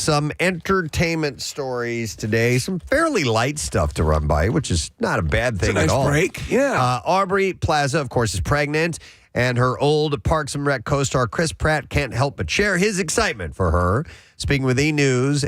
some entertainment stories today. Some fairly light stuff to run by, which is not a bad thing it's a nice at all. break. Yeah. Aubrey Plaza, of course, is pregnant, and her old Parks and Rec co-star Chris Pratt can't help but share his excitement for her. Speaking with E!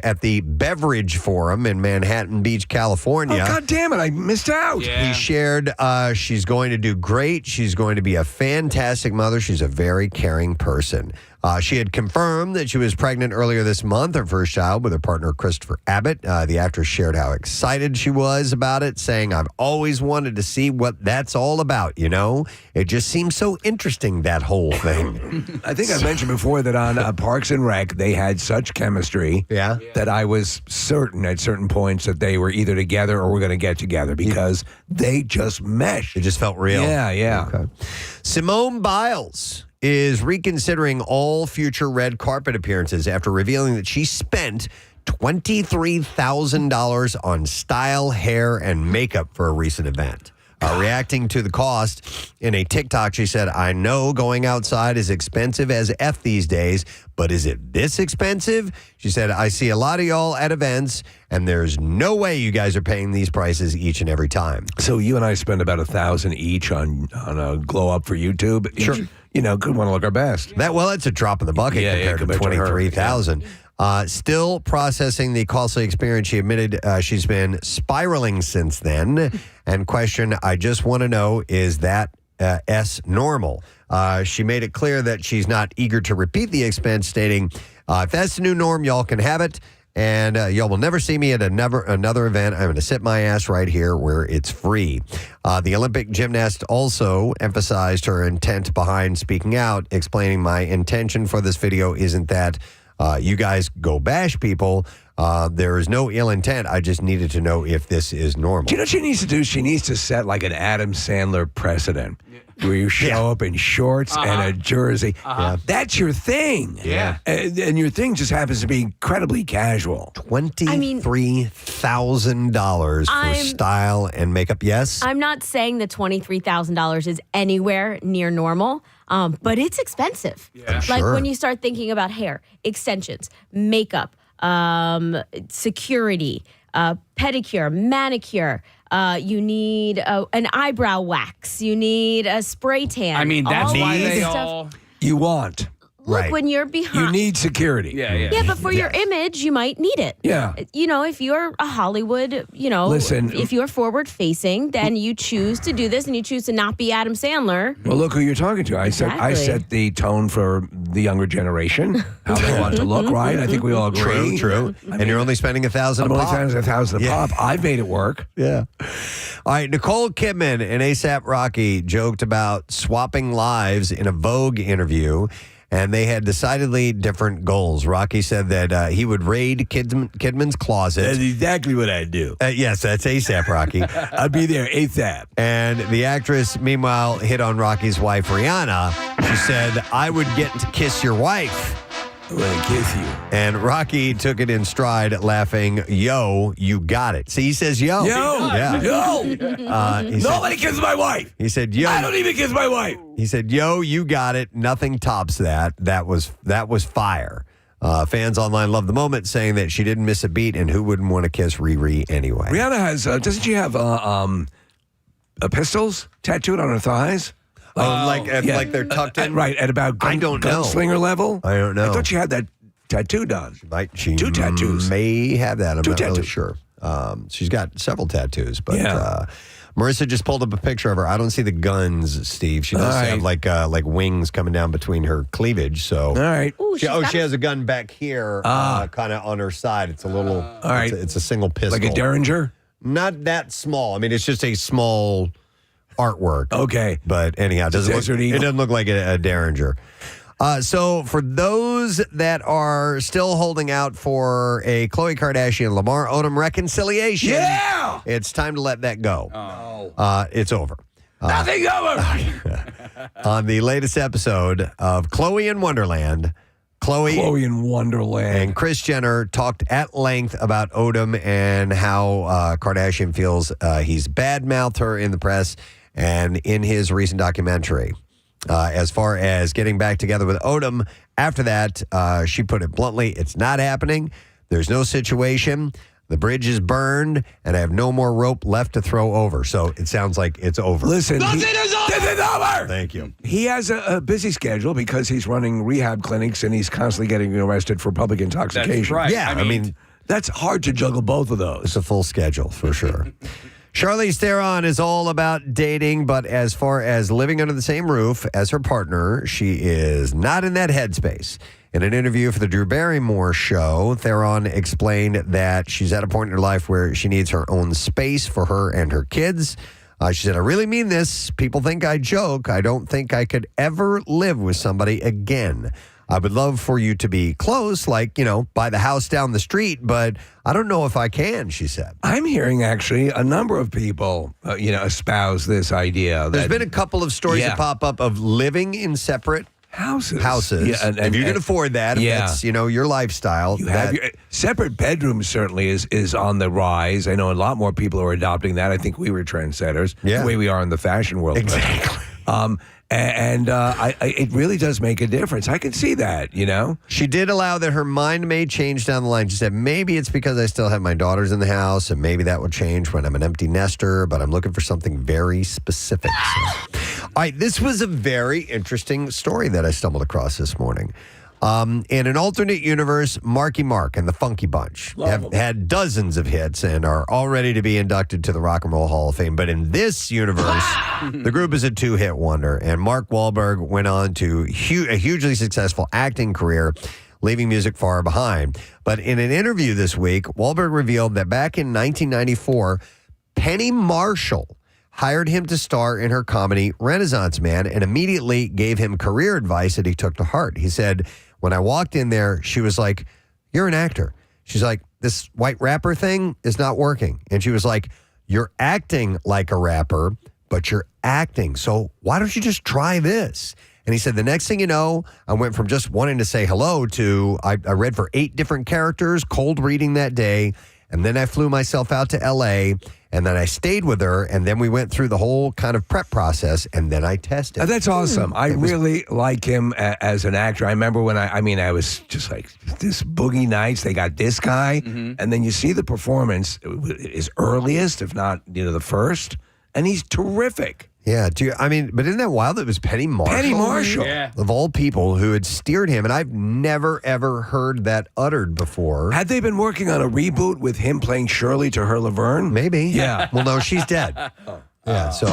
at the Beverage Forum in Manhattan Beach, California. Oh, God damn it. I missed out. Yeah. He shared she's going to do great. She's going to be a fantastic mother. She's a very caring person. She had confirmed that she was pregnant earlier this month, her first child, with her partner, Christopher Abbott. The actress shared how excited she was about it, saying, I've always wanted to see what that's all about, you know? It just seems so interesting, that whole thing. I think I mentioned before that on Parks and Rec, they had such chemistry that I was certain at certain points that they were either together or were going to get together because they just meshed. It just felt real. Yeah. Okay. Simone Biles is reconsidering all future red carpet appearances after revealing that she spent $23,000 on style, hair, and makeup for a recent event. Reacting to the cost in a TikTok, she said, I know going outside is expensive as F these days, but is it this expensive? She said, I see a lot of y'all at events, and there's no way you guys are paying these prices each and every time. So you and I spend about $1,000 each on a glow up for YouTube. Sure. You know, could want to look our best. It's a drop in the bucket compared to $23,000. Still processing the costly experience, she admitted she's been spiraling since then. And question, I just want to know, is that S normal? She made it clear that she's not eager to repeat the expense, stating, if that's the new norm, y'all can have it. And y'all will never see me at another event. I'm going to sit my ass right here where it's free. The Olympic gymnast also emphasized her intent behind speaking out, explaining my intention for this video isn't that you guys go bash people. There is no ill intent. I just needed to know if this is normal. Do you know what she needs to do? She needs to set like an Adam Sandler precedent where you show up in shorts and a jersey. That's your thing. Yeah. And your thing just happens to be incredibly casual. $23,000 for style and makeup, yes? I'm not saying that $23,000 is anywhere near normal, but it's expensive. Yeah. Like Sure. when you start thinking about hair, extensions, makeup, security, pedicure, manicure. You need an eyebrow wax. You need a spray tan. I mean, that's all why of this they stuff. all... You want. Look, Right. when you're behind. You need security. Yeah, but for your image, you might need it. Yeah. You know, if you're a Hollywood, Listen. if you're forward facing, then you choose to do this and you choose to not be Adam Sandler. Well, look who you're talking to. I Exactly. set the tone for the younger generation, how they want to look, right? I think we all agree. True. And you're only spending $1,000 I'm a only pop. spending $1,000 a pop. I've made it work. Yeah. All right. Nicole Kidman and A$AP Rocky joked about swapping lives in a Vogue interview, and they had decidedly different goals. Rocky said that he would raid Kidman's closet. exactly what I'd do. Yes, that's A$AP Rocky. I'd be there ASAP. And the actress, meanwhile, hit on Rocky's wife, Rihanna. She said, I would get to kiss your wife. I'm going to kiss you. And Rocky took it in stride, laughing, yo, you got it. See, he says yo. Yeah. Yo. He Nobody kisses my wife. He said, yo. I don't even kiss my wife. He said, yo, you got it. Nothing tops that. That was fire. Fans online love the moment, saying that she didn't miss a beat, and who wouldn't want to kiss Riri anyway? Rihanna has, doesn't she have pistols tattooed on her thighs? Like they're tucked in? Right, at about I don't know. gunslinger level? I don't know. I thought she had that tattoo done. She Two tattoos. may have that. I'm not really tattoos. sure. She's got several tattoos, but Yeah. Marissa just pulled up a picture of her. I don't see the guns, Steve. She does have like wings coming down between her cleavage. So All right. Ooh, she has a gun back here, kind of on her side. It's a little. All right. It's a single pistol, Like a Derringer? Not that small. I mean, it's just a small artwork. Okay. But anyhow, it doesn't Desert Eagle. it doesn't look like a Derringer. So for those that are still holding out for a Khloe Kardashian Lamar Odom reconciliation, it's time to let that go. It's over. Nothing over. On the latest episode of Khloe in Wonderland, Chloe in Wonderland. and Kris Jenner talked at length about Odom and how Kardashian feels he's badmouthed her in the press and in his recent documentary. As far as getting back together with Odom, after that, she put it bluntly, it's not happening. There's no situation. The bridge is burned, and I have no more rope left to throw over. So it sounds like it's over. Listen, Nothing is over! Thank you. He has a busy schedule because he's running rehab clinics and he's constantly getting arrested for public intoxication. That's right. Yeah, I mean, that's hard to juggle both of those. it's a full schedule for sure. Charlize Theron is all about dating, but as far as living under the same roof as her partner, she is not in that headspace. In an interview for the Drew Barrymore show, Theron explained that she's at a point in her life where she needs her own space for her and her kids. She said, I really mean this. People think I joke. I don't think I could ever live with somebody again. I would love for you to be close, like, by the house down the street, but I don't know if I can, she said. I'm hearing actually a number of people, espouse this idea. There's been a couple of stories that pop up of living in separate houses. Yeah, and if you can afford that, if that's, your lifestyle. You have your separate bedrooms certainly is on the rise. I know a lot more people are adopting that. I think we were trendsetters, the way we are in the fashion world. Exactly. It really does make a difference. I can see that, She did allow that her mind may change down the line. She said, maybe it's because I still have my daughters in the house, and maybe that will change when I'm an empty nester, but I'm looking for something very specific. So. All right, this was a very interesting story that I stumbled across this morning. In an alternate universe, Marky Mark and the Funky Bunch have had dozens of hits and are all ready to be inducted to the Rock and Roll Hall of Fame. But in this universe, the group is a two-hit wonder, and Mark Wahlberg went on to a hugely successful acting career, leaving music far behind. But in an interview this week, Wahlberg revealed that back in 1994, Penny Marshall hired him to star in her comedy Renaissance Man and immediately gave him career advice that he took to heart. He said, when I walked in there, she was like, you're an actor. She's like, this white rapper thing is not working. And she was like, you're acting like a rapper, but you're acting. So why don't you just try this? And he said, the next thing you know, I went from just wanting to say hello to, I read for 8 different characters, cold reading that day. And then I flew myself out to L.A., and then I stayed with her, and then we went through the whole kind of prep process, and then I tested. That's awesome. I really like him as an actor. I remember when I was just like, this Boogie Nights, they got this guy, and then you see the performance, his earliest, if not, the first, and he's terrific. Yeah, but isn't that wild? It was Penny Marshall. Penny Marshall. Yeah. Of all people who had steered him, and I've never, ever heard that uttered before. Had they been working on a reboot with him playing Shirley to her Laverne? Maybe. Yeah. Well, no, she's dead. Yeah, so.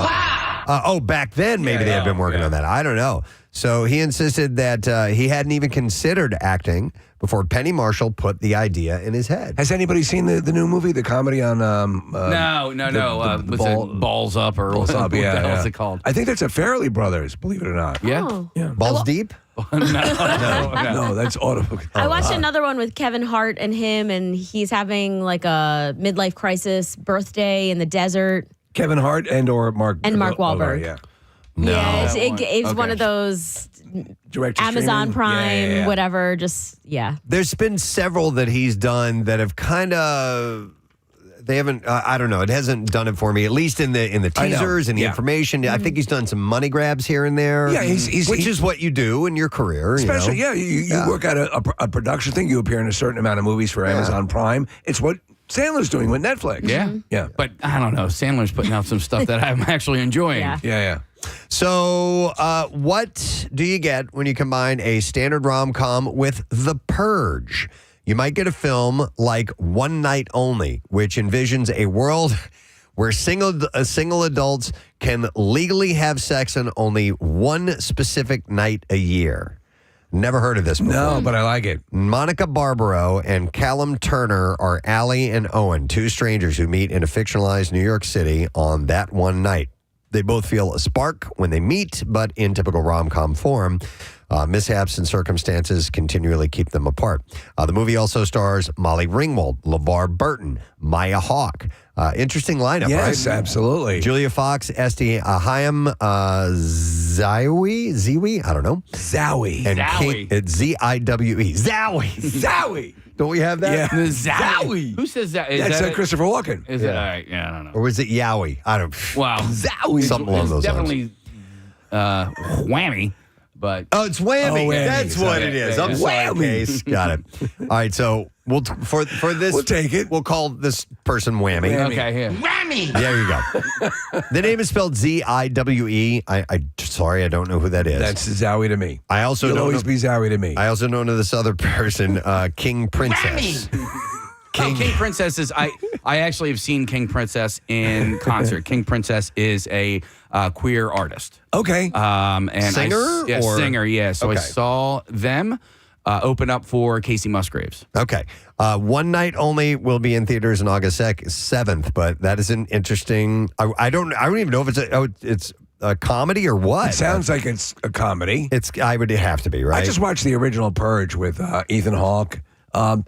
Back then, maybe they had been working on that. I don't know. So he insisted that he hadn't even considered acting before Penny Marshall put the idea in his head. Has anybody seen the new movie, the comedy on... No. Was it Balls Up or Balls Up, what the hell is it called? I think that's a Farrelly Brothers, believe it or not. Yeah? Oh. Yeah. Balls Deep? No, that's auto. I watched another one with Kevin Hart and him, and he's having like a midlife crisis birthday in the desert. Kevin Hart or Mark... And Mark Wahlberg. Yeah. No. Yeah, it's Okay. one of those Direct to Amazon streaming? Prime, Yeah. whatever. Just, yeah. There's been several that he's done that have kind of... They haven't. I don't know. It hasn't done it for me. At least in the teasers and the information. I think he's done some money grabs here and there. Yeah, which is what you do in your career. Especially, you work at a production thing. You appear in a certain amount of movies for Amazon Prime. It's what Sandler's doing with Netflix. Yeah? Yeah. But I don't know. Sandler's putting out some stuff that I'm actually enjoying. Yeah. So, what do you get when you combine a standard rom-com with The Purge? You might get a film like One Night Only, which envisions a world where single adults can legally have sex on only one specific night a year. Never heard of this before. No, but I like it. Monica Barbaro and Callum Turner are Allie and Owen, 2 strangers who meet in a fictionalized New York City on that one night. They both feel a spark when they meet, but in typical rom-com form, mishaps and circumstances continually keep them apart. The movie also stars Molly Ringwald, LeVar Burton, Maya Hawke. Interesting lineup, right? Yes, absolutely. Julia Fox, Esti Hayam Ziwi, I don't know. Zowie. And Zowie. It's Z-I-W-E. Zowie. Zowie. Don't we have that? Yeah. Zowie. Who says that? Is That's that Christopher Walken. Is it? All right. Yeah, I don't know. Or was it Yowie? I don't. Wow. Zowie. Something along It's those definitely whammy. But it's Whammy. Oh, Whammy. That's what it is. I'm sorry, Whammy. Case. Got it. All right, so for this, We'll take it. We'll call this person Whammy. okay, here. There you go. The name is spelled Z-I-W-E. Sorry, I don't know who that is. That's Zowie to me. I also You'll don't always know, be Zowie to me. I also don't know this other person, King Princess. King Princess is I actually have seen King Princess in concert. King Princess is a queer artist. Okay. And Singer? singer, yeah. So Okay. I saw them open up for Casey Musgraves. Okay. One Night Only will be in theaters on August 7th, but that is an interesting. I don't even know if it's a comedy or what. It sounds like it's a comedy. I would have to be, right? I just watched the original Purge with Ethan Hawke.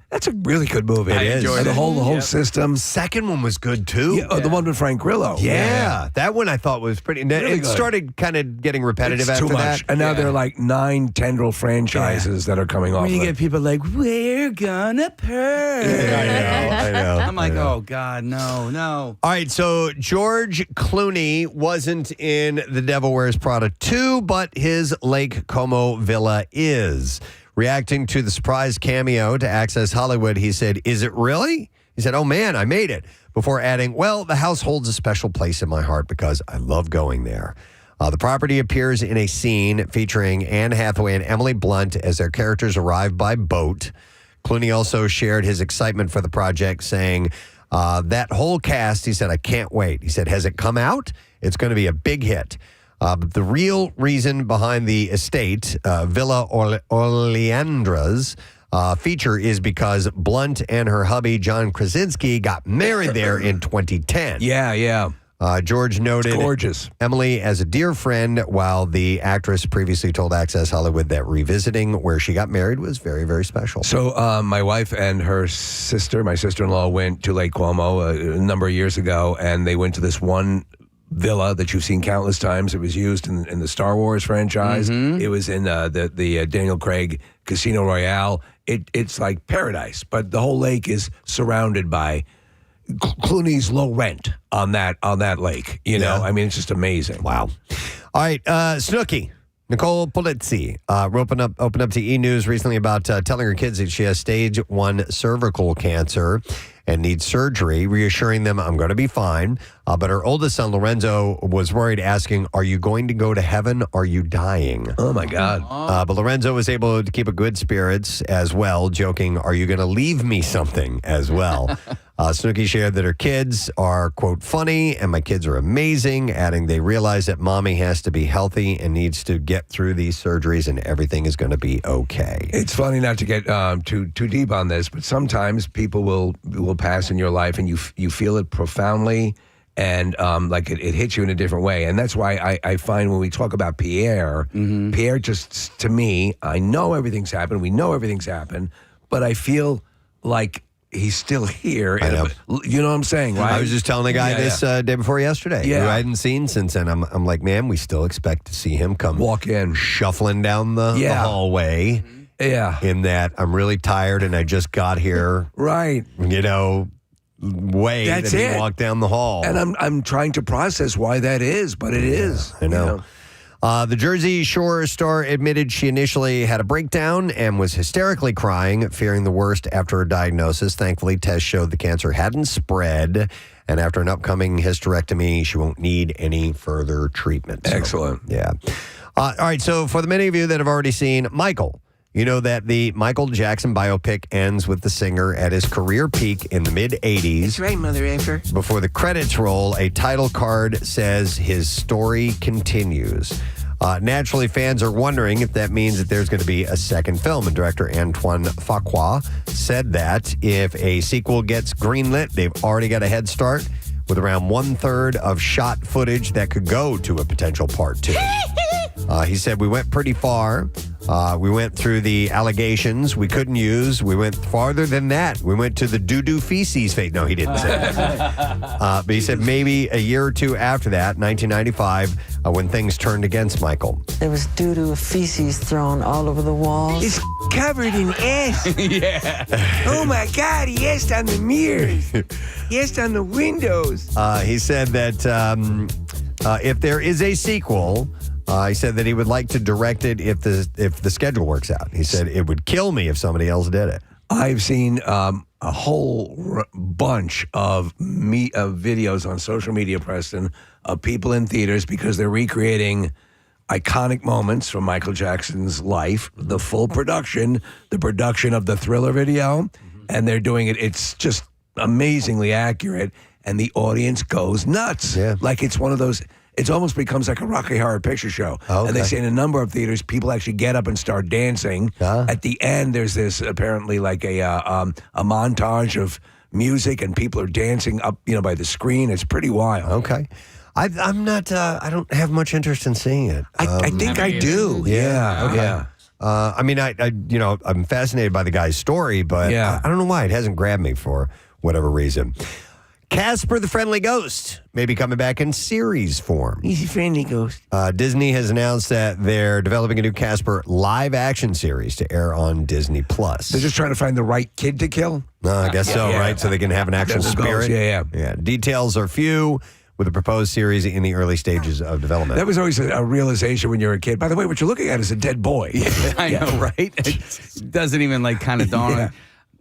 That's a really good movie. It is. And the whole system. Second one was good too. Yeah, the one with Frank Grillo. Yeah, that one I thought was pretty. Really it good. started kind of getting repetitive It's after too much. that. And now there are like 9 tendril franchises that are coming off. When you of get it. people like, we're gonna purge. I know. I'm like, oh, God, no. All right, so George Clooney wasn't in The Devil Wears Prada 2, but his Lake Como villa is. Reacting to the surprise cameo to Access Hollywood, he said, "Is it really?" He said, "Oh man, I made it." Before adding, "Well, the house holds a special place in my heart because I love going there." The property appears in a scene featuring Anne Hathaway and Emily Blunt as their characters arrive by boat. Clooney also shared his excitement for the project, saying, that whole cast, he said, "I can't wait." He said, "Has it come out? It's going to be a big hit." But the real reason behind the estate, Villa Oleandra's feature, is because Blunt and her hubby, John Krasinski, got married there in 2010. Yeah. George noted It's gorgeous. Emily as a dear friend, while the actress previously told Access Hollywood that revisiting where she got married was very, very special. So my wife and her sister, my sister-in-law, went to Lake Como a number of years ago, and they went to this one villa that you've seen countless times. It was used in the Star Wars franchise. It was in the Daniel Craig Casino Royale. It's like paradise, but the whole lake is surrounded by Clooney's low rent on that lake. You know, I mean, it's just amazing. Wow. All right, Snooki. Nicole Polizzi opened up to E! News recently about telling her kids that she has stage 1 cervical cancer and needs surgery, reassuring them, "I'm going to be fine." But her oldest son, Lorenzo, was worried, asking, "Are you going to go to heaven? Are you dying?" Oh, my God. But Lorenzo was able to keep a good spirits as well, joking, "Are you going to leave me something?" as well. Snooki shared that her kids are, quote, "funny, and my kids are amazing," adding they realize that mommy has to be healthy and needs to get through these surgeries and everything is going to be okay. It's funny not to get too deep on this, but sometimes people will pass in your life and you feel it profoundly, and like it hits you in a different way. And that's why I find when we talk about Pierre, Pierre just, to me, I know everything's happened. We know everything's happened, but I feel like he's still here. I know. You know what I'm saying, right? I was just telling the guy this day before yesterday, Yeah. who I hadn't seen since then. I'm like, man, we still expect to see him come Walk in. shuffling down the hallway. Yeah. In that I'm really tired and I just got here, Right. way That's that he it. walked down the hall. And I'm trying to process why that is, but it is. I know. The Jersey Shore star admitted she initially had a breakdown and was hysterically crying, fearing the worst after her diagnosis. Thankfully, tests showed the cancer hadn't spread, and after an upcoming hysterectomy, she won't need any further treatment. So, Excellent. yeah. All right, so for the many of you that have already seen Michael, you know that the Michael Jackson biopic ends with the singer at his career peak in the mid-'80s. That's right, Mother Effer. Before the credits roll, a title card says his story continues. Naturally, fans are wondering if that means that there's going to be a second film. And director Antoine Fuqua said that if a sequel gets greenlit, they've already got a head start with around 1/3 of shot footage that could go to a potential part 2. He said, "We went pretty far. We went through the allegations we couldn't use. We went farther than that. We went to the doo-doo feces fate." No, he didn't say that. But he said maybe a year or two after that, 1995, when things turned against Michael. There was doo-doo feces thrown all over the walls. It's covered in ass. Oh, my God. He asked on the mirrors. He asked on the windows. He said that if there is a sequel, He said that he would like to direct it if the schedule works out. He said it would kill me if somebody else did it. I've seen a whole bunch of videos on social media, Preston, of people in theaters because they're recreating iconic moments from Michael Jackson's life, the full production, the production of the Thriller video, and they're doing it. It's just amazingly accurate, and the audience goes nuts. Yeah. Like it's one of those. It almost becomes like a Rocky Horror Picture Show. Okay. And they say in a number of theaters, people actually get up and start dancing. At the end, there's this apparently like a montage of music, and people are dancing up, by the screen. It's pretty wild. Okay. I'm not. I don't have much interest in seeing it. I think I do. Yeah. Okay. Yeah. I mean, I'm fascinated by the guy's story, but Yeah. I don't know why it hasn't grabbed me for whatever reason. Casper the Friendly Ghost may be coming back in series form. He's a friendly ghost. Disney has announced that they're developing a new Casper live-action series to air on Disney+. They're just trying to find the right kid to kill. I guess so, yeah. right? So they can have an actual The ghost, spirit. yeah. Details are few, with the proposed series in the early stages of development. That was always a realization when you're a kid. By the way, what you're looking at is a dead boy. I know, right? It doesn't even kind of dawn on.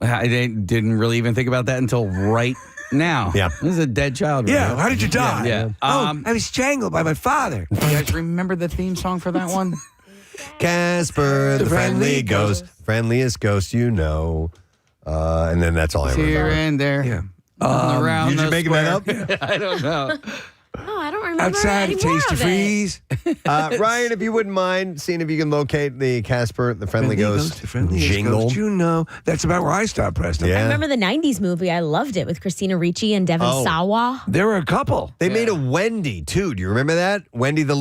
I didn't really even think about that until right now. Yeah. This is a dead child. Yeah, Right? how did you die? Yeah. I was strangled by my father. You guys remember the theme song for that one? Casper the Friendly Ghost, friendliest ghost you know. And then that's all I remember. Here and there. Yeah. Around Did you the make square. that up? I don't know. Oh, I don't remember Outside, any it more tastes of to freeze. Ryan, if you wouldn't mind seeing if you can locate the Casper the Friendly Ghost the friendliest jingle. ghost you know. That's about where I stopped, Preston. Yeah. I remember the 90s movie. I loved it with Christina Ricci and Devon Sawa. There were a couple. They made a Wendy too. Do you remember that? Wendy, the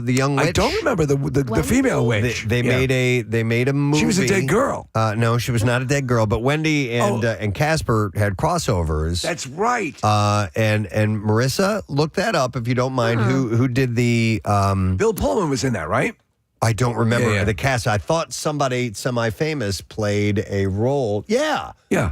young witch. I don't remember the female witch. They made a movie. She was a dead girl. No, she was not a dead girl. But Wendy and Casper had crossovers. That's right. And Marissa, look that up if you don't mind. Who did the? Bill Pullman was in that, right? I don't remember Yeah. the cast. I thought somebody semi-famous played a role. Yeah. Yeah.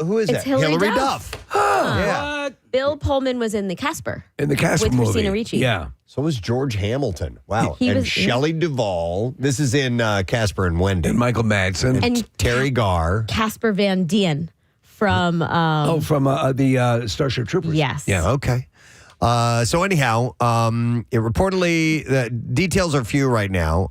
Who is It's that? Hilary Duff. Yeah. Bill Pullman was in the Casper. In the Casper With movie. Christina Ricci. Yeah. So was George Hamilton. Wow. He and was- Shelley Duvall. This is in Casper and Wendy. And Michael Madsen. And Terry Garr. Casper Van Dien from from the Starship Troopers. Yes. Yeah. Okay. So anyhow, it reportedly the details are few right now.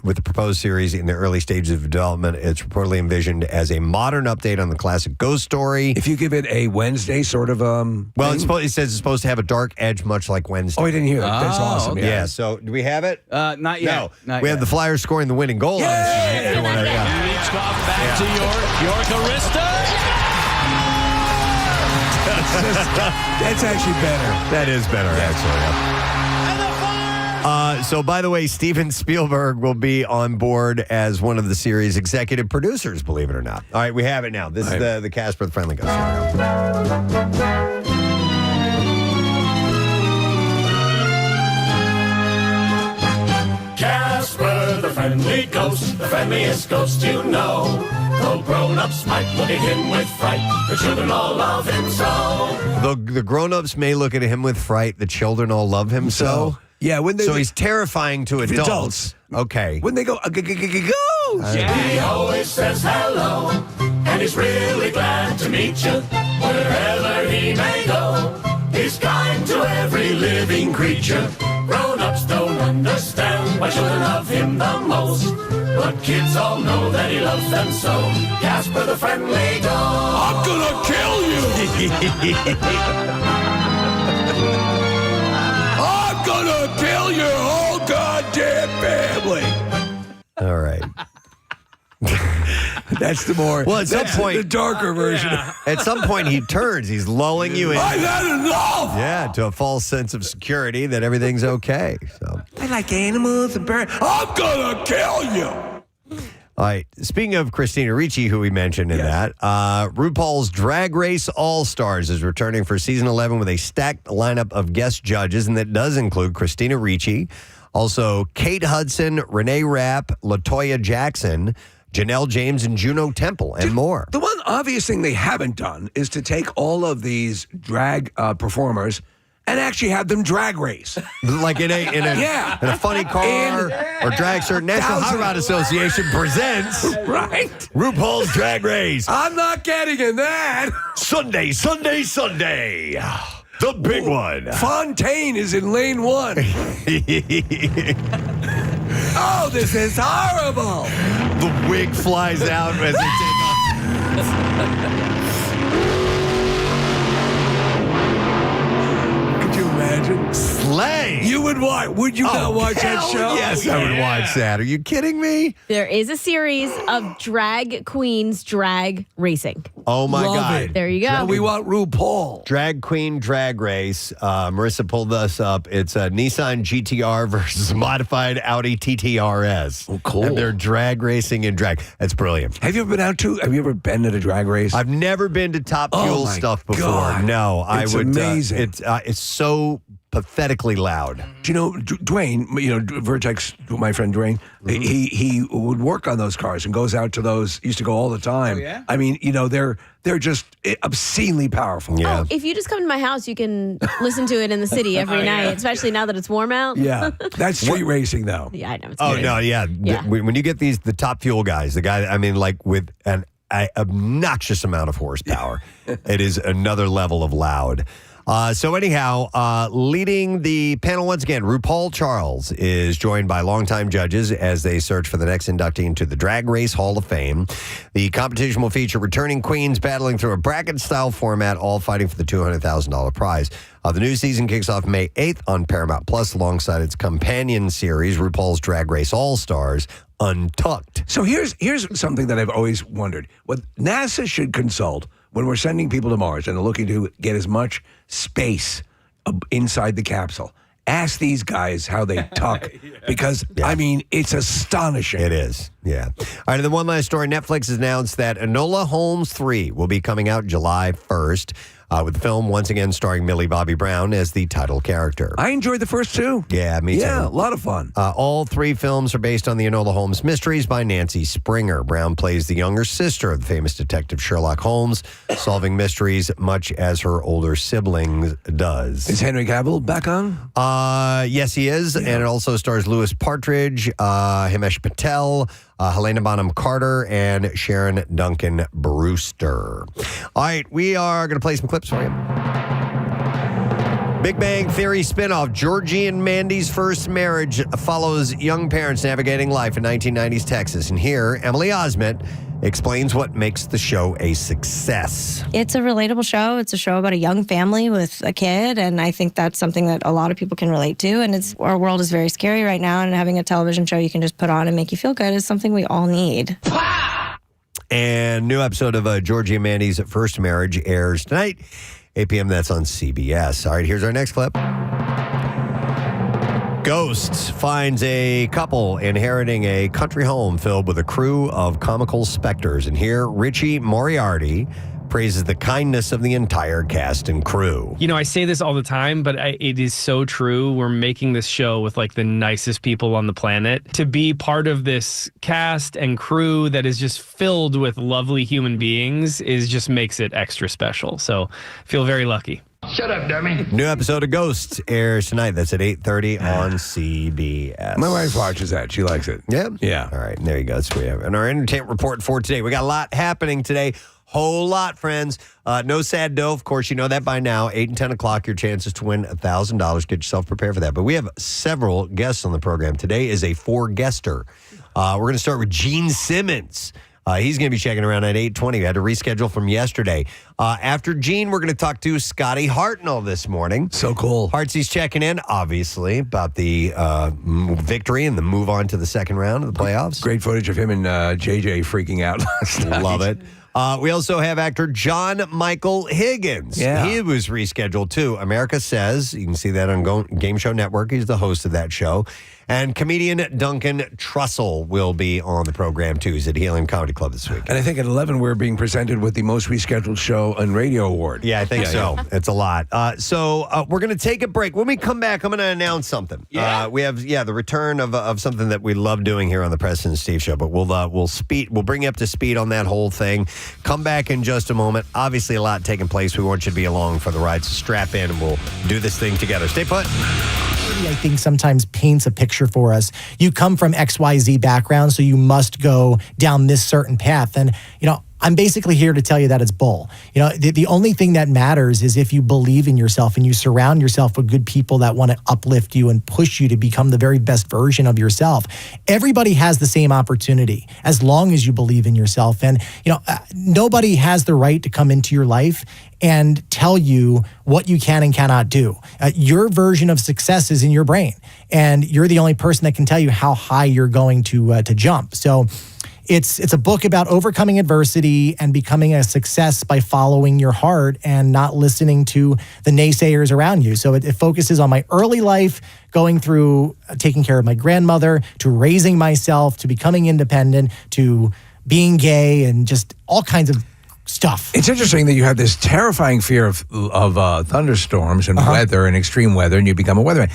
With the proposed series in the early stages of development, it's reportedly envisioned as a modern update on the classic ghost story. If you give it a Wednesday sort of Well, it says it's supposed to have a dark edge, much like Wednesday. Oh, I didn't hear that. That's Oh, awesome. okay. Yeah. So do we have it? Not yet. No. Not We yet. have the Flyers scoring the winning goal. Yay! Leads off back to York. Arista. That's actually better. That is better, actually. So, by the way, Steven Spielberg will be on board as one of the series' executive producers, believe it or not. All right, we have it now. This is the Casper the Friendly Ghost. Here we go. Casper, the friendly ghost, the friendliest ghost you know. Though grown-ups might look at him with fright, the children all love him so. The grown-ups may look at him with fright. The children all love him so. Yeah, when they So he's terrifying to adults. Adults. Okay. when they go go. He always says hello, and he's really glad to meet you. Wherever he may go, he's kind to every living creature. Grown-ups don't understand why children love him the most, but kids all know that he loves them so. Casper the friendly ghost. I'm gonna kill you. I'm gonna kill your whole goddamn family. All right. That's the more. Well, at some that's point- the darker version. At some point, he turns. He's lulling you in. I've had enough. Yeah, to a false sense of security that everything's okay. So, I like animals and birds. I'm gonna kill you. all right. Speaking of Christina Ricci, who we mentioned in that, RuPaul's Drag Race All Stars is returning for season 11 with a stacked lineup of guest judges, and that does include Christina Ricci, also Kate Hudson, Renee Rapp, LaToya Jackson, Janelle James, and Juno Temple, and more. The one obvious thing they haven't done is to take all of these drag performers and actually have them drag race. Like in a Yeah. in a funny car or dragster. National Hot Rod Association presents Right? RuPaul's Drag Race. I'm not getting in that. Sunday. The big one. Fontaine is in lane 1. Oh, this is horrible. The wig flies out as they take off. Could you imagine? Slay. You would watch. Would you not watch that hell show? Yes, I would watch that. Are you kidding me? There is a series of drag queens drag racing. Oh my Love God. it. There you go. We want RuPaul. Drag Queen Drag Race. Marissa pulled this up. It's a Nissan GTR versus a modified Audi TTRS. Oh, cool. And they're drag racing in drag. That's brilliant. Have you ever been at a drag race? I've never been to Top Oh, Fuel my stuff before. God. No, I It's would. amazing. It's so pathetically loud. Do you know Dwayne? Vertex, my friend Dwayne. He would work on those cars and goes out to those. Used to go all the time. Oh, yeah? I mean, they're just obscenely powerful. Yeah. Oh, if you just come to my house, you can listen to it in the city every night, especially now that it's warm out. Yeah, that's street racing though. Yeah, I know. It's Oh great. no, yeah. Yeah. When you get the Top Fuel guys, the guy, I mean, like with an obnoxious amount of horsepower, it is another level of loud. So anyhow, leading the panel once again, RuPaul Charles is joined by longtime judges as they search for the next inductee into the Drag Race Hall of Fame. The competition will feature returning queens battling through a bracket-style format, all fighting for the $200,000 prize. The new season kicks off May 8th on Paramount Plus alongside its companion series, RuPaul's Drag Race All-Stars, Untucked. So here's something that I've always wondered: what NASA should consult when we're sending people to Mars and they're looking to get as much space inside the capsule. Ask these guys how they tuck, because I mean it's astonishing. It is, yeah. All right, and then one last story. Netflix has announced that Enola Holmes 3 will be coming out July 1st, with the film once again starring Millie Bobby Brown as the title character. I enjoyed the first two. Yeah, me too. Yeah, a lot of fun. All three films are based on the Enola Holmes mysteries by Nancy Springer. Brown plays the younger sister of the famous detective Sherlock Holmes, solving mysteries much as her older siblings does. Is Henry Cavill back on? Yes, he is. And it also stars Louis Partridge, Himesh Patel, Helena Bonham Carter, and Sharon Duncan Brewster. All right, we are going to play some clips for you. Big Bang Theory spinoff, Georgie and Mandy's first marriage, follows young parents navigating life in 1990s Texas. And here, Emily Osment explains what makes the show a success. It's a relatable show. It's a show about a young family with a kid, and I think that's something that a lot of people can relate to. And our world is very scary right now, and having a television show you can just put on and make you feel good is something we all need. And new episode of Georgie and Mandy's first marriage airs tonight, 8 p.m. That's on CBS. All right, here's our next clip. Ghosts finds a couple inheriting a country home filled with a crew of comical specters. And here, Richie Moriarty praises the kindness of the entire cast and crew. You know, I say this all the time, but it is so true. We're making this show with like the nicest people on the planet. To be part of this cast and crew that is just filled with lovely human beings just makes it extra special. So I feel very lucky. Shut up, dummy. New episode of Ghosts airs tonight. That's at 8:30 on CBS. My wife watches that. She likes it. Yeah? Yeah. All right, and there you go. That's what we have. And our entertainment report for today. We got a lot happening today. Whole lot, friends. No sad dough. Of course, you know that by now. 8 and 10 o'clock, your chances to win $1,000. Get yourself prepared for that. But we have several guests on the program. Today is a four-guester. We're going to start with Gene Simmons. He's going to be checking around at 8:20. We had to reschedule from yesterday. After Gene, we're going to talk to Scotty Hartnell this morning. So cool. Hartsy's checking in, obviously, about the victory and the move on to the second round of the playoffs. Great footage of him and JJ freaking out last night. Love it. We also have actor John Michael Higgins. Yeah. He was rescheduled too. America Says. You can see that on Game Show Network. He's the host of that show. And comedian Duncan Trussell will be on the program, too. He's at Helium Comedy Club this week. And I think at 11, we're being presented with the most rescheduled show and radio award. Yeah, I think so. It's a lot. So we're going to take a break. When we come back, I'm going to announce something. We have the return of something that we love doing here on the Preston and Steve Show. But we'll bring you up to speed on that whole thing. Come back in just a moment. Obviously, a lot taking place. We want you to be along for the ride. So strap in, and we'll do this thing together. Stay put. I think sometimes paints a picture for us. You come from XYZ background, so you must go down this certain path. And, I'm basically here to tell you that it's bull. The only thing that matters is if you believe in yourself and you surround yourself with good people that want to uplift you and push you to become the very best version of yourself. Everybody has the same opportunity as long as you believe in yourself. And, nobody has the right to come into your life and tell you what you can and cannot do. Your version of success is in your brain, and you're the only person that can tell you how high you're going to jump. So it's a book about overcoming adversity and becoming a success by following your heart and not listening to the naysayers around you. So it focuses on my early life, going through taking care of my grandmother, to raising myself, to becoming independent, to being gay, and just all kinds of stuff. It's interesting that you have this terrifying fear of thunderstorms and weather and extreme weather, and you become a weatherman.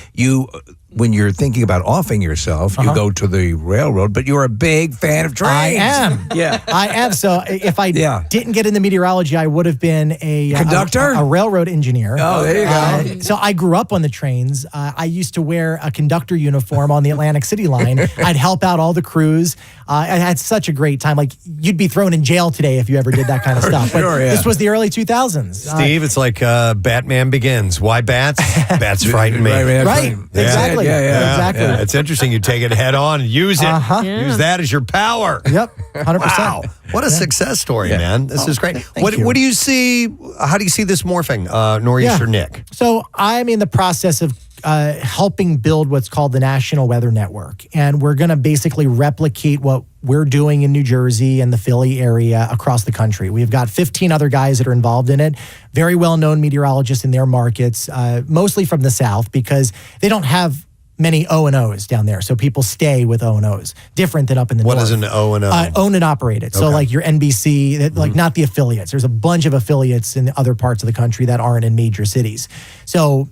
When you're thinking about offing yourself, you go to the railroad, but you're a big fan of trains. I am. Yeah. I am. So if I didn't get into meteorology, I would have been a conductor, a railroad engineer. Oh, there you go. So I grew up on the trains. I used to wear a conductor uniform on the Atlantic City line. I'd help out all the crews. I had such a great time. Like, you'd be thrown in jail today if you ever did that kind of stuff. But this was the early 2000s. Steve, it's like Batman Begins. Why bats? Bats frighten me. Right. Exactly. Yeah. Exactly. Yeah, it's interesting. You take it head on and use it. Use that as your power. Yep. 100%. Wow. What a success story, man. This is great. Thank you. What do you see? How do you see this morphing, Nor'easter Nick? So I'm in the process of helping build what's called the National Weather Network. And we're going to basically replicate what we're doing in New Jersey and the Philly area across the country. We've got 15 other guys that are involved in it, very well-known meteorologists in their markets, mostly from the South, because they don't have many O&Os down there. So people stay with O&Os, different than up in the north. What is an O&O? Owned and operated. So like your NBC, like not the affiliates. There's a bunch of affiliates in other parts of the country that aren't in major cities. So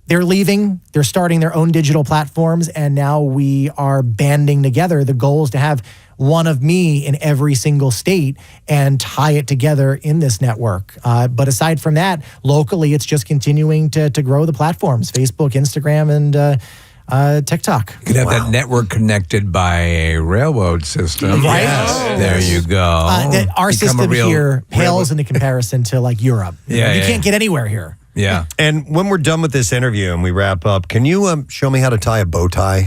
they're leaving, they're starting their own digital platforms, and now we are banding together. The goal is to have one of me in every single state and tie it together in this network. But aside from that, locally, it's just continuing to grow the platforms, Facebook, Instagram, and TikTok. You could have that network connected by a railroad system. Right. Yes. There you go. Our Become system here pales railroad. into comparison to like Europe. You can't get anywhere here. Yeah. And when we're done with this interview and we wrap up, can you show me how to tie a bow tie?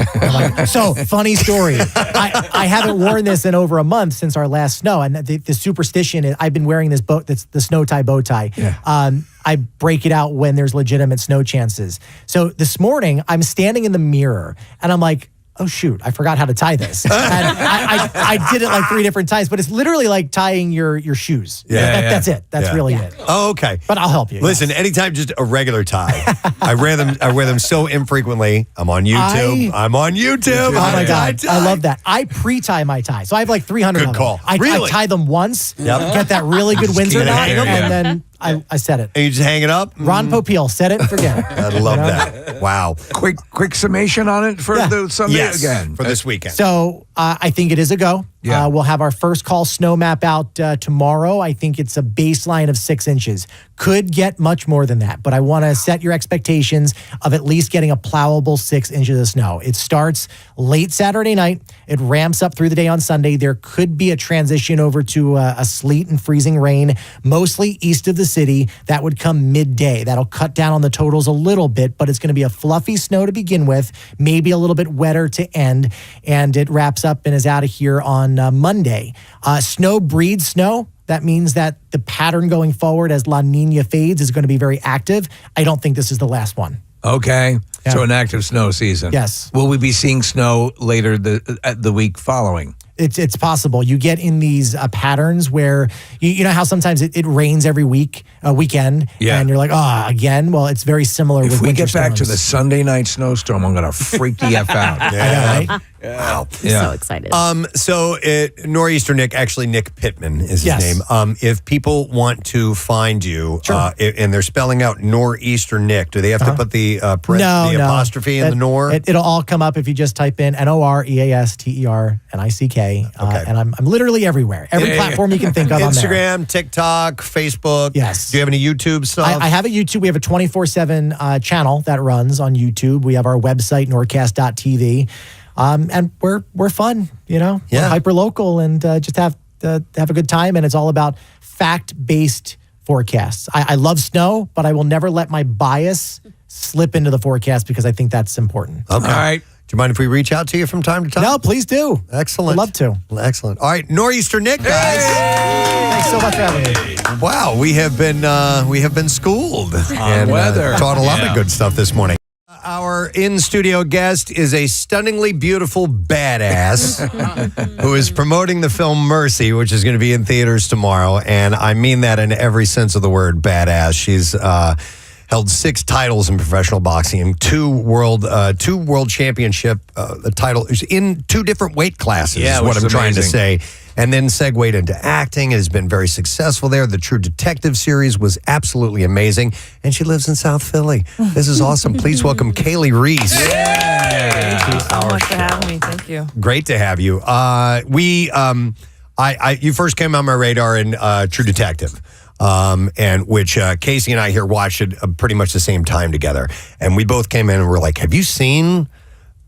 So, funny story. I haven't worn this in over a month since our last snow. And the superstition is I've been wearing this the snow tie bow tie. Yeah. I break it out when there's legitimate snow chances. So this morning, I'm standing in the mirror and I'm like, oh, shoot, I forgot how to tie this. And I did it like 3 different times, but it's literally like tying your shoes. That's it. That's really it. Oh, okay. But I'll help you. Listen, anytime just a regular tie. I wear them so infrequently. I'm on YouTube. I'm on YouTube. Oh my God. I love that. I pre-tie my tie. So I have like 300 Good of them. call. I Really? tie them once, get that really good Windsor knot, hang 'em? and then I set it. And you just hang it up? Ron Popeil, set it and forget it. I love that. Wow. Quick summation on it for the Sunday again. For this weekend. So I think it is a go. Yeah. We'll have our first call snow map out tomorrow. I think it's a baseline of 6 inches. Could get much more than that, but I want to set your expectations of at least getting a plowable 6 inches of snow. It starts late Saturday night. It ramps up through the day on Sunday. There could be a transition over to a sleet and freezing rain, mostly east of the city. That would come midday. That'll cut down on the totals a little bit, but it's going to be a fluffy snow to begin with, maybe a little bit wetter to end, and it wraps up and is out of here on Monday. Snow breeds snow. That means that the pattern going forward as La Nina fades is going to be very active. I don't think this is the last one. Okay. So an active snow season. Yes. Will we be seeing snow later the week following? it's possible. You get in these patterns where you know how sometimes it rains every weekend, and you're like, again. Well, it's very similar. If with we winter get back to storms. the Sunday night snowstorm, I'm gonna freak the F out. I know, right? Wow. So excited. So Nor'easter Nick, actually Nick Pittman is his name. If people want to find you, and they're spelling out Nor'easter Nick, do they have to put the apostrophe in the Nor? It'll all come up if you just type in NOREASTERNICK. And I'm literally everywhere. Every platform you can think of. Instagram, TikTok, Facebook. Yes. Do you have any YouTube stuff? I have a YouTube. We have a 24/7 channel that runs on YouTube. We have our website, norcast.tv. And we're fun, We're hyper local and just have a good time. And it's all about fact-based forecasts. I love snow, but I will never let my bias slip into the forecast because I think that's important. Okay. All right. Do you mind if we reach out to you from time to time? No, please do. Excellent. I'd love to. Excellent. All right, Nor'easter Nick, guys. Thanks so much for having me. Wow, we have been schooled and weather. Taught a lot of good stuff this morning. Our in-studio guest is a stunningly beautiful badass who is promoting the film Mercy, which is going to be in theaters tomorrow. And I mean that in every sense of the word, badass. She's held 6 titles in professional boxing and 2 world championship titles in 2 different weight classes, is what I'm trying to say. And then segued into acting. It has been very successful there. The True Detective series was absolutely amazing. And she lives in South Philly. This is awesome. Please welcome Kaylee Reese. Thank you so much for having me. Thank you. Great to have you. You first came on my radar in True Detective. And which Casey and I here watched it pretty much the same time together. And we both came in and were like, have you seen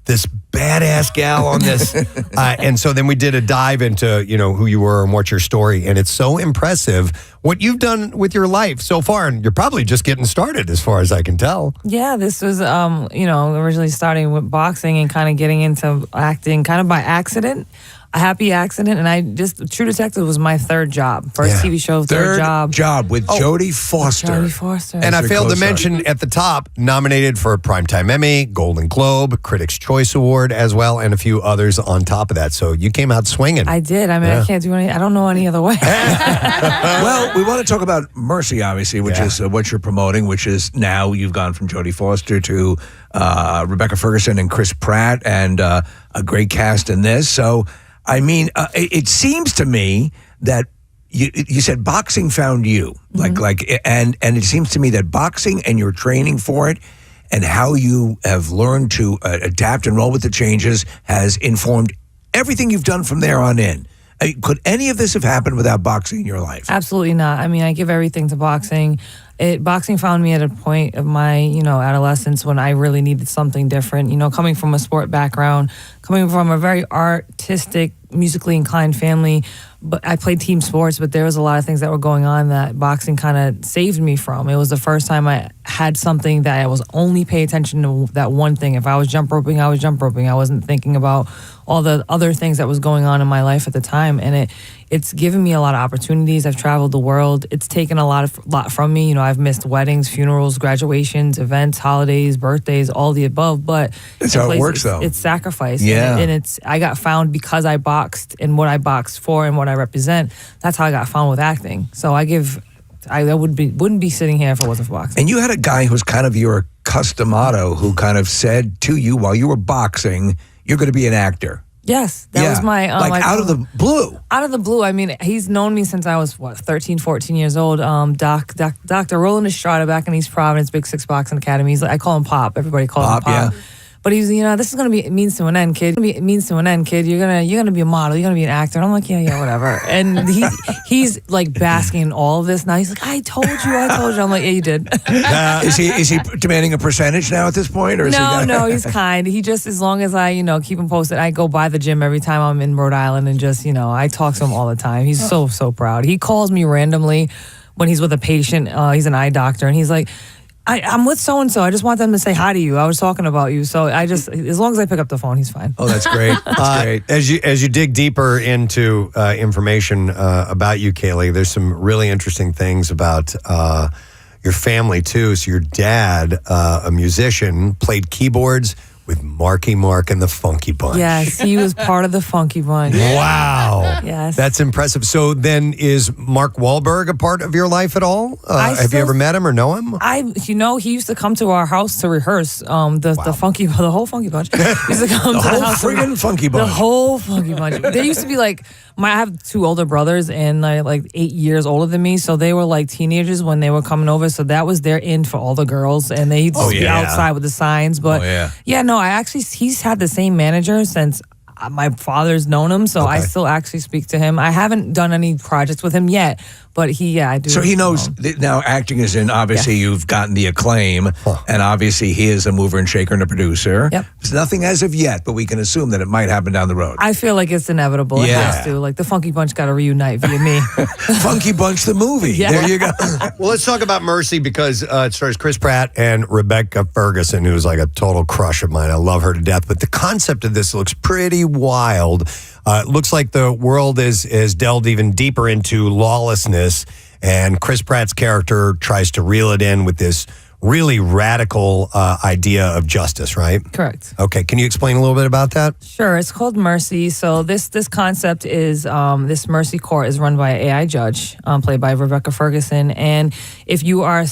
this badass gal on this? And so then we did a dive into, who you were and what's your story. And it's so impressive what you've done with your life so far. And you're probably just getting started as far as I can tell. Yeah, this was, originally starting with boxing and kind of getting into acting kind of by accident. A happy accident, and True Detective was my 3rd job. First TV show, third job with Jodie Foster. Jodie Foster. And I failed to mention at the top, nominated for a Primetime Emmy, Golden Globe, Critics' Choice Award as well, and a few others on top of that. So you came out swinging. I did. I mean, I can't do I don't know any other way. Well, we want to talk about Mercy, obviously, which is what you're promoting, which is now you've gone from Jodie Foster to Rebecca Ferguson and Chris Pratt, and a great cast in this. So, I mean, it seems to me that you said boxing found you, and it seems to me that boxing and your training for it and how you have learned to adapt and roll with the changes has informed everything you've done from there on in. Could any of this have happened without boxing in your life? Absolutely not. I mean, I give everything to boxing. Boxing found me at a point of my, adolescence when I really needed something different. Coming from a sport background, coming from a very artistic, musically inclined family, but I played team sports, but there was a lot of things that were going on that boxing kind of saved me from. It was the first time I had something that I was only paying attention to that one thing. If I was jump roping, I was jump roping. I wasn't thinking about all the other things that was going on in my life at the time. And it's given me a lot of opportunities. I've traveled the world. It's taken a lot from me. I've missed weddings, funerals, graduations, events, holidays, birthdays, all the above. But that's how it works, though. It's sacrifice. Yeah. And I got found because I boxed and what I boxed for and what I represent. That's how I got found with acting. So I wouldn't be sitting here if it wasn't for boxing. And you had a guy who's kind of your customato who kind of said to you while you were boxing, you're going to be an actor. Yes, that was my... out of the blue. Out of the blue. I mean, he's known me since I was, 13, 14 years old. Dr. Roland Estrada back in East Providence, Big Six Boxing Academy. I call him Pop. Everybody calls him Pop. Yeah. But he's, this is gonna be means to an end, kid. It means to an end, kid. You're gonna be a model. You're gonna be an actor. And I'm like, yeah, whatever. And he's like basking in all of this now. He's like, I told you. I'm like, yeah, you did. Is he demanding a percentage now at this point, or is no, he's kind. He just, as long as I keep him posted. I go by the gym every time I'm in Rhode Island and just I talk to him all the time. He's so proud. He calls me randomly when he's with a patient. He's an eye doctor, and he's like, I'm with so-and-so. I just want them to say hi to you. I was talking about you. So as long as I pick up the phone, he's fine. Oh, that's great. That's great. As you dig deeper into information about you, Kaylee, there's some really interesting things about your family, too. So your dad, a musician, played keyboards with Marky Mark and the Funky Bunch. Yes, he was part of the Funky Bunch. Wow. Yes. That's impressive. So then is Mark Wahlberg a part of your life at all? Have you ever met him or know him? He used to come to our house to rehearse the whole Funky Bunch. He used to come to the house. Friggin' Funky Bunch. The whole Funky Bunch. They used to be like, I have 2 older brothers and they're like 8 years older than me. So they were like teenagers when they were coming over. So that was their in for all the girls. And they used to be outside with the signs. But he's had the same manager since my father's known him. So I still actually speak to him. I haven't done any projects with him yet. But I do. So he knows now acting is in, obviously you've gotten the acclaim, and obviously he is a mover and shaker and a producer. Yep. There's nothing as of yet, but we can assume that it might happen down the road. I feel like it's inevitable. It has to. Like the Funky Bunch got to reunite via me. Funky Bunch the movie. Yeah. There you go. Well, let's talk about Mercy because it stars Chris Pratt and Rebecca Ferguson, who's like a total crush of mine. I love her to death. But the concept of this looks pretty wild. It looks like the world is delved even deeper into lawlessness, and Chris Pratt's character tries to reel it in with this really radical idea of justice, right? Correct. Okay, can you explain a little bit about that? Sure. It's called Mercy. So this concept is this Mercy Court is run by an AI judge, played by Rebecca Ferguson. And if you are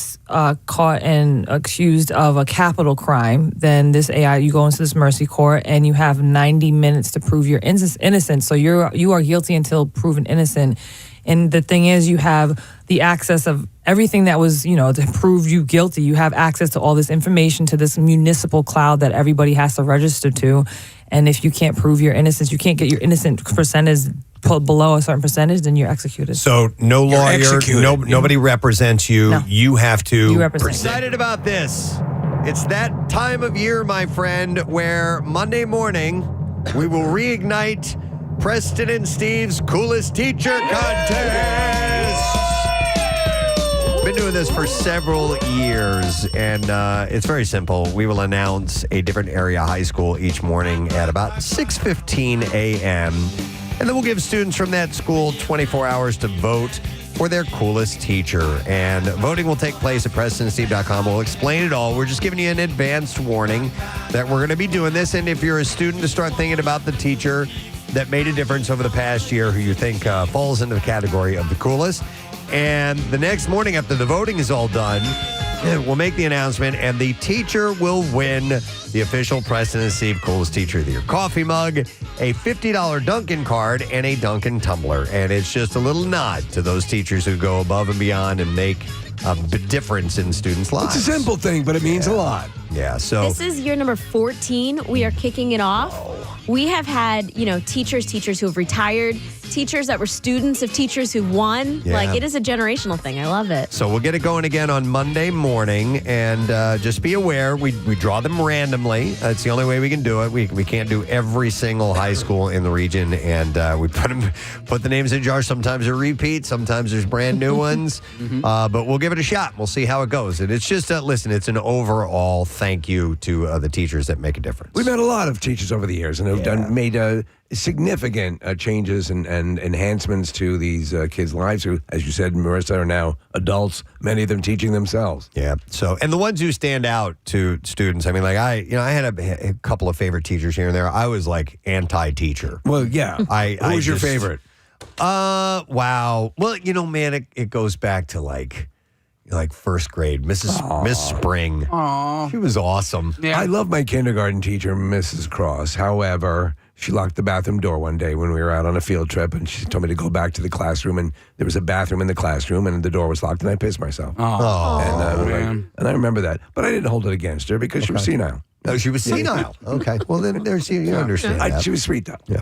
caught and accused of a capital crime, then this AI, you go into this Mercy Court and you have 90 minutes to prove you're innocent. So you are guilty until proven innocent. And the thing is, you have the access of everything that was, to prove you guilty. You have access to all this information, to this municipal cloud that everybody has to register to. And if you can't prove your innocence, you can't get your innocent percentage put below a certain percentage, then you're executed. So no lawyer, nobody represents you. No. You have to. You represent. Excited about this. It's that time of year, my friend, where Monday morning we will reignite Preston and Steve's Coolest Teacher Contest. Been doing this for several years, and it's very simple. We will announce a different area high school each morning at about 6:15 a.m., and then we'll give students from that school 24 hours to vote for their coolest teacher. And voting will take place at PrestonandSteve.com. We'll explain it all. We're just giving you an advanced warning that we're going to be doing this, and if you're a student, to start thinking about the teacher that made a difference over the past year, who you think falls into the category of the coolest. And the next morning after the voting is all done, we'll make the announcement, and the teacher will win the official Preston and Steve Coolest Teacher of the Year coffee mug, a $50 Dunkin' card, and a Dunkin' tumbler. And it's just a little nod to those teachers who go above and beyond and make a difference in students' lives. It's a simple thing, but it means a lot. Yeah, so this is year number 14. We are kicking it off. We have had, teachers who have retired, teachers that were students of teachers who won. Yeah. Like, it is a generational thing. I love it. So we'll get it going again on Monday morning, and just be aware, we draw them randomly. That's the only way we can do it. We can't do every single high school in the region, and we put the names in jars. Sometimes they're repeats, sometimes there's brand new ones, but we'll give it a shot. We'll see how it goes. And it's just, listen, it's an overall thank you to the teachers that make a difference. We've met a lot of teachers over the years, and have made significant changes and enhancements to these kids' lives who, as you said, Marissa, are now adults, many of them teaching themselves. Yeah. So, and the ones who stand out to students, I mean, like I had a couple of favorite teachers here and there. I was like anti-teacher. Well, yeah. Who was your favorite? Wow. Well, man, it goes back to like first grade, Miss Spring. Aww. She was awesome. Yeah. I love my kindergarten teacher, Mrs. Cross. However, she locked the bathroom door one day when we were out on a field trip, and she told me to go back to the classroom, and there was a bathroom in the classroom, and the door was locked, and I pissed myself. And I remember that. But I didn't hold it against her because she was senile. Oh, she was senile. Okay. Well, then you understand that. She was sweet, though. Yeah.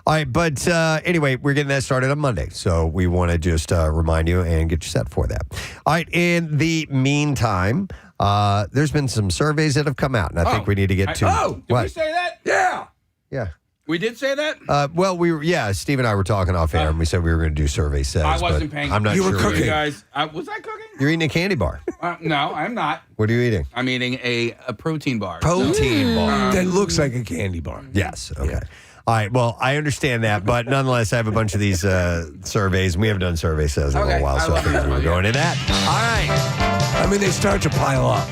All right. But anyway, we're getting that started on Monday. So we want to just remind you and get you set for that. All right. In the meantime, there's been some surveys that have come out, and I think we need to get to. Did we say that? Yeah. Yeah. We did say that? Well, Steve and I were talking off air, and we said we were going to do survey says. I wasn't paying. I'm not You sure. were cooking. Guys, was I cooking? You're eating a candy bar. No, I'm not. What are you eating? I'm eating a protein bar. Protein bar. That looks like a candy bar. Yes. Okay. All right. Well, I understand that, but nonetheless, I have a bunch of these surveys, and we haven't done survey says in a little while, so I figured we were going to that. All right. I mean, they start to pile up.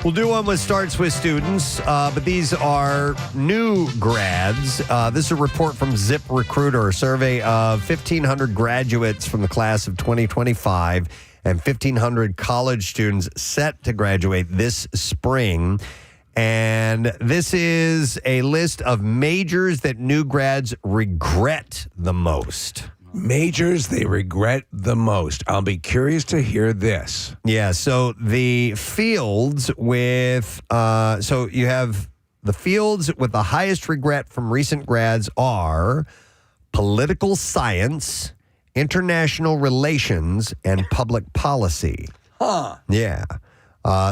We'll do one with starts with students, but these are new grads. This is a report from ZipRecruiter, a survey of 1,500 graduates from the class of 2025 and 1,500 college students set to graduate this spring. And this is a list of majors that new grads regret the most. Majors they regret the most. I'll be curious to hear this. Yeah, so the fields with, so you have the fields with the highest regret from recent grads are political science, international relations, and public policy. Huh. Yeah.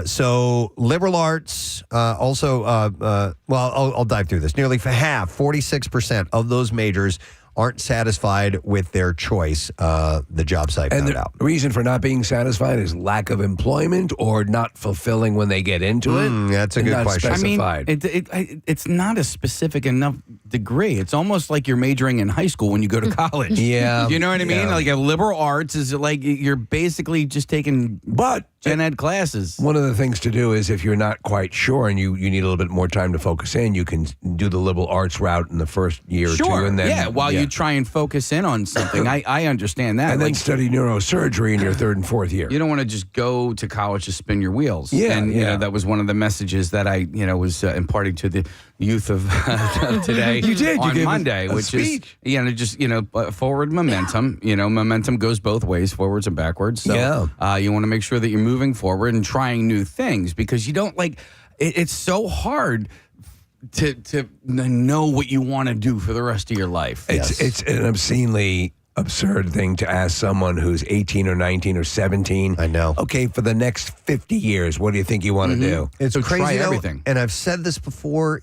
So liberal arts also, I'll dive through this. Nearly half, 46% of those majors aren't satisfied with their choice, the job site found out. The reason for not being satisfied is lack of employment or not fulfilling when they get into it? That's a good question. Specified. I mean, it's not a specific enough degree. It's almost like you're majoring in high school when you go to college. Yeah. You know what I mean? Like a liberal arts is like you're basically just taking gen ed classes. One of the things to do is if you're not quite sure and you need a little bit more time to focus in, you can do the liberal arts route in the first year or two. And then, while you try and focus in on something. I understand that. And then study neurosurgery in your third and fourth year. You don't want to just go to college to spin your wheels. Yeah, and you know, that was one of the messages that I was imparting to the youth of today on Monday, which speech. is forward momentum. Momentum goes both ways, forwards and backwards. So you want to make sure that you're moving forward and trying new things because you don't it's so hard to know what you want to do for the rest of your life. It's an obscenely absurd thing to ask someone who's 18 or 19 or 17. I know. Okay, for the next 50 years, what do you think you want to do? It's So crazy, try though, everything. and I've said this before,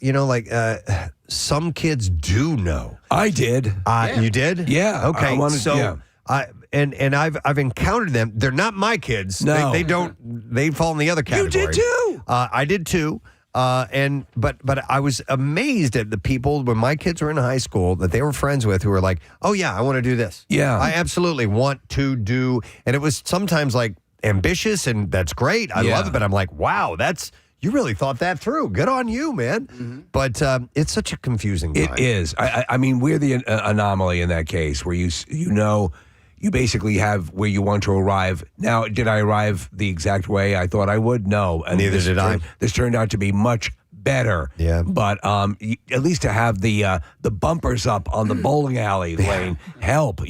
some kids do know. I did. You did? Yeah. Okay. I wanted- I've encountered them. They're not my kids. No. They fall in the other category. You did too. I did too. But I was amazed at the people when my kids were in high school that they were friends with who were like, oh yeah, I want to do this. Yeah. I absolutely want to do. And it was sometimes like ambitious and that's great. I love it. But I'm like, wow, you really thought that through. Good on you, man. Mm-hmm. But it's such a confusing time. It is. I mean, we're the anomaly in that case where you basically have where you want to arrive. Now, did I arrive the exact way I thought I would? No. And neither did I. This turned out to be much better. Yeah. But at least to have the bumpers up on the bowling alley lane help,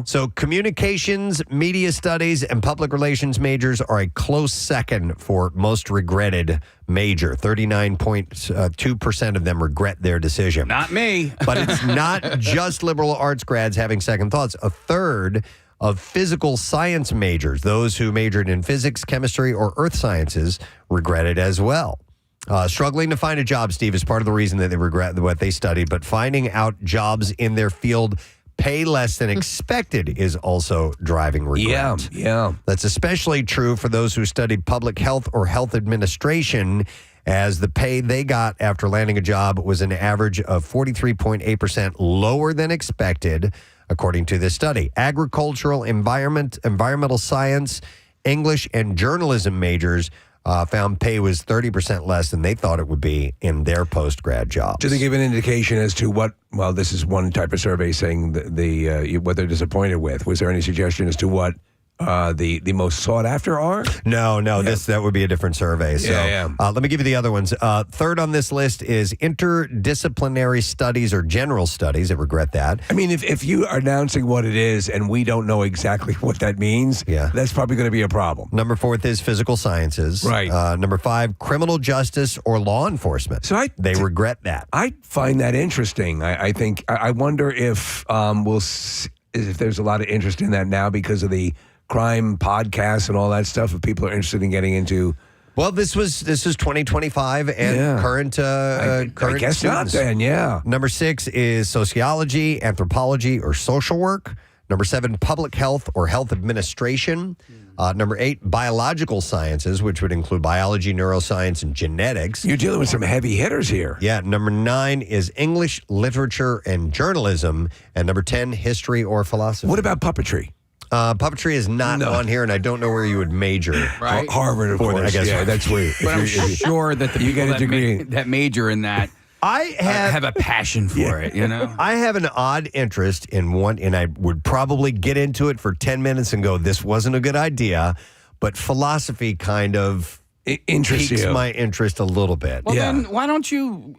So communications, media studies, and public relations majors are a close second for most regretted major. 39.2% of them regret their decision. Not me. But it's not just liberal arts grads having second thoughts. A third of physical science majors, those who majored in physics, chemistry, or earth sciences, regret it as well. Struggling to find a job, Steve, is part of the reason that they regret what they studied, but finding out jobs in their field pay less than expected is also driving regret. Yeah. That's especially true for those who studied public health or health administration, as the pay they got after landing a job was an average of 43.8% lower than expected, according to this study. Agricultural, environmental science, English, and journalism majors found pay was 30% less than they thought it would be in their post-grad jobs. Do they give an indication as to what, well, this is one type of survey saying what they're disappointed with. Was there any suggestion as to what the most sought after are? No, that would be a different survey. So let me give you the other ones. Third on this list is interdisciplinary studies or general studies. I regret that. I mean, if you are announcing what it is and we don't know exactly what that means, that's probably going to be a problem. Number 4 is physical sciences. Right. Number 5, criminal justice or law enforcement. So they regret that. I find that interesting. I think I wonder if if there's a lot of interest in that now because of the crime podcasts and all that stuff, if people are interested in getting into. Well, this is 2025 and current I guess students. not then, yeah. Number 6 is sociology, anthropology, or social work. Number 7, public health or health administration. Number 8, biological sciences, which would include biology, neuroscience, and genetics. You're dealing with some heavy hitters here. Yeah. Number 9 is English, literature, and journalism. And number 10, history or philosophy. What about puppetry? Puppetry is not on here, and I don't know where you would major. Right. Harvard, of course. I guess. Yeah, that's where. But I'm sure that the people get a degree that major in that I have a passion for it. You know, I have an odd interest in one, and I would probably get into it for 10 minutes and go, "This wasn't a good idea," but philosophy kind of interests piques you. my interest a little bit. well then why don't you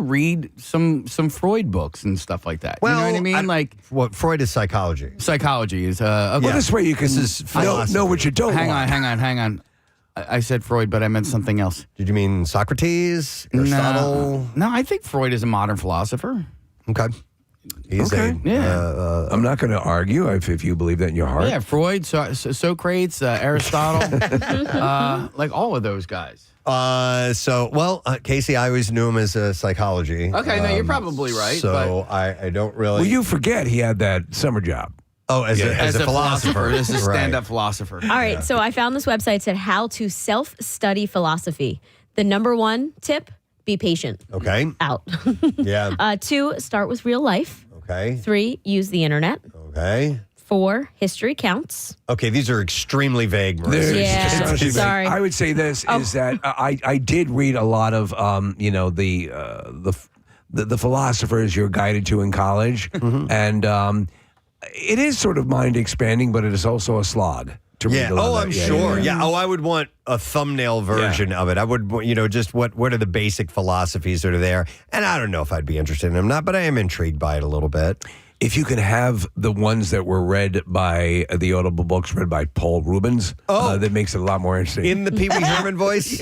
read some Freud books and stuff like that? Well, you know what I mean? Like what Freud is psychology. Psychology is okay. Well, this way you can This is know what you don't Hang want. on. I said Freud, but I meant something else. Did you mean Socrates, Aristotle? No, I think Freud is a modern philosopher. Okay. He's I'm not going to argue if you believe that in your heart. Yeah, Freud, Socrates, Aristotle, like all of those guys. Casey, I always knew him as a psychology. Okay, no, you're probably right. So I don't really. Well, you forget he had that summer job. Oh, as a philosopher. This is a Right. stand-up philosopher. All right, so I found this website said how to self-study philosophy. The number one tip, be patient. Okay. Out. Yeah. 2, start with real life. Okay. 3, use the internet. Okay. 4, history counts. Okay, these are extremely vague. Marissa. Yeah, sorry. I would say this is that I did read a lot of the philosophers you're guided to in college, and it is sort of mind expanding, but it is also a slog to read. Yeah. A lot Oh, of I'm that. sure. Yeah. Oh, I would want a thumbnail version of it. I would, just what are the basic philosophies that are there? And I don't know if I'd be interested in them, but I am intrigued by it a little bit. If you can have the ones that were read by the Audible books read by Paul Rubens, that makes it a lot more interesting. In the Pee Wee Herman voice,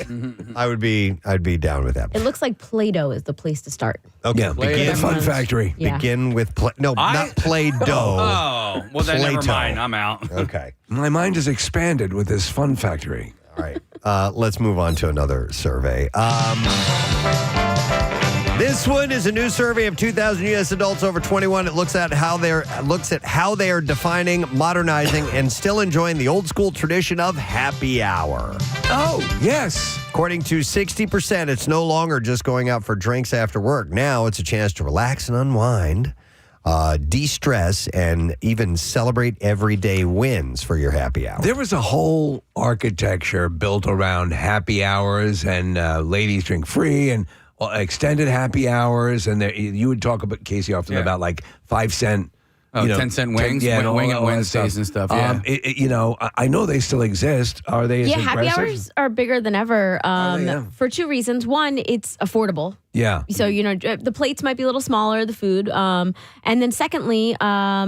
I'd be down with that. It looks like Play-Doh is the place to start. Okay. Yeah, the Fun Factory. Yeah. Begin with not Play-Doh. Oh, well then never Play-Doh. mind. I'm out. Okay. My mind is expanded with this Fun Factory. All right. Let's move on to another survey. This one is a new survey of 2,000 U.S. adults over 21. It looks at how they are defining, modernizing, and still enjoying the old school tradition of happy hour. Oh, yes. According to 60%, it's no longer just going out for drinks after work. Now it's a chance to relax and unwind, de-stress, and even celebrate everyday wins for your happy hour. There was a whole architecture built around happy hours and ladies drink free and extended happy hours. And you would talk about, Casey, often about like 5 cent. 10-cent wings, wing at Wednesdays and stuff. Yeah. I know they still exist. Are they? Yeah, as happy aggressive? hours are bigger than ever Yeah. for 2 reasons. One, it's affordable. Yeah. So, the plates might be a little smaller, the food. And then secondly,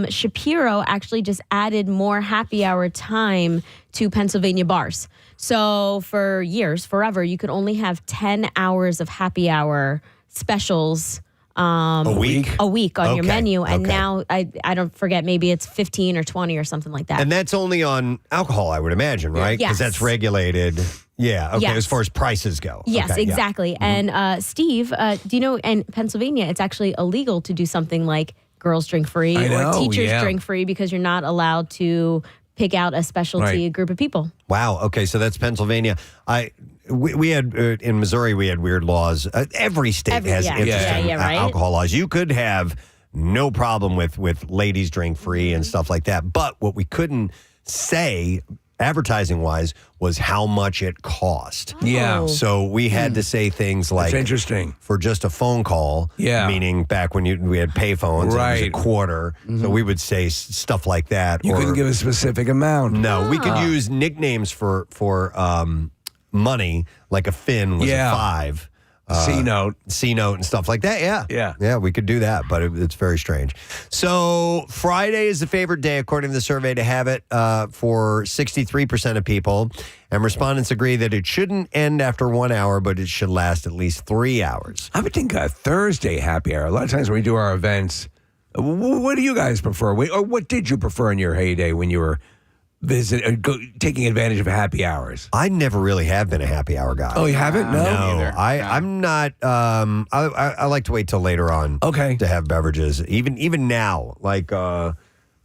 Shapiro actually just added more happy hour time to Pennsylvania bars. So for years, forever, you could only have 10 hours of happy hour specials a week on your menu. And okay. now, I don't forget, maybe it's 15 or 20 or something like that. And that's only on alcohol, I would imagine, right? Because Yes. that's regulated. Yeah. Okay. Yes. As far as prices go. Yes, Okay, yeah. exactly. And Steve, do you know, in Pennsylvania, it's actually illegal to do something like girls drink free I know, or teachers yeah. drink free because you're not allowed to pick out a specialty Right. group of people. Wow. Okay. So that's Pennsylvania. We had in Missouri, we had weird laws. Every state has interesting right? alcohol laws. You could have no problem with ladies drink free and stuff like that. But what we couldn't say advertising wise was how much it cost. Yeah. So we had to say things like, That's interesting. for just a phone call. Yeah. Meaning back when we had pay phones, Right. it was a quarter. So we would say stuff like that. You or, couldn't give a specific amount. No, we could use nicknames for money, like a fin was Yeah. a 5. C-note. C-note and stuff like that. Yeah. Yeah. Yeah, we could do that, but it's very strange. So Friday is the favorite day, according to the survey, to have it for 63% of people. And respondents agree that it shouldn't end after 1 hour, but it should last at least 3 hours. I would think a Thursday happy hour. A lot of times when we do our events, what do you guys prefer? Or what did you prefer in your heyday when you were taking advantage of happy hours? I never really have been a happy hour guy. Oh, you haven't? No. I'm not. I like to wait till later on. Okay. To have beverages, even now, like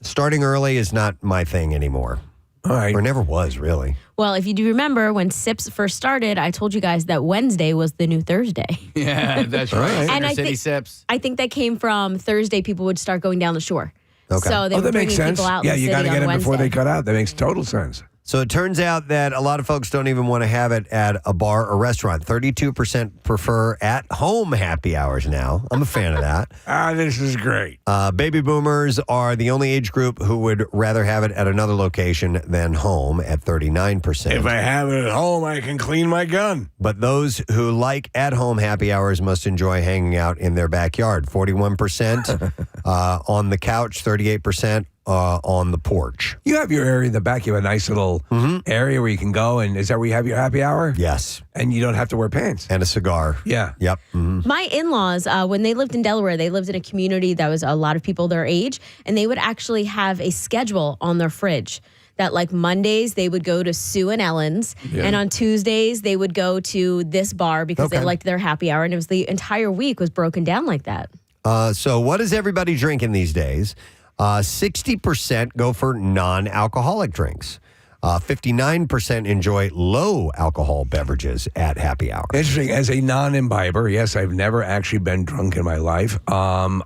starting early is not my thing anymore. All right. Or never was really. Well, if you do remember, when SIPs first started, I told you guys that Wednesday was the new Thursday. Yeah, that's right. And Inner I City think- Sips. I think that came from Thursday, people would start going down the shore. Okay. So they were that bringing makes sense. people out in Yeah, the you city got to get on them before they Wednesday. cut out. That makes total sense. So it turns out that a lot of folks don't even want to have it at a bar or restaurant. 32% prefer at-home happy hours now. I'm a fan of that. This is great. Baby boomers are the only age group who would rather have it at another location than home at 39%. If I have it at home, I can clean my gun. But those who like at-home happy hours must enjoy hanging out in their backyard. 41% on the couch, 38% on the porch. You have your area in the back. You have a nice little area where you can go. And is that where you have your happy hour? Yes. And you don't have to wear pants. And a cigar. Yeah. Yep. Mm-hmm. My in-laws, when they lived in Delaware, they lived in a community that was a lot of people their age, and they would actually have a schedule on their fridge that like Mondays they would go to Sue and Ellen's, and on Tuesdays they would go to this bar because they liked their happy hour, and it was the entire week was broken down like that. So what is everybody drinking these days? 60% go for non-alcoholic drinks. 59% enjoy low alcohol beverages at happy hour. Interesting. As a non-imbiber, yes, I've never actually been drunk in my life. I'm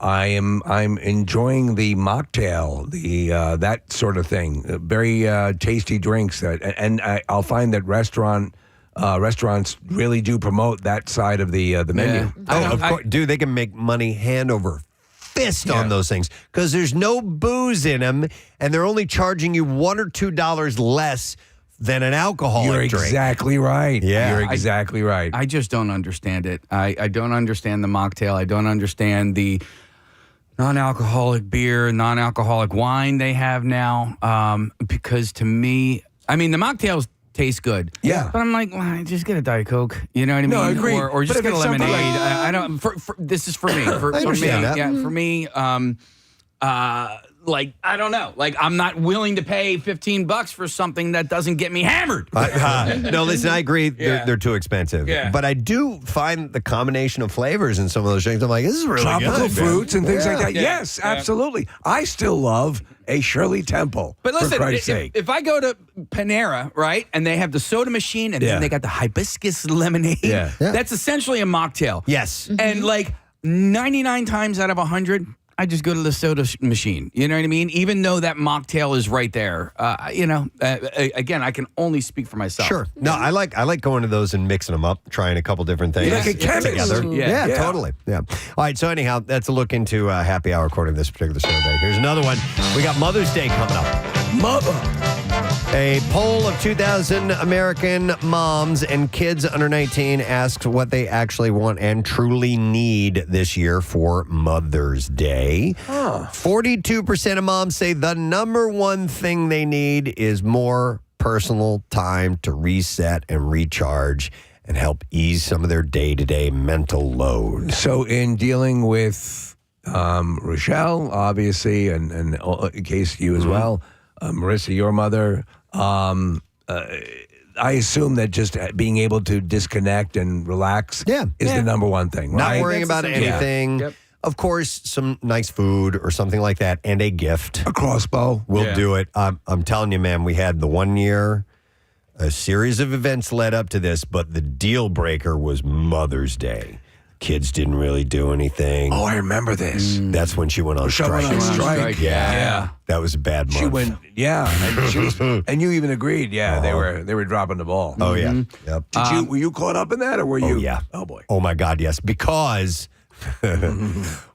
enjoying the mocktail, the that sort of thing. Very tasty drinks and I'll find that restaurants really do promote that side of the menu. Of course, dude, they can make money hand over fist on those things because there's no booze in them, and they're only charging you $1 or $2 less than an alcoholic You're drink. exactly right. Yeah. You're exactly right. I just don't understand it. I don't understand the mocktail. I don't understand the non-alcoholic beer, non-alcoholic wine they have now. Because to me, I mean, the mocktails taste good. Yeah. But I'm like, well, just get a Diet Coke. You know what I mean? No, I agree. Or just But get a if it's something lemonade. like- I don't. This is for me. For me. understand that. Yeah. For me. Like, I don't know. Like, I'm not willing to pay $15 for something that doesn't get me hammered. No, listen, I agree. They're too expensive. Yeah. But I do find the combination of flavors in some of those drinks. I'm like, this is really Tropical good, man. fruits and things like that. Yeah. Yes, absolutely. I still love a Shirley Temple. But listen, for Christ's sake. if I go to Panera, right, and they have the soda machine and then they got the hibiscus lemonade, that's essentially a mocktail. Yes. And like 99 times out of 100, I just go to the soda machine. You know what I mean? Even though that mocktail is right there. Again, I can only speak for myself. Sure. No, I like going to those and mixing them up, trying a couple different things You're like a chemist. together. Yeah. Yeah, totally. Yeah. All right. So anyhow, that's a look into happy hour according to this particular survey. Here's another one. We got Mother's Day coming up. Mother. A poll of 2,000 American moms and kids under 19 asks what they actually want and truly need this year for Mother's Day. 42% of moms say the number one thing they need is more personal time to reset and recharge and help ease some of their day-to-day mental load. So in dealing with Rochelle, obviously, and in case you as well, Marissa, your mother, I assume that just being able to disconnect and relax is the number one thing, right? Not worrying about anything. Yep. Of course, some nice food or something like that and a gift. A crossbow. We'll do it. I'm telling you, man, we had the 1 year, a series of events led up to this, but the deal breaker was Mother's Day. Kids didn't really do anything. Oh, I remember this. That's when she went on Rochelle strike. went on strike. Yeah. That was a bad month. She went, and you even agreed. Yeah, they were dropping the ball. Oh, yeah. Yep. Were you caught up in that, or were you? Oh, yeah. Oh boy. Oh, my God, yes. Because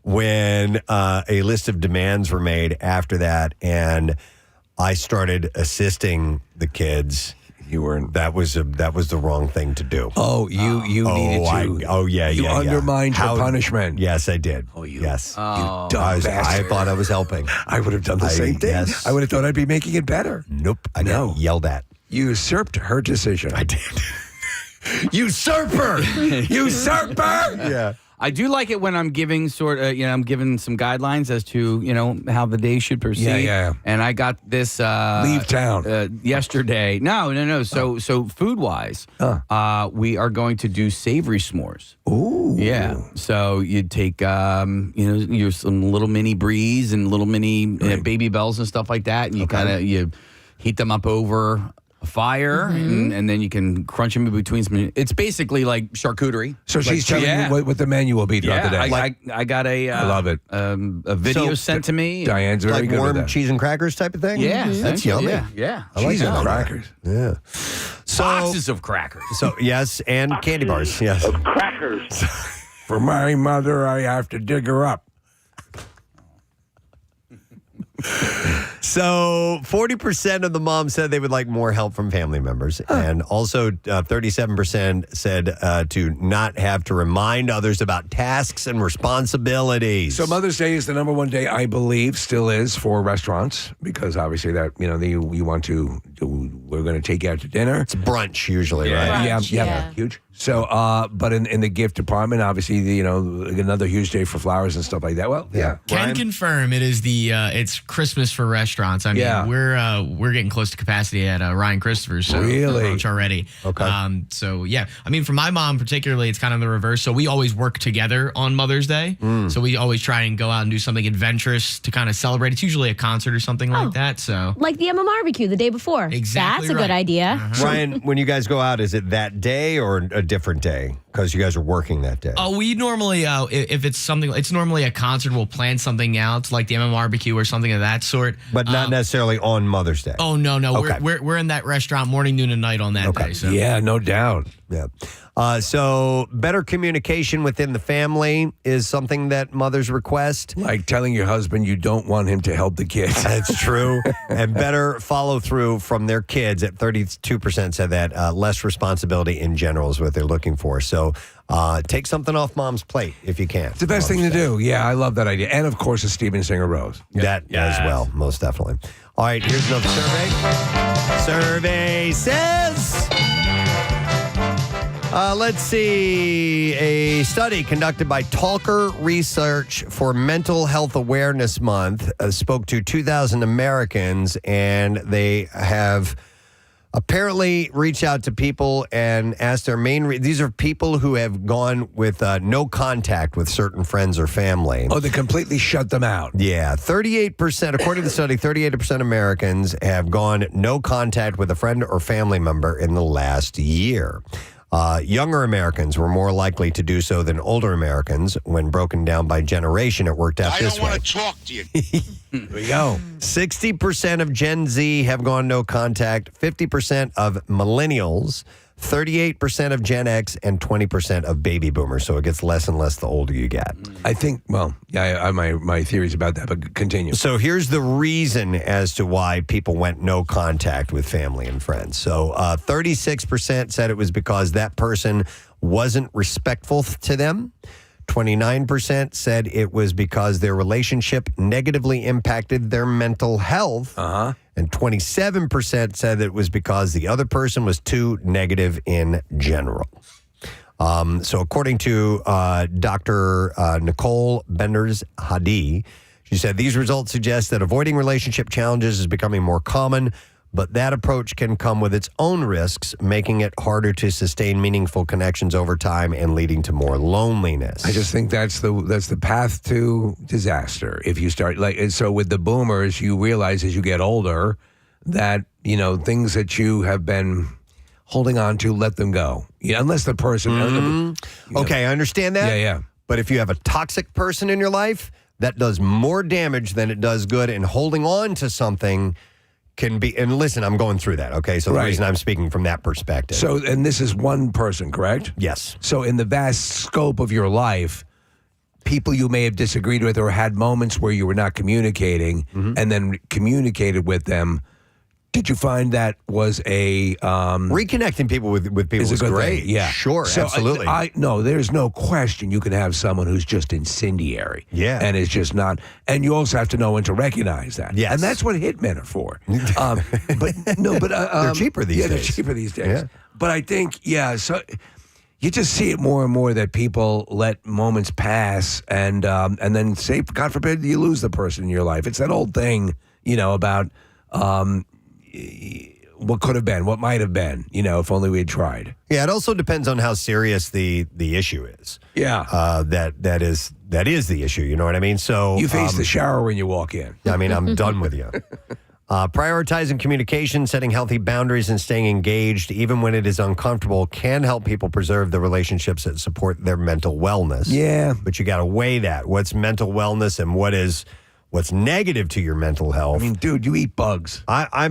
when a list of demands were made after that and I started assisting the kids, that was the wrong thing to do. Oh, you needed to. You undermined your punishment. Yes, I did. Oh, you. Yes. You dumb bastard. I thought I was helping. I would have done the same thing. Yes. I would have thought I'd be making it better. Nope. I got yelled at. You usurped her decision. I did. Usurper! Usurper! Yeah. I do like it when I'm giving I'm giving some guidelines as to, how the day should proceed. Yeah. And I got this Leave town. Yesterday. No. So food wise, we are going to do savory s'mores. Ooh. Yeah. So you take your some little mini Breeze and little mini Baby Bells and stuff like that, and you you heat them up over fire, and then you can crunch them in between some. It's basically like charcuterie. So she's telling you what the menu will be throughout the day. I got I love it. A video sent to me. Diane's very like good warm with that. cheese and crackers type of thing? Yeah. That's yummy. Yeah. I like Cheese and crackers. Yeah. So, Boxes of crackers. So, yes, and candy bars. Yes. Of crackers. For my mother, I have to dig her up. So 40% of the moms said they would like more help from family members. And also 37% said to not have to remind others about tasks and responsibilities. So Mother's Day is the number one day, I believe, still is for restaurants because obviously that, you want to, we're going to take you out to dinner. It's brunch usually, right? Brunch, yeah. Huge. So, but in the gift department, obviously, another huge day for flowers and stuff like that. Well, yeah. Can confirm it is it's Christmas for restaurants. I mean, we're getting close to capacity at Ryan Christopher's. So Really? brunch already. Okay. So yeah, I mean, for my mom particularly, it's kind of the reverse. So we always work together on Mother's Day. So we always try and go out and do something adventurous to kind of celebrate. It's usually a concert or something like that. So Like the Emma barbecue the day before. Exactly That's a good right. idea. Ryan, when you guys go out, is it that day or a different day? Because you guys are working that day. Oh, we normally, if it's something, it's normally a concert. We'll plan something out, like the MM barbecue or something of that sort. But not necessarily on Mother's Day. Oh no, Okay. we're in that restaurant morning, noon, and night on that day. So. Yeah, no doubt. Yeah. So better communication within the family is something that mothers request. Like telling your husband you don't want him to help the kids. That's true. And better follow through from their kids. At 32% said that less responsibility in general is what they're looking for. So take something off mom's plate if you can. It's the best thing to do. Yeah, I love that idea. And of course, a Steven Singer rose. That as well, most definitely. All right, here's another survey. Survey says... let's see. A study conducted by Talker Research for Mental Health Awareness Month spoke to 2,000 Americans, and they have apparently reached out to people and asked their main these are people who have gone with no contact with certain friends or family. Oh, they completely shut them out. Yeah, 38%, according to the study, 38% of Americans have gone no contact with a friend or family member in the last year. Younger Americans were more likely to do so than older Americans. When broken down by generation, it worked out this way. I don't want to talk to you. There we go. 60% of Gen Z have gone no contact, 50% of millennials, 38% of Gen X, and 20% of baby boomers. So it gets less and less the older you get. I think, well, yeah, I my theories about that, but continue. So here's the reason as to why people went no contact with family and friends. So 36% said it was because that person wasn't respectful to them. 29% said it was because their relationship negatively impacted their mental health. And 27% said it was because the other person was too negative in general. So according to Dr. Nicole Benders-Hadi, she said these results suggest that avoiding relationship challenges is becoming more common, but that approach can come with its own risks, making it harder to sustain meaningful connections over time and leading to more loneliness. I just think that's the path to disaster. If you start and so with the boomers, you realize as you get older that things that you have been holding on to, let them go. Unless the person. Okay, I understand that. Yeah. But if you have a toxic person in your life, that does more damage than it does good, and holding on to something can be, and listen, I'm going through that, okay? So the reason I'm speaking from that perspective. So, and this is one person, correct? Yes. So in the vast scope of your life, people you may have disagreed with or had moments where you were not communicating and then communicated with them, did you find that was a... reconnecting people with people is great. Thing. Yeah. Sure, so absolutely. No, there's no question you can have someone who's just incendiary. Yeah. And is just not... And you also have to know when to recognize that. Yes. And that's what hitmen are for. They're cheaper these days. They're cheaper these days. Yeah. But I think, so... You just see it more and more that people let moments pass and then say, God forbid, you lose the person in your life. It's that old thing, about... what could have been, what might have been, if only we had tried. Yeah, it also depends on how serious the issue is. Yeah. That is the issue, you know what I mean? So you face the shower when you walk in. I mean, I'm done with you. Prioritizing communication, setting healthy boundaries, and staying engaged, even when it is uncomfortable, can help people preserve the relationships that support their mental wellness. Yeah. But you got to weigh that. What's mental wellness and what's negative to your mental health? I mean, dude, you eat bugs. I've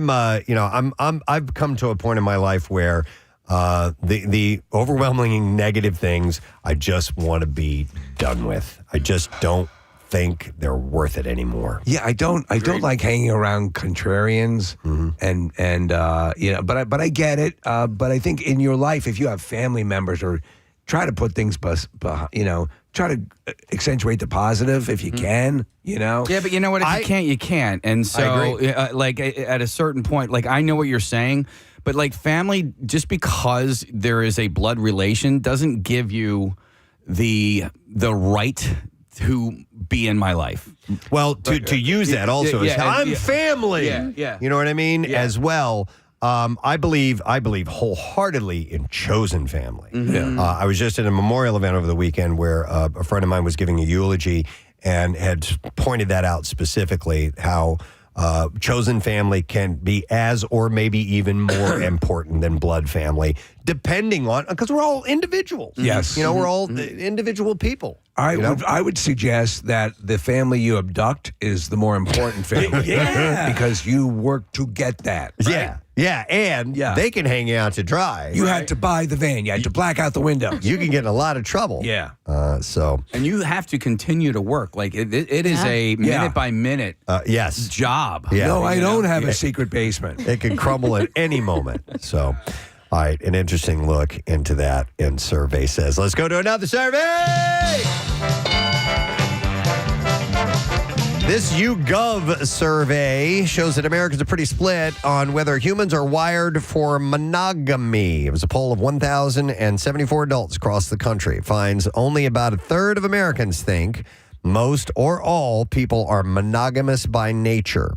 come to a point in my life where the overwhelming negative things I just want to be done with. I just don't think they're worth it anymore. Yeah, I don't like hanging around contrarians, but I get it. But I think in your life, if you have family members, or try to put things, try to accentuate the positive if you can. Yeah, but you know what? If you can't, you can't. And so, at a certain point, I know what you're saying, but family, just because there is a blood relation, doesn't give you the right to be in my life. Well, to use that also is I'm family. Yeah. You know what I mean? As well. I believe wholeheartedly in chosen family. I was just at a memorial event over the weekend where a friend of mine was giving a eulogy and had pointed that out specifically, how chosen family can be as or maybe even more important than blood family, depending on, because we're all individuals. Yes. We're all individual people. I would suggest that the family you abduct is the more important family. Because you work to get that. Right? And they can hang you out to dry. You had to buy the van. You had to black out the windows. You can get in a lot of trouble. And you have to continue to work. It is a minute by minute job. No, I don't have a secret basement. It can crumble at any moment. So, all right, an interesting look into that in Survey Says. Let's go to another survey. This YouGov survey shows that Americans are pretty split on whether humans are wired for monogamy. It was a poll of 1,074 adults across the country. It finds only about a third of Americans think most or all people are monogamous by nature.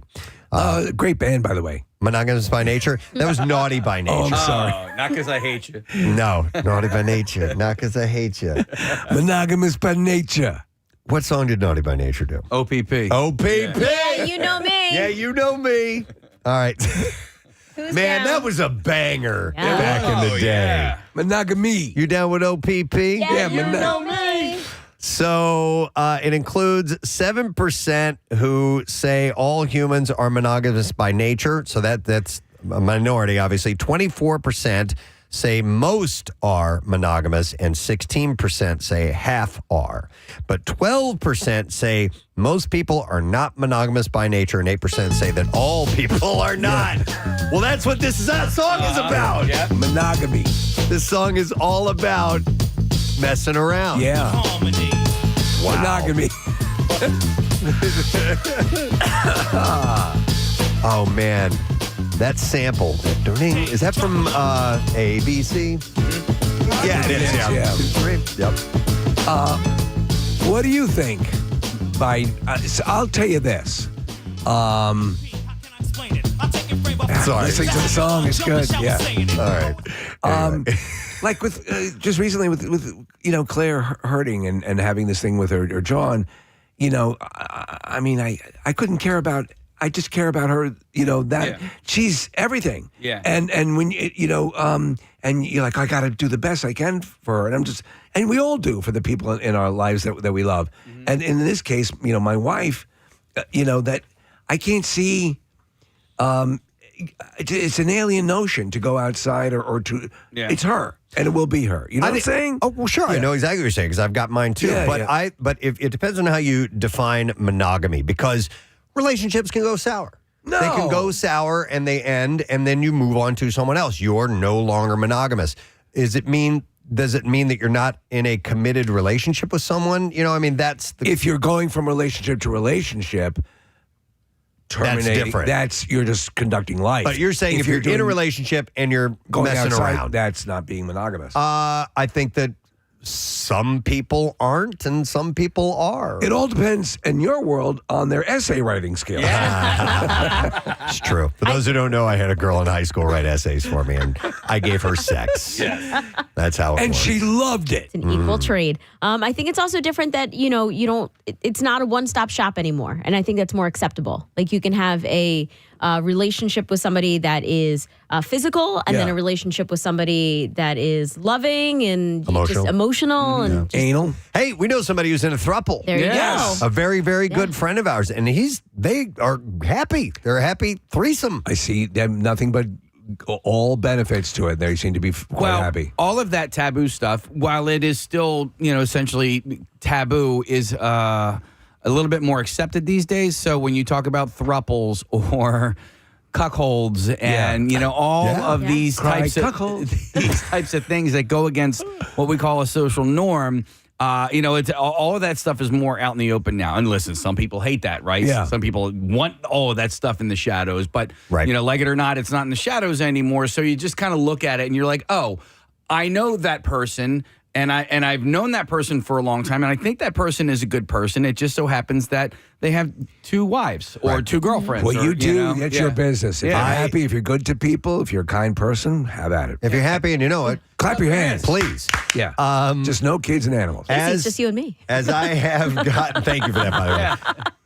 Great band, by the way. Monogamous by nature? That was Naughty by Nature. Oh, I'm sorry. Not because I hate you. No, Naughty by Nature. Not because I hate you. Monogamous by nature. What song did Naughty by Nature do? OPP. OPP. Yeah, you know me. Yeah, you know me. All right. Who's Man, down? that was a banger back in the day. Monogamy. You down with OPP? Yeah, you know me. So it includes 7% who say all humans are monogamous by nature. So that's a minority, obviously. 24% say most are monogamous, and 16% say half are. But 12% say most people are not monogamous by nature, and 8% say that all people are not. Well, that's what this song is about. Monogamy. This song is all about messing around. Yeah. Harmony. Wow. Monogamy. Oh, man. That sample. Is that from ABC? Yeah, it is. Yeah. 2, 3. Yep. What do you think? So I'll tell you this. Sorry. Listening to the song is good. Yeah. All right. Like with just recently with Claire hurting and having this thing with her John, I mean I couldn't care about. I just care about her, she's everything. Yeah. And when and you're like, I got to do the best I can for her, and we all do for the people in our lives that we love. Mm-hmm. And in this case, my wife, that I can't see. It's an alien notion to go outside or to. Yeah. It's her, and it will be her. You know what I'm saying? Oh well, sure. Yeah. I know exactly what you're saying because I've got mine too. Yeah, but if it depends on how you define monogamy, because relationships can go sour. No. They can go sour and they end, and then you move on to someone else. You're no longer monogamous. Does it mean that you're not in a committed relationship with someone? That's if you're going from relationship to relationship. That's different. You're just conducting life. But you're saying if you're in a relationship and you're going messing outside, around, that's not being monogamous. I think that some people aren't and some people are. It all depends in your world on their essay writing skills. It's true. For those who don't know, I had a girl in high school write essays for me, and I gave her sex. Yes. That's how it and works. she loved it. It's an equal trade. I think it's also different that, it's not a one-stop shop anymore. And I think that's more acceptable. Like you can have a relationship with somebody that is physical, and then Yeah. a relationship with somebody that is loving and just emotional and just, Anal. Hey, we know somebody who's in a thruple. there you Yes. go. A very, very good friend of ours, and they are happy. They're a happy threesome. I see them nothing but all benefits to it. They seem to be quite happy. All of that taboo stuff, while it is still, essentially taboo, is a little bit more accepted these days. So when you talk about thruples or cuckolds and all of these types of things that go against what we call a social norm, it's all of that stuff is more out in the open now. And listen, some people hate that, right? Yeah. Some people want all of that stuff in the shadows, but Right. like it or not, it's not in the shadows anymore. So you just kind of look at it and you're like, oh, I know that person. And I've known that person for a long time, and I think that person is a good person. It just so happens that they have 2 wives or 2 girlfriends. What or, you do, know, it's your business. If Yeah. you're happy, if you're good to people, if you're a kind person, have at it. If you're happy and you know it, Clap your hands. please. Yeah. Just no kids and animals. It's just you and me. As I have gotten, thank you for that, by the way.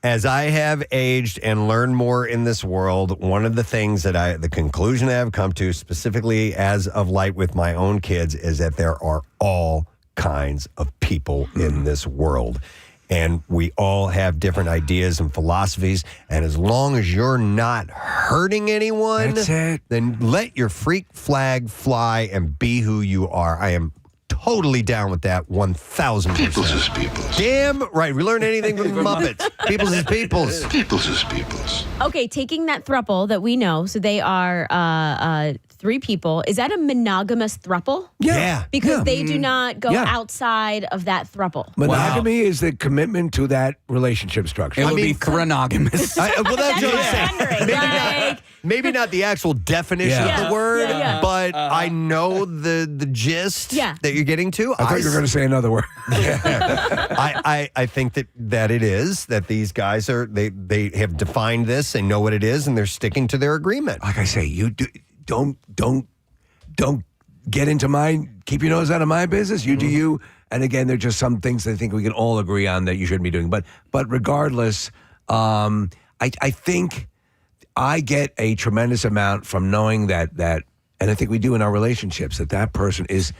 As I have aged and learned more in this world, one of the things that the conclusion I have come to, specifically as of late with my own kids, is that there are all kinds of people in this world. And we all have different ideas and philosophies. And as long as you're not hurting anyone, That's it. then let your freak flag fly and be who you are. I am totally down with that 1,000%. Peoples is peoples. Damn right. We learn anything from the Muppets. Peoples is peoples. Peoples is peoples. Okay, taking that thruple that we know, so they are 3 people. Is that a monogamous thruple? Yeah. Because they do not go Yeah. outside of that thruple. Monogamy is the commitment to that relationship structure. It would be thronogamous. Well, that's That's what what I'm I'm saying. wondering. Maybe not the actual definition Yeah. of the word, Yeah. but I know the gist Yeah. that you're getting to. I thought you were going to say another word. I think that it is that these guys they have defined this, they know what it is, and they're sticking to their agreement. Like I say, you don't get into mine. Keep your nose out of my business. You do you. And again, there are just some things I think we can all agree on that you shouldn't be doing. But regardless, I think I get a tremendous amount from knowing that, and I think we do in our relationships, that person is.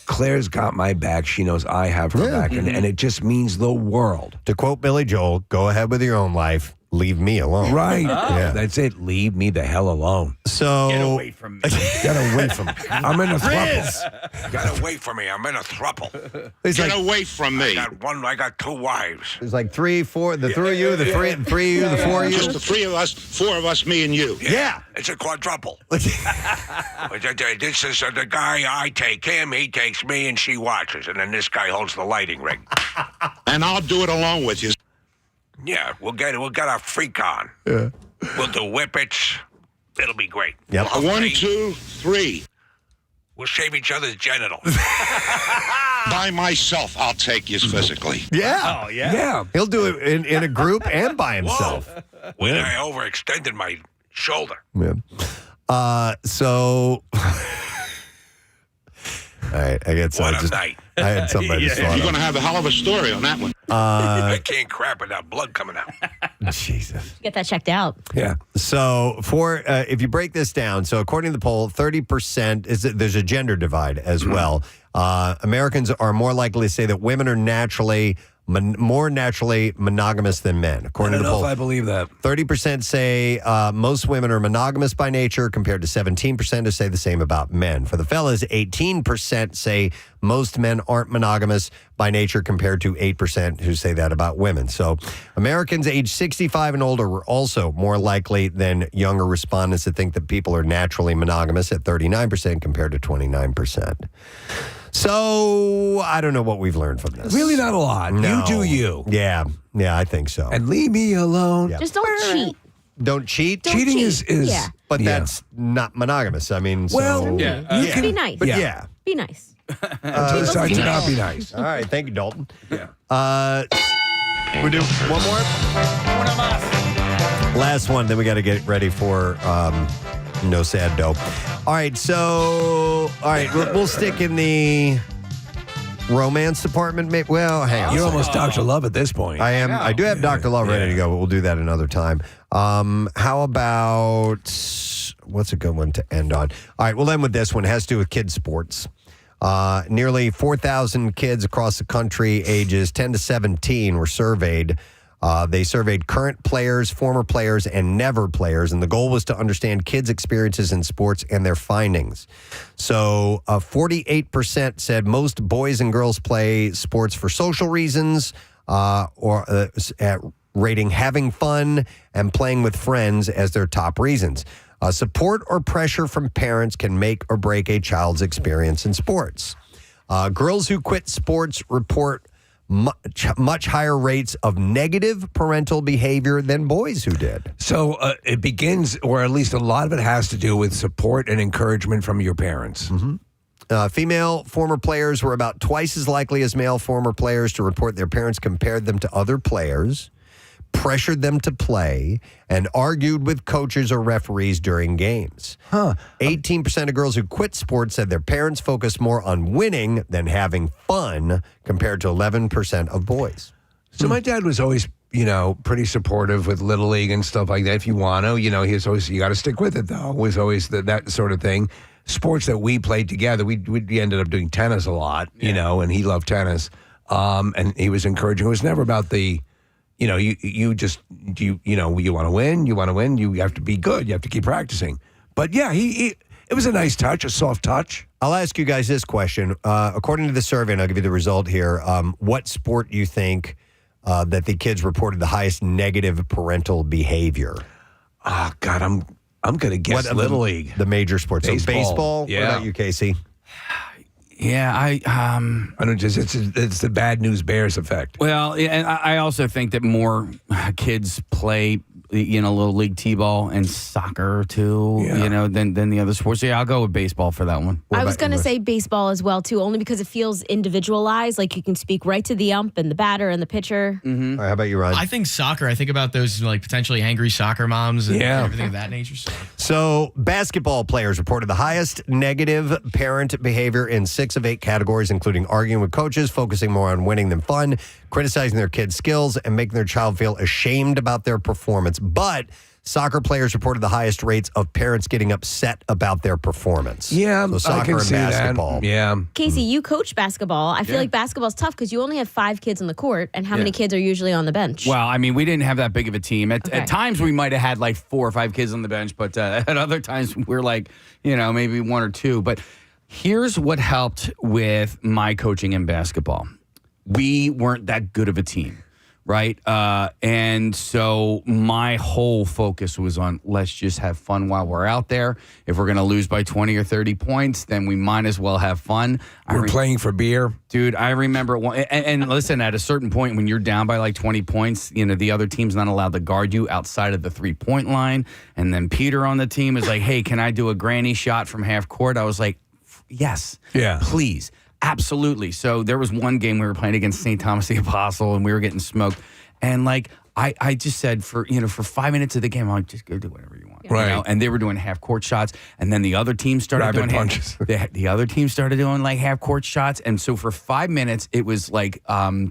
Claire's got my back. She knows I have her back, and it just means the world. To quote Billy Joel, go ahead with your own life. Leave me alone. Right. Yeah. That's it. Leave me the hell alone. So Get away from me. Get away from me. I'm in a throuple. Get away from me. I'm in a throuple. Get away from me. I got 2 wives. There's like 3, 4, the 3 of you, the 3 of you, the 4 of you. Just the 3 of us, 4 of us, me and you. Yeah. It's a quadruple. This is the guy. I take him, he takes me, and she watches. And then this guy holds the lighting rig. And I'll do it along with you. Yeah, we'll get our freak on. Yeah. We'll do whippets. It'll be great. Yep. 1, 2, 3. We'll shave each other's genitals. By myself, I'll take you physically. Yeah. Oh, yeah. Yeah. He'll do it in a group and by himself. When I overextended my shoulder. Yeah. So. All right, I get What a night. I had somebody You're going to have a hell of a story on that one. I can't crap without blood coming out. Jesus. Get that checked out. Yeah. So if you break this down, so according to the poll, 30% there's a gender divide as well. Americans are more likely to say that women are more naturally monogamous than men. According to the poll, I believe that. 30% say most women are monogamous by nature, compared to 17% who say the same about men. For the fellas, 18% say most men aren't monogamous by nature, compared to 8% who say that about women. So Americans age 65 and older were also more likely than younger respondents to think that people are naturally monogamous, at 39% compared to 29%. So I don't know what we've learned from this. Really not a lot. No. You do you. Yeah, I think so. And leave me alone. Yeah. Just don't cheat. Don't cheat. Cheating cheat. is Yeah. But that's not monogamous. I mean, well, so, you can Be nice. but yeah. Be nice. to decide to not be nice. All right, thank you, Dalton. Yeah. We do one more. Last one, then we got to get ready for No Sad Dope. All right, we'll stick in the romance department. Well, hang on. You're almost Dr. Love at this point. I am. I do have Dr. Love ready to go, but we'll do that another time. How about, what's a good one to end on? All right, we'll end with this one. It has to do with kids' sports. Nearly 4,000 kids across the country, ages 10 to 17, were surveyed. They surveyed current players, former players, and never players, and the goal was to understand kids' experiences in sports and their findings. So 48% said most boys and girls play sports for social reasons, rating having fun and playing with friends as their top reasons. Support or pressure from parents can make or break a child's experience in sports. Girls who quit sports report much higher rates of negative parental behavior than boys who did. So it begins, or at least a lot of it has to do with support and encouragement from your parents. Female former players were about twice as likely as male former players to report their parents compared them to other players, pressured them to play, and argued with coaches or referees during games. 18% of girls who quit sports said their parents focused more on winning than having fun, compared to 11% of boys. So my dad was always, pretty supportive with Little League and stuff like that. If you want to, he was always, you got to stick with it, though. It was always that sort of thing. Sports that we played together, we ended up doing tennis a lot, and he loved tennis. And he was encouraging. It was never about the... you want to win, you have to be good, you have to keep practicing. But yeah, it was a nice touch, a soft touch. I'll ask you guys this question. According to the survey, and I'll give you the result here, what sport do you think that the kids reported the highest negative parental behavior? Oh, God, I'm going to guess Little League. The major sports. Baseball. So baseball? Yeah. What about you, Casey? Yeah, I don't it's the bad news bears effect. Well, and I also think that more kids play, little league t-ball and soccer too, than the other sports. Yeah, I'll go with baseball for that one. I was going to say baseball as well too, only because it feels individualized. Like you can speak right to the ump and the batter and the pitcher. All right, how about you, Ryan? I think soccer. I think about those potentially angry soccer moms and everything of that nature. So basketball players reported the highest negative parent behavior in 6 of 8 categories, including arguing with coaches, focusing more on winning than fun, criticizing their kids' skills, and making their child feel ashamed about their performance. But soccer players reported the highest rates of parents getting upset about their performance. Yeah, so soccer I can and see basketball. That. Yeah. Casey, you coach basketball. I feel like basketball's tough because you only have 5 kids on the court, and how many kids are usually on the bench? Well, I mean, we didn't have that big of a team. At times, we might have had like 4 or 5 kids on the bench, but at other times, we're like, maybe 1 or 2. But here's what helped with my coaching in basketball. We weren't that good of a team, right? And so my whole focus was on let's just have fun while we're out there. If we're going to lose by 20 or 30 points, then we might as well have fun. We're playing for beer. Dude, I remember and listen, at a certain point when you're down by like 20 points, the other team's not allowed to guard you outside of the 3-point line. And then Peter on the team is like, hey, can I do a granny shot from half court? I was like, yes, please. Absolutely. So there was one game we were playing against St. Thomas the Apostle, and we were getting smoked. And I just said for 5 minutes of the game, I'm like, just go do whatever you want. Right. And they were doing half court shots, and then the other team started doing punches. The other team started doing like half court shots, and so for 5 minutes it was like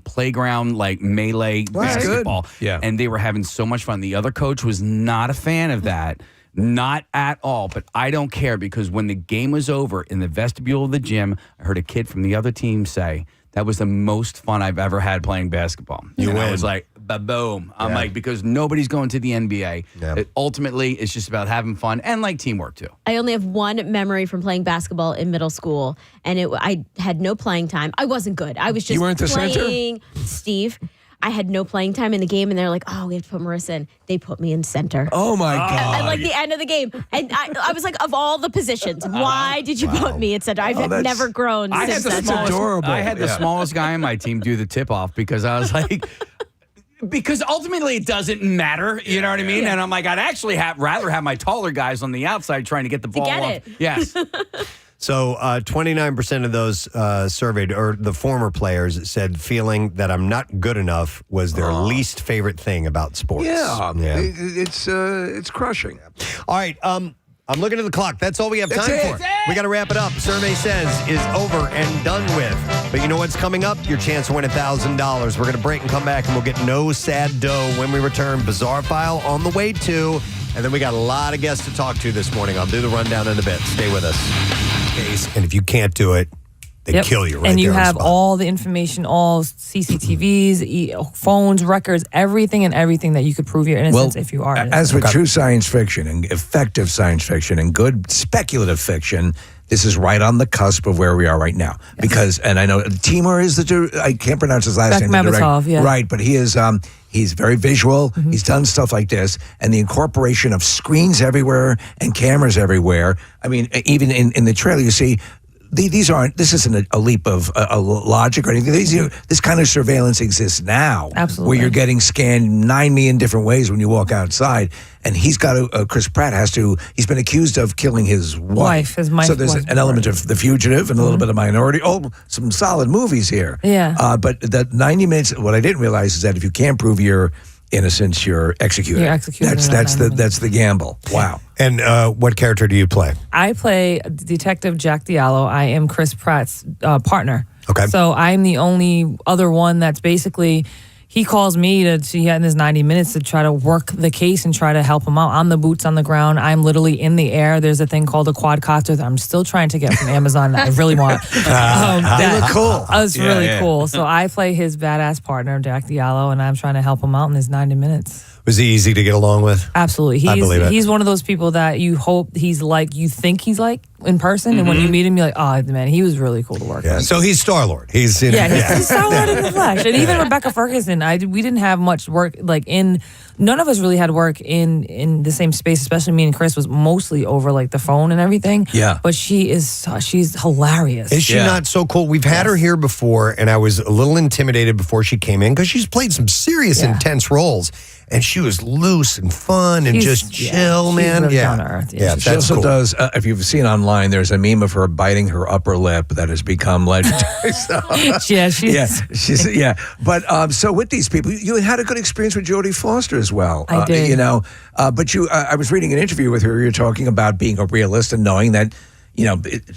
playground like melee basketball. Good. Yeah. And they were having so much fun. The other coach was not a fan of that. Not at all, but I don't care because when the game was over in the vestibule of the gym, I heard a kid from the other team say, that was the most fun I've ever had playing basketball. I was like, ba-boom. I'm like, because nobody's going to the NBA. Yeah. Ultimately, it's just about having fun and like teamwork too. I only have one memory from playing basketball in middle school, and I had no playing time. I wasn't good. I was just You weren't the playing. center? Steve, I had no playing time in the game, and they're like, oh, we have to put Marissa in. They put me in center. Oh, my God. At like the end of the game. And I was like, of all the positions, why did you put me in center? I've never grown since that time. Adorable. I had the smallest guy on my team do the tip-off because I was like... Because ultimately it doesn't matter, you know what I mean? And I'm like, I'd actually rather have my taller guys on the outside trying to get the ball off. Yes. So 29% of those surveyed, or the former players, said feeling that I'm not good enough was their least favorite thing about sports. Yeah. It's crushing. All right, I'm looking at the clock. That's all we have time for. We got to wrap it up. Survey says is over and done with. But you know what's coming up? Your chance to win $1,000. We're going to break and come back, and we'll get no sad dough when we return. Bizarre File on the way, too. And then we got a lot of guests to talk to this morning. I'll do the rundown in a bit. Stay with us. And if you can't do it, they kill you right And you there on the have spot. all the information, all CCTVs, phones, records, everything that you could prove your innocence if you are innocent. As with true science fiction and effective science fiction and good speculative fiction, this is right on the cusp of where we are right now. Yes. Because, and I know Timur is I can't pronounce his last name. Yeah. Right, but he is, he's very visual. Mm-hmm. He's done stuff like this. And the incorporation of screens everywhere and cameras everywhere. I mean, even in the trailer, you see, this isn't a leap of logic or anything. This kind of surveillance exists now. Absolutely. Where you're getting scanned 9 million different ways when you walk outside. And he's got Chris Pratt he's been accused of killing his wife. So there's an element of The Fugitive and a little bit of Minority. Oh, some solid movies here. Yeah. But that 90 minutes, what I didn't realize is that if you can't prove your innocence, you're executed. You're executed. That's the gamble. Wow. And what character do you play? I play Detective Jack Diallo. I am Chris Pratt's partner. Okay. So I'm the only other one that's basically, he calls me in his 90 minutes to try to work the case and try to help him out. I'm the boots on the ground. I'm literally in the air. There's a thing called a quadcopter that I'm still trying to get from Amazon that I really want. They look cool. It's really cool. So I play his badass partner, Jack Diallo, and I'm trying to help him out in his 90 minutes. Was he easy to get along with? Absolutely. I believe it. He's one of those people that you hope he's like, you think he's like in person. And when you meet him, you're like, oh, man, he was really cool to work with. So he's Star-Lord. He's Star-Lord in the flesh. And even Rebecca Ferguson, we didn't have much work none of us really had work in the same space, especially me and Chris was mostly over like the phone and everything. Yeah. But she's hilarious. Is she not so cool? We've had her here before, and I was a little intimidated before she came in because she's played some serious, intense roles. And she was loose and fun and just chill, man. Really down to earth. Yeah, she also does. If you've seen online, there's a meme of her biting her upper lip that has become legendary. But so with these people, you had a good experience with Jodie Foster as well. I did. But I was reading an interview with her. You're talking about being a realist and knowing that,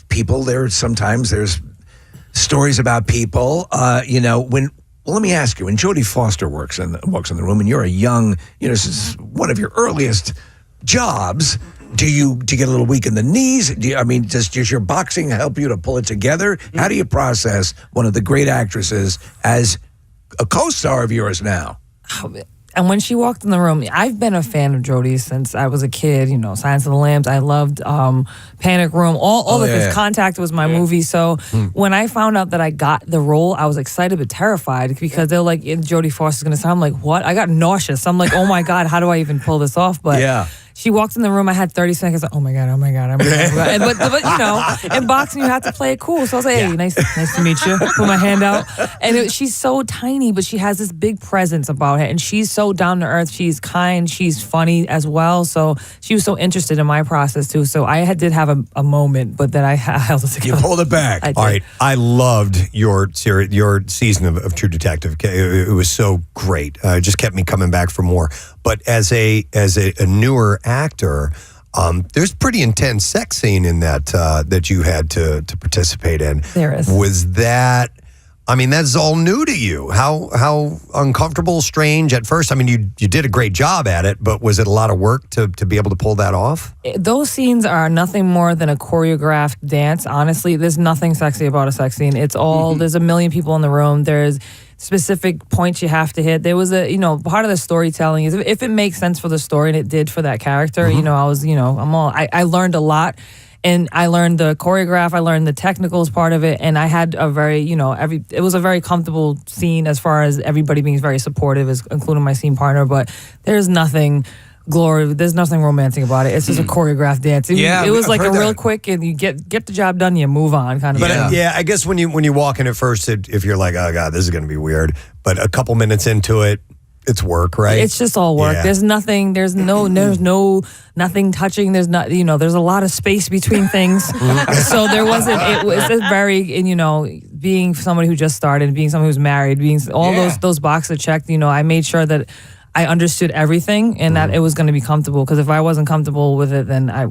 people. Sometimes there's stories about people. Well, let me ask you, when Jodie Foster walks in the room and you're a young, this is one of your earliest jobs, do you get a little weak in the knees? Does your boxing help you to pull it together? How do you process one of the great actresses as a co-star of yours now? And when she walked in the room, I've been a fan of Jodie since I was a kid. Silence of the Lambs. I loved Panic Room. All of this. Contact was my movie. So when I found out that I got the role, I was excited but terrified because they're like, Jodie Foster's going to sound like, what? I got nauseous. I'm like, oh my God, how do I even pull this off? But she walked in the room. I had 30 seconds. Like, oh my God. But in boxing, you have to play it cool. So I was like, hey, nice to meet you. Put my hand out. And she's so tiny, but she has this big presence about her. And she's so down to earth. She's kind. She's funny as well. So she was so interested in my process too. So I did have a moment, but then I held it together. You pulled it back. All right. I loved your season of True Detective. It was so great. It just kept me coming back for more. But as a newer actor, there's pretty intense sex scene in that you had to participate in. There is. Was that? That's all new to you. How uncomfortable, strange at first? You did a great job at it, but was it a lot of work to be able to pull that off? Those scenes are nothing more than a choreographed dance. Honestly, there's nothing sexy about a sex scene. It's all, there's a million people in the room. There's specific points you have to hit. There was part of the storytelling is if it makes sense for the story, and it did for that character, I learned a lot. And I learned the choreograph, I learned the technicals part of it, and I had a very, it was a very comfortable scene as far as everybody being very supportive, including my scene partner, but there's nothing romantic about it. It's just a choreographed dance. It was like a real quick, and you get the job done, you move on kind of. But I guess when you walk in at first, if you're like, oh God, this is going to be weird, but a couple minutes into it, it's work, right? It's just all work. Yeah. There's nothing touching. There's not, there's a lot of space between things. So there wasn't, it was a very, being somebody who just started, being someone who's married, being all those boxes checked, I made sure that I understood everything and that it was going to be comfortable. Because if I wasn't comfortable with it, then I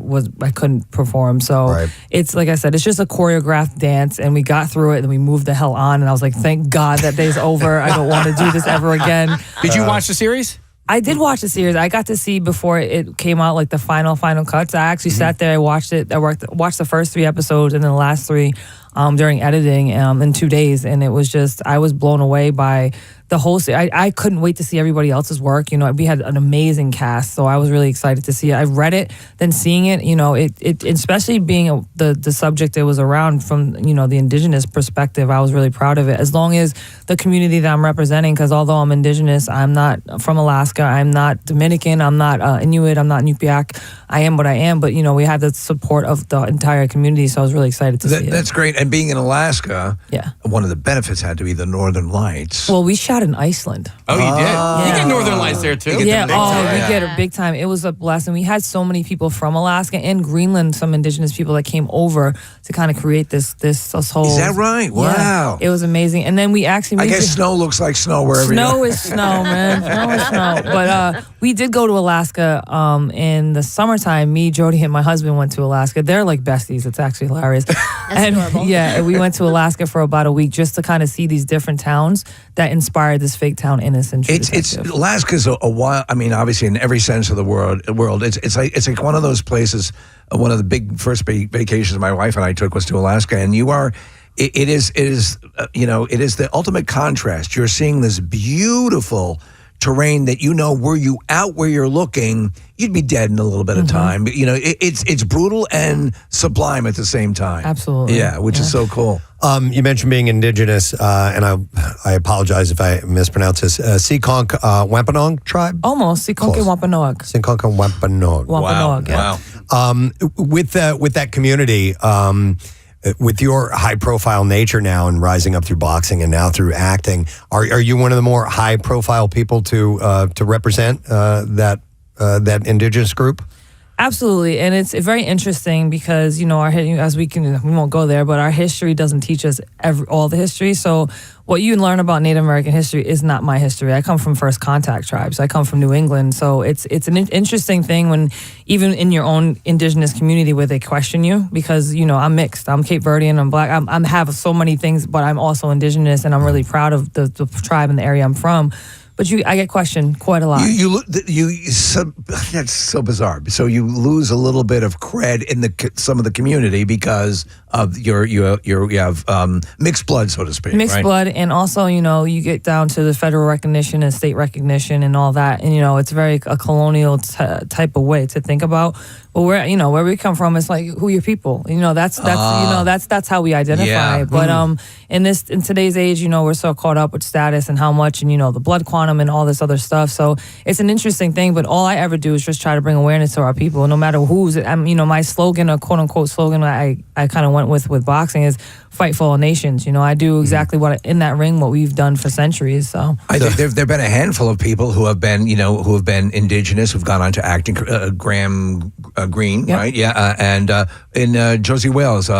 couldn't perform. So it's like I said, it's just a choreographed dance, and we got through it and we moved the hell on. And I was like, thank God that day's over. I don't want to do this ever again. Did you watch the series? I did watch the series. I got to see before it came out, like the final cuts. I actually sat there, I watched it. I watched the first 3 episodes and then the last 3 during editing in 2 days. And it was just, I was blown away by the whole series. I couldn't wait to see everybody else's work. You know, we had an amazing cast, so I was really excited to see it. I read it, then seeing it, you know, it especially being the subject it was around from, you know, the indigenous perspective, I was really proud of it. As long as the community that I'm representing, because although I'm indigenous, I'm not from Alaska, I'm not Dominican, I'm not Inuit, I'm not Nupiaq. I am what I am, but, you know, we had the support of the entire community, so I was really excited to see it. That's great. And being in Alaska, one of the benefits had to be the Northern Lights. Well, we shot in Iceland. Oh, you did? You get Northern Lights there, too. We get it big time. It was a blessing. We had so many people from Alaska and Greenland, some indigenous people that came over to kind of create this whole... Is that right? Wow. It was amazing. And then we actually... I guess snow looks like snow wherever you are. Snow is snow, man. Snow is snow. But we did go to Alaska in the summertime. Me, Jody, and my husband went to Alaska. They're like besties. It's actually hilarious. That's adorable. Yeah, we went to Alaska for about a week just to kind of see these different towns that inspired this fake town Innocent. It's Alaska's a wild. I mean, obviously, in every sense of the word, it's like one of those places. One of the big first vacations my wife and I took was to Alaska, and you are. It is the ultimate contrast. You're seeing this beautiful terrain that, you know, were you out where you're looking, you'd be dead in a little bit of time. But, you know, it's brutal and sublime at the same time. Absolutely. Yeah, which is so cool. You mentioned being indigenous, and I apologize if I mispronounce this. Seekonk Wampanoag tribe? Almost. Seekonk Wampanoag. Seekonk Wampanoag. Wampanoag, Wow. With that community, with your high-profile nature now and rising up through boxing and now through acting, are you one of the more high-profile people to represent that indigenous group? Absolutely, and it's very interesting because, you know, we won't go there, but our history doesn't teach us all the history. So what you learn about Native American history is not my history. I come from first contact tribes. I come from New England, so it's an interesting thing when even in your own indigenous community where they question you because, you know, I'm mixed. I'm Cape Verdean. I'm black. I have so many things, but I'm also indigenous, and I'm really proud of the tribe and the area I'm from. But I get questioned quite a lot. That's so bizarre. So you lose a little bit of cred in some of the community because of you have mixed blood, so to speak. Mixed blood, and also, you know, you get down to the federal recognition and state recognition and all that, and, you know, it's very a colonial type of way to think about. But where we come from, it's like, who are your people? You know, that's how we identify. Yeah. But in today's age, you know, we're so caught up with status and how much, and, you know, the blood quantum and all this other stuff. So it's an interesting thing. But all I ever do is just try to bring awareness to our people, no matter who's. You know, my slogan, or quote unquote slogan, I kind of went with boxing is fight for all nations. You know, I do exactly what in that ring what we've done for centuries. So I think there've been a handful of people who have been indigenous, who've gone on to acting. Graham Greene, yep. Right? Yeah, and in Josie Wales,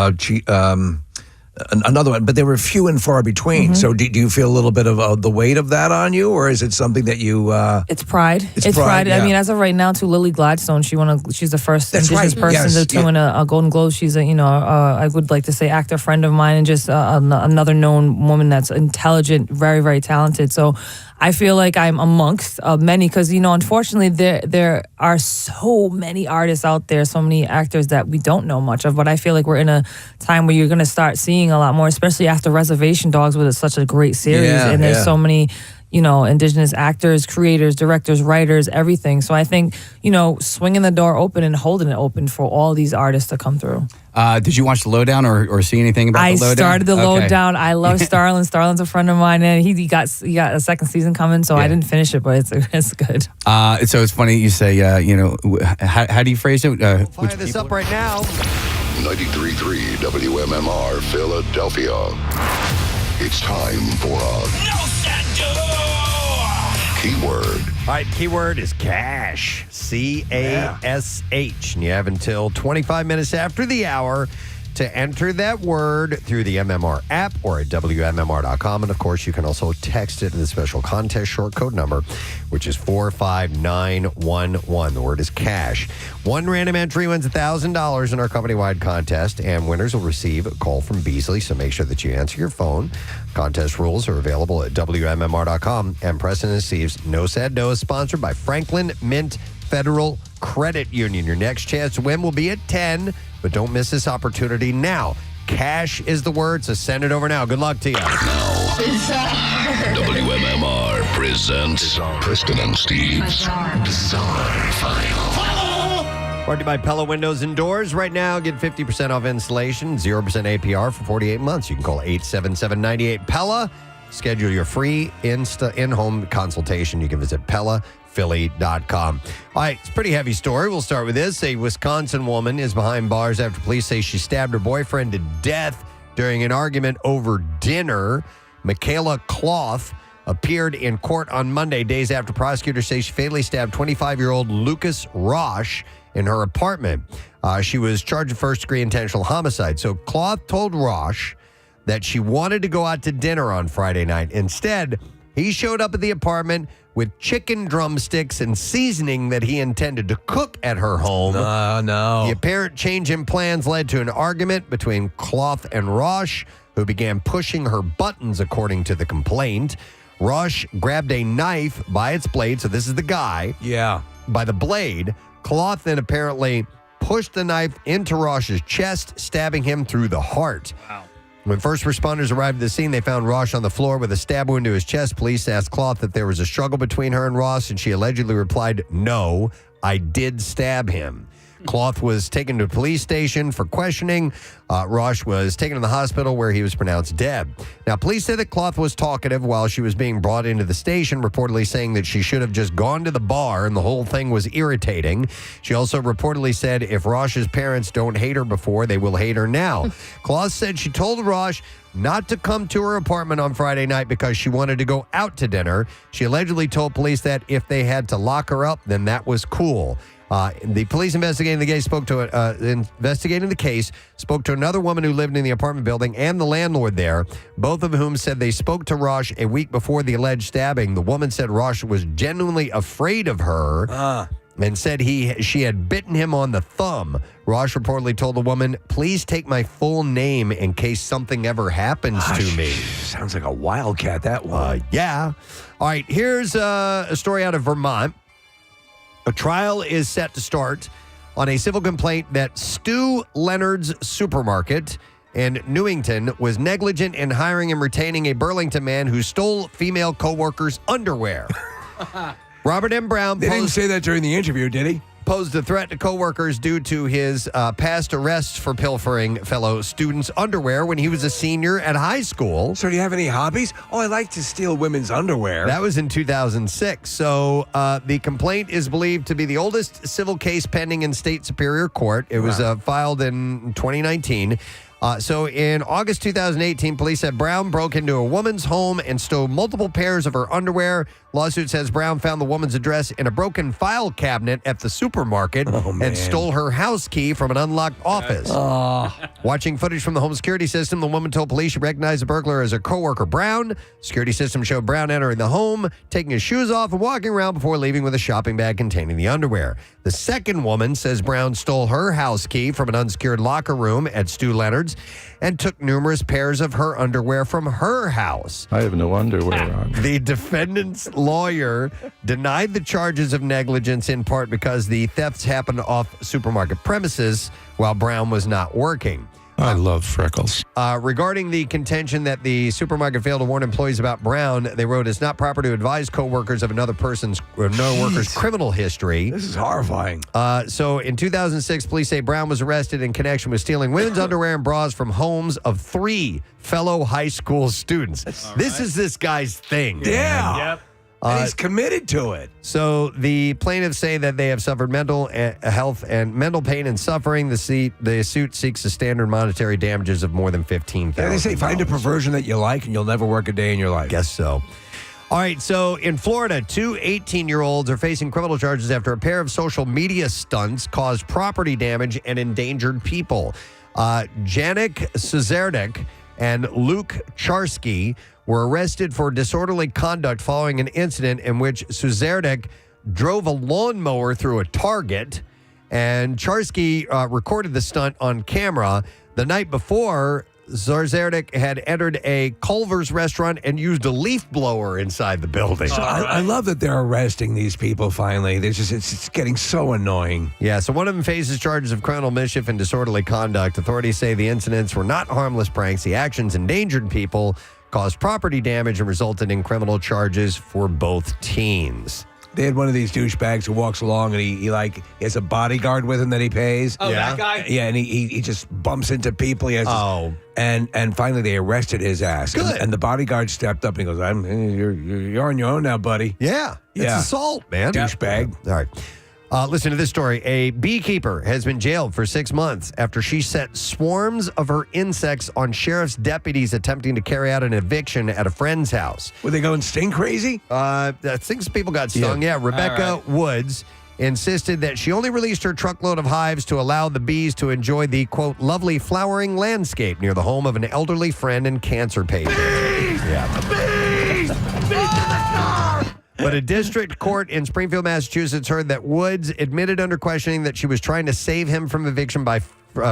another one, but they were few and far between. Mm-hmm. So do you feel a little bit of the weight of that on you, or is it something that you... It's pride. It's pride. Yeah. I mean, as of right now, too, Lily Gladstone, she's the first indigenous person to win a Golden Globe. She's I would like to say actor friend of mine, and just another known woman that's intelligent, very, very talented. So I feel like I'm amongst many because, you know, unfortunately, there are so many artists out there, so many actors that we don't know much of. But I feel like we're in a time where you're going to start seeing a lot more, especially after Reservation Dogs, where it's such a great series. And there's so many, you know, indigenous actors, creators, directors, writers, everything. So I think, you know, swinging the door open and holding it open for all these artists to come through. Did you watch The Lowdown or see anything about The Lowdown? I started The Lowdown. I love Starlin. Starlin's a friend of mine, and he got a second season coming, so I didn't finish it, but it's good. So it's funny you say, you know, how do you phrase it? We'll fire this up right now. 93.3 WMMR Philadelphia. It's time for keyword. All right, keyword is cash. CASH. And you have until 25 minutes after the hour to enter that word through the MMR app or at WMMR.com. And, of course, you can also text it to the special contest short code number, which is 45911. The word is cash. One random entry wins $1,000 in our company-wide contest, and winners will receive a call from Beasley, so make sure that you answer your phone. Contest rules are available at WMMR.com. And Preston and Steve's No Sad No is sponsored by Franklin Mint Federal Credit Union. Your next chance to win will be at 10, but don't miss this opportunity now. Cash is the word, so send it over now. Good luck to you. WMMR presents Preston and Steve's Bizarre File. Brought to you by Pella Windows and Doors. Right now, get 50% off installation, 0% APR for 48 months. You can call 877-98-PELLA. Schedule your free in-home consultation. You can visit PellaPhilly.com. All right, it's a pretty heavy story. We'll start with this. A Wisconsin woman is behind bars after police say she stabbed her boyfriend to death during an argument over dinner. Michaela Cloth appeared in court on Monday, days after prosecutors say she fatally stabbed 25-year-old Lucas Roche in her apartment. She was charged with first-degree intentional homicide. So Cloth told Roche that she wanted to go out to dinner on Friday night. Instead, he showed up at the apartment with chicken drumsticks and seasoning that he intended to cook at her home. No. The apparent change in plans led to an argument between Cloth and Roche, who began pushing her buttons, according to the complaint. Roche grabbed a knife by its blade, so this is the guy. Yeah. By the blade. Cloth then apparently pushed the knife into Roche's chest, stabbing him through the heart. Wow. When first responders arrived at the scene, they found Roche on the floor with a stab wound to his chest. Police asked Cloth if there was a struggle between her and Ross, and she allegedly replied, "No, I did stab him." Cloth was taken to a police station for questioning. Roche was taken to the hospital where he was pronounced dead. Now, police said that Cloth was talkative while she was being brought into the station, reportedly saying that she should have just gone to the bar and the whole thing was irritating. She also reportedly said if Roche's parents don't hate her before, they will hate her now. Cloth said she told Roche not to come to her apartment on Friday night because she wanted to go out to dinner. She allegedly told police that if they had to lock her up, then that was cool. The police investigating the case spoke to another woman who lived in the apartment building and the landlord there, both of whom said they spoke to Roche a week before the alleged stabbing. The woman said Roche was genuinely afraid of her and said she had bitten him on the thumb. Roche reportedly told the woman, "Please take my full name in case something ever happens to me." Sounds like a wildcat, that one. Yeah. All right, here's a story out of Vermont. A trial is set to start on a civil complaint that Stu Leonard's Supermarket in Newington was negligent in hiring and retaining a Burlington man who stole female co-workers' underwear. Robert M. Brown didn't say that during the interview, did he? Posed a threat to co-workers due to his past arrests for pilfering fellow students' underwear when he was a senior at high school. So do you have any hobbies? Oh, I like to steal women's underwear. That was in 2006. So the complaint is believed to be the oldest civil case pending in state superior court. It was filed in 2019. So in August 2018, police said Brown broke into a woman's home and stole multiple pairs of her underwear. Lawsuit says Brown found the woman's address in a broken file cabinet at the supermarket and stole her house key from an unlocked office. Watching footage from the home security system, the woman told police she recognized the burglar as her coworker Brown. Security system showed Brown entering the home, taking his shoes off and walking around before leaving with a shopping bag containing the underwear. The second woman says Brown stole her house key from an unsecured locker room at Stu Leonard's and took numerous pairs of her underwear from her house. I have no underwear on. The defendant's lawyer denied the charges of negligence in part because the thefts happened off supermarket premises while Brown was not working. I love freckles. Regarding the contention that the supermarket failed to warn employees about Brown, they wrote, "It's not proper to advise coworkers of another worker's criminal history." This is horrifying. So in 2006, police say Brown was arrested in connection with stealing women's underwear and bras from homes of 3 fellow high school students. This is this guy's thing. Yeah. Yep. And he's committed to it. So the plaintiffs say that they have suffered mental health and mental pain and suffering. The suit seeks a standard monetary damages of more than $15,000. Yeah, they say find a perversion that you like and you'll never work a day in your life. Guess so. All right, so in Florida, 2 18-year-olds are facing criminal charges after a pair of social media stunts caused property damage and endangered people. Janik Suzerdik and Luke Charsky were arrested for disorderly conduct following an incident in which Suzerdik drove a lawnmower through a Target, and Charsky recorded the stunt on camera. The night before, Suzerdik had entered a Culver's restaurant and used a leaf blower inside the building. So I love that they're arresting these people finally. It's getting so annoying. Yeah, so one of them faces charges of criminal mischief and disorderly conduct. Authorities say the incidents were not harmless pranks. The actions endangered people, caused property damage, and resulted in criminal charges for both teens. They had one of these douchebags who walks along and he has a bodyguard with him that he pays. Oh, that guy? Yeah, and he just bumps into people. He has and finally they arrested his ass. Good. And the bodyguard stepped up and he goes, "You're on your own now, buddy." Yeah, it's assault, man. Douchebag. All right. Listen to this story. A beekeeper has been jailed for 6 months after she set swarms of her insects on sheriff's deputies attempting to carry out an eviction at a friend's house. Were they going sting crazy? I think some people got stung. Yeah, Rebecca Woods insisted that she only released her truckload of hives to allow the bees to enjoy the, quote, lovely flowering landscape near the home of an elderly friend and cancer patient. Bees! Yeah. Bees! Bees in the car! But a district court in Springfield, Massachusetts heard that Woods admitted under questioning that she was trying to save him from eviction by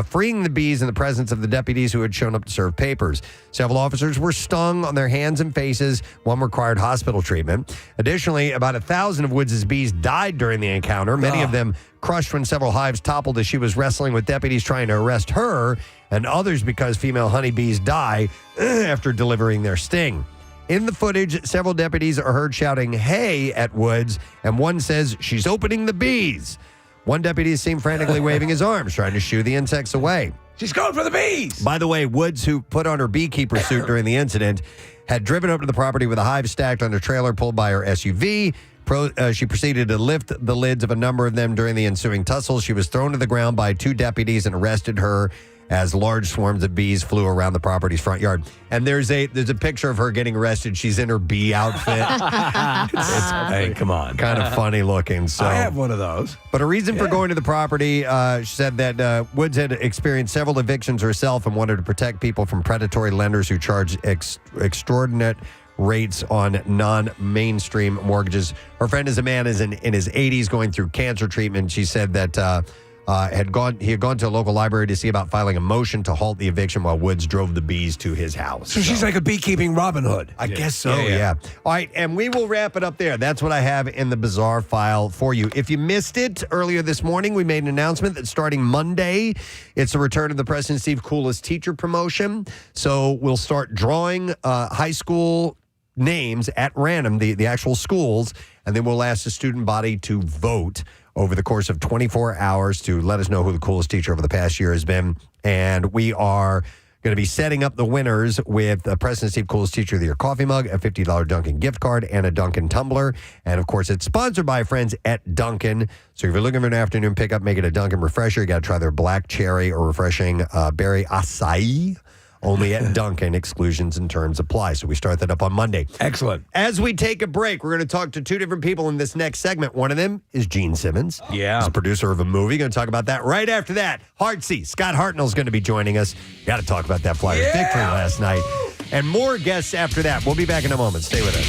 freeing the bees in the presence of the deputies who had shown up to serve papers. Several officers were stung on their hands and faces. One required hospital treatment. Additionally, about 1,000 of Woods' bees died during the encounter, many of them crushed when several hives toppled as she was wrestling with deputies trying to arrest her, and others because female honeybees die after delivering their sting. In the footage, several deputies are heard shouting, "Hey," at Woods, and one says, "She's opening the bees." One deputy is seen frantically waving his arms, trying to shoo the insects away. She's going for the bees! By the way, Woods, who put on her beekeeper suit during the incident, had driven up to the property with a hive stacked on a trailer pulled by her SUV. She proceeded to lift the lids of a number of them during the ensuing tussle. She was thrown to the ground by 2 deputies and arrested her as large swarms of bees flew around the property's front yard. And there's a picture of her getting arrested. She's in her bee outfit. Hey, come on. Kind of funny looking. So I have one of those. But a reason for going to the property, she said that Woods had experienced several evictions herself and wanted to protect people from predatory lenders who charge extraordinary rates on non-mainstream mortgages. Her friend is a man in his 80s going through cancer treatment. She said that he had gone to a local library to see about filing a motion to halt the eviction while Woods drove the bees to his house. So she's like a beekeeping Robin Hood. I guess so, yeah. All right, and we will wrap it up there. That's what I have in the bizarre file for you. If you missed it earlier this morning, we made an announcement that starting Monday, it's the return of the Preston and Steve Coolest Teacher promotion. So we'll start drawing high school names at random, the actual schools, and then we'll ask the student body to vote over the course of 24 hours to let us know who the coolest teacher over the past year has been. And we are going to be setting up the winners with a Preston Steve Coolest Teacher of the Year coffee mug, a $50 Dunkin' gift card, and a Dunkin' tumbler. And, of course, it's sponsored by friends at Dunkin'. So if you're looking for an afternoon pickup, make it a Dunkin' refresher. You got to try their black cherry or refreshing berry acai. Only at Dunkin'. Exclusions and terms apply. So we start that up on Monday. Excellent. As we take a break, we're going to talk to 2 different people in this next segment. One of them is Gene Simmons. Yeah. He's a producer of a movie. Going to talk about that right after that. Hartsey, Scott Hartnell is going to be joining us. Got to talk about that Flyers victory last night. And more guests after that. We'll be back in a moment. Stay with us.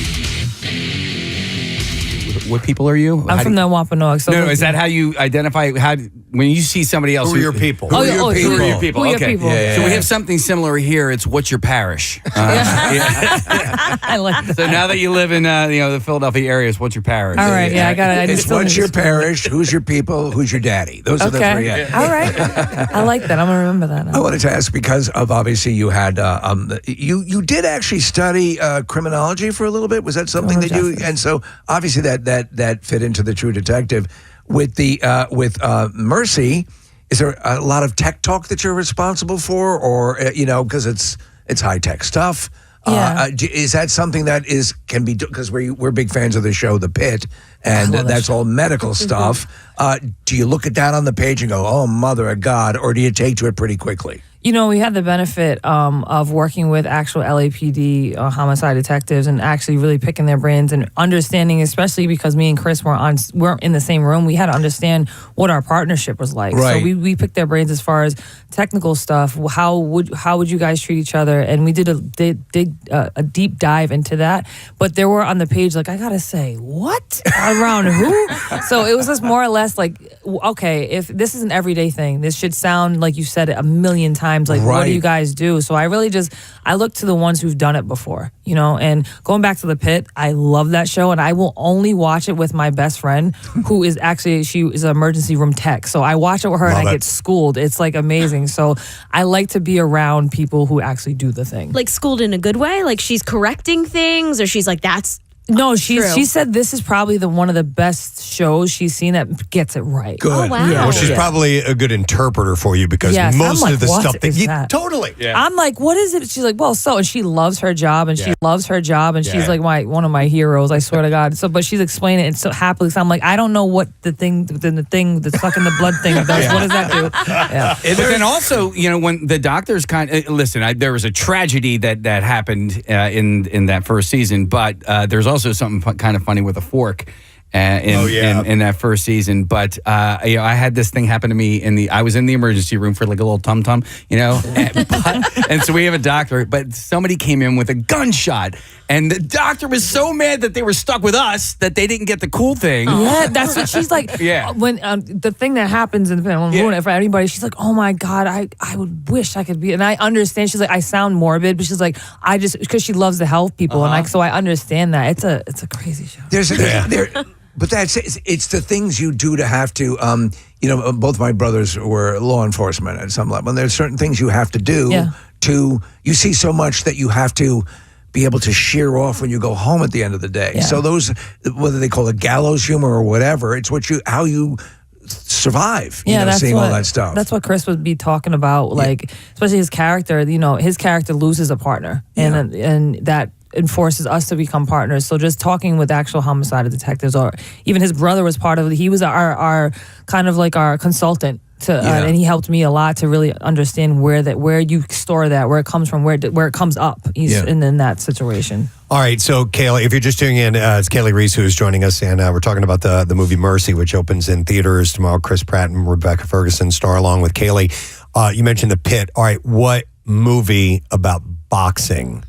What people are you? I'm from the Wampanoag. So no, is that how you identify? When you see somebody else? Who are your people? Who are your people? Who are your Okay. people? So we have something similar here. It's what's your parish? I like that. So now that you live in the Philadelphia area, it's what's your parish? All right, yeah, I got it. It's what's your parish, who's your people, who's your daddy. Those are the 3. All right. I like that. I'm going to remember that now. I wanted to ask because of obviously you had you did actually study criminology for a little bit. Was that something that you? And so obviously that fit into the True Detective. With the Mercy, is there a lot of tech talk that you're responsible for, or because it's high tech stuff? Yeah. Is that something that can be because we're big fans of the show The Pit, and that's all medical stuff. Do you look at that on the page and go, "Oh, mother of God," or do you take to it pretty quickly? You know, we had the benefit of working with actual LAPD homicide detectives and actually really picking their brains and understanding, especially because me and Chris weren't in the same room. We had to understand what our partnership was like. Right. So we picked their brains as far as technical stuff. How would you guys treat each other? And we did a deep dive into that. But there were on the page like, I gotta say, what around who? So it was just more or less like, okay, if this is an everyday thing, this should sound like you said it a million times. Like, what do you guys do? So I look to the ones who've done it before, you know, and going back to The Pit, I love that show and I will only watch it with my best friend who is actually, she is an emergency room tech. So I watch it with her and I get schooled. It's like amazing. So I like to be around people who actually do the thing. Like schooled in a good way? Like she's correcting things or she's like, that's No, she said this is probably one of the best shows she's seen that gets it right. Good. Oh, wow. Yeah. Well, she's probably a good interpreter for you because most I'm of the like, stuff what is that? Totally. Yeah. I'm like, what is it? She's like, well, and she loves her job and she loves her job and she's like one of my heroes, I swear to God. So, but she's explaining it so happily. So I'm like, I don't know what the sucking the blood thing does. What does that do? Yeah. But then also, you know, when the doctors there was a tragedy that happened in that first season, but there's also something kind of funny with a fork in that first season. But you know, I had this thing happen to me I was in the emergency room for like a little tum-tum, you know, and so we have a doctor, but somebody came in with a gunshot. And the doctor was so mad that they were stuck with us that they didn't get the cool thing. Yeah, that's what she's like. Yeah. When the thing that happens in the film, ruin it for anybody. She's like, oh my God, I would wish I could be. And I understand. She's like, I sound morbid, but she's like, because she loves to help people, and so I understand that. It's a crazy show. But it's the things you do to have to. You know, both my brothers were law enforcement at some level, and there's certain things you have to do you see so much that you have to be able to shear off when you go home at the end of the day. Yeah. So those, whether they call it gallows humor or whatever, it's how you survive. You know, seeing all that stuff. That's what Chris would be talking about. Like, especially his character. You know, his character loses a partner, and that enforces us to become partners. So just talking with actual homicide detectives, or even his brother was part of it. He was our kind of like our consultant. And he helped me a lot to really understand where you store that, where it comes from, where it comes up. He's in that situation. All right, so Kaylee, if you're just tuning in, it's Kaylee Reese who's joining us, and we're talking about the movie Mercy, which opens in theaters tomorrow. Chris Pratt and Rebecca Ferguson star along with Kaylee. You mentioned The Pit. All right, what movie about boxing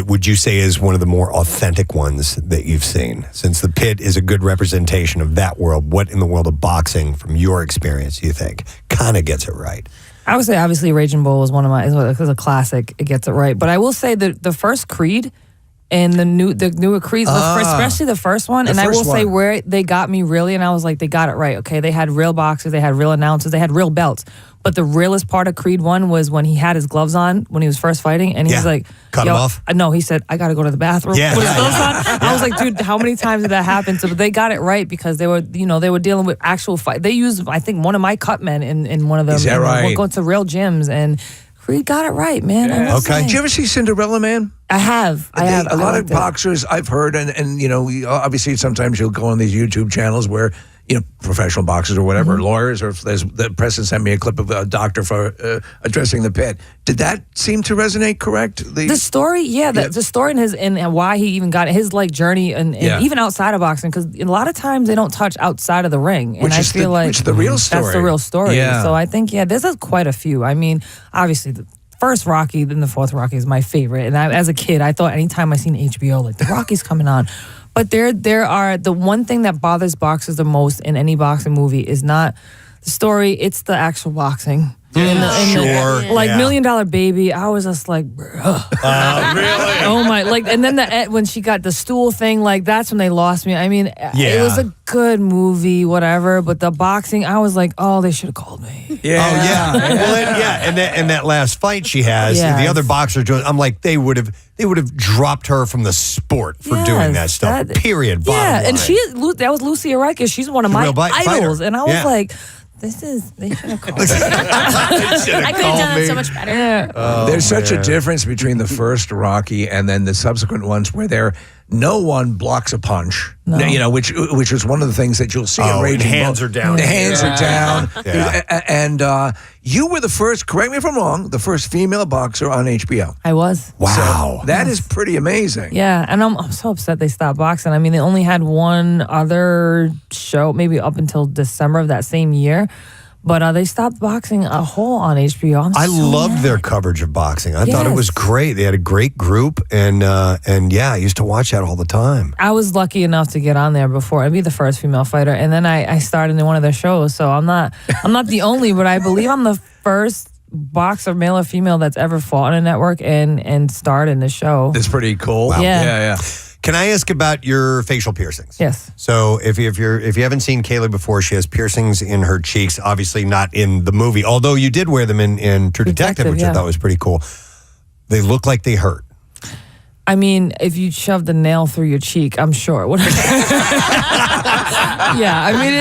would you say is one of the more authentic ones that you've seen? Since The Pit is a good representation of that world, what in the world of boxing, from your experience, do you think kind of gets it right? I would say obviously Raging Bull is is a classic. It gets it right. But I will say that the first Creed and the newer Creed, especially the first one, and I will say where they got me really, and I was like, they got it right. Okay, they had real boxers, they had real announcers, they had real belts. But the realest part of Creed 1 was when he had his gloves on when he was first fighting, and he was like, cut him off? No, he said, I got to go to the bathroom. Put his gloves on. I was like, dude, how many times did that happen? So they got it right because they were dealing with actual fight. They used, I think, one of my cut men in one of them. Is that right? We'll go to real gyms, and Creed got it right, man. Yeah. Okay. Did you ever see Cinderella Man? I have. A lot of boxers I've heard, and you know, obviously sometimes you'll go on these YouTube channels where, you know, professional boxers or whatever, lawyers, or Preston sent me a clip of a doctor for addressing The Pit. Did that seem to resonate correct? The story, the story and why he even got his like journey and even outside of boxing, because a lot of times they don't touch outside of the ring, and I feel like the real story. That's the real story. Yeah. So I think there's quite a few. I mean, obviously the first Rocky, then the fourth Rocky is my favorite, and as a kid, I thought anytime I seen HBO, like the Rocky's coming on. But there are, the one thing that bothers boxers the most in any boxing movie is not the story, it's the actual boxing. Like $1 Million Baby, I was just like, bro. Really? Oh my, like, and then when she got the stool thing, like that's when they lost me. I mean, it was a good movie, whatever, but the boxing, I was like, oh, they should have called me. Yeah. Oh, yeah. Well, and that last fight she has, the other boxer, I'm like, they would have dropped her from the sport for doing that stuff. Period. Yeah, and that was Lucy Arakis. She's one of my idols, and I was like, they should have called me. I could have done that so much better. There's such a difference between the first Rocky and then the subsequent ones where they're no one blocks a punch. No. You know, which was one of the things that you'll see in Raging Bull. hands are down. The hands are down. Yeah. And you were the first, correct me if I'm wrong, the first female boxer on HBO. I was. Wow. So that is pretty amazing. Yeah, and I'm so upset they stopped boxing. I mean, they only had one other show, maybe up until December of that same year. But they stopped boxing a whole on HBO. I loved their coverage of boxing. I thought it was great. They had a great group, and yeah, I used to watch that all the time. I was lucky enough to get on there before. I'd be the first female fighter, and then I started in one of their shows. So I'm not the only, but I believe I'm the first boxer, male or female, that's ever fought on a network and starred in the show. That's pretty cool. Wow. Yeah. Can I ask about your facial piercings? Yes. So if you haven't seen Kaylee before, she has piercings in her cheeks. Obviously not in the movie, although you did wear them in True Detective, which I thought was pretty cool. They look like they hurt. I mean, if you shoved the nail through your cheek, I'm sure it would. Yeah, I mean,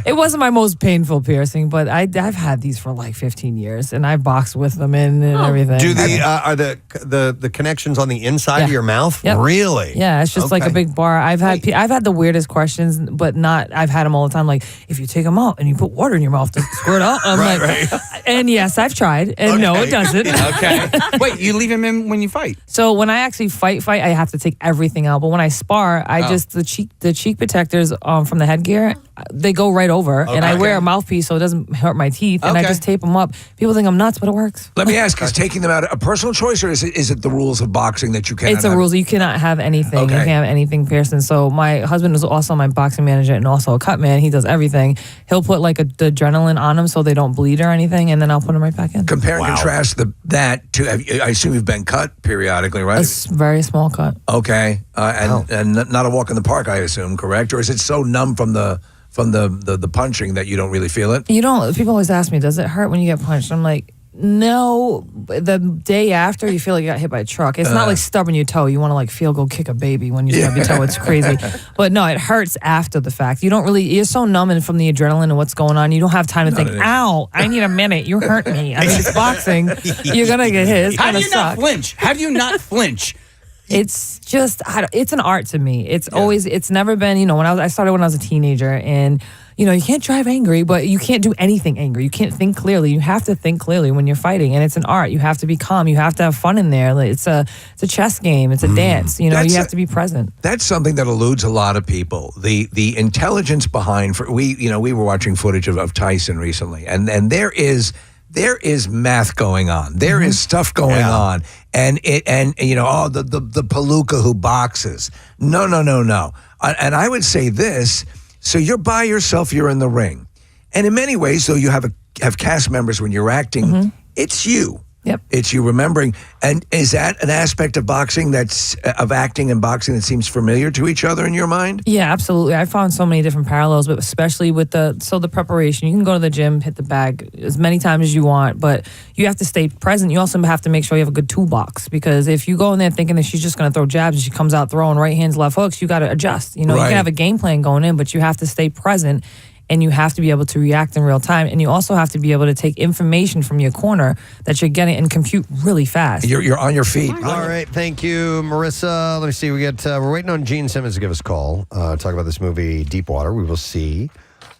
it wasn't my most painful piercing, but I've had these for like 15 years, and I boxed with them in and everything. Do are the connections on the inside of your mouth? Yep. Really? Yeah, it's just like a big bar. I've had the weirdest questions, but I've had them all the time. Like, if you take them out and you put water in your mouth, does it squirt out? I'm right. And yes, I've tried, and no, it doesn't. Okay. Wait, you leave him in when you fight? So when I actually fight, I have to take everything out. But when I spar, the cheek protectors from the headgear, they go right over, and I wear a mouthpiece so it doesn't hurt my teeth, and I just tape them up. People think I'm nuts, but it works. Let me ask: is taking them out a personal choice, or is it the rules of boxing that you can't? It's a rules. You cannot have anything. Okay. You can't have anything piercing. So my husband is also my boxing manager and also a cut man. He does everything. He'll put like the adrenaline on them so they don't bleed or anything, and then I'll put them right back in. Compare and contrast that to. I assume you've been cut periodically, right? A very small cut. Okay, and not a walk in the park, I assume, correct? Or is it so numb from the punching that you don't really feel it? You don't. People always ask me, does it hurt when you get punched? I'm like, no. The day after, you feel like you got hit by a truck. It's not like stubbing your toe. You want to like go kick a baby when you stub your toe. It's crazy. But no, it hurts after the fact. You don't really. You're so numb and from the adrenaline and what's going on. You don't have time to think. Ow! I need a minute. You hurt me. I mean, it's boxing. You're gonna get hit. It's How gonna do you suck. not flinch? How do you not flinch? It's just, it's an art to me. It's never been, I started when I was a teenager, and, you can't drive angry, but you can't do anything angry. You can't think clearly. You have to think clearly when you're fighting, and it's an art. You have to be calm. You have to have fun in there. It's a chess game. It's a dance. You have to be present. That's something that eludes a lot of people. The intelligence behind, we were watching footage of Tyson recently, and there is math going on. There is stuff going on. And the palooka who boxes. No. And I would say this, so you're by yourself, you're in the ring. And in many ways, though, you have cast members when you're acting, it's you. Yep. It's you remembering. And is that an aspect of boxing of acting and boxing that seems familiar to each other in your mind? Yeah, absolutely. I found so many different parallels, but especially with the preparation. You can go to the gym, hit the bag as many times as you want, but you have to stay present. You also have to make sure you have a good toolbox, because if you go in there thinking that she's just going to throw jabs and she comes out throwing right hands, left hooks, you got to adjust. You can have a game plan going in, but you have to stay present. And you have to be able to react in real time. And you also have to be able to take information from your corner that you're getting and compute really fast. You're on your feet. All right. Thank you, Marissa. Let me see. We're waiting on Gene Simmons to give us a call. Talk about this movie, Deepwater. We will see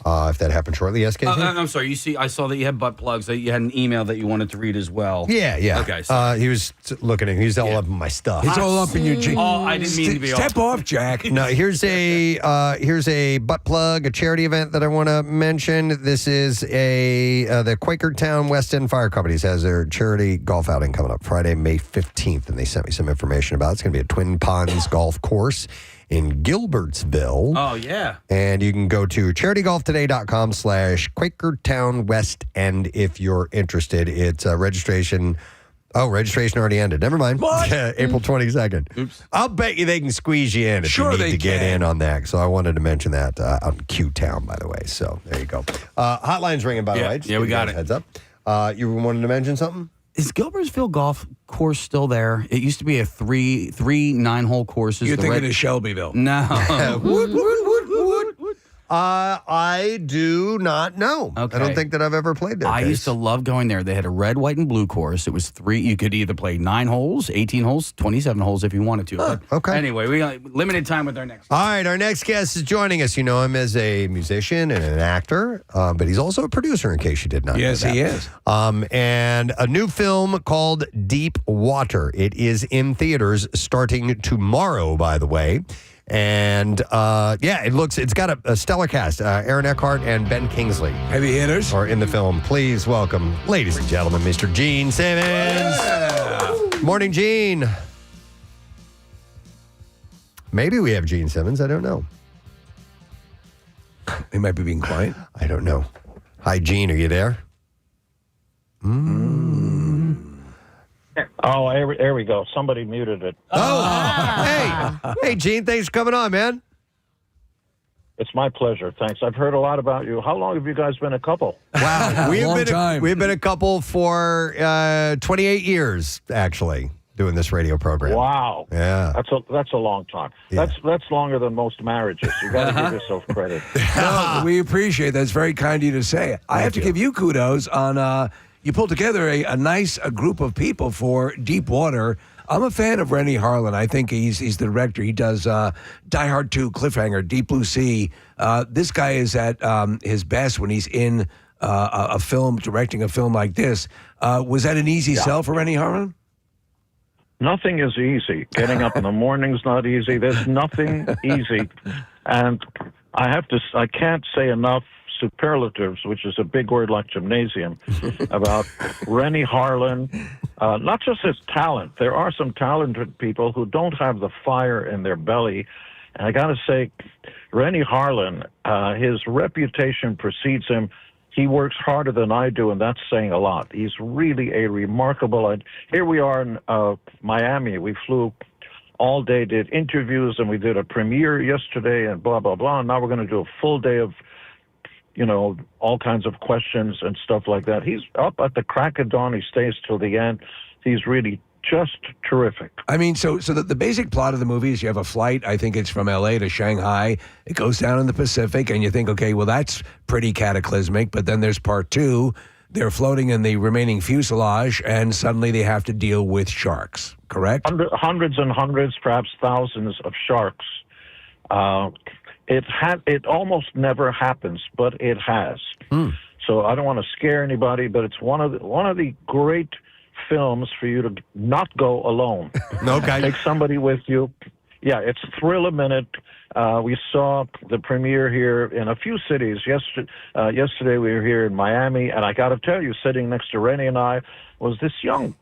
if that happens shortly. Yes, Casey? I'm sorry. I saw that you had butt plugs. That you had an email that you wanted to read as well. Yeah. Okay. He was looking at. He's all up in my stuff. He's all up in your jeans. Oh, I didn't mean to be. Step off, Jack. No, here's a butt plug, a charity event that I want to mention. This is the Quakertown West End Fire Companies has their charity golf outing coming up Friday, May 15th, and they sent me some information about it. It's going to be at Twin Ponds Golf Course in Gilbertsville. Oh, yeah. And you can go to CharityGolfToday.com/Quakertown West End if you're interested. It's registration. Oh, registration already ended. Never mind. What? April 22nd. Oops. I'll bet you they can squeeze you in if you need to get in on that. So I wanted to mention that out in Q-Town, by the way. So there you go. Hotline's ringing, by the way. Yeah, we got it. Heads up. You wanted to mention something? Is Gilbertsville Golf Course still there? It used to be a three 9-hole courses. You're thinking of Shelbyville. No. I do not know. Okay. I don't think that I've ever played there. I used to love going there. They had a red, white, and blue course. It was 3. You could either play 9 holes, 18 holes, 27 holes if you wanted to. But okay. Anyway, we got limited time with our next. All right, our next guest is joining us. You know him as a musician and an actor, but he's also a producer, in case you did not know that. Yes, he is. And a new film called Deep Water. It is in theaters starting tomorrow, by the way. And it's got a stellar cast. Aaron Eckhart and Ben Kingsley. Heavy hitters are in the film. Please welcome, ladies and gentlemen, Mr. Gene Simmons. Yeah. Morning, Gene. Maybe we have Gene Simmons. I don't know. He might be being quiet. I don't know. Hi, Gene. Are you there? Oh, there we go. Somebody muted it. Hey, Gene. Thanks for coming on, man. It's my pleasure. Thanks. I've heard a lot about you. How long have you guys been a couple? Wow, we've been a couple for 28 years, actually, doing this radio program. Wow. Yeah. That's a long time. Yeah. That's longer than most marriages. You got to give yourself credit. No, we appreciate that. It's very kind of you to say. I have to give you kudos on you pulled together a nice group of people for Deep Water. I'm a fan of Rennie Harlan. I think he's the director. He does Die Hard 2, Cliffhanger, Deep Blue Sea. This guy is at his best when he's in a film, directing a film like this. Was that an easy sell for Rennie Harlan? Nothing is easy. Getting up in the morning's not easy. There's nothing easy. And I can't say enough superlatives, which is a big word like gymnasium, about Rennie Harlan. Not just his talent. There are some talented people who don't have the fire in their belly. And I got to say, Rennie Harlan, his reputation precedes him. He works harder than I do, and that's saying a lot. He's really a remarkable... Here we are in Miami. We flew all day, did interviews, and we did a premiere yesterday, and blah, blah, blah. And now we're going to do a full day of all kinds of questions and stuff like that. He's up at the crack of dawn. He stays till the end. He's really just terrific. I mean, so the basic plot of the movie is you have a flight, I think it's from L.A. to Shanghai. It goes down in the Pacific, and you think, okay, well, that's pretty cataclysmic. But then there's part 2. They're floating in the remaining fuselage, and suddenly they have to deal with sharks, correct? Hundreds and hundreds, perhaps thousands of sharks. It almost never happens, but it has. So I don't want to scare anybody, but it's one of the great films for you to not go alone. Okay. Take somebody with you. Yeah, it's thrill a minute. We saw the premiere here in a few cities. Yesterday we were here in Miami, and I got to tell you, sitting next to Rennie and I was this young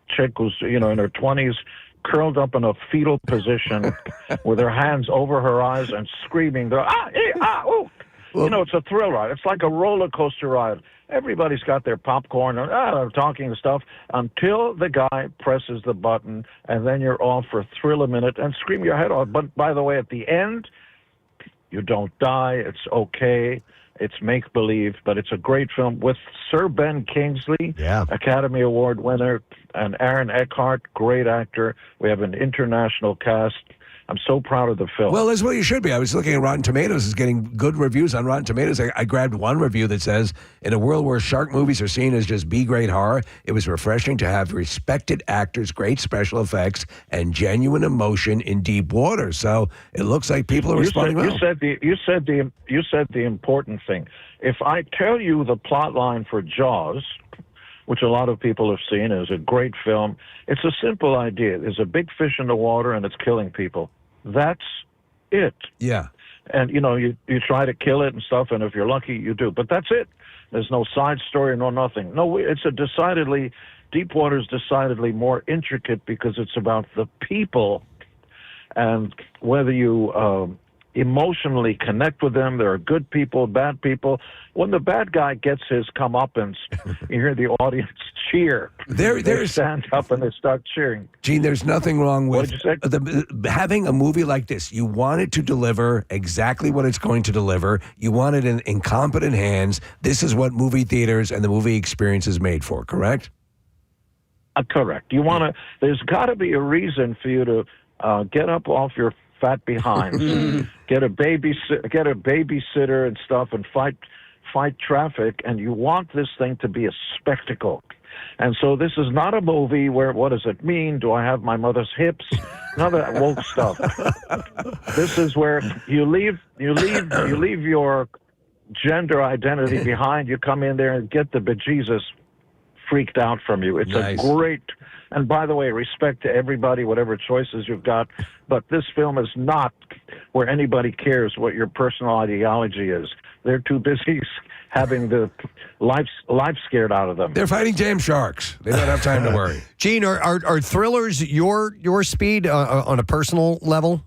chick who's in her 20s, curled up in a fetal position with her hands over her eyes and screaming. Ooh. It's a thrill ride. It's like a roller coaster ride. Everybody's got their popcorn and talking stuff until the guy presses the button, and then you're off for a thrill a minute and scream your head off. But by the way, at the end, you don't die. It's okay. It's make-believe, but it's a great film with Sir Ben Kingsley, Academy Award winner, and Aaron Eckhart, great actor. We have an international cast. I'm so proud of the film. Well, that's what you should be. I was looking at Rotten Tomatoes. It's getting good reviews on Rotten Tomatoes. I grabbed one review that says, in a world where shark movies are seen as just B-grade horror, it was refreshing to have respected actors, great special effects, and genuine emotion in Deep Water. So it looks like people are responding well. You said the important thing. If I tell you the plot line for Jaws, which a lot of people have seen, is a great film, it's a simple idea. There's a big fish in the water, and it's killing people. That's it. Yeah. And, you try to kill it and stuff, and if you're lucky, you do. But that's it. There's no side story, no nothing. No, it's Deepwater is decidedly more intricate because it's about the people and whether you emotionally connect with them. There are good people, bad people. When the bad guy gets his comeuppance, you hear the audience cheer. They stand up and they start cheering. Gene, there's nothing wrong with What did you say? having a movie like this. You want it to deliver exactly what it's going to deliver. You want it in competent hands. This is what movie theaters and the movie experience is made for, correct? Correct. There's got to be a reason for you to get up off your fat behinds. Get a babysitter and stuff, and fight traffic. And you want this thing to be a spectacle. And so this is not a movie where, what does it mean? Do I have my mother's hips? None of that woke stuff. This is where you leave your gender identity behind. You come in there and get the bejesus freaked out from you. It's nice. a great, and by the way, respect to everybody, whatever choices you've got, but this film is not where anybody cares what your personal ideology is. They're too busy having the life scared out of them. They're fighting damn sharks. They don't have time to worry. Gene, are thrillers your speed on a personal level?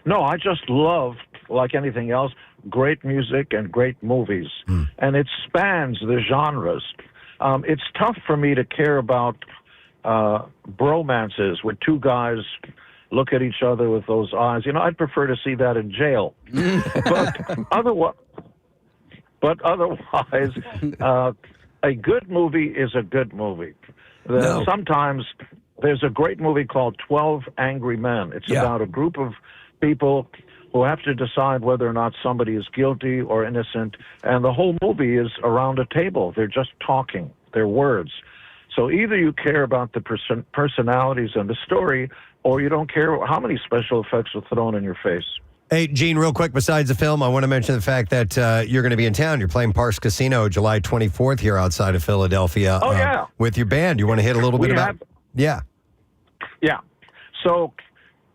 No, I just love, like anything else, great music and great movies. And it spans the genres. It's tough for me to care about bromances where two guys look at each other with those eyes. You know, I'd prefer to see that in jail. But otherwise, a good movie is a good movie. Sometimes there's a great movie called 12 Angry Men. It's about a group of people who have to decide whether or not somebody is guilty or innocent, and the whole movie is around a table. They're just talking, their words. So either you care about the personalities and the story, or you don't care how many special effects are thrown in your face. Hey, Gene, real quick, besides the film, I want to mention the fact that you're going to be in town. You're playing Parks Casino July 24th here outside of Philadelphia. Oh, yeah. With your band. You want to hit a little bit about... Yeah. Yeah. So,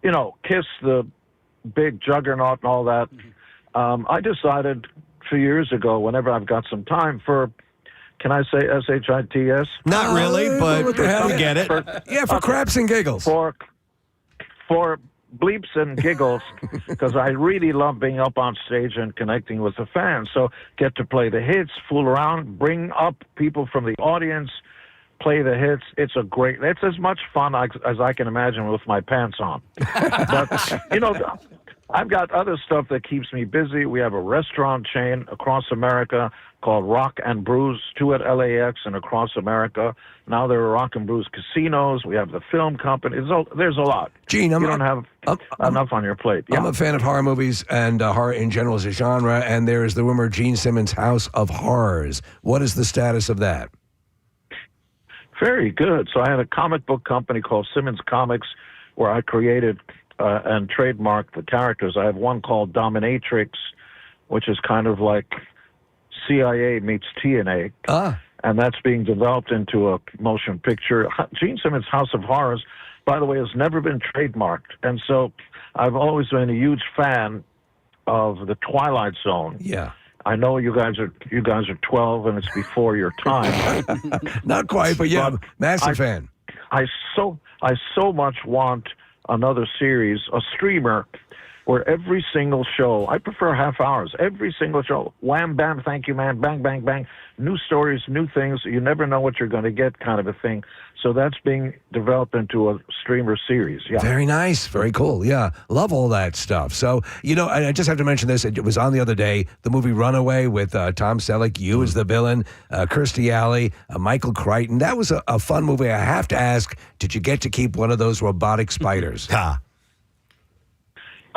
you know, Kiss, the big juggernaut and all that, I decided a few years ago, whenever I've got some time for, can I say S-H-I-T-S? Not really, but what the hell? we get it. For craps and giggles. For bleeps and giggles, because I really love being up on stage and connecting with the fans. So get to play the hits, fool around, bring up people from the audience, play the hits. It's as much fun as I can imagine with my pants on. But, you know, I've got other stuff that keeps me busy. We have a restaurant chain across America called Rock and Brews, 2 at LAX and across America. Now there are Rock and Brews casinos. We have the film company. There's a lot. Gene, you don't have enough on your plate. Yeah. I'm a fan of horror movies, and horror in general is a genre, and there is the rumor Gene Simmons' House of Horrors. What is the status of that? Very good. So I had a comic book company called Simmons Comics where I created and trademarked the characters. I have one called Dominatrix, which is kind of like CIA meets TNA. And that's being developed into a motion picture. Gene Simmons' House of Horrors, by the way, has never been trademarked. And so I've always been a huge fan of the Twilight Zone. Yeah. I know you guys are 12 and it's before your time. Not quite, but yeah, massive fan. I so much want another series, a streamer, where every single show, I prefer half hours, every single show, wham, bam, thank you, man, bang, bang, bang, new stories, new things, you never know what you're going to get kind of a thing. So that's being developed into a streamer series, yeah. Very nice, very cool, yeah. Love all that stuff. So, you know, I just have to mention this, it was on the other day, the movie Runaway with Tom Selleck, you as the villain, Kirstie Alley, Michael Crichton. That was a fun movie. I have to ask, did you get to keep one of those robotic spiders?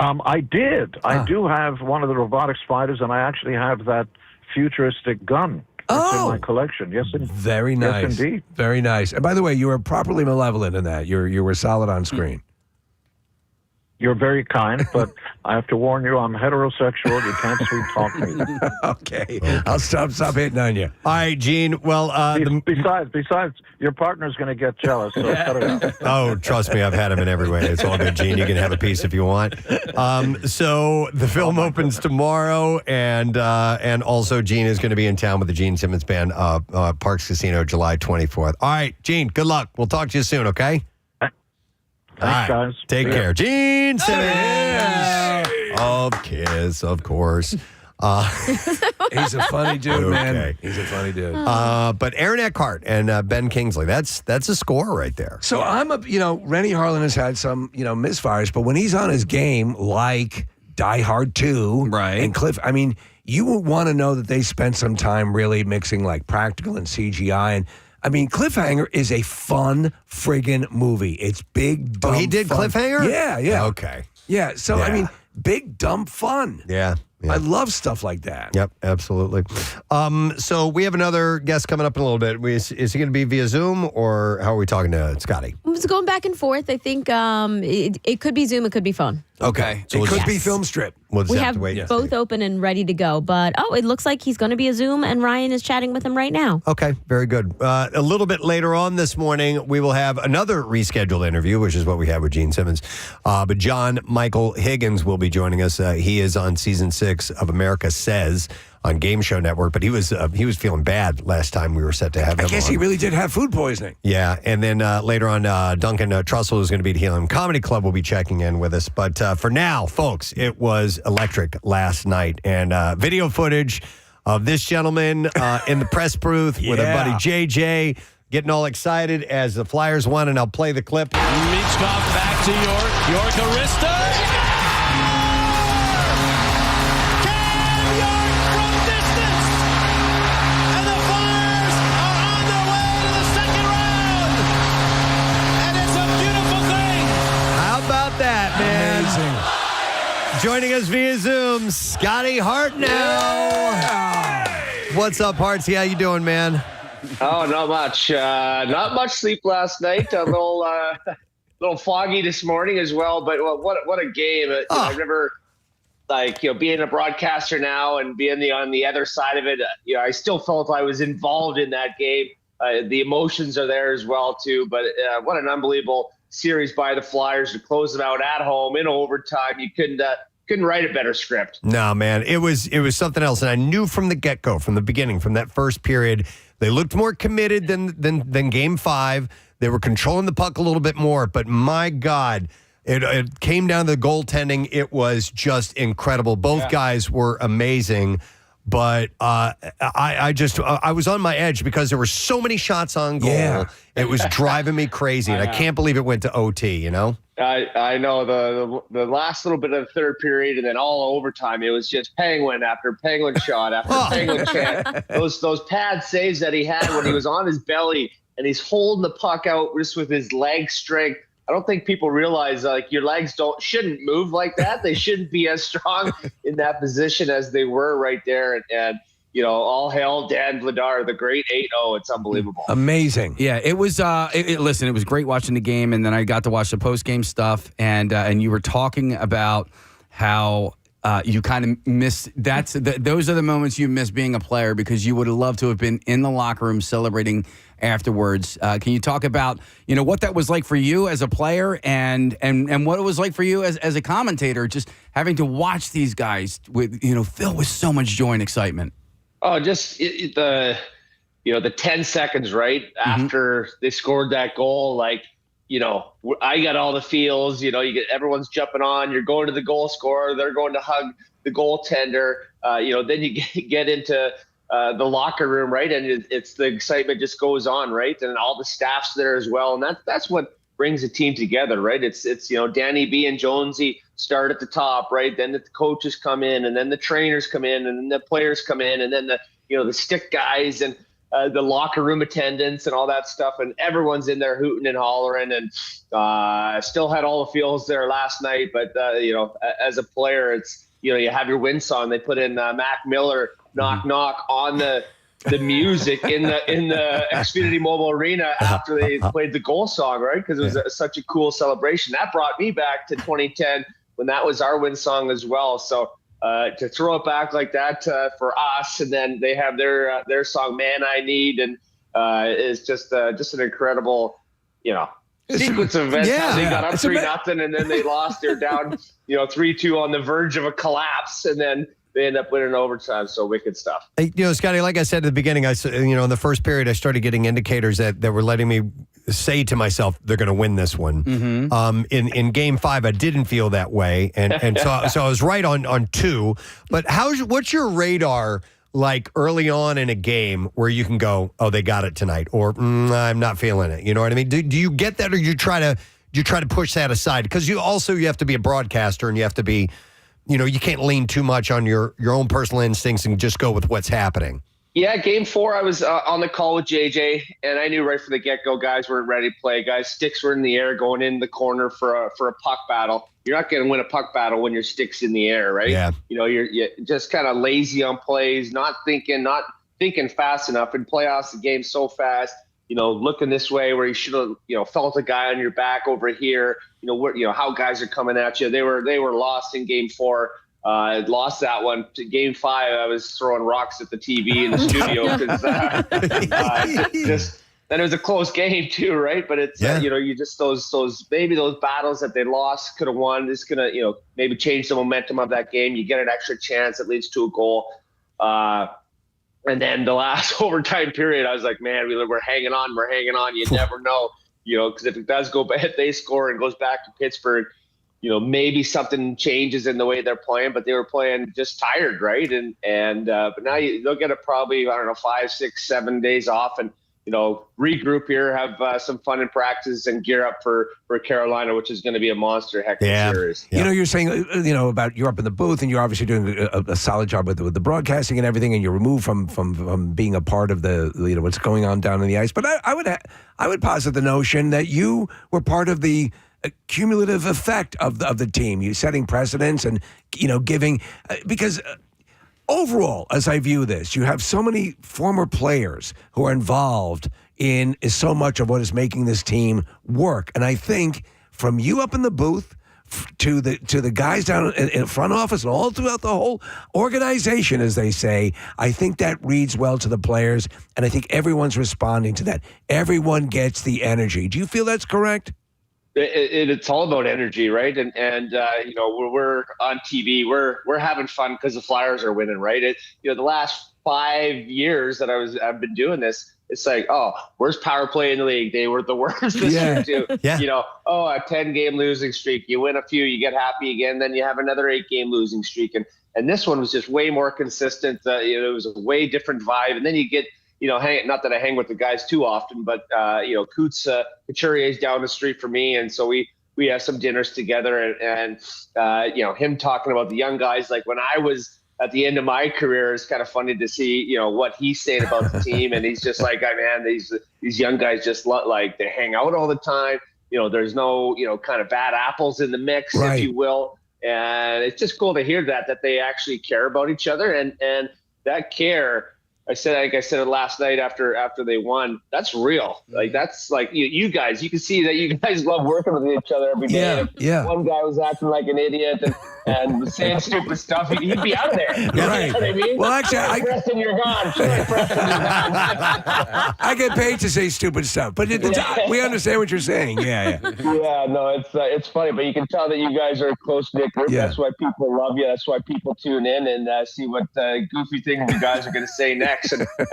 I did. I do have one of the robotic spiders, and I actually have that futuristic gun. It's in my collection. Yes, very nice. Yes, indeed. Very nice. And by the way, you were properly malevolent in that. You were solid on screen. You're very kind, but I have to warn you, I'm heterosexual. You can't sweet talk me. Okay. I'll stop hitting on you. All right, Gene. Well, besides, your partner's going to get jealous, so cut it out. Oh, trust me, I've had him in every way. It's all good, Gene. You can have a piece if you want. So the film opens tomorrow, and also Gene is going to be in town with the Gene Simmons Band, Parks Casino, July 24th. All right, Gene, good luck. We'll talk to you soon, okay? Thanks, guys. Take care. Gene Simmons of Kiss, of course. He's a funny dude, man. He's a funny dude. But Aaron Eckhart and Ben Kingsley, that's a score right there. So Rennie Harlan has had some, misfires, but when he's on his game, like Die Hard 2, right, and Cliff, I mean, you would want to know that they spent some time really mixing like practical and CGI. And I mean, Cliffhanger is a fun friggin' movie. It's big, dumb he did fun. Cliffhanger? Yeah. Okay. Yeah. So, I mean, big, dumb fun. Yeah. I love stuff like that. Yep, absolutely. So we have another guest coming up in a little bit. Is he going to be via Zoom, or how are we talking to Scotty? It's going back and forth. I think it could be Zoom, it could be phone. Okay. So it could be film strip. We have both open and ready to go. But, it looks like he's going to be a Zoom, and Ryan is chatting with him right now. Okay, very good. A little bit later on this morning, we will have another rescheduled interview, which is what we had with Gene Simmons. But John Michael Higgins will be joining us. He is on season 6 of America Says on Game Show Network, but he was feeling bad last time we were set to have him I guess on. he really did have food poisoning. Yeah, and then later on, Duncan Trussell is going to be at Helium Comedy Club. Will be checking in with us. But for now, folks, it was electric last night. And video footage of this gentleman in the press booth with our buddy JJ getting all excited as the Flyers won, and I'll play the clip. Michkov back to York. York Arista. That man. Amazing. Joining us via Zoom, Scotty Hartnell. Yeah. What's up, Hartsy? How you doing, man? Oh, not much. Not much sleep last night. A little foggy this morning as well. But what a game! I've never being a broadcaster now and being on the other side of it. I still felt I was involved in that game. The emotions are there as well too. But what an unbelievable series by the Flyers to close it out at home in overtime. You couldn't write a better script. No, man, it was something else, and I knew from the get-go, from the beginning, from that first period, they looked more committed than Game 5. They were controlling the puck a little bit more, but my God, it came down to the goaltending. It was just incredible. Both guys were amazing. But I was on my edge because there were so many shots on goal. Yeah. It was driving me crazy, and I can't believe it went to OT, you know? I know the last little bit of the third period and then all overtime, it was just Penguin after Penguin shot after Penguin chant. Those pad saves that he had when he was on his belly and he's holding the puck out just with his leg strength. I don't think people realize your legs shouldn't move like that. They shouldn't be as strong in that position as they were right there. And all hail Dan Vladar, the great 8-0. It's unbelievable. Amazing. Yeah, it was. Listen, it was great watching the game, and then I got to watch the post game stuff, and you were talking about how you kind of miss. Those are the moments you miss being a player because you would have loved to have been in the locker room celebrating afterwards. Can you talk about what that was like for you as a player and what it was like for you as a commentator, just having to watch these guys with filled with so much joy and excitement? Oh, just the 10 seconds right after they scored that goal, I got all the feels. You get everyone's jumping on. You're going to the goal scorer. They're going to hug the goaltender. Then you get into the locker room, right? And it's the excitement just goes on, right? And all the staff's there as well. And that's what brings a team together, right? It's Danny B and Jonesy start at the top, right? Then the coaches come in, and then the trainers come in, and then the players come in, and then the stick guys and the locker room attendants and all that stuff, and everyone's in there hooting and hollering. And still had all the feels there last night, but as a player, it's you have your win song. They put in Mac Miller, Knock Knock on the music in the Xfinity Mobile Arena after they played the goal song, right? Because it was such a cool celebration. That brought me back to 2010 when that was our win song as well. So to throw it back like that for us, and then they have their song "Man I Need," and is just an incredible sequence of events. Yeah, they got up 3-0, and then they lost. They're down 3-2 on the verge of a collapse, and then they end up winning overtime. So wicked stuff. Scotty, like I said at the beginning, in the first period, I started getting indicators that were letting me say to myself, they're going to win this one. Mm-hmm. In Game 5, I didn't feel that way, and so I was right on 2. But what's your radar like early on in a game where you can go, oh, they got it tonight, or I'm not feeling it? You know what I mean? Do you get that, or do you try to push that aside? Because you have to be a broadcaster, and you have to be. You can't lean too much on your own personal instincts and just go with what's happening. Yeah, game 4, I was on the call with JJ, and I knew right from the get-go guys weren't ready to play. Guys, sticks were in the air going in the corner for a puck battle. You're not going to win a puck battle when your stick's in the air, right? Yeah. You're just kind of lazy on plays, not thinking fast enough. In playoffs, the game's so fast. Looking this way where you should have, felt a guy on your back over here. How guys are coming at you. They were lost in game 4. I lost that one. To game 5, I was throwing rocks at the TV in the studio because then it was a close game too, right? But it's you just those maybe those battles that they lost could have won. This is gonna maybe change the momentum of that game. You get an extra chance that leads to a goal. And then the last overtime period, I was like, man, we're hanging on. You never know, because if it does go back, if they score and goes back to Pittsburgh, maybe something changes in the way they're playing, but they were playing just tired, right? But now they'll get probably, 5, 6, 7 days off and, regroup here, have some fun in practice and gear up for Carolina, which is going to be a monster heck of a series. Yeah. You're saying, about you're up in the booth and you're obviously doing a solid job with the broadcasting and everything, and you're removed from being a part of the, what's going on down on the ice. But I would posit the notion that you were part of the cumulative effect of the team. You setting precedents and, giving, because overall, as I view this, you have so many former players who are involved in so much of what is making this team work. And I think from you up in the booth to the guys down in front office and all throughout the whole organization, as they say, I think that reads well to the players. And I think everyone's responding to that. Everyone gets the energy. Do you feel that's correct? It's all about energy, right? And we're on TV, we're having fun because the Flyers are winning, right? The last 5 years that I've been doing this, it's like, oh, worst power play in the league. They were the worst this year too. Yeah. A 10-game losing streak. You win a few, you get happy again, then you have another 8-game losing streak, and this one was just way more consistent. It was a way different vibe, and then you get. Not that I hang with the guys too often, but Couturier's down the street from me, and so we have some dinners together, and him talking about the young guys. Like when I was at the end of my career, it's kind of funny to see what he's saying about the team, and he's just like, man, these young guys just like they hang out all the time. There's no kind of bad apples in the mix, right, if you will, and it's just cool to hear that they actually care about each other, and that care. I said it last night after they won. That's real. Like that's like you guys. You can see that you guys love working with each other every day. Yeah. One guy was acting like an idiot and saying stupid stuff. He'd be out of there. Yeah, right. You know what I mean? Well, actually, Preston, you're gone. Preston, you're gone. I get paid to say stupid stuff, but we understand what you're saying. Yeah. Yeah. No, it's funny, but you can tell that you guys are a close-knit group. Yeah. That's why people love you. That's why people tune in and see what goofy things you guys are going to say next.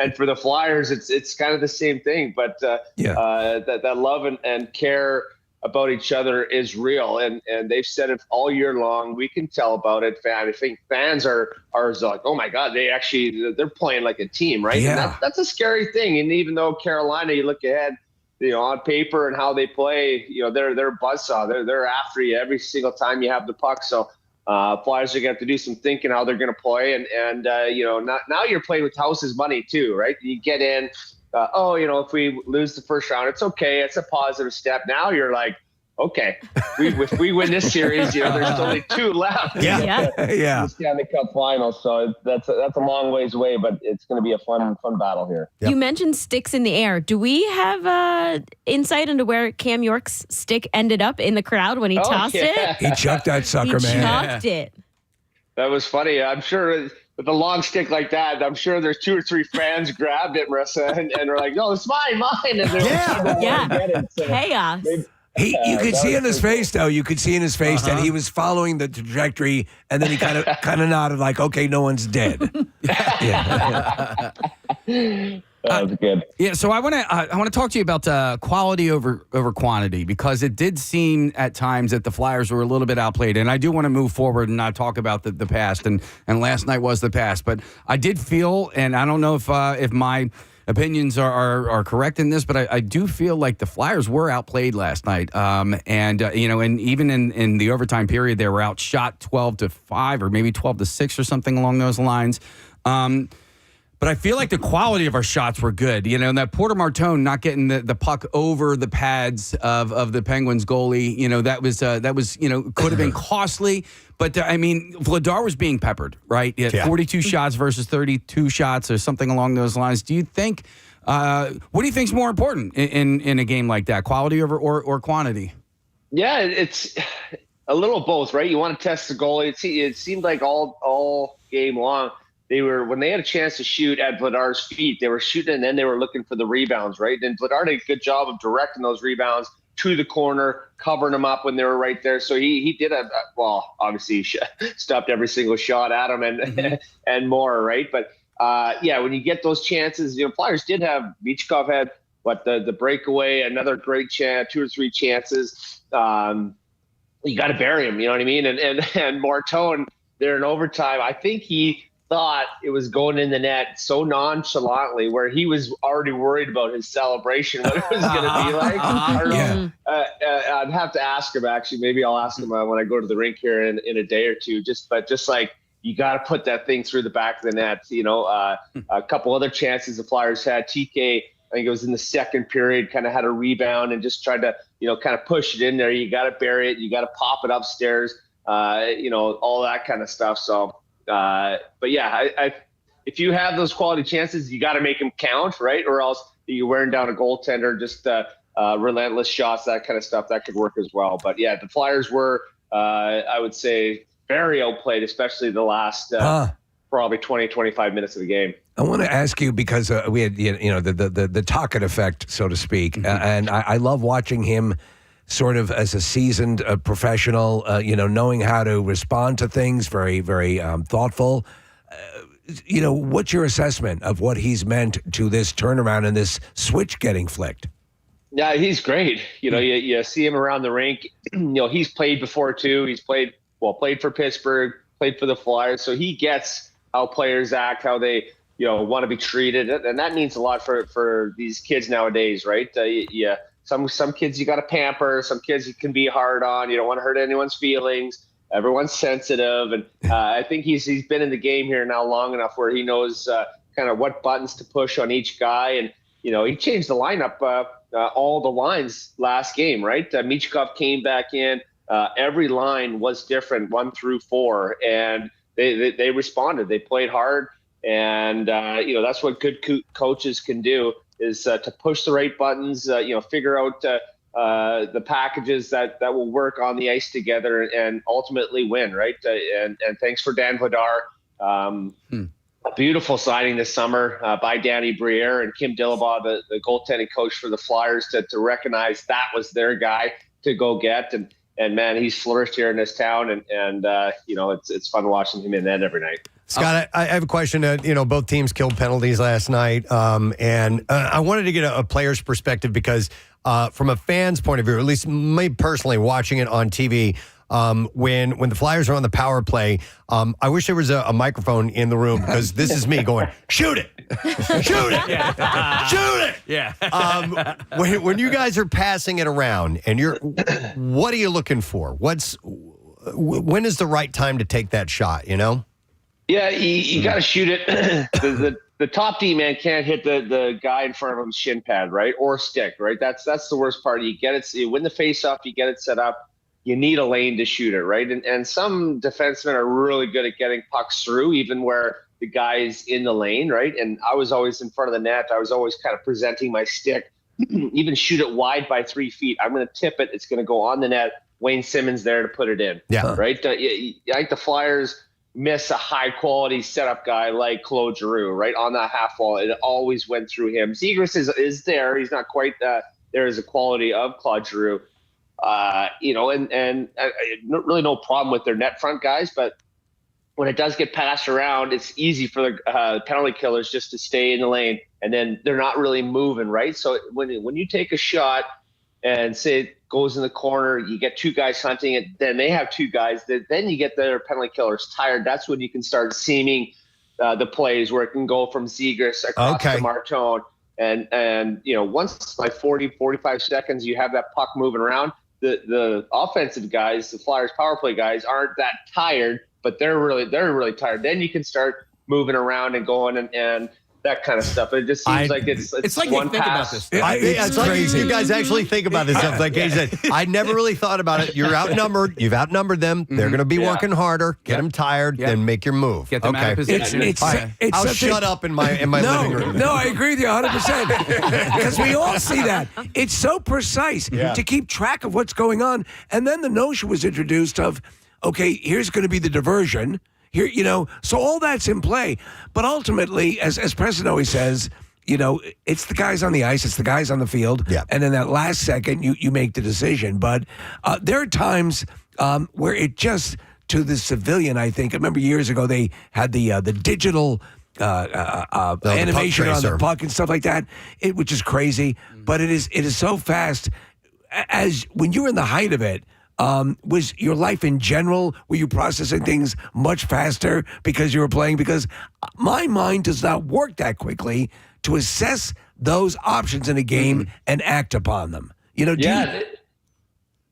And for the Flyers, it's kind of the same thing, but that love and care about each other is real, and they've said it all year long. We can tell about it. I think fans are like, oh my God, they're playing like a team, right? Yeah. And that's a scary thing. And even though Carolina, you look ahead, on paper and how they play, they're a buzzsaw. They're after you every single time you have the puck. So. Flyers are going to have to do some thinking how they're going to play, and now you're playing with house's money too, right? You get in, if we lose the first round, it's okay, it's a positive step. Now you're like, okay, if we win this series, there's only 2 left. Yeah. The Stanley Cup final, so that's a long ways away, but it's going to be a fun battle here. Yep. You mentioned sticks in the air. Do we have insight into where Cam York's stick ended up in the crowd when he tossed it? He chucked that sucker, man. He chucked it. That was funny. I'm sure with a long stick like that, I'm sure there's 2 or 3 fans grabbed it, Marissa, and they're like, no, it's mine. And they're get it. So chaos. You could see in his face, though. You could see in his face that he was following the trajectory, and then he kind of nodded, like, "Okay, no one's dead." That was good. Yeah, so I want to talk to you about quality over quantity, because it did seem at times that the Flyers were a little bit outplayed, and I do want to move forward and not talk about the past, and last night was the past, but I did feel, and I don't know if my opinions are correct in this, but I do feel like the Flyers were outplayed last night. And even in the overtime period, they were outshot 12-5 or maybe 12-6 or something along those lines. But I feel like the quality of our shots were good, and that Porter Martone not getting the puck over the pads of the Penguins goalie, that was could have been costly. But Vladar was being peppered, right? He had 42 shots versus 32 shots or something along those lines. Do you think, what do you think is more important in a game like that, quality or quantity? Yeah, it's a little both, right? You want to test the goalie. It seemed like all game long, when they had a chance to shoot at Vladar's feet, they were shooting and then they were looking for the rebounds, right? And Vladar did a good job of directing those rebounds to the corner, covering them up when they were right there. So he did obviously he stopped every single shot at him and more, right? But when you get those chances, Flyers did have, Michkov had the breakaway, another great chance, 2 or 3 chances. You got to bury him, you know what I mean? And Martone there in overtime, I think he thought it was going in the net so nonchalantly where he was already worried about his celebration, what it was going to be like. I don't know. I'd have to ask him, actually. Maybe I'll ask him when I go to the rink here in a day or two. Just like, you got to put that thing through the back of the net. A couple other chances the Flyers had. TK, I think it was in the second period, kind of had a rebound and just tried to, kind of push it in there. You got to bury it. You got to pop it upstairs, all that kind of stuff. So, but yeah, if you have those quality chances, you got to make them count, right? Or else you're wearing down a goaltender, just relentless shots, that kind of stuff, that could work as well. But yeah, the Flyers were, I would say, very outplayed, especially the last probably 20, 25 minutes of the game. I want to ask you because we had the Tocchet effect, so to speak, and I love watching him sort of as a seasoned professional, knowing how to respond to things, very, very thoughtful. What's your assessment of what he's meant to this turnaround and this switch getting flicked? Yeah, he's great. You see him around the rink. He's played before too. He's played for Pittsburgh, played for the Flyers, so he gets how players act, how they want to be treated, and that means a lot for these kids nowadays, right? Some kids you got to pamper. Some kids you can be hard on. You don't want to hurt anyone's feelings. Everyone's sensitive, and I think he's been in the game here now long enough where he knows kind of what buttons to push on each guy. And he changed the lineup, all the lines last game, right? Michkov came back in. Every line was different, 1 through 4, and they responded. They played hard, and that's what good coaches can do. Is to push the right buttons, figure out the packages that will work on the ice together and ultimately win, right? And thanks for Dan Vladar. A beautiful signing this summer by Danny Briere and Kim Dillabaugh, the goaltending coach for the Flyers, to recognize that was their guy to go get. And man, he's flourished here in this town, and it's fun watching him in net every night. Scott, I have a question. Both teams killed penalties last night, and I wanted to get a player's perspective because from a fan's point of view, at least me personally, watching it on TV, when the Flyers are on the power play, I wish there was a microphone in the room because this is me going, shoot it, shoot it, shoot it. Yeah. When you guys are passing it around, and what are you looking for? When is the right time to take that shot? Yeah, you got to shoot it. The top D man can't hit the guy in front of him shin pad, right, or stick, right. That's the worst part. You get it, you win the face off, you get it set up. You need a lane to shoot it, right. And some defensemen are really good at getting pucks through, even where the guy's in the lane, right. And I was always in front of the net. I was always kind of presenting my stick, even shoot it wide by 3 feet. I'm going to tip it. It's going to go on the net. Wayne Simmons there to put it in. Yeah, right. I think the Flyers miss a high-quality setup guy like Claude Giroux, right, on that half wall. It always went through him. Zegras is there. He's not quite there as a quality of Claude Giroux. And really no problem with their net front guys, but when it does get passed around, it's easy for the penalty killers just to stay in the lane, and then they're not really moving, right? So when you take a shot and say it goes in the corner, you get 2 guys hunting it, then they have 2 guys, then you get their penalty killers tired. That's when you can start seaming the plays where it can go from Zegras across to Martone. And once by 40, 45 seconds, you have that puck moving around, the offensive guys, the Flyers power play guys aren't that tired, but they're really tired. Then you can start moving around and going and that kind of stuff. It just seems like it's like one they think pass. about this. It's like you guys actually think about this stuff. Like he said, I never really thought about it. You're outnumbered. You've outnumbered them. They're going to be working harder. Get them tired. Then make your move. Get them out of position. I'll shut up in my living room. No, I agree with you 100%. Because we all see that. It's so precise to keep track of what's going on. And then the notion was introduced of, okay, here's going to be the diversion. Here, so all that's in play. But ultimately, as Preston always says, it's the guys on the ice, it's the guys on the field. Yeah. And in that last second, you make the decision. But there are times where it just, to the civilian, I think, I remember years ago, they had the digital animation on the puck and stuff like that, which is crazy. But it is so fast. As when you were in the height of it, was your life in general, were you processing things much faster because you were playing? Because my mind does not work that quickly to assess those options in a game and act upon them.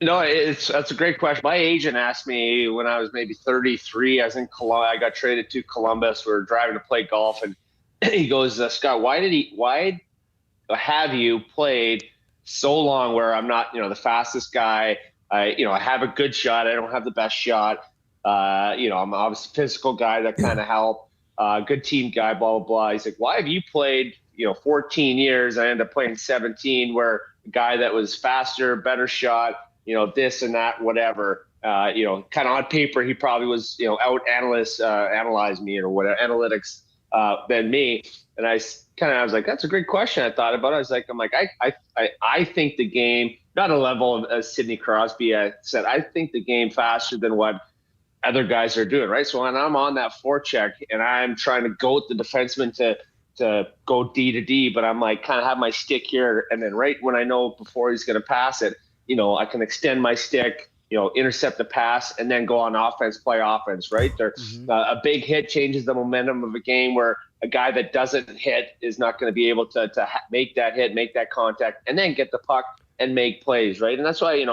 That's a great question. My agent asked me when I was maybe 33. I was in Columbus. I got traded to Columbus. We were driving to play golf, and he goes, Scott, why have you played so long where I'm not, the fastest guy? I have a good shot. I don't have the best shot. I'm obviously a physical guy that kind of help. Good team guy, blah, blah, blah. He's like, why have you played, 14 years? I ended up playing 17, where a guy that was faster, better shot, this and that, whatever, kind of on paper, he probably was, out analyze me or whatever, analytics than me. And I was like, that's a great question. I thought about it. I think the game, not a level of Sidney Crosby. I said, I think the game faster than what other guys are doing, right? So when I'm on that forecheck and I'm trying to goat the defenseman to go D to D, but I'm like kind of have my stick here, and then right when I know before he's going to pass it, I can extend my stick, intercept the pass, and then go on offense, play offense, right? A big hit changes the momentum of a game, where a guy that doesn't hit is not going to be able to make that hit, make that contact, and then get the puck and make plays, right? And that's why,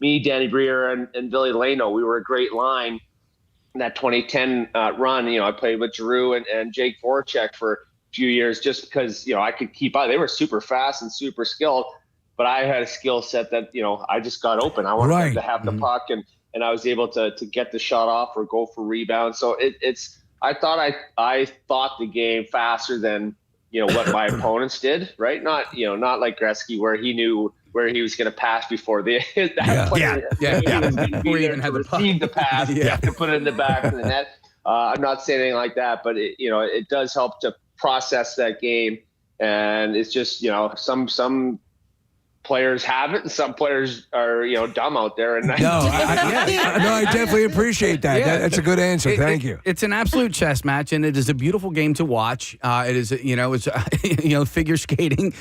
me, Danny Briere, and Billy Leno, we were a great line in that 2010 run. I played with Giroux and Jake Voracek for a few years just because, I could keep up. They were super fast and super skilled, but I had a skill set that, I just got open. I wanted them to have the puck, and I was able to get the shot off or go for rebound. So I thought the game faster than, what my opponents did, right? Not like Gretzky, where he knew where he was going to pass before player. Before he even had the pass, to put it in the back of the net. I'm not saying anything like that, but it does help to process that game, and it's just some players have it, and some players are dumb out there. And I definitely appreciate that. Yeah. That's a good answer. Thank you. It's an absolute chess match, and it is a beautiful game to watch. It is, it's figure skating.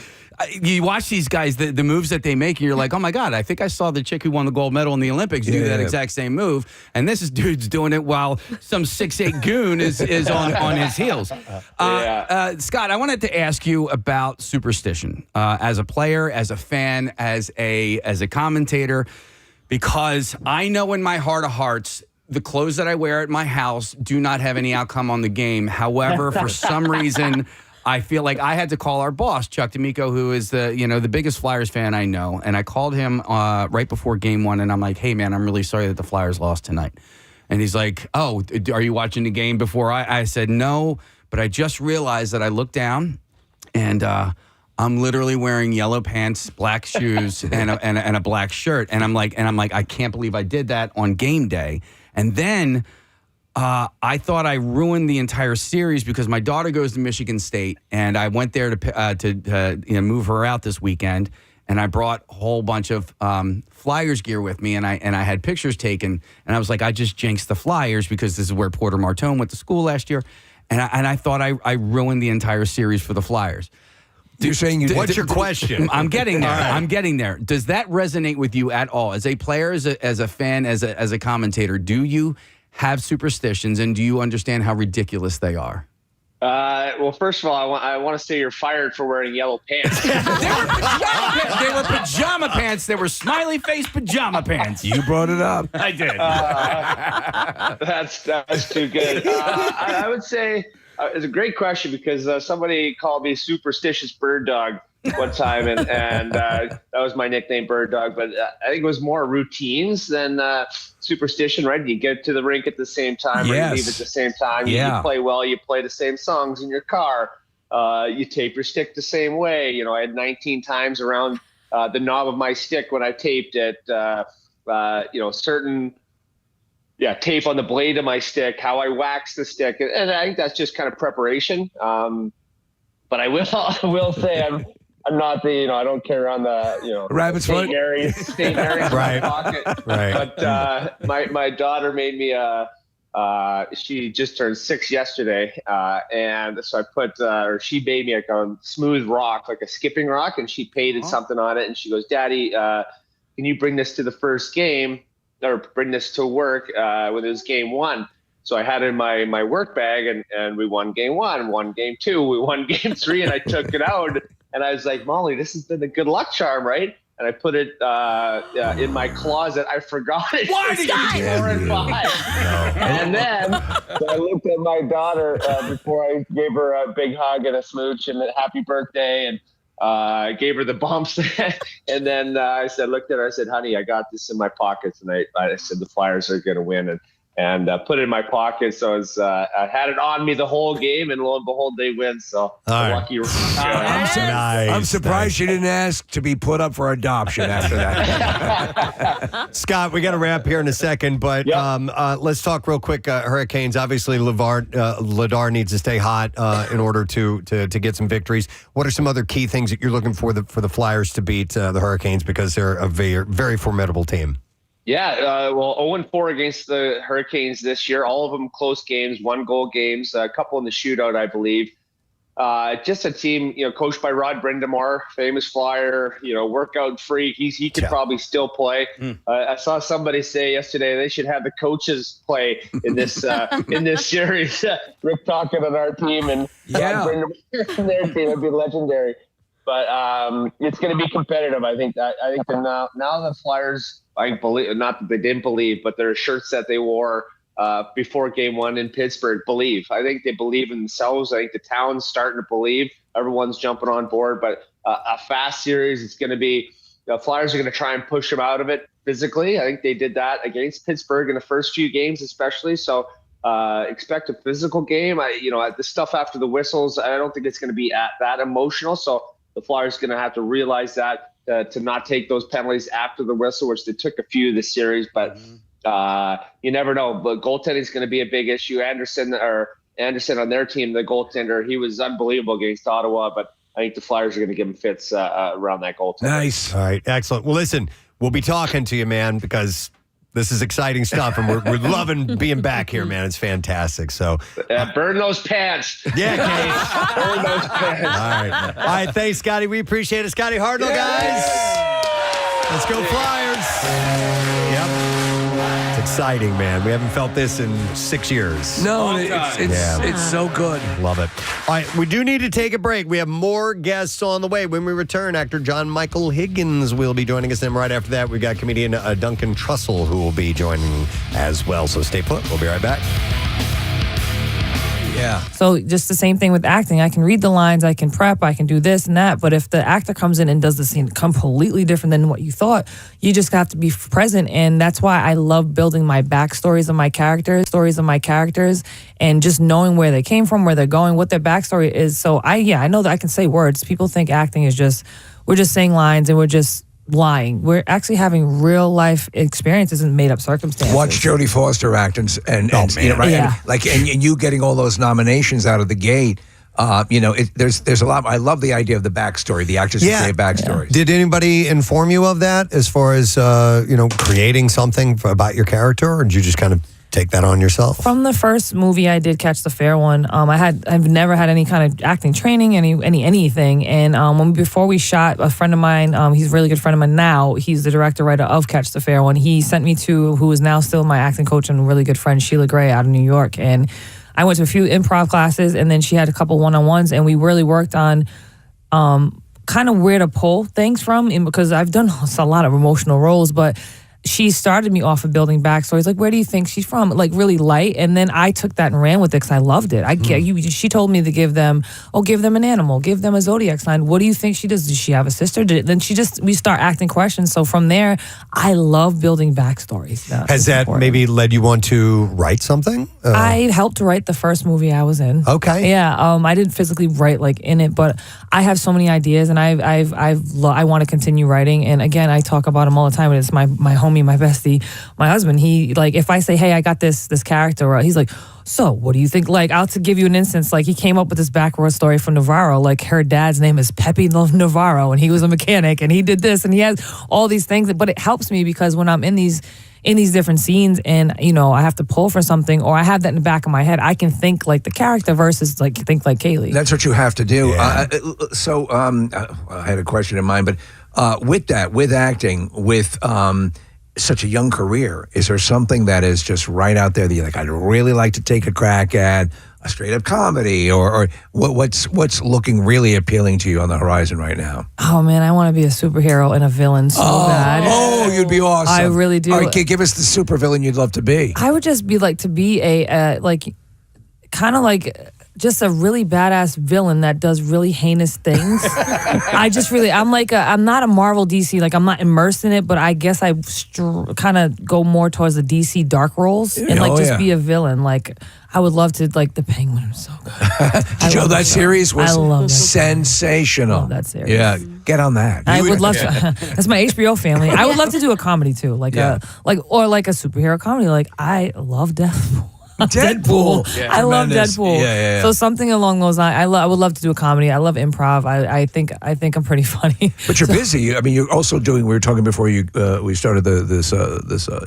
You watch these guys, the moves that they make, and you're like, oh my God, I think I saw the chick who won the gold medal in the Olympics do that exact same move. And this dude's doing it while some 6'8" goon is on his heels. Scott, I wanted to ask you about superstition as a player, as a fan, as a commentator, because I know in my heart of hearts, the clothes that I wear at my house do not have any outcome on the game. However, for some reason, I feel like I had to call our boss, Chuck D'Amico, who is the biggest Flyers fan I know. And I called him right before game one, and I'm like, hey, man, I'm really sorry that the Flyers lost tonight. And he's like, oh, are you watching the game before? I said, no, but I just realized that I looked down, and I'm literally wearing yellow pants, black shoes, and a black shirt. And I'm like, I can't believe I did that on game day. And then I thought I ruined the entire series because my daughter goes to Michigan State, and I went there to move her out this weekend, and I brought a whole bunch of Flyers gear with me, and I had pictures taken, and I was like, I just jinxed the Flyers because this is where Porter Martone went to school last year, and I thought I ruined the entire series for the Flyers. You're saying what's your question? I'm getting there. Right. I'm getting there. Does that resonate with you at all? As a player, as a fan, as a commentator, do you have superstitions, and do you understand how ridiculous they are? Well, first of all, I want to say you're fired for wearing yellow pants. They were pajama pants. They were smiley face pajama pants. You brought it up. I did. That's too good. I would say It's a great question because somebody called me Superstitious Bird Dog one time, and that was my nickname, Bird Dog. But I think it was more routines than superstition, right? You get to the rink at the same time, or you leave at the same time. You play well, you play the same songs in your car. You tape your stick the same way. I had 19 times around the knob of my stick when I taped it. Certain tape on the blade of my stick, how I wax the stick. And I think that's just kind of preparation. But I will say I'm not the, I don't carry around the, rabbit's foot. State Mary's in my pocket. Right. But my daughter made me she just turned 6 yesterday. And so I put, she made me like a smooth rock, like a skipping rock, and she painted something on it. And she goes, Daddy, can you bring this to the first game or bring this to work when it was game 1? So I had it in my work bag, and we won game 1, won game 2, we won game 3, and I took it out, and I was like, Molly, this has been a good luck charm, right? And I put it in my closet. I forgot it. Why did you 4 and 5? And then so I looked at my daughter before I gave her a big hug and a smooch and a happy birthday, and I gave her the bumps. And then looked at her, I said, honey, I got this in my pockets. And I said, the Flyers are going to win. And put it in my pocket. So I had it on me the whole game, and lo and behold, they win. So lucky. I'm surprised you didn't ask to be put up for adoption after that. Scott, we got to wrap here in a second, but let's talk real quick. Hurricanes, obviously, Ladar needs to stay hot in order to get some victories. What are some other key things that you're looking for the Flyers to beat the Hurricanes, because they're a very, very formidable team? Yeah, 0-4 against the Hurricanes this year. All of them close games, 1-goal games, a couple in the shootout, I believe. Just a team, coached by Rod Brindamore, famous Flyer, workout freak. He could probably still play. I saw somebody say yesterday they should have the coaches play in this in this series. Rick Tocchet on our team and Rod Brindamore on their team would be legendary. But it's going to be competitive. I think now the Flyers, I believe, not that they didn't believe, but their shirts that they wore before game 1 in Pittsburgh, believe. I think they believe in themselves. I think the town's starting to believe. Everyone's jumping on board. But a fast series, it's going to be, the Flyers are going to try and push them out of it physically. I think they did that against Pittsburgh in the first few games, especially. So expect a physical game. The stuff after the whistles, I don't think it's going to be that emotional. So the Flyers are going to have to realize that to not take those penalties after the whistle, which they took a few this series. But you never know. But goaltending is going to be a big issue. Anderson on their team, the goaltender, he was unbelievable against Ottawa. But I think the Flyers are going to give him fits around that goaltender. Nice. All right, excellent. Well, listen, we'll be talking to you, man, because this is exciting stuff, and we're loving being back here, man. It's fantastic. So burn those pants. Yeah, Case. Burn those pants. All right. Thanks, Scotty. We appreciate it. Scotty Hartnell, guys. Let's go Flyers. Yep. It's exciting, man. We haven't felt this in 6 years. No, it's so good. Love it. All right, we do need to take a break. We have more guests on the way. When we return, actor John Michael Higgins will be joining us. Then right after that, we got comedian Duncan Trussell who will be joining as well. So stay put. We'll be right back. Yeah. So just the same thing with acting. I can read the lines, I can prep, I can do this and that. But if the actor comes in and does the scene completely different than what you thought, you just have to be present. And that's why I love building my backstories of my characters, and just knowing where they came from, where they're going, what their backstory is. So I know that I can say words. People think acting is we're just saying lines and we're just lying. We're actually having real life experiences and made up circumstances. Watch Jodie Foster act and and you getting all those nominations out of the gate. There's a lot. I love the idea of the backstory. The actors say backstories. Did anybody inform you of that as far as creating something about your character, or did you just kind of take that on yourself? From the first movie I did, Catch the Fair one, I've never had any kind of acting training, anything. And before we shot, a friend of mine, he's a really good friend of mine now. He's the director writer of Catch the Fair one. He sent me to who is now still my acting coach and a really good friend, Sheila Gray, out of New York. And I went to a few improv classes, and then she had a couple one-on-ones, and we really worked on kind of where to pull things from. And because I've done a lot of emotional roles, but she started me off of building backstories. Like, where do you think she's from? Like, really light. And then I took that and ran with it because I loved it. She told me to give them an animal, give them a zodiac sign. What do you think she does? Does she have a sister? We start asking questions. So from there, I love building backstories. Has that maybe led you on to write something? I helped write the first movie I was in. Okay. Yeah. I didn't physically write like in it, but I have so many ideas, and I want to continue writing. And again, I talk about him all the time. And it's my homie, my bestie, my husband. He, like, if I say, hey, I got this character, he's like, so what do you think? Like, I'll to give you an instance, like, he came up with this background story for Navarro. Like, her dad's name is Pepe Navarro, and he was a mechanic, and he did this, and he has all these things. But it helps me because when I'm in these different scenes and, I have to pull for something, or I have that in the back of my head, I can think like the character versus like think like Kaylee. That's what you have to do. Yeah. I had a question in mind, but with acting, with such a young career, is there something that is just right out there that you're like, I'd really like to take a crack at a straight up comedy, or what's looking really appealing to you on the horizon right now? Oh man, I want to be a superhero and a villain so bad. Oh, you'd be awesome. I really do. All right, give us the supervillain you'd love to be. I would just be like to be a kind of like just a really badass villain that does really heinous things. I'm not a Marvel DC, like I'm not immersed in it, but I guess I kind of go more towards the DC dark roles and be a villain. Like, I would love to, like, the Penguin was so good. Did you know that series was that sensational? I love that series. Yeah, get on that. I would love to. That's my HBO family. I would love to do a comedy too, like a superhero comedy. Like, I love Deadpool. Deadpool. I love Deadpool. Yeah. So something along those lines. I would love to do a comedy. I love improv. I think I'm pretty funny. But you're busy. I mean, you're also doing. We were talking before we started this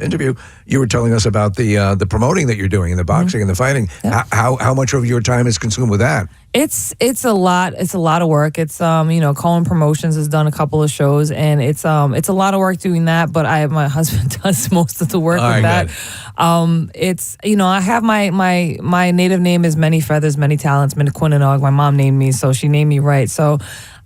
interview. You were telling us about the promoting that you're doing, and the boxing and the fighting. Yeah. How much of your time is consumed with that? It's a lot. It's a lot of work. It's Cohen Promotions has done a couple of shows, and it's a lot of work doing that. But my husband does most of the work with that. It's I have my native name is Many Feathers, Many Talents, Minnequinnog. My mom named me, so she named me right. So,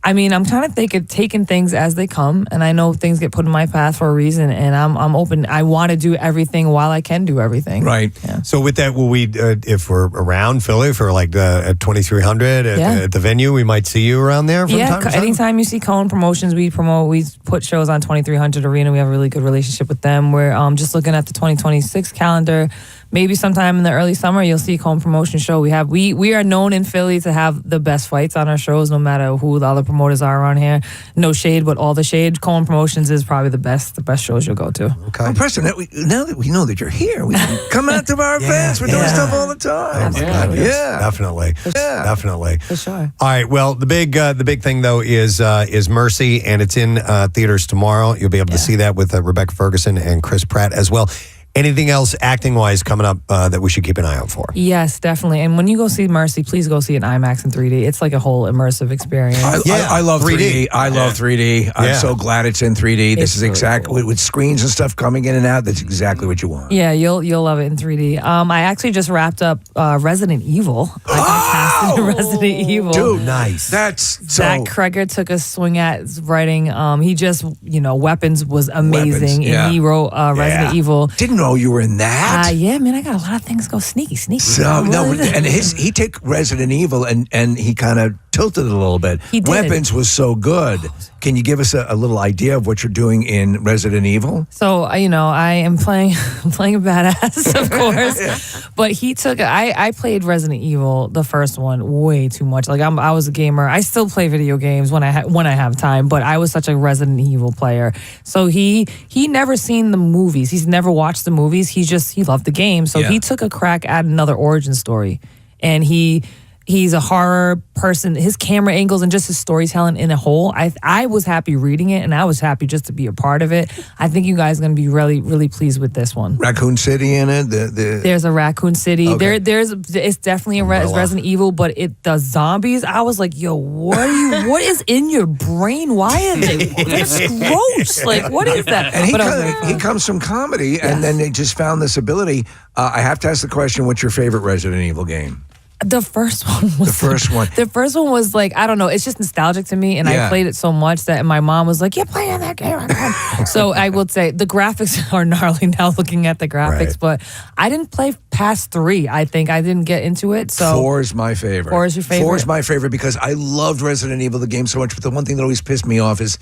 I mean, I'm kind of taking things as they come, and I know things get put in my path for a reason, and I'm open. I want to do everything while I can do everything. Right. Yeah. So with that, will we, if we're around Philly for like at 2300 at the venue, we might see you around there from time to time? Anytime you see Cohen Promotions, we put shows on 2300 Arena. We have a really good relationship with them. We're just looking at the 2026 calendar. Maybe sometime in the early summer, you'll see Cohen Promotion show. We are known in Philly to have the best fights on our shows, no matter who the other promoters are around here. No shade, but all the shade. Cohen Promotions is probably the best shows you'll go to. Okay. Well, Preston, now that we know that you're here, we can come out to our events. We're doing stuff all the time. Definitely. Definitely. For sure. All right. Well, the big thing though is Mercy, and it's in theaters tomorrow. You'll be able to see that with Rebecca Ferguson and Chris Pratt as well. Anything else acting-wise coming up that we should keep an eye out for? Yes, definitely. And when you go see Mercy, please go see it in IMAX and 3D. It's like a whole immersive experience. I love 3D. I love 3D. I'm so glad it's in 3D. This is exactly with screens and stuff coming in and out. That's exactly what you want. Yeah, you'll love it in 3D. I actually just wrapped up Resident Evil. I got cast in Resident Evil. Dude, nice. That's Zach Kreger took a swing at writing. He just, Weapons was amazing, and he wrote Resident Evil. Didn't know you were in that. Yeah, man, I got a lot of things go sneaky. So and he took Resident Evil and he kind of tilted it a little bit. He did. Weapons was so good. Can you give us a little idea of what you're doing in Resident Evil? So, I am playing a badass, of course. But he took I played Resident Evil, the first one, way too much. Like I was a gamer. I still play video games when I have time, but I was such a Resident Evil player. So he never seen the movies. He's never watched the movies. He loved the game. So he took a crack at another origin story. And he's a horror person. His camera angles and just his storytelling in a whole. I was happy reading it, and I was happy just to be a part of it. I think you guys are going to be really, really pleased with this one. Raccoon City in it? There's a Raccoon City. Okay. It's definitely a Resident Evil, but the zombies, I was like, yo, what is in your brain? Why are they? That's gross. Like, what is that? And he comes from comedy, and then they just found this ability. I have to ask the question, what's your favorite Resident Evil game? The first one was The first one was like, I don't know, it's just nostalgic to me, and I played it so much that my mom was like, "You're playing that game." So I would say the graphics are gnarly now looking at the graphics, but I didn't play past 3. I think I didn't get into it. So 4 is my favorite. 4 is your favorite? 4 is my favorite because I loved Resident Evil, the game, so much, but the one thing that always pissed me off is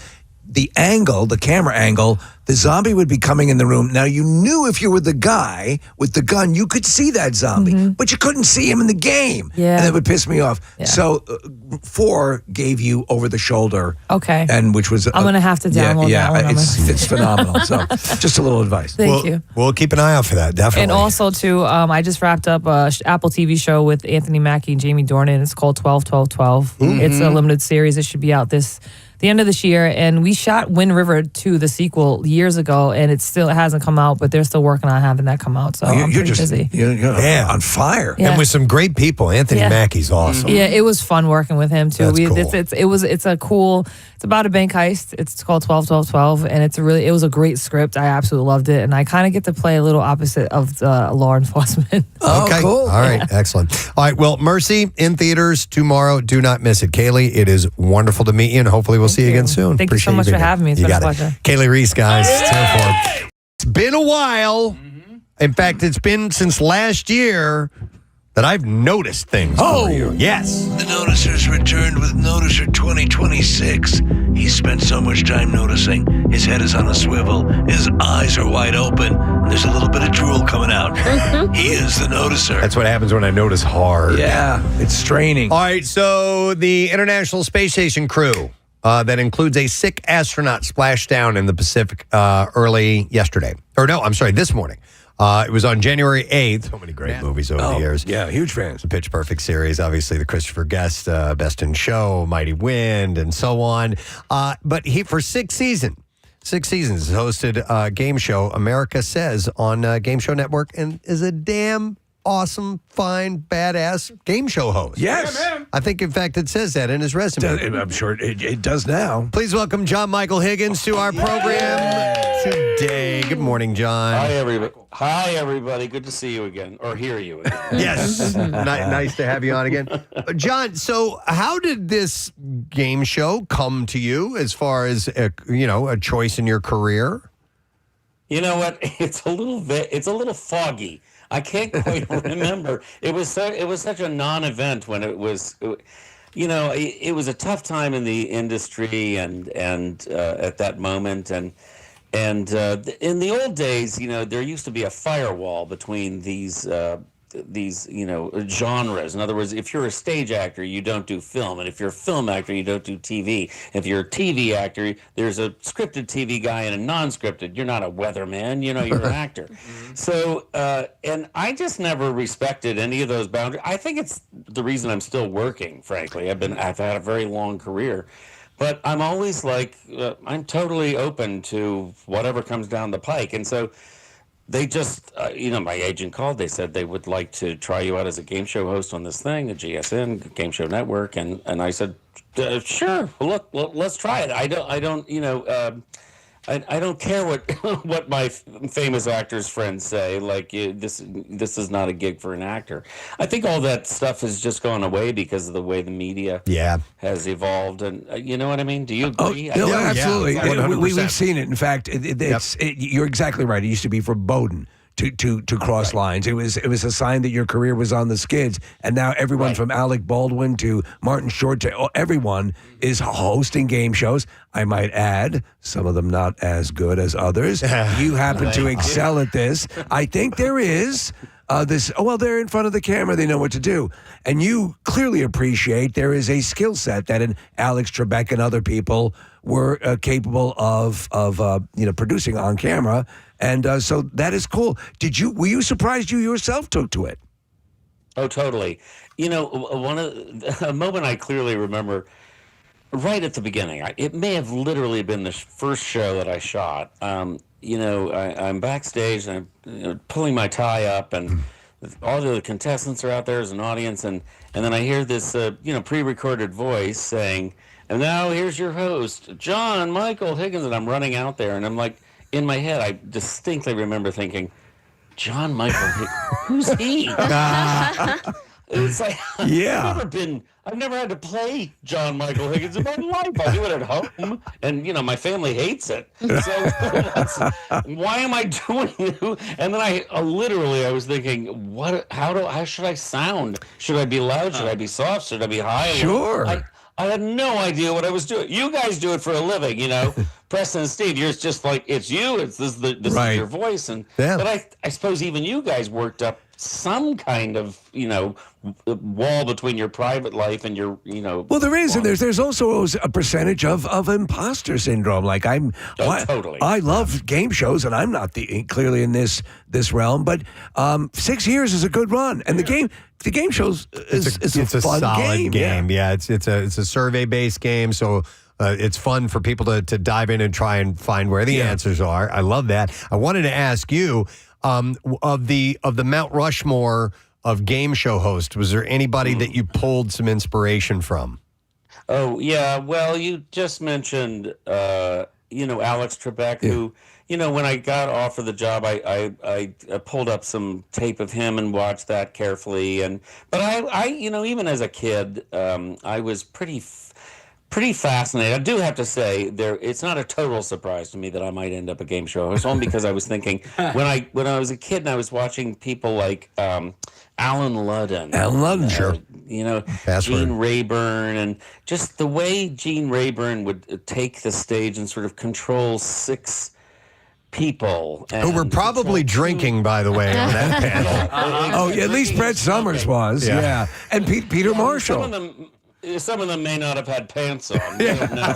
the angle, the camera angle. The zombie would be coming in the room. Now, you knew if you were the guy with the gun, you could see that zombie, but you couldn't see him in the game. Yeah. And that would piss me off. Yeah. So 4 gave you over the shoulder. Okay. And which was... I'm going to have to download that one. It's phenomenal. So just a little advice. Thank you. We'll keep an eye out for that, definitely. And also, too, I just wrapped up a Apple TV show with Anthony Mackie and Jamie Dornan. It's called 12-12-12. It's a limited series. It should be out the end of this year, and we shot Wind River 2, the sequel, years ago, and it hasn't come out, but they're still working on having that come out. So I'm pretty busy. You're on fire, and with some great people. Anthony Mackie's awesome. Yeah, it was fun working with him too. That's cool. It's about a bank heist. It's called 12-12-12, and it was a great script. I absolutely loved it, and I kind of get to play a little opposite of law enforcement. Okay, cool. All right, excellent. All right, well, Mercy in theaters tomorrow. Do not miss it. Kaylee, it is wonderful to meet you, and hopefully we'll see you again soon. Thank you so much for having me. It's been a pleasure. Kaylee Reese, guys. It's been a while. In fact, it's been since last year that I've noticed things for you. Yes. The Noticer's returned with Noticer 2026. He's spent so much time noticing. His head is on a swivel. His eyes are wide open. And there's a little bit of drool coming out. He is the Noticer. That's what happens when I notice hard. Yeah, it's straining. All right, so the International Space Station crew that includes a sick astronaut splashed down in the Pacific early yesterday. This morning. It was on January 8th. So many great movies over the years. Yeah, huge fans. The Pitch Perfect series, obviously the Christopher Guest, Best in Show, Mighty Wind, and so on. But he, for 6 seasons, hosted a game show, America Says, on Game Show Network, and is a damn awesome, fine, badass game show host. Yes. I think, in fact, it says that in his resume. I'm sure it does now. Please welcome John Michael Higgins to our program today. Good morning, John. Hi, everybody. Good to see you again, or hear you again. Yes. Nice to have you on again. John, so how did this game show come to you as far as, a choice in your career? You know what? It's a little foggy. I can't quite remember. It was such a non-event when it was. It was a tough time in the industry and at that moment and in the old days, there used to be a firewall between these genres. In other words, if you're a stage actor, you don't do film, and if you're a film actor, you don't do TV. If you're a TV actor, there's a scripted TV guy and a non-scripted. You're not a weatherman, you're an actor. So, and I just never respected any of those boundaries. I think it's the reason I'm still working. Frankly, I've had a very long career. But I'm always like, I'm totally open to whatever comes down the pike. And so they just, my agent called. They said they would like to try you out as a game show host on this thing, the GSN, Game Show Network. And I said, sure, look, let's try it. I don't care what my famous actors friends say. Like this is not a gig for an actor. I think all that stuff has just gone away because of the way the media has evolved. And you know what I mean? Do you agree? No, absolutely. Yeah, We've seen it. In fact, you're exactly right. It used to be verboten to cross lines. It was a sign that your career was on the skids. And now everyone from Alec Baldwin to Martin Short to everyone is hosting game shows. I might add, some of them not as good as others. You happen to excel at this. I think there is they're in front of the camera. They know what to do. And you clearly appreciate there is a skill set that in Alex Trebek and other people were capable of producing on camera. And so that is cool. Were you surprised you yourself took to it? Oh, totally. A moment I clearly remember right at the beginning. It may have literally been the first show that I shot. I'm backstage and I'm pulling my tie up, and all the contestants are out there as an audience, and then I hear this pre-recorded voice saying, "And now here's your host, John Michael Higgins," and I'm running out there, and I'm like, in my head, I distinctly remember thinking, John Michael Higgins, who's he? It's like Yeah. I've never had to play John Michael Higgins in my life. I do it at home, and my family hates it. So why am I doing it? And then I was thinking, how should I sound? Should I be loud? Should I be soft? Should I be high? Sure. I had no idea what I was doing. You guys do it for a living, Preston and Steve, you're just like, it's you. This is your voice. But I suppose even you guys worked up some kind of, wall between your private life and your, Well, there is, and there's also a percentage of imposter syndrome. Like totally. I love game shows, and I'm not clearly in this realm, but 6 years is a good run, and the game shows is a fun solid game. Yeah, it's a survey based game, so. It's fun for people to dive in and try and find where the answers are. I love that. I wanted to ask you, of the Mount Rushmore of game show hosts, was there anybody that you pulled some inspiration from? Oh, yeah. Well, you just mentioned, Alex Trebek, who, when I got offered the job, I pulled up some tape of him and watched that carefully. But I even as a kid, I was pretty fascinated. I do have to say, it's not a total surprise to me that I might end up a game show host, only because I was thinking when I was a kid and I was watching people like Alan Ludden. Alan Ludden, sure. Gene Rayburn, and just the way Gene Rayburn would take the stage and sort of control 6 people. Who were probably drinking, by the way, on that panel. Oh, yeah, at least Brett Summers was. Yeah. And Peter Marshall. Some of them may not have had pants on. We don't know.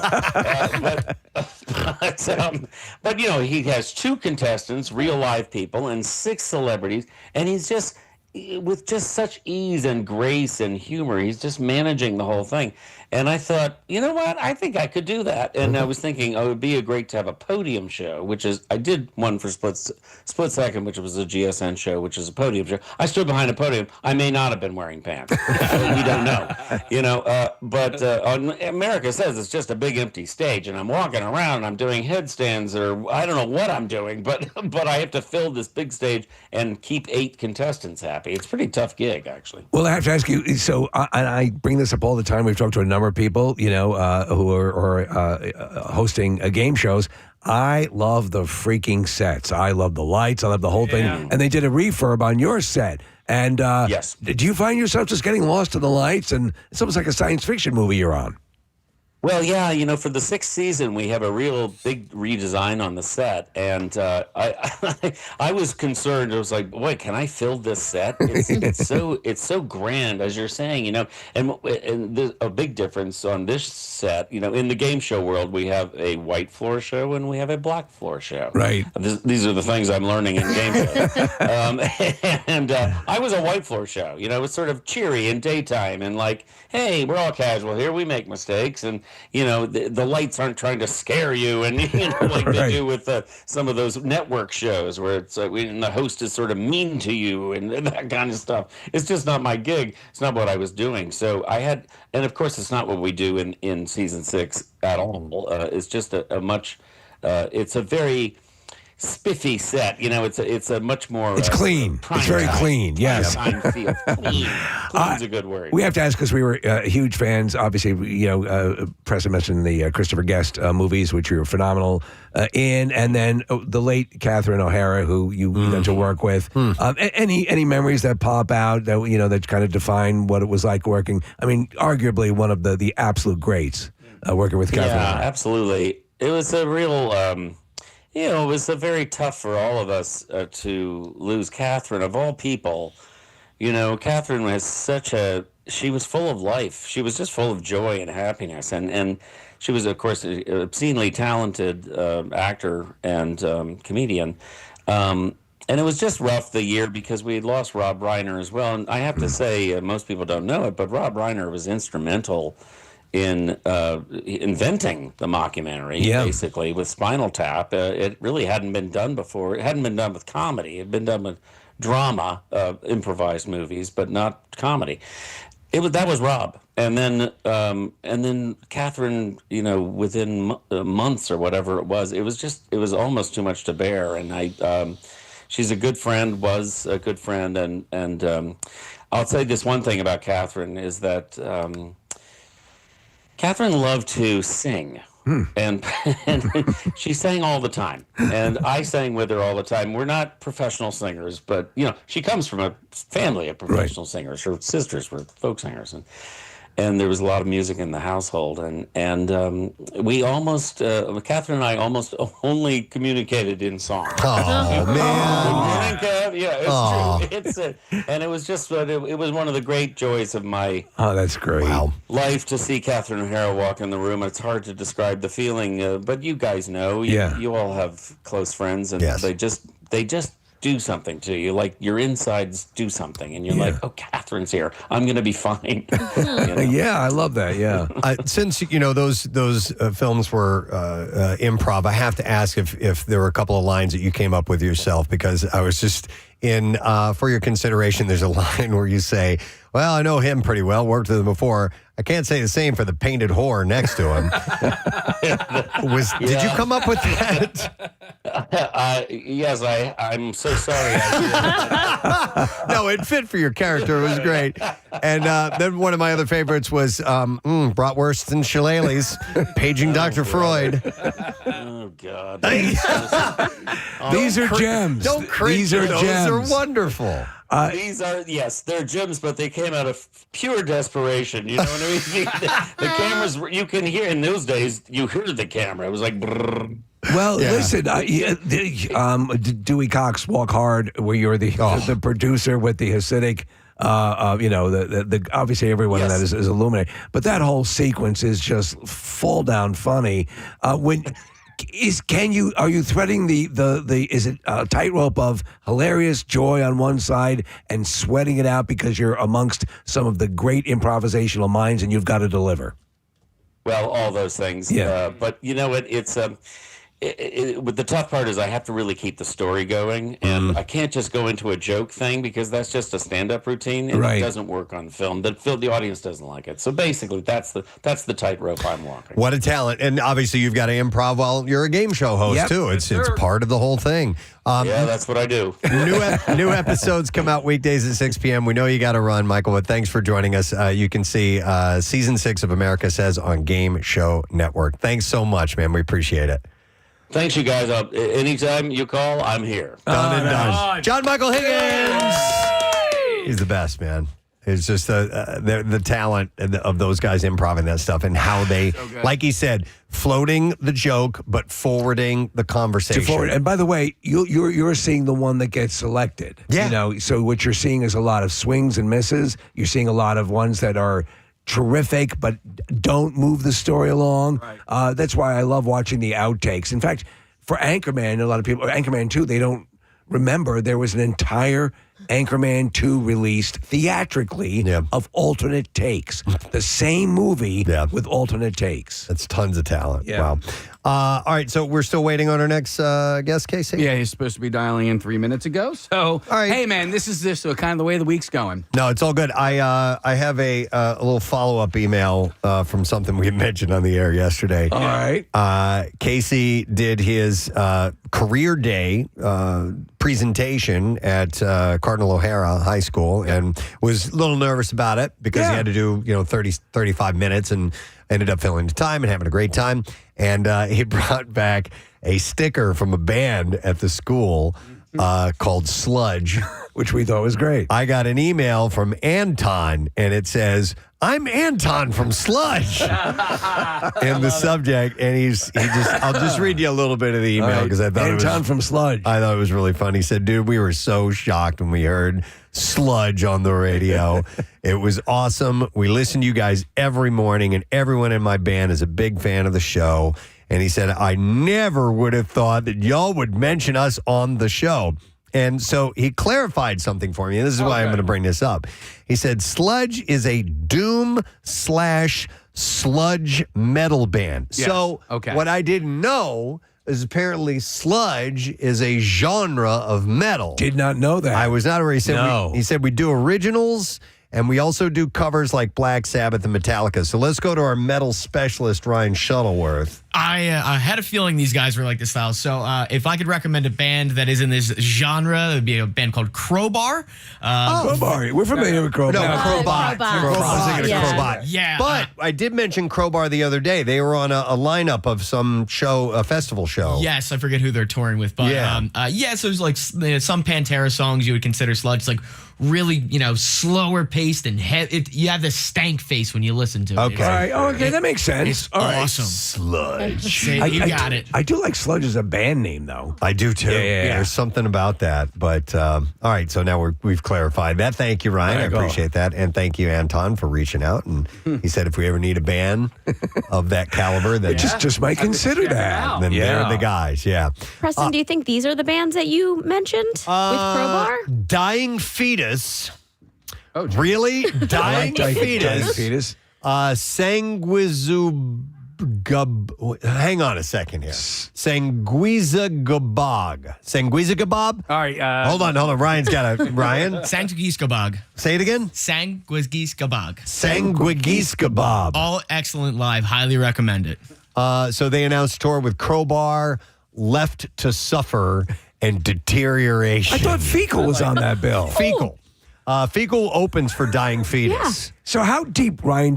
But he has 2 contestants, real live people, and 6 celebrities, and he's just with just such ease and grace and humor. He's just managing the whole thing. And I thought, you know what? I think I could do that. And I was thinking, it would be great to have a podium show, which is, I did one for Split Second, which was a GSN show, which is a podium show. I stood behind a podium. I may not have been wearing pants. We don't know. But America says it's just a big empty stage, and I'm walking around and I'm doing headstands, or I don't know what I'm doing, but I have to fill this big stage and keep 8 contestants happy. It's a pretty tough gig, actually. Well, I have to ask you, so I bring this up all the time. We've talked to a number of people, who are hosting game shows. I love the freaking sets. I love the lights. I love the whole thing. And they did a refurb on your set. And yes. Did you find yourself just getting lost in the lights? And it's almost like a science fiction movie you're on. Well, yeah, for the 6th season, we have a real big redesign on the set, and I was concerned. I was like, boy, can I fill this set? It's so grand, as you're saying, and there's a big difference on this set. In the game show world, we have a white floor show and we have a black floor show. Right. These are the things I'm learning in game shows. And I was a white floor show. It was sort of cheery in daytime and like, hey, we're all casual here. We make mistakes, and the lights aren't trying to scare you, and like they do with some of those network shows where it's and the host is sort of mean to you and that kind of stuff. It's just not my gig. It's not what I was doing. So and of course, it's not what we do in season 6 at all. It's just a much. It's a very spiffy set. It's a much more. It's clean. It's very clean. Yes. Clean. Clean's a good word. We have to ask because we were huge fans. Obviously, Preston mentioned the Christopher Guest movies, which you were phenomenal in, and then the late Catherine O'Hara, who you got to work with. Any memories that pop out that that kind of define what it was like working? I mean, arguably one of the absolute greats working with Catherine. Yeah, absolutely. It was a real. It was very tough for all of us to lose Catherine, of all people. Catherine was she was full of life. She was just full of joy and happiness. And she was, of course, an obscenely talented actor and comedian. And it was just rough the year because we had lost Rob Reiner as well. And I have to say, most people don't know it, but Rob Reiner was instrumental in inventing the mockumentary, basically, with Spinal Tap. It really hadn't been done before. It hadn't been done with comedy. It had been done with drama, improvised movies, but not comedy. That was Rob. And then Catherine, within months or whatever it was almost too much to bear. And she's a good friend, was a good friend, and I'll say this one thing about Catherine is that Catherine loved to sing. And she sang all the time, and I sang with her all the time. We're not professional singers, but she comes from a family of professional singers. Her sisters were folk singers, and there was a lot of music in the household, and we almost Catherine and I almost only communicated in song. Oh man! Yeah, it's true. And it was just it was one of the great joys of my that's great life to see Catherine O'Hara walk in the room. It's hard to describe the feeling, but you guys know, you all have close friends, and they just do something to you, like your insides do something, and you're like, oh, Catherine's here, I'm gonna be fine. Yeah, I love that. Yeah. Since those films were improv, I have to ask if there were a couple of lines that you came up with yourself, because I was just in for your consideration. There's a line where you say, "Well, I know him pretty well, worked with him before. I can't say the same for the painted whore next to him." Did you come up with that? Yes, I'm so sorry. No, it fit for your character. It was great. And then one of my other favorites was bratwursts and shillelaghs, paging Dr. Freud. Oh, God. These are gems. Don't cringe. These are Those gems. are wonderful. These are, they're gems, but they came out of pure desperation. You know what I mean? The cameras, you can hear in those days, you heard the camera. It was like, brrr. Well, listen, Dewey Cox, Walk Hard, where you're the producer with the Hasidic, the obviously everyone in that is illuminated. But that whole sequence is just full down funny. Are you threading is it a tightrope of hilarious joy on one side and sweating it out because you're amongst some of the great improvisational minds and you've got to deliver? Well, all those things. Yeah. But you know what? It's but the tough part is I have to really keep the story going, and I can't just go into a joke thing because that's just a stand-up routine, and it doesn't work on film. The audience doesn't like it. So basically, that's the tightrope I'm walking. What a talent! And obviously, you've got to improv while you're a game show host too. It's part of the whole thing. Yeah, that's what I do. New episodes come out weekdays at 6 p.m. We know you got to run, Michael, but thanks for joining us. You can see Season 6 of America Says on Game Show Network. Thanks so much, man. We appreciate it. Thanks, you guys. Anytime you call, I'm here. Done and done. John Michael Higgins. He's the best, man. It's just the talent of those guys improvising that stuff and how they, like he said, floating the joke but forwarding the conversation. And by the way, you're seeing the one that gets selected. Yeah. So what you're seeing is a lot of swings and misses. You're seeing a lot of ones that are terrific but don't move the story along. That's why I love watching the outtakes. In fact, for Anchorman, a lot of people, Anchorman 2, they don't remember there was an entire Anchorman 2 released theatrically of alternate takes. The same movie with alternate takes. That's tons of talent. Wow. All right, so we're still waiting on our next guest, Casey? Yeah, he's supposed to be dialing in 3 minutes ago. So, hey, man, this is kind of the way the week's going. No, it's all good. I have a little follow-up email from something we mentioned on the air yesterday. All right. Casey did his career day presentation at Cardinal O'Hara High School and was a little nervous about it because he had to do 35 minutes and ended up filling the time and having a great time. And he brought back a sticker from a band at the school called Sludge, which we thought was great. I got an email from Anton, and it says, "I'm Anton from Sludge," in the subject. And I'll just read you a little bit of the email because I thought Anton from Sludge. I thought it was really funny. He said, "Dude, we were so shocked when we heard Sludge on the radio. It was awesome. We listen to you guys every morning, and everyone in my band is a big fan of the show." And he said, "I never would have thought that y'all would mention us on the show." And so he clarified something for me, and this is why I'm going to bring this up. He said, Sludge is a doom/sludge metal band. Yes. So what I didn't know is apparently sludge is a genre of metal. Did not know that. I was not aware. He said we do originals, and we also do covers like Black Sabbath and Metallica. So let's go to our metal specialist, Ryan Shuttleworth. I had a feeling these guys were like this style. So if I could recommend a band that is in this genre, it would be a band called Crowbar. Crowbar. We're familiar with Crowbar. No, Crowbot. I was thinking of Crowbot. Yeah. But I did mention Crowbar the other day. They were on a lineup of some show, a festival show. Yes, I forget who they're touring with. But so there's like some Pantera songs you would consider sludge. It's like really, slower paced and you have this stank face when you listen to it. Okay. All right. Okay, that makes sense. It's All right. awesome. Sludge. You got it. I do like Sludge as a band name, though. I do too. Yeah. There's something about that. But all right, so now we've clarified that. Thank you, Ryan. I appreciate that. And thank you, Anton, for reaching out. And he said if we ever need a band of that caliber, then just might consider that. Then they're the guys. Yeah. Preston, do you think these are the bands that you mentioned with Crowbar? Dying Fetus. Oh, really? Dying Fetus. Hang on a second here. Sanguizagabog. Sanguizagabog? All right. Hold on. Ryan's got it. Ryan? Sanguizagabog. Say it again? Sanguizagabog. Sanguizagabog. All excellent live. Highly recommend it. So they announced tour with Crowbar, Left to Suffer, and Deterioration. I thought Fecal was on that bill. Fecal. Fecal opens for Dying Fetus. Yeah. So how deep, Ryan,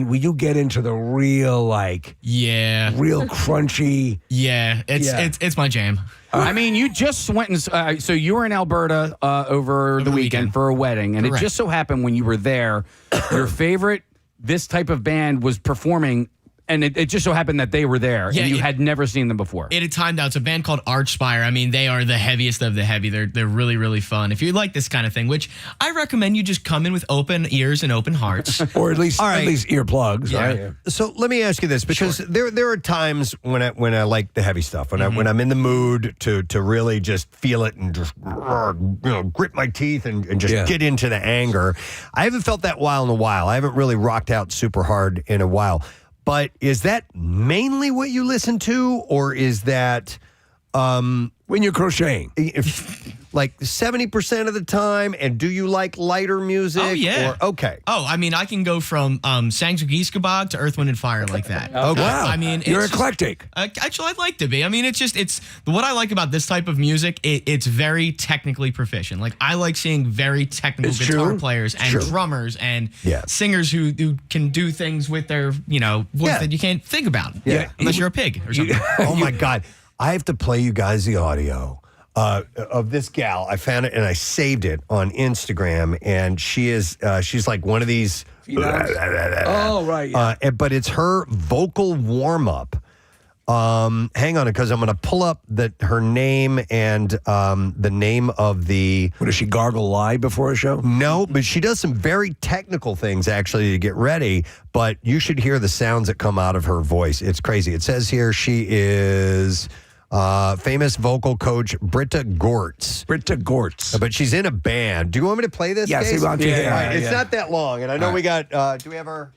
will you get into the real, real crunchy? Yeah, it's my jam. I mean, you just went and so you were in Alberta over the weekend for a wedding, and Correct. It just so happened when you were there, your favorite this type of band was performing. And it just so happened that they were there, and you had never seen them before. It had timed out. It's a band called Archspire. I mean, they are the heaviest of the heavy. They're really, really fun. If you like this kind of thing, which I recommend you just come in with open ears and open hearts. Or at least earplugs, right? Yeah. So let me ask you this, because there are times when I like the heavy stuff, when I'm in the mood to really just feel it and just grit my teeth and just get into the anger. I haven't felt that in a while. I haven't really rocked out super hard in a while. But is that mainly what you listen to, or is that when you're crocheting? Like 70% of the time, and do you like lighter music? Oh, yeah. Okay. Oh, I mean, I can go from Sanguizagabog to Earth, Wind, and Fire like that. Okay. Wow. I mean, you're eclectic. Actually, I'd like to be. I mean, it's what I like about this type of music. It's very technically proficient. Like, I like seeing very technical guitar players and drummers and singers who can do things with their, voice that you can't think about. Yeah. Unless you're a pig or something. Oh, my God. I have to play you guys the audio of this gal. I found it and I saved it on Instagram, and she's like one of these. Oh, right. Yeah. But it's her vocal warm up. Hang on, because I'm going to pull up her name and the name of the. What, does she gargle live before a show? No, but she does some very technical things actually to get ready. But you should hear the sounds that come out of her voice. It's crazy. It says here she is. Famous vocal coach Britta Gortz. But she's in a band. Do you want me to play this? Yes, Case? Want to. It's not that long, and I know we got. Do we have our?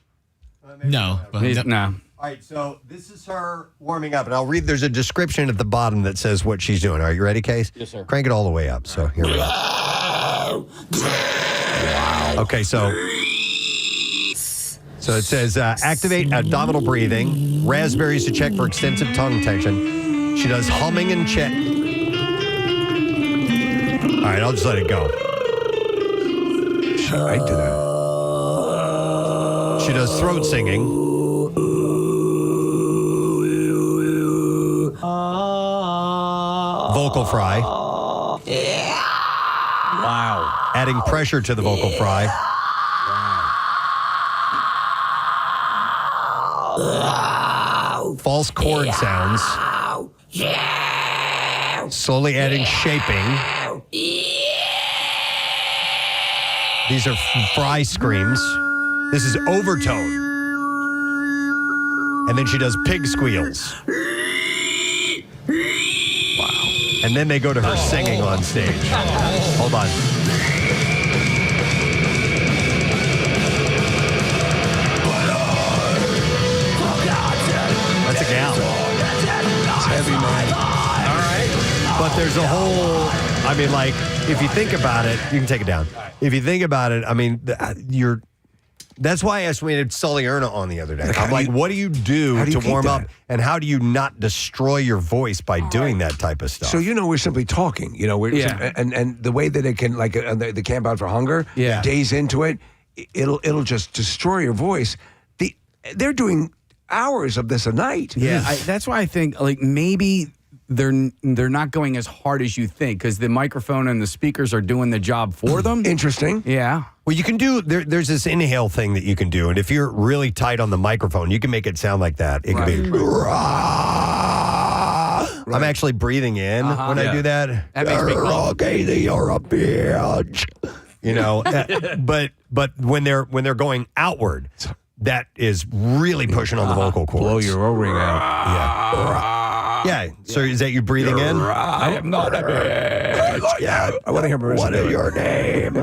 No. No. All right, so this is her warming up, and I'll read. There's a description at the bottom that says what she's doing. Are you ready, Case? Yes, sir. Crank it all the way up. So here we go. Wow. Okay, so it says activate abdominal breathing, raspberries to check for extensive tongue tension. She does humming and check. All right, I'll just let it go. I do that. She does throat singing. Vocal fry. Wow. Adding pressure to the vocal fry. Wow. False chord sounds. Slowly adding shaping. These are fry screams. This is overtone. And then she does pig squeals. Wow. And then they go to her singing on stage. Hold on. That's a gal. It's heavy, man. All right. But there's a whole, I mean, like, if you think about it, you can take it down. If you think about it, I mean, That's why I asked me to Sully Erna on the other day. I'm like, what do you do to warm up, and how do you not destroy your voice by doing that type of stuff? So we're simply talking. And the way that it can, like the Camp Out for Hunger, days into it, it'll just destroy your voice. They're doing hours of this a night. Yeah, that's why I think like maybe they're not going as hard as you think because the microphone and the speakers are doing the job for them. Interesting. Yeah. Well, you can do, there's this inhale thing that you can do, and if you're really tight on the microphone, you can make it sound like that. It can be, I'm actually breathing in when I do that. That makes me calm. Okay, you're a bitch. But when they're going outward, that is really pushing on the vocal cords. Blow your O-ring out. Yeah. So is that you breathing in? I am not a bitch. Yeah. I want to hear Marissa. What is your name?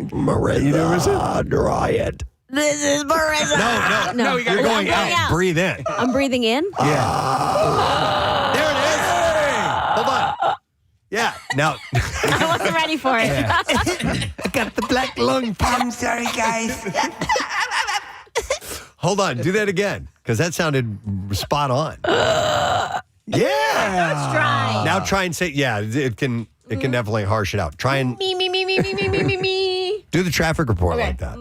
Marissa. You know Marissa? Bryant. This is Marissa. No. You're going out. Breathe in. I'm breathing in. Yeah. There it is. Hold on. Yeah. Now. I wasn't ready for it. I got the black lung. I'm sorry, guys. Hold on. Do that again, because that sounded spot on. Yeah. Let's try. Now try and say, it can definitely harsh it out. Try and Me. do the traffic report like that.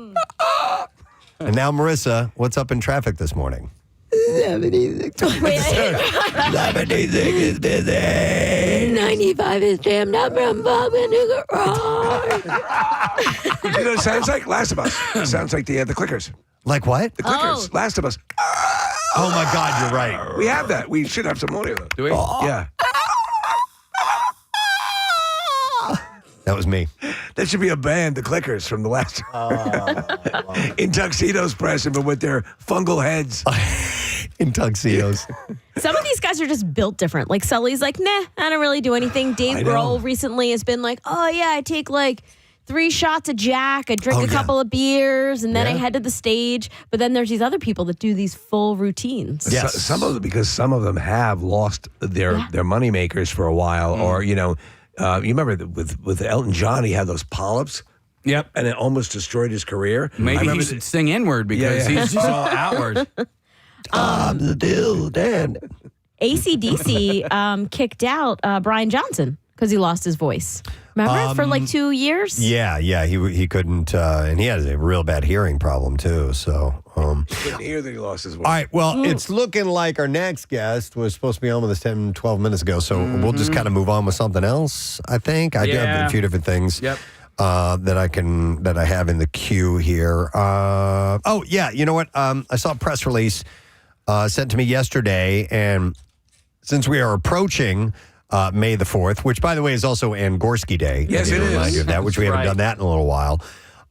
And now, Marissa, what's up in traffic this morning? 76 is busy. 95 is jammed up from Bob in the garage. It sounds like Last of Us. It sounds like the clickers. Like what? The clickers. Last of Us. Oh my God, you're right. We have that. We should have some audio though. Do we? Yeah. That was me. That should be a band, the Clickers from the last. In tuxedos, Preston, but with their fungal heads. In tuxedos. Some of these guys are just built different. Like Sully's like, nah, I don't really do anything. Dave Grohl recently has been like, oh yeah, I take like 3 shots of Jack, I drink a couple of beers, and then I head to the stage. But then there's these other people that do these full routines. Yes. Some of them, because some of them have lost their money makers for a while, or you remember with Elton John, he had those polyps. Yep. And it almost destroyed his career. Maybe he should sing inward because he's just all outward. I'm still dead. AC/DC kicked out Brian Johnson because he lost his voice. Remember for like 2 years? Yeah, he couldn't, and he has a real bad hearing problem too. So, Couldn't hear that he lost his voice. all right. Well, it's looking like our next guest was supposed to be on with us 10, 12 minutes ago. So we'll just kind of move on with something else. I think I do have a few different things. Yep. That I have in the queue here. You know what? I saw a press release sent to me yesterday, and since we are approaching May the 4th, which, by the way, is also Angorsky Day. Yes, I need it to is. remind you of that, which we haven't done that in a little while.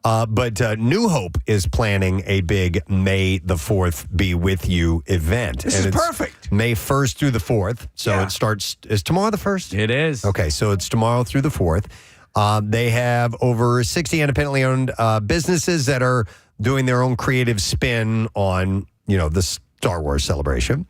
But New Hope is planning a big May the 4th Be With You event. This is perfect. May 1st through the 4th. So it starts, is tomorrow the 1st? It is. Okay, so it's tomorrow through the 4th. They have over 60 independently owned businesses that are doing their own creative spin on, the Star Wars celebration.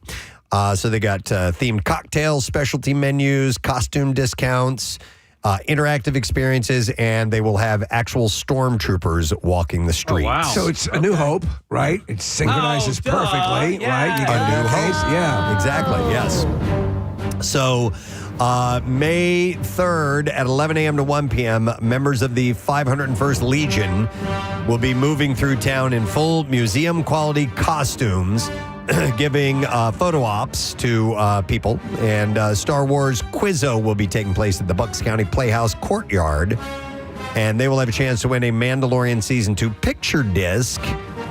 So they got themed cocktails, specialty menus, costume discounts, interactive experiences, and they will have actual stormtroopers walking the streets. Oh, wow. So it's A New Hope, right? It synchronizes perfectly, right? You A got New that Hope. case? Yeah. Exactly, yes. So May 3rd at 11 a.m. to 1 p.m., members of the 501st Legion will be moving through town in full museum-quality costumes, giving photo ops to people. And Star Wars Quizzo will be taking place at the Bucks County Playhouse Courtyard. And they will have a chance to win a Mandalorian Season 2 picture disc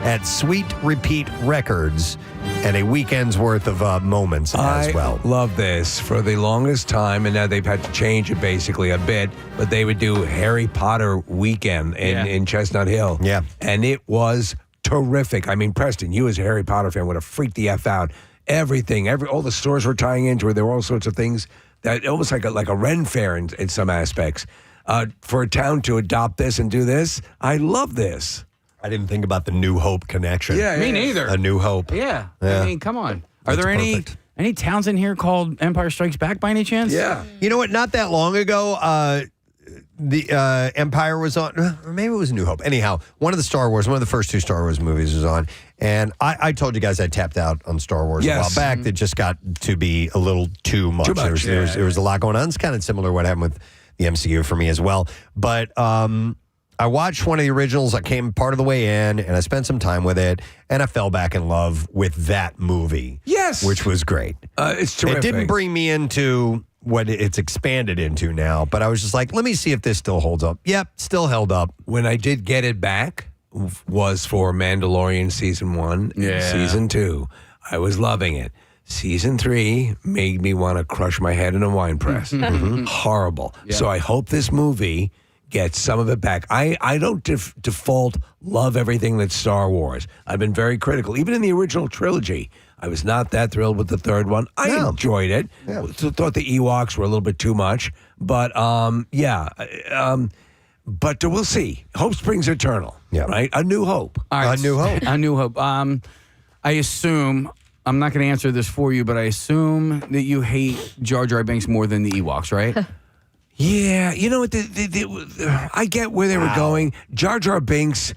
at Sweet Repeat Records and a weekend's worth of moments as well. I love this. For the longest time, and now they've had to change it basically a bit, but they would do Harry Potter weekend in Chestnut Hill. Yeah. And it was terrific. I mean, Preston, you as a Harry Potter fan would have freaked the F out. Everything, all the stores were tying into it. There were all sorts of things that almost like a Ren fair in some aspects. For a town to adopt this and do this, I love this. I didn't think about the New Hope connection. Me neither. A New Hope. Yeah. Yeah. I mean, come on. Are That's there perfect. any towns in here called Empire Strikes Back by any chance? Yeah. You know what? Not that long ago, the Empire was on, or maybe it was New Hope. Anyhow, one of the first 2 Star Wars movies was on. And I told you guys I tapped out on Star Wars a while back. It just got to be a little too much. There was a lot going on. It's kind of similar to what happened with the MCU for me as well. But I watched one of the originals. I came part of the way in, and I spent some time with it, and I fell back in love with that movie. Yes. Which was great. It's terrific. It didn't bring me into what it's expanded into now, but I was just like, let me see if this still holds up. Yep, still held up. When I did get it back was for Mandalorian Season 1 and Season 2. I was loving it. Season 3 made me want to crush my head in a wine press. Horrible. Yeah. So I hope this movie gets some of it back. I don't default love everything that's Star Wars. I've been very critical. Even in the original trilogy, I was not that thrilled with the third one. I enjoyed it. Thought the Ewoks were a little bit too much. But, but we'll see. Hope springs eternal. Yeah. Right? A new hope. All right. A new hope. A new hope. I assume, I'm not going to answer this for you, but I assume that you hate Jar Jar Binks more than the Ewoks, right? Yeah. You know what? I get where they were going. Jar Jar Binks,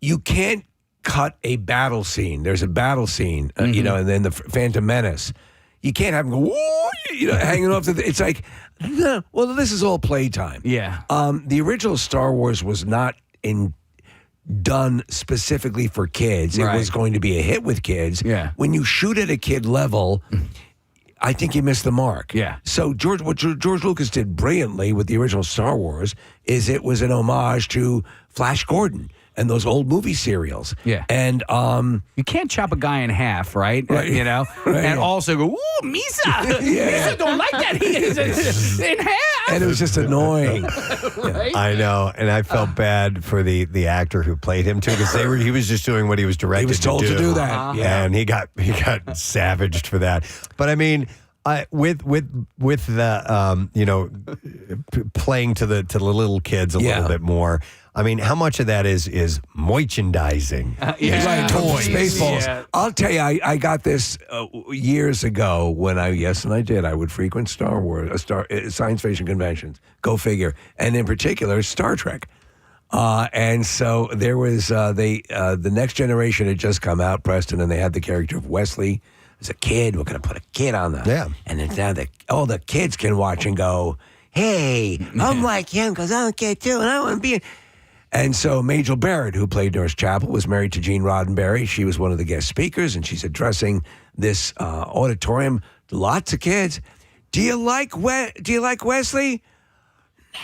you can't cut a battle scene. There's a battle scene, you know, and then the Phantom Menace. You can't have him go, whoa, you know, hanging off it's like, no, well, this is all playtime. Yeah. The original Star Wars was not done specifically for kids. It was going to be a hit with kids. Yeah. When you shoot at a kid level, I think you missed the mark. Yeah. So what George Lucas did brilliantly with the original Star Wars is it was an homage to Flash Gordon and those old movie serials. Yeah. And you can't chop a guy in half, right? You know? And also go, ooh, Misa! Misa don't like that. He is in half! And it was just annoying. Right? I know, and I felt bad for the actor who played him too, because he was just doing what he was directed. He was told to do that, and he got savaged for that. But I mean, with the you know, playing to the little kids a little bit more. I mean, how much of that is merchandising? Toys. Spaceballs. I'll tell you, I got this years ago when I would frequent Star Wars, science fiction conventions. Go figure. And in particular, Star Trek. And so there was, the Next Generation had just come out, Preston, and they had the character of Wesley as a kid. We're going to put a kid on that. Yeah. And then now all the kids can watch and go, hey, I'm like him because I'm a kid too, and I want to be. And so Majel Barrett, who played Nurse Chapel, was married to Gene Roddenberry. She was one of the guest speakers, and she's addressing this auditorium. Lots of kids. Do you like Wesley? No.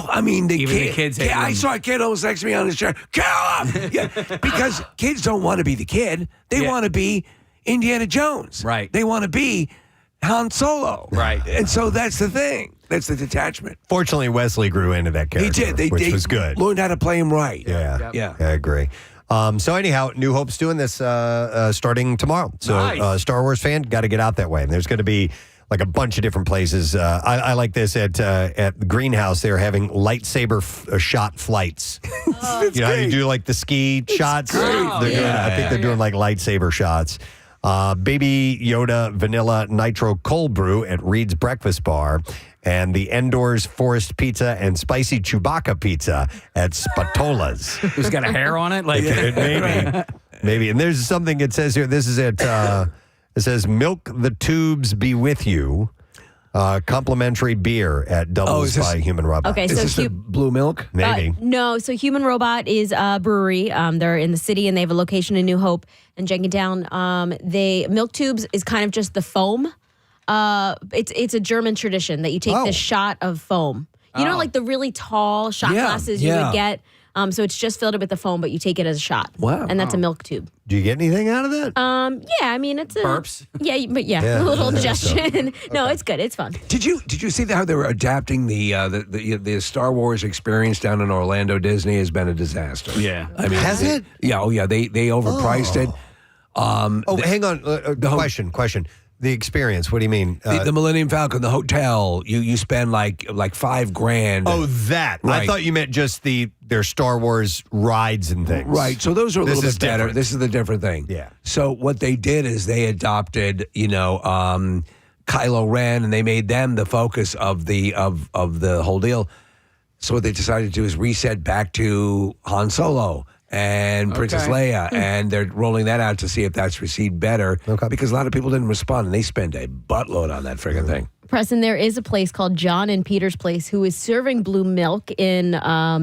I mean, the kids. I saw a kid almost next to me on his chair. Kill him! Yeah, because kids don't want to be the kid. They want to be Indiana Jones. Right. They want to be Han Solo. Right. And so that's the thing. That's the detachment. Fortunately, Wesley grew into that character. He did. Which was good. Learned how to play him right. Yeah, I agree. So anyhow, New Hope's doing this starting tomorrow. So Nice. Star Wars fan, got to get out that way. And there's going to be like a bunch of different places. I like this at the Greenhouse. They're having lightsaber shot flights. You know how you do like the ski shots? They're doing, I think they're doing like lightsaber shots. Baby Yoda Vanilla Nitro Cold Brew at Reed's Breakfast Bar, and the Endor's Forest Pizza and Spicy Chewbacca Pizza at Spatola's. It's got a hair on it? Maybe. And there's something it says here. This is it says, Milk the Tubes Be With You. Complimentary beer at Doubles by Human Robot. Okay, Is so this the blue milk? Maybe. No, so Human Robot is a brewery. They're in the city and they have a location in New Hope and Jenkintown. Milk Tubes is kind of just the foam. It's a German tradition that you take this shot of foam. You know, like the really tall shot glasses you would get. So it's just filled with the foam, but you take it as a shot. Wow. And that's a milk tube. Do you get anything out of that? Yeah, I mean it's a burps. Yeah, but a little digestion. No, it's good. It's fun. Did you see how they were adapting the Star Wars experience down in Orlando Disney has been a disaster. Yeah. I mean, has it? Yeah. Oh yeah. They overpriced it. Hang on. Question. The experience. What do you mean? The Millennium Falcon, the hotel. You spend like $5,000. Oh, that. Right. I thought you meant just their Star Wars rides and things. Right. So those are a little bit better. Different. This is the different thing. Yeah. So what they did is they adopted, Kylo Ren, and they made them the focus of the whole deal. So what they decided to do is reset back to Han Solo and Princess Leia, and they're rolling that out to see if that's received better. Because a lot of people didn't respond, and they spend a buttload on that friggin' thing. Preston, there is a place called John and Peter's Place who is serving blue milk in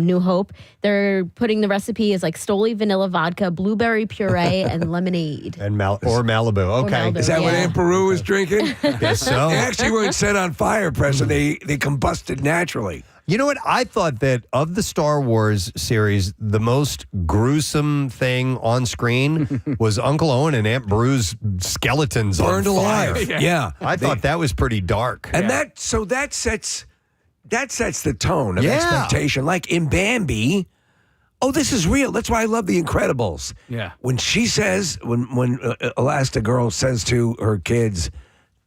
New Hope. They're putting the recipe as like Stoli vanilla vodka, blueberry puree, and lemonade. And Malibu. Okay. Malibu, Is that what Aunt Peru was drinking? Guess so. They actually weren't set on fire, Preston. They combusted naturally. You know what? I thought that of the Star Wars series, the most gruesome thing on screen was Uncle Owen and Aunt Beru's skeletons Burned on fire. alive. Yeah. I thought that was pretty dark. And that sets the tone of expectation. Like in Bambi, this is real. That's why I love The Incredibles. Yeah. When she says, when Elastigirl says to her kids,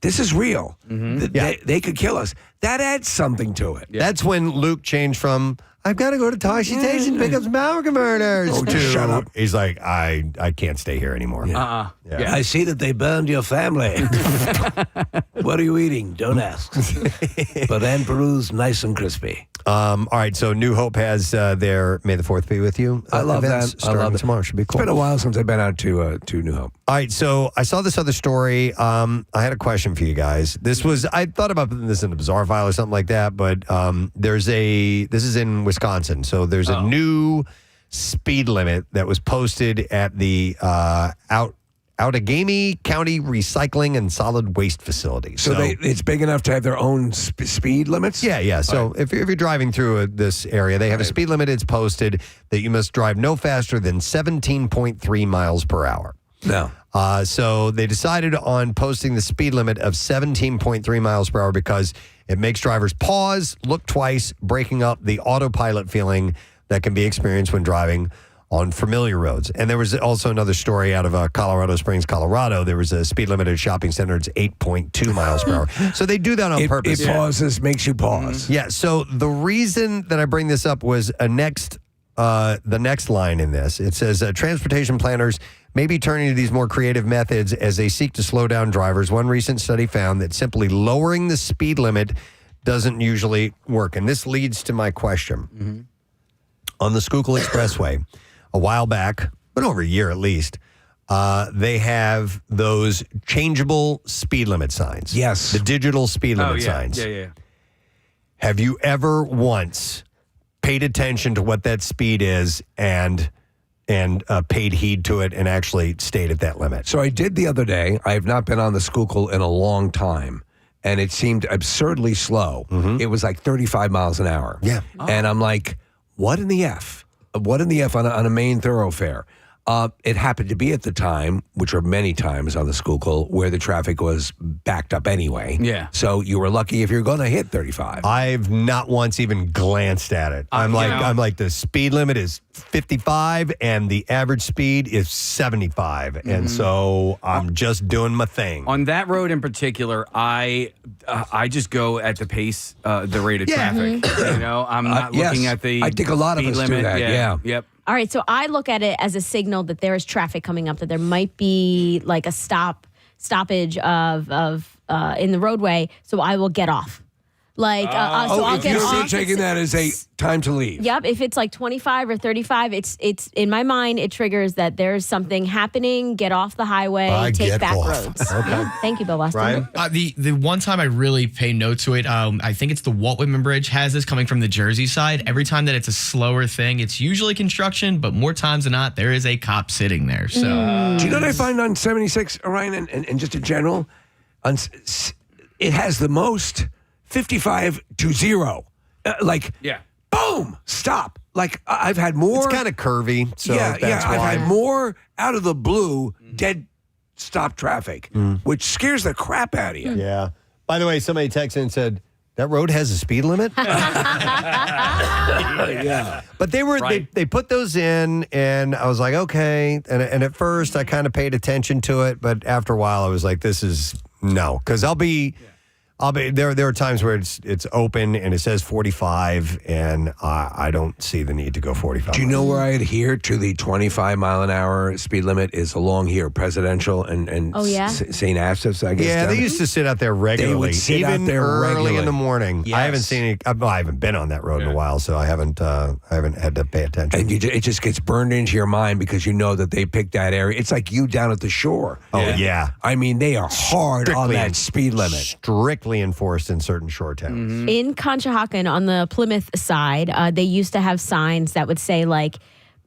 this is real. They could kill us. That adds something to it. That's when Luke changed from, I've got to go to Tashi Station to pick up some power converters. Oh, just shut up. He's like, I can't stay here anymore. Yeah. I see that they burned your family. What are you eating? Don't ask. But Aunt Peru's nice and crispy. All right, so New Hope has their May the 4th be with you. I love events that. I love starting it. tomorrow. Should be cool. It's been a while since I've been out to New Hope. All right, so I saw this other story. I had a question for you guys. I thought about putting this in a bizarre file or something like that, but this is in Wisconsin. So there's a new speed limit that was posted at the Outagamie County Recycling and Solid Waste Facility. So it's big enough to have their own speed limits? Yeah. So if you're driving through this area, they have a speed limit. It's posted that you must drive no faster than 17.3 miles per hour. No. So they decided on posting the speed limit of 17.3 miles per hour because it makes drivers pause, look twice, breaking up the autopilot feeling that can be experienced when driving on familiar roads. And there was also another story out of Colorado Springs, Colorado. There was a speed limit at a shopping center. It's 8.2 miles per hour. So they do that on purpose. It pauses, makes you pause. Yeah. So the reason that I bring this up was the next line in this. It says transportation planners may be turning to these more creative methods as they seek to slow down drivers. One recent study found that simply lowering the speed limit doesn't usually work. And this leads to my question. On the Schuylkill Expressway, a while back, but over a year at least, they have those changeable speed limit signs. Yes. The digital speed limit signs. Yeah. Have you ever once paid attention to what that speed is and paid heed to it and actually stayed at that limit? So I did the other day. I have not been on the Schuylkill in a long time, and it seemed absurdly slow. It was like 35 miles an hour. Yeah. And I'm like, what in the F? What in the F on a main thoroughfare? It happened to be at the time, which are many times on the Schuylkill, where the traffic was backed up anyway. Yeah. So you were lucky if you're going to hit 35. I've not once even glanced at it. I'm like the speed limit is 55 and the average speed is 75, and so I'm just doing my thing. On that road in particular, I just go at the pace, the rate of traffic. You know, I'm not looking at the. I think a lot of us limit. do that. Yeah. Yep. All right, so I look at it as a signal that there is traffic coming up, that there might be like a stoppage of in the roadway, so I will get off. Like, so I'll get off. You're taking that as a time to leave. Yep. If it's like 25 or 35, it's in my mind, it triggers that there's something happening. Get off the highway, take back roads. Okay. Yeah. Thank you, Bill Weston. Ryan? The one time I really pay note to it, I think it's the Walt Whitman Bridge has this coming from the Jersey side. Every time that it's a slower thing, it's usually construction, but more times than not, there is a cop sitting there. So, do you know what I find on 76, Ryan, and just in general? It has the most 55 to 0. Boom, stop. Like, I've had more. It's kind of curvy, so that's why. I've had more out of the blue dead stop traffic, which scares the crap out of you. Yeah. By the way, somebody texted and said, that road has a speed limit? Yeah. But they put those in, and I was like, okay. And at first, I kind of paid attention to it, but after a while, I was like, this is no. Because I'll be I'll be there. There are times where it's open and it says 45, and I don't see the need to go 45. Do you know where I adhere to the 25 mile an hour speed limit? Is along here, Presidential and St. Asaph's. I guess. Yeah, they used to sit out there regularly, They would sit even out there early regularly. in the morning. Yes. I haven't seen it. I haven't been on that road in a while, so I haven't had to pay attention. And it just gets burned into your mind because you know that they picked that area. It's like you down at the shore. Oh yeah. I mean, they are hard on that speed limit. Strictly enforced in certain shore towns. In Conshohocken on the Plymouth side, they used to have signs that would say like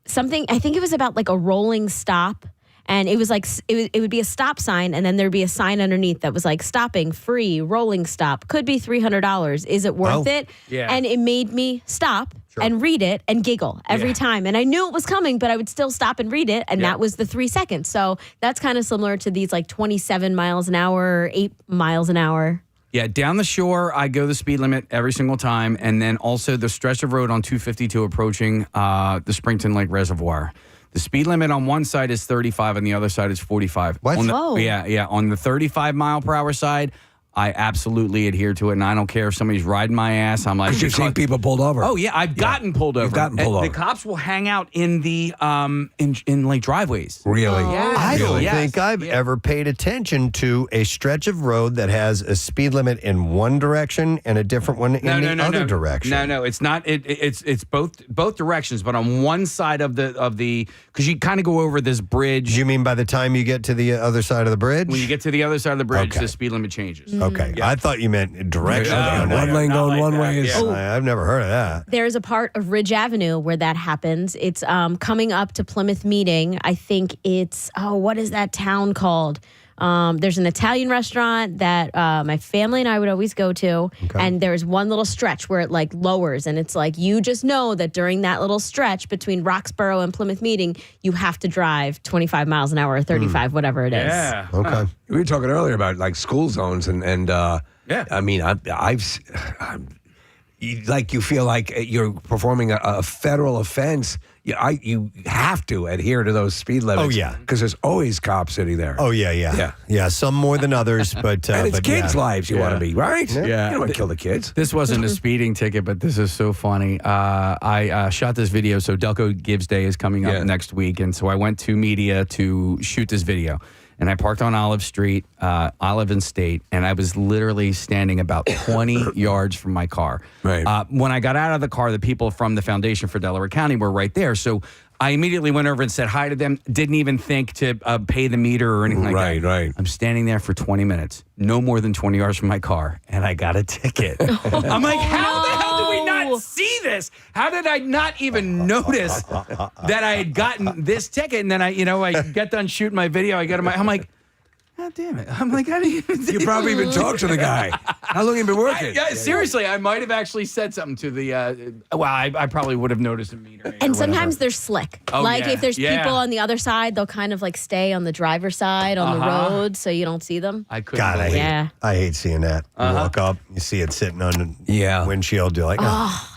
something. I think it was about like a rolling stop. And it was like, it would be a stop sign, and then there'd be a sign underneath that was like, stopping, free, rolling stop, could be $300. Is it worth it? Yeah. And it made me stop and read it and giggle every time. And I knew it was coming, but I would still stop and read it, and that was the 3 seconds. So that's kind of similar to these like 27 miles an hour, 8 miles an hour. Yeah, down the shore, I go the speed limit every single time, and then also the stretch of road on 252 approaching the Springton Lake Reservoir. The speed limit on one side is 35, and the other side is 45. What? Yeah. On the 35 mile per hour side, I absolutely adhere to it, and I don't care if somebody's riding my ass. I'm like, Because you've seen people pulled over. oh yeah, I've gotten pulled over. You've gotten pulled over. The cops will hang out in the in like driveways. Really? Yeah. I don't Yes. think I've ever paid attention to a stretch of road that has a speed limit in one direction and a different one in the other direction. No, it's not. It's both directions, but on one side of the because you kind of go over this bridge. You mean by the time you get to the other side of the bridge? When you get to the other side of the bridge, Okay. the speed limit changes. Okay, I thought you meant direction. One lane going one way is. I've never heard of that. There's a part of Ridge Avenue where that happens. It's coming up to Plymouth Meeting. I think it's, what is that town called? There's an Italian restaurant that my family and I would always go to. And there's one little stretch where it like lowers. And it's like, you just know that during that little stretch between Roxborough and Plymouth Meeting, you have to drive 25 miles an hour or 35, whatever it is. Yeah. Okay. We were talking earlier about like school zones and I mean, you feel like you're performing a federal offense. You have to adhere to those speed limits. Oh, yeah. Because there's always cops sitting there. Oh yeah. Some more than others, but and it's kids' lives you want to be, right? Yeah. You don't want to kill the kids. This wasn't a speeding ticket, but this is so funny. I shot this video. So Delco Gives Day is coming up next week, and so I went to media to shoot this video. And I parked on Olive Street, Olive and State, and I was literally standing about 20 yards from my car. Right. When I got out of the car, the people from the Foundation for Delaware County were right there. So I immediately went over and said hi to them. Didn't even think to pay the meter or anything like that. Right. I'm standing there for 20 minutes, no more than 20 yards from my car, and I got a ticket. I'm like, how the hell did we not see this? How did I not even notice that I had gotten this ticket? And then I got done shooting my video. I got I'm like, God damn it. I'm like, I didn't even You probably even talked to the guy. How long have you been working? Seriously, I might have actually said something to the, I probably would have noticed a meter. And sometimes they're slick. Oh, like yeah. if there's Yeah. people on the other side, they'll kind of like stay on the driver's side on the road so you don't see them. I couldn't God, believe I hate seeing that. You walk up, you see it sitting on the windshield. You're like,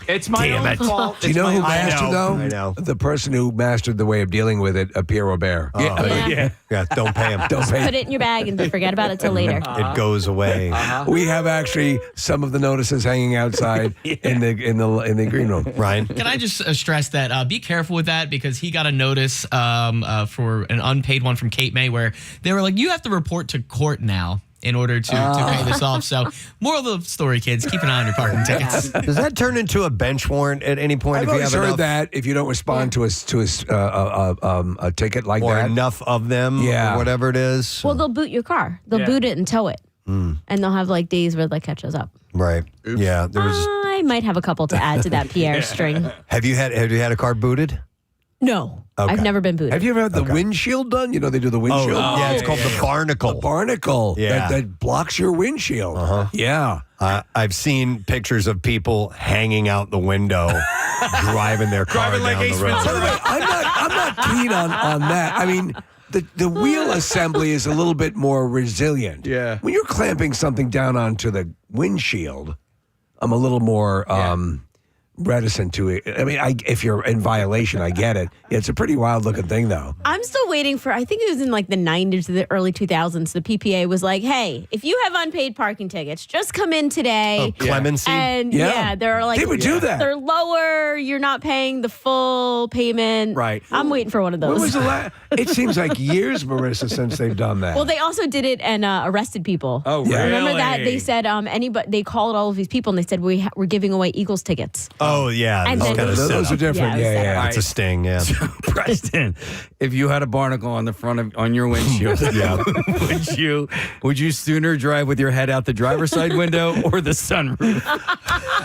It's my damn own it. fault. Do you know who mastered, though? I know. The person who mastered the way of dealing with it, Pierre Robert. Yeah, don't pay him. Don't pay Put it in your bag and forget about it till later. It goes away. We have actually some of the notices hanging outside in the green room. Ryan? Can I just stress that be careful with that, because he got a notice for an unpaid one from Cape May where they were like, you have to report to court now in order to pay this off. So moral of the story, kids, keep an eye on your parking tickets. Does that turn into a bench warrant at any point? I've if you always have heard enough, that if you don't respond to a ticket like or that, enough of them, Yeah. or whatever it is. Well, they'll boot your car. They'll boot it and tow it. And they'll have like days where they catch us up. Right. Yeah. There was. I might have a couple to add to that Pierre string. Have you had a car booted? No, Okay. I've never been booted. have you ever had the windshield done? You know they do the windshield. Yeah, it's called the barnacle. Barnacle. Yeah. That blocks your windshield. Yeah. I've seen pictures of people hanging out the window, driving their car Driving like down Ace the road. Ventura. I'm not keen on that. I mean, the wheel assembly is a little bit more resilient. Yeah. When you're clamping something down onto the windshield, I'm a little more reticent to it. I mean, if you're in violation, I get it. It's a pretty wild looking thing, though. I'm still waiting for, I think it was in like the 90s to the early 2000s, the PPA was like, hey, if you have unpaid parking tickets, just come in today. Oh, clemency? And they're like, they would do that. They're lower. You're not paying the full payment. Right. I'm waiting for one of those. When was the last? It seems like years, Marissa, since they've done that. Well, they also did it and arrested people. Oh, really? Remember that? They said they called all of these people and they said, we're giving away Eagles tickets. Oh, yeah. And then those are different. Yeah. It's a sting, yeah. So, Preston, if you had a barnacle on the front on your windshield, would you sooner drive with your head out the driver's side window or the sunroof?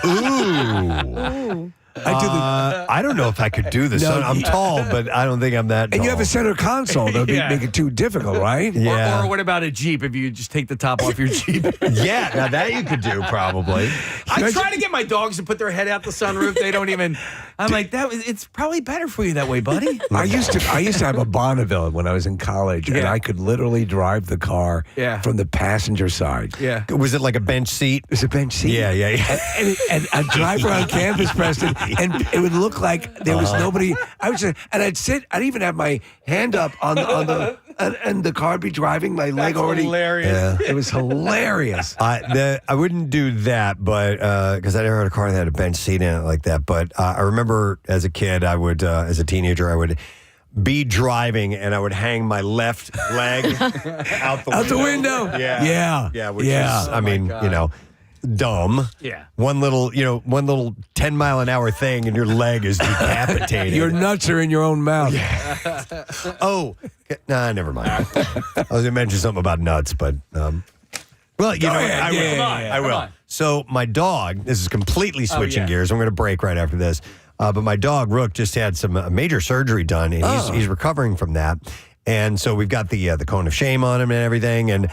Ooh. I don't know if I could do this. I'm tall, but I don't think I'm that tall. And you have a center console. That would make it too difficult, right? Yeah. Or what about a Jeep if you just take the top off your Jeep? Yeah, now that you could do probably. I try to get my dogs to put their head out the sunroof. They don't even. I'm like, it's probably better for you that way, buddy. I used to have a Bonneville when I was in college, and I could literally drive the car from the passenger side. Yeah. Was it like a bench seat? It was a bench seat. Yeah. And I'd drive around campus, Preston, and it would look like there was nobody. I'd sit. I'd even have my hand up on the and the car would be driving. My leg already. Hilarious. Yeah. It was hilarious. I wouldn't do that, but because I never had a car that had a bench seat in it like that. But I remember as a kid, I would, as a teenager, I would be driving and I would hang my left leg out the window. Yeah. Which is, I mean, dumb. Yeah. One little 10 mile an hour thing and your leg is decapitated. Your nuts are in your own mouth. Oh, nah, never mind. I was going to mention something about nuts, but I will. So my dog, this is completely switching gears. I'm going to break right after this. But my dog, Rook, just had some major surgery done, and he's recovering from that. And so we've got the cone of shame on him and everything. And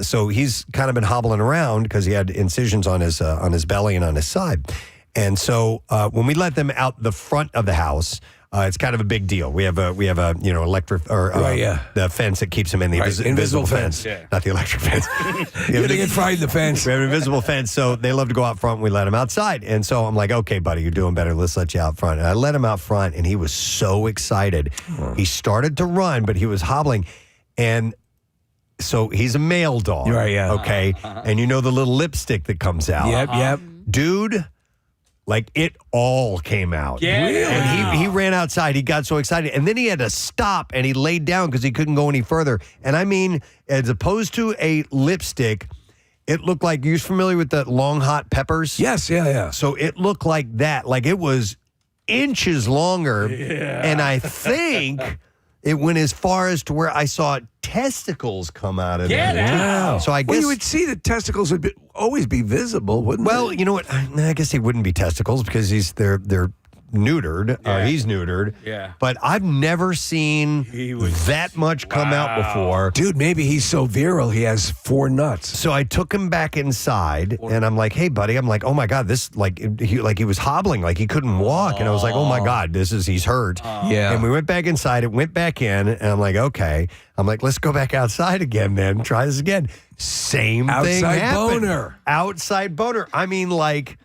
so he's kind of been hobbling around because he had incisions on his belly and on his side. And so when we let them out the front of the house, it's kind of a big deal. We have a electric or the fence that keeps them in the invisible fence, not the electric fence. You're gonna get fried in the fence. We have an invisible fence, so they love to go out front. And we let them outside, and so I'm like, okay, buddy, you're doing better. Let's let you out front. And I let him out front, and he was so excited. He started to run, but he was hobbling, and so he's a male dog, right? Yeah. Okay, and you know the little lipstick that comes out. Yep. Dude. Like, it all came out. Yeah. Really? And he ran outside. He got so excited. And then he had to stop, and he laid down because he couldn't go any further. And I mean, as opposed to a lipstick, it looked like, you're familiar with the long hot peppers? Yes, yeah. So it looked like that. Like, it was inches longer. Yeah. And I think it went as far as to where I saw testicles come out of it. Wow. So I guess you would see the testicles would always be visible, wouldn't they? Well, you know what? I guess they wouldn't be testicles because they're neutered. He's neutered. Yeah. But I've never seen that much come out before. Dude, maybe he's so virile he has 4 nuts. So I took him back inside and I'm like, hey, buddy. I'm like, oh my God, this he was hobbling, like he couldn't walk. And I was like, oh my God, he's hurt. Yeah. And we went back inside. It went back in. And I'm like, okay. I'm like, let's go back outside again then. Try this again. Same thing happened. Outside boner. I mean, like,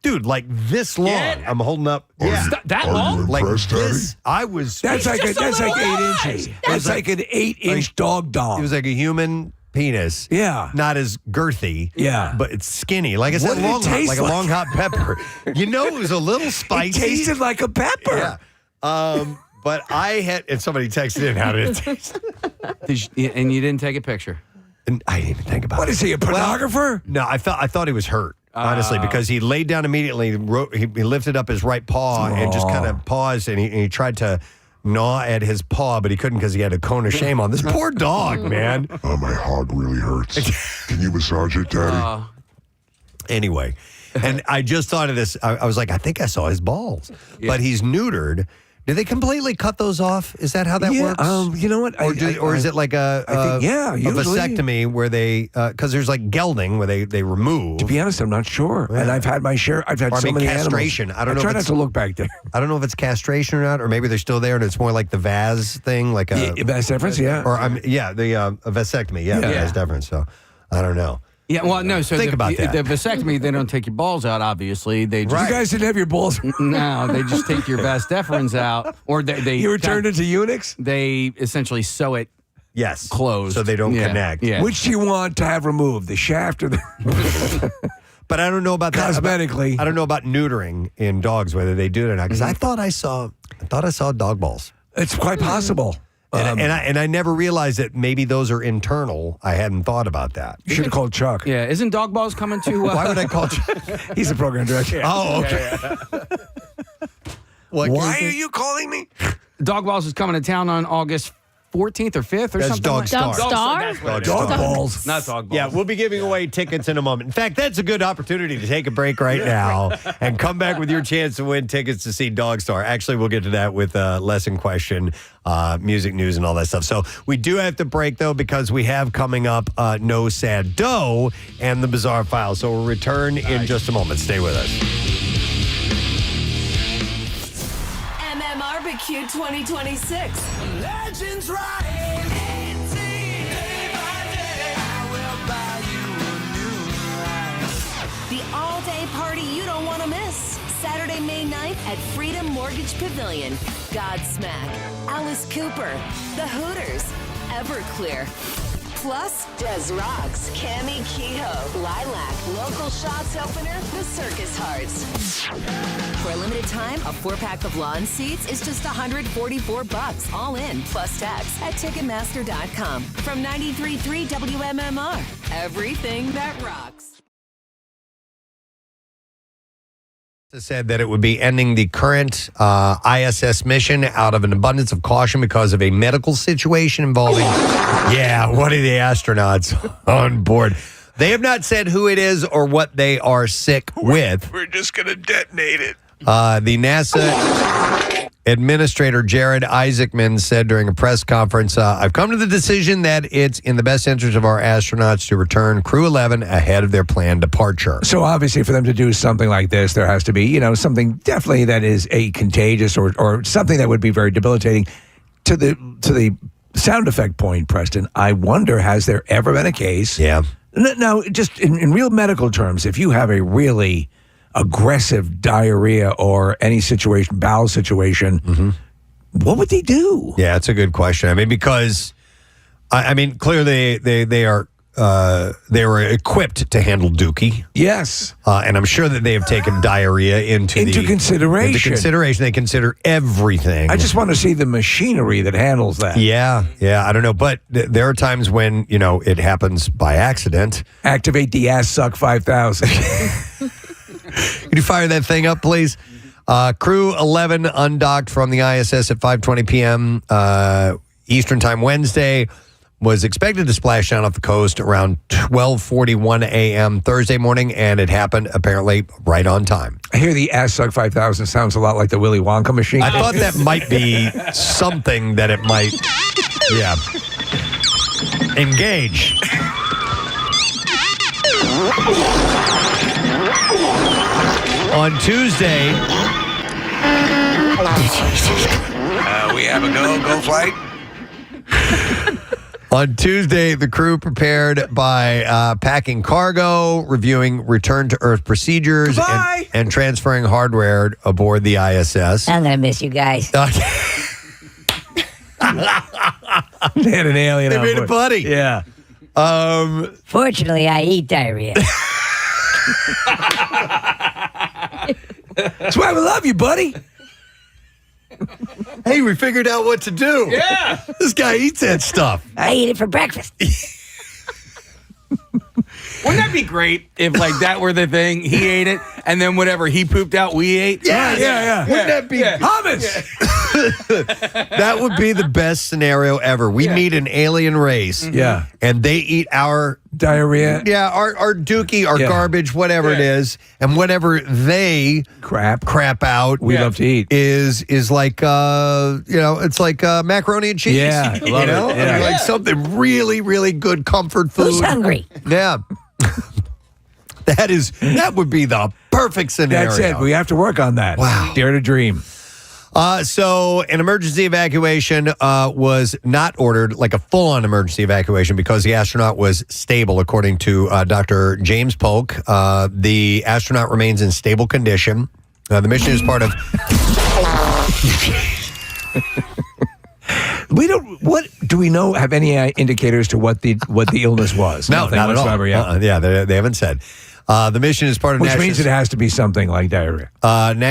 dude, like this long. I'm holding up. That long? Like this. I was. That's like 8 inches. That's like an 8-inch dog. It was like a human penis. Yeah. Not as girthy. Yeah. But it's skinny. Like I said, What did it long hot, taste like a long hot pepper. You know, it was a little spicy. It tasted like a pepper. Yeah. But I had, and somebody texted in, how did it taste? And you didn't take a picture? And I didn't even think about it. What is he, a pornographer? No, I thought he was hurt. Honestly, because he laid down immediately, he lifted up his right paw and just kind of paused, and he tried to gnaw at his paw, but he couldn't because he had a cone of shame on. This poor dog, man. My hog really hurts. Can you massage it, Daddy? Anyway, and I just thought of this. I was like, I think I saw his balls, but he's neutered. Do they completely cut those off? Is that how that works? You know what? Or is it like a vasectomy where they, because there's like gelding where they remove. To be honest, I'm not sure. Yeah. And I've had my share. I've had so many castration. Animals. I don't know. Try not to look back there. I don't know if it's castration or not, or maybe they're still there and it's more like the vas thing, like a vas deferens, yeah. Or a vasectomy, vas deferens. So I don't know. Yeah, well, no. So think about that. The vasectomy, they don't take your balls out. Obviously, they just, You guys didn't have your balls. No, they just take your vas deferens out, or they You were turned into eunuchs. They essentially sew it. Yes, closed, so they don't connect. Yeah. Which do you want to have removed, the shaft or the? But I don't know about that. Cosmetically. I don't know about neutering in dogs, whether they do it or not. Because I thought I saw dog balls. It's quite possible. And I never realized that maybe those are internal. I hadn't thought about that. You should have called Chuck. Yeah, isn't dog balls coming to? Why would I call Chuck? He's the program director. Oh, okay. Why are you calling me? Dog balls is coming to town on August 14th or 5th or That's something. Dog Star. Dog balls. Not dog balls. Yeah, we'll be giving away tickets in a moment. In fact, that's a good opportunity to take a break right now and come back with your chance to win tickets to see Dog Star. Actually, we'll get to that with lesson question, music news, and all that stuff. So we do have to break, though, because we have coming up No Sad Dough and the Bizarre File. So we'll return in just a moment. Stay with us. MMRBQ 2026. Legends riding. The all-day party you don't want to miss. Saturday, May 9th at Freedom Mortgage Pavilion. Godsmack, Alice Cooper, The Hooters, Everclear. Plus, Des Rocks, Cammy Kehoe, Lilac, Local Shots Opener, The Circus Hearts. For a limited time, a 4-pack of lawn seats is just $144 all in, plus tax at Ticketmaster.com. From 93.3 WMMR, everything that rocks. Said that it would be ending the current ISS mission out of an abundance of caution because of a medical situation involving, one of the astronauts on board. They have not said who it is or what they are sick with. We're just going to detonate it. The NASA Administrator Jared Isaacman said during a press conference, I've come to the decision that it's in the best interest of our astronauts to return Crew 11 ahead of their planned departure. So obviously for them to do something like this, there has to be, something definitely that is contagious or something that would be very debilitating. To the sound effect point, Preston, I wonder, has there ever been a case? Yeah. Now, just in real medical terms, if you have a really aggressive diarrhea or any situation, bowel situation, what would they do? Yeah, that's a good question. I mean, because clearly they were equipped to handle Dookie. Yes, and I'm sure that they have taken diarrhea into consideration. Into consideration, they consider everything. I just want to see the machinery that handles that. Yeah, I don't know, but there are times when it happens by accident. Activate the Ass Suck 5000. Can you fire that thing up, please? Crew 11 undocked from the ISS at 5:20 p.m. Eastern Time Wednesday. Was expected to splash down off the coast around 12:41 a.m. Thursday morning, and it happened apparently right on time. I hear the Ass Suck 5000 sounds a lot like the Willy Wonka machine. I thought that might be something that it might, engage. On Tuesday, we have a go flight. On Tuesday, the crew prepared by packing cargo, reviewing return to Earth procedures, and transferring hardware aboard the ISS. I'm going to miss you guys. They had an alien. They made a buddy. Yeah. Fortunately, I eat diarrhea. That's why we love you, buddy. Hey, we figured out what to do. Yeah. This guy eats that stuff. I eat it for breakfast. Wouldn't that be great if that were the thing? He ate it, and then whatever he pooped out, we ate? Yeah. Wouldn't that be hummus? That would be the best scenario ever. We meet an alien race. Yeah. And they eat our diarrhea. Yeah, our dookie, our garbage, whatever it is, and whatever they crap out. We love to eat. Is like it's like macaroni and cheese. Yeah, I love it. Yeah. Like something really, really good comfort food. Who's hungry? Yeah. That would be the perfect scenario. That's it. We have to work on that. Wow. Dare to dream. So an emergency evacuation was not ordered, like a full-on emergency evacuation, because the astronaut was stable, according to Dr. James Polk. The astronaut remains in stable condition. The mission is part of... What do we know? Have any indicators to what the illness was? No, Nothing not at all. whatsoever, yeah. Yeah, they haven't said. The mission is part of Which means it has to be something like diarrhea.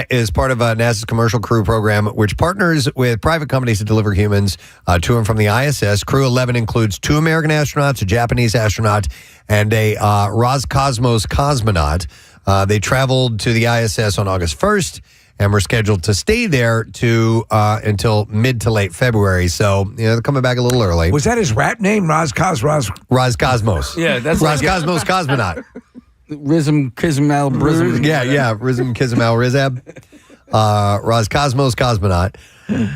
Is part of NASA's Commercial Crew program, which partners with private companies to deliver humans to and from the ISS. Crew 11 includes 2 American astronauts, a Japanese astronaut, and a Roscosmos cosmonaut. They traveled to the ISS on August 1st and were scheduled to stay there until mid to late February. So, they're coming back a litle early. Was that his rap name, Roscosmos? Yeah, that's Roscosmos cosmonaut. Rizm Kizmal Brism. Yeah, Rizm Kizmal Rizab. Roscosmos cosmonaut.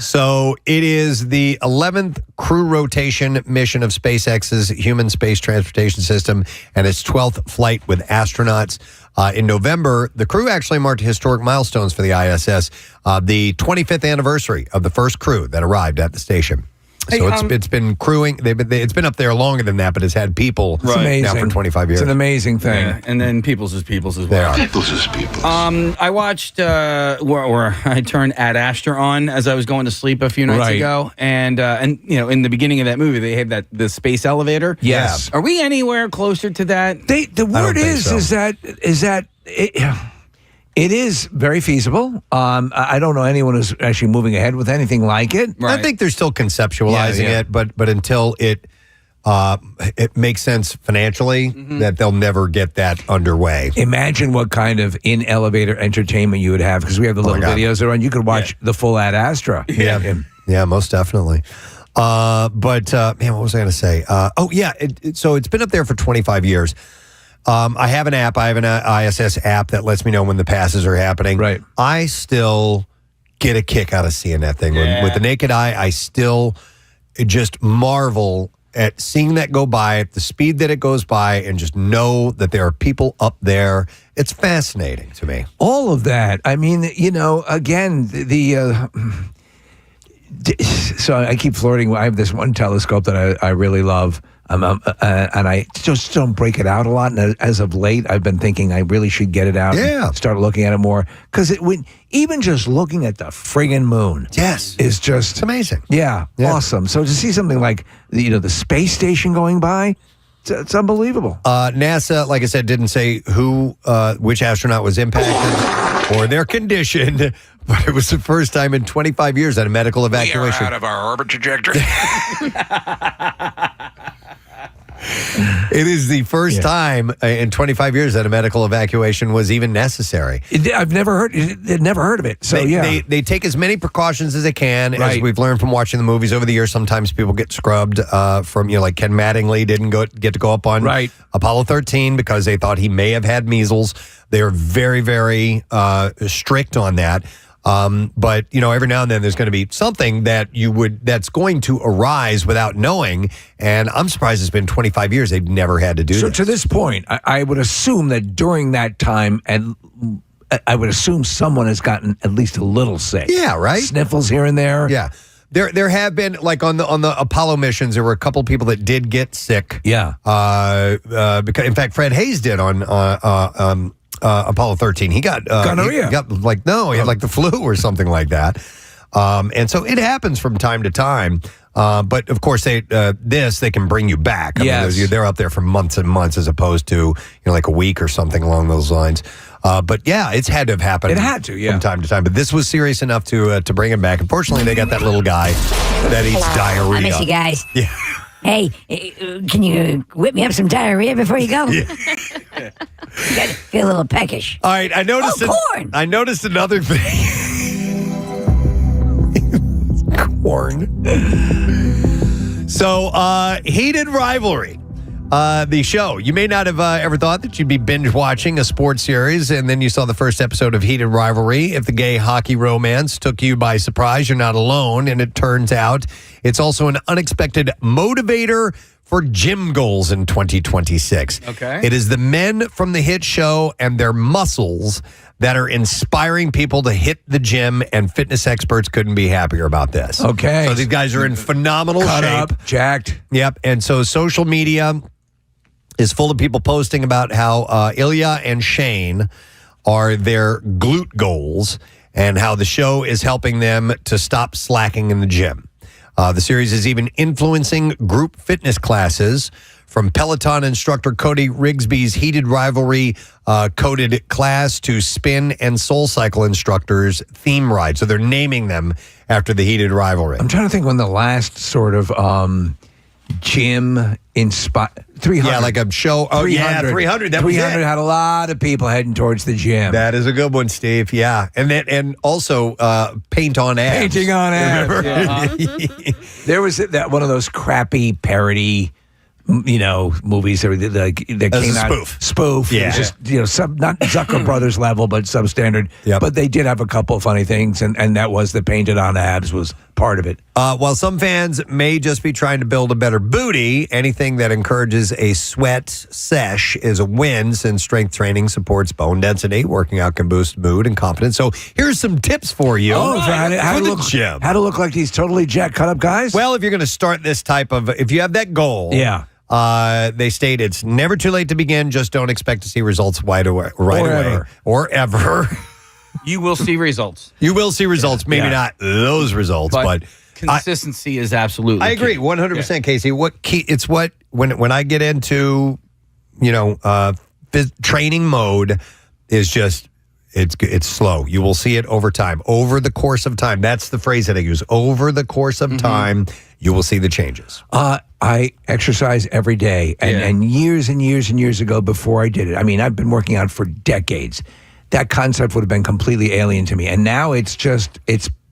So it is the 11th crew rotation mission of SpaceX's human space transportation system and its 12th flight with astronauts. In November, the crew actually marked historic milestones for the ISS, the 25th anniversary of the first crew that arrived at the station. So it's been crewing. It's been up there longer than that, but it's had people now for 25 years. It's an amazing thing. Yeah, and then Peoples is Peoples as well. They are. Peoples is Peoples. I watched where I turned Ad Astra on as I was going to sleep a few nights ago, and in the beginning of that movie they had the space elevator. Yes. Are we anywhere closer to that? The word is that. It is very feasible. I don't know anyone who's actually moving ahead with anything like it. I think they're still conceptualizing it, but until it makes sense financially, that they'll never get that underway. Imagine what kind of in-elevator entertainment you would have, because we have the little videos around. You could watch the full Ad Astra. Yeah, most definitely. Man, what was I going to say? So it's been up there for 25 years. I have an app. I have an ISS app that lets me know when the passes are happening. Right. I still get a kick out of seeing that thing. With the naked eye, I still just marvel at seeing that go by at the speed that it goes by and just know that there are people up there. It's fascinating to me. All of that. I mean, again, so I keep flirting. I have this one telescope that I really love. And I just don't break it out a lot. And as of late, I've been thinking I really should get it out and start looking at it more. Because even just looking at the friggin' moon is just... It's amazing. Yeah, awesome. So to see something like, the space station going by, it's unbelievable. NASA, like I said, didn't say which astronaut was impacted or their condition, but it was the first time in 25 years that a medical evacuation... We are out of our orbit trajectory. It is the first time in 25 years that a medical evacuation was even necessary. I've never heard of it. So they take as many precautions as they can, as we've learned from watching the movies over the years. Sometimes people get scrubbed from like Ken Mattingly didn't get to go up on Apollo 13 because they thought he may have had measles. They are very, very strict on that. But every now and then there's going to be something that's going to arise without knowing. And I'm surprised it's been 25 years. They've never had to do So this. to this point, I would assume that during that time, and I would assume someone has gotten at least a little sick. Yeah, right. Sniffles here and there. Yeah. There have been, like on the Apollo missions, there were a couple people that did get sick. Yeah. Because in fact, Fred Hayes did on Apollo 13. He got gonorrhea. He had like the flu or something like that. And so it happens from time to time. But of course, they can bring you back. I mean, they're up there for months and months, as opposed to like a week or something along those lines. But yeah, it's had to have happened. It had to, from time to time. But this was serious enough to bring him back. Unfortunately, they got that little guy that eats diarrhea. I miss you guys. Yeah. Hey, can you whip me up some diarrhea before you go? You gotta feel a little peckish. All right, I noticed. Corn. I noticed another thing. Corn. So, Heated Rivalry. The show. You may not have ever thought that you'd be binge watching a sports series, and then you saw the first episode of Heated Rivalry. If the gay hockey romance took you by surprise, you're not alone, and it turns out it's also an unexpected motivator for gym goals in 2026. Okay. It is the men from the hit show and their muscles that are inspiring people to hit the gym, and fitness experts couldn't be happier about this. Okay. So these guys are in phenomenal Cut shape. up, jacked. Yep. And so social media is full of people posting about how Ilya and Shane are their glute goals and how the show is helping them to stop slacking in the gym. The series is even influencing group fitness classes, from Peloton instructor Cody Rigsby's heated rivalry coded class to spin and soul cycle instructors theme ride. So they're naming them after the heated rivalry. I'm trying to think when the last sort of gym inspired 300. Yeah, like a show. Oh, 300. 300. That 300 had a lot of people heading towards the gym. That is a good one, Steve. Yeah. And also paint on abs. Painting on abs. Remember? Yeah. There was that one of those crappy parody, movies that came out. Spoof. Yeah. It was just, not Zucker Brothers level, but substandard. Yep. But they did have a couple of funny things, and that was the painted on abs was part of it. While some fans may just be trying to build a better booty, anything that encourages a sweat sesh is a win, since strength training supports bone density. Working out can boost mood and confidence. So here's some tips for you for for the gym. How to look like these totally jacked cut up guys? Well, if you're going to start this type of, if you have that goal, yeah. They state it's never too late to begin. Just don't expect to see results right away or ever. You will see results. You will see results. Maybe not those results, but consistency is absolutely. I agree, 100%, Casey. When I get into training mode is just it's slow. You will see it over time, over the course of time. That's the phrase that I use. Over the course of time, you will see the changes. I exercise every day, and years and years and years ago, before I did it, I mean, I've been working out for decades. That concept would have been completely alien to me, and now it's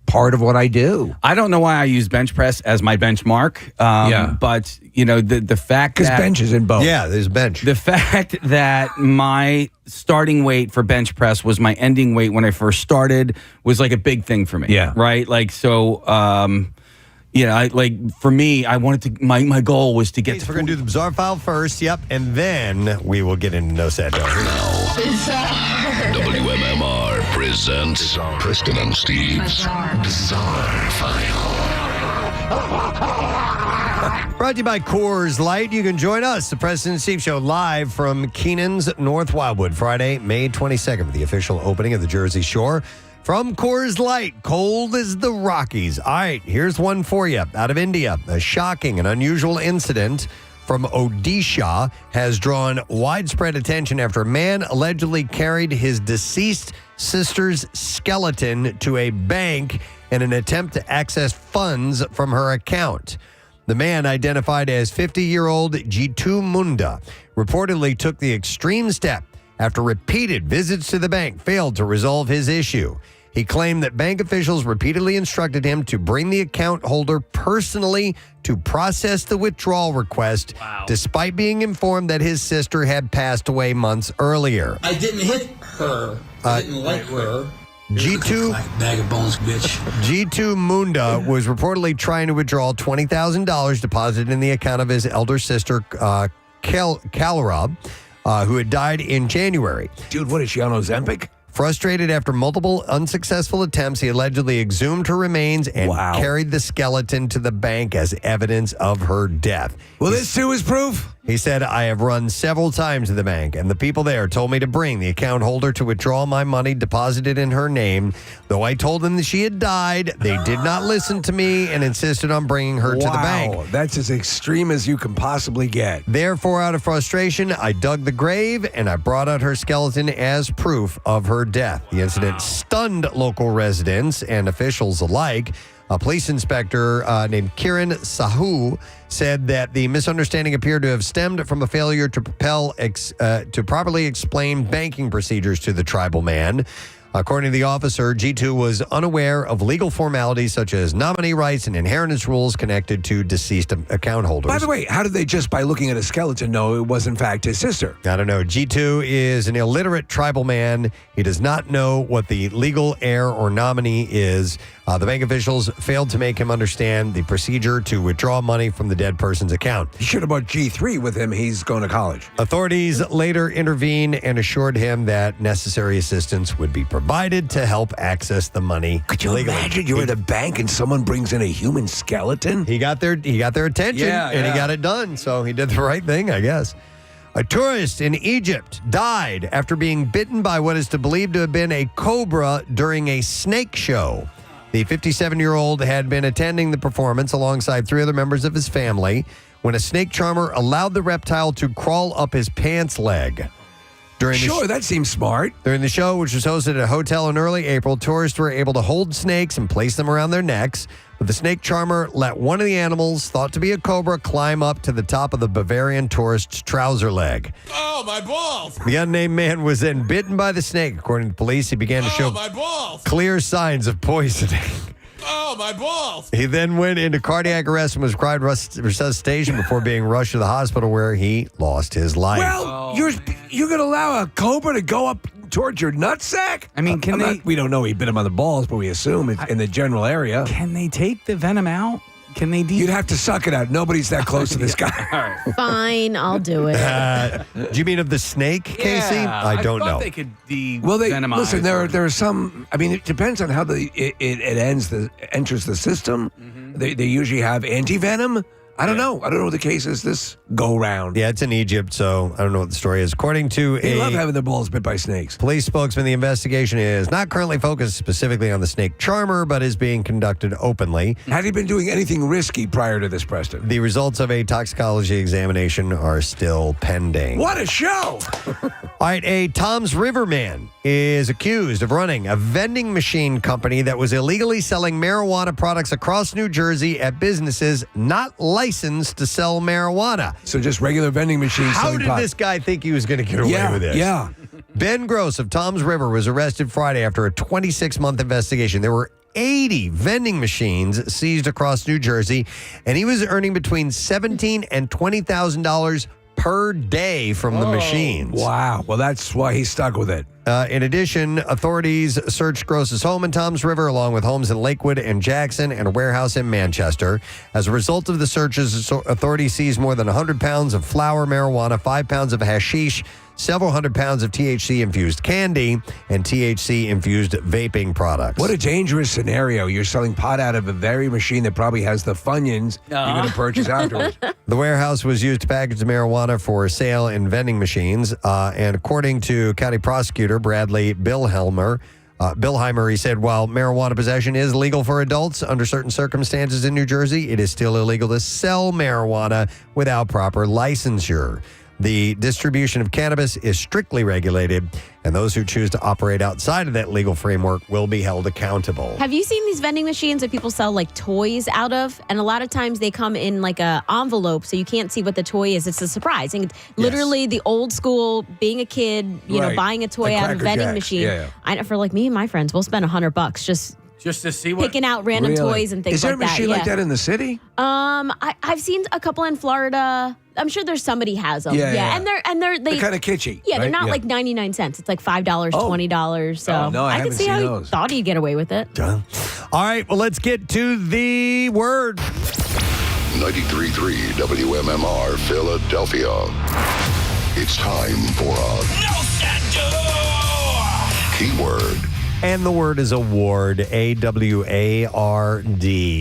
part of what I do. I don't know why I use bench press as my benchmark. But the fact because bench is in both. Yeah, there's bench. The fact that my starting weight for bench press was my ending weight when I first started was like a big thing for me. Yeah. Right. Like so. For me, I wanted to. My goal was to get. We're going to do the bizarre file first. Yep, and then we will get into No Sad Dog. WMMR presents Preston and Steve's Bizarre File. Brought to you by Coors Light. You can join us, the Preston and Steve Show, live from Keenan's North Wildwood, Friday, May 22nd, for the official opening of the Jersey Shore. From Coors Light, cold as the Rockies. All right, here's one for you. Out of India, a shocking and unusual incident from Odisha has drawn widespread attention after a man allegedly carried his deceased sister's skeleton to a bank in an attempt to access funds from her account. The man, identified as 50-year-old Jitu Munda, reportedly took the extreme step after repeated visits to the bank failed to resolve his issue. He claimed that bank officials repeatedly instructed him to bring the account holder personally to process the withdrawal request, despite being informed that his sister had passed away months earlier. I didn't hit her. I didn't like her. G2 bag of bones, bitch. G2 Munda was reportedly trying to withdraw $20,000 deposited in the account of his elder sister, Kalra, who had died in January. Dude, what is she on Ozempic? Frustrated after multiple unsuccessful attempts, he allegedly exhumed her remains and carried the skeleton to the bank as evidence of her death. Well, this too is proof. He said, I have run several times to the bank, and the people there told me to bring the account holder to withdraw my money deposited in her name. Though I told them that she had died, they did not listen to me and insisted on bringing her to the bank. That's as extreme as you can possibly get. Therefore, out of frustration, I dug the grave and I brought out her skeleton as proof of her death. The incident stunned local residents and officials alike. A police inspector named Kiran Sahu said that the misunderstanding appeared to have stemmed from a failure to properly explain banking procedures to the tribal man. According to the officer, G2 was unaware of legal formalities such as nominee rights and inheritance rules connected to deceased account holders. By the way, how did they just by looking at a skeleton know it was in fact his sister? I don't know. G2 is an illiterate tribal man. He does not know what the legal heir or nominee is. The bank officials failed to make him understand the procedure to withdraw money from the dead person's account. He should have bought G3 with him. He's going to college. Authorities later intervened and assured him that necessary assistance would be provided to help access the money. Could you legally. imagine you're at a bank and someone brings in a human skeleton? He got their attention and he got it done. So he did the right thing, I guess. A tourist in Egypt died after being bitten by what is believed to have been a cobra during a snake show. The 57-year-old had been attending the performance alongside 3 other members of his family when a snake charmer allowed the reptile to crawl up his pants leg. That seems smart. During the show, which was hosted at a hotel in early April, tourists were able to hold snakes and place them around their necks. But the snake charmer let one of the animals, thought to be a cobra, climb up to the top of the Bavarian tourist's trouser leg. Oh, my balls! The unnamed man was then bitten by the snake. According to police, he began to show my balls! clear signs of poisoning. Oh, my balls! He then went into cardiac arrest and was required resuscitation before being rushed to the hospital where he lost his life. Well, you're going to allow a cobra to go up towards your nutsack? I mean, we don't know he bit him on the balls, but we assume it's in the general area. Can they take the venom out? Can they You'd have to suck it out. Nobody's that close to this guy. Fine, I'll do it. Do you mean of the snake, Casey? I don't know. They could venomize. Listen, there are some. I mean, it depends on how it enters the system. They usually have anti-venom. I don't know. I don't know what the case is this go round. Yeah, it's in Egypt, so I don't know what the story is. According to they love having their balls bit by snakes. Police spokesman, the investigation is not currently focused specifically on the snake charmer, but is being conducted openly. Had he been doing anything risky prior to this, Preston? The results of a toxicology examination are still pending. What a show! All right, a Tom's River man is accused of running a vending machine company that was illegally selling marijuana products across New Jersey at businesses not licensed to sell marijuana. So just regular vending machines. How did this guy think he was going to get away with this? Yeah. Ben Gross of Tom's River was arrested Friday after a 26-month investigation. There were 80 vending machines seized across New Jersey, and he was earning between $17,000 and $20,000 per day from the machines. Wow. Well, that's why he's stuck with it. In addition, authorities searched Gross's home in Tom's River, along with homes in Lakewood and Jackson and a warehouse in Manchester. As a result of the searches, authorities seized more than 100 pounds of flower marijuana, 5 pounds of hashish, several hundred pounds of THC-infused candy, and THC-infused vaping products. What a dangerous scenario. You're selling pot out of a very machine that probably has the Funyuns you're going to purchase afterwards. The warehouse was used to package the marijuana for sale in vending machines. And according to County Prosecutor Bradley Billheimer, he said, while marijuana possession is legal for adults under certain circumstances in New Jersey, it is still illegal to sell marijuana without proper licensure. The distribution of cannabis is strictly regulated, and those who choose to operate outside of that legal framework will be held accountable. Have you seen these vending machines that people sell like toys out of? And a lot of times they come in like a envelope, so you can't see what the toy is. It's a surprise. And literally the old school, being a kid, you know, buying a toy out of a vending machine. Yeah. I know, for like me and my friends, we'll spend $100 just to see what picking out random toys and things like that. Is there a machine like that in the city? I've seen a couple in Florida. I'm sure there's somebody has them. Yeah. And they're kind of kitschy. Yeah, they're right? not like 99 cents. It's like $5, $20. So no, I can haven't see seen how those. you thought he'd get away with it. All right, well, let's get to the word. 93.3 WMMR Philadelphia. It's time for a keyword. And the word is award, A-W-A-R-D.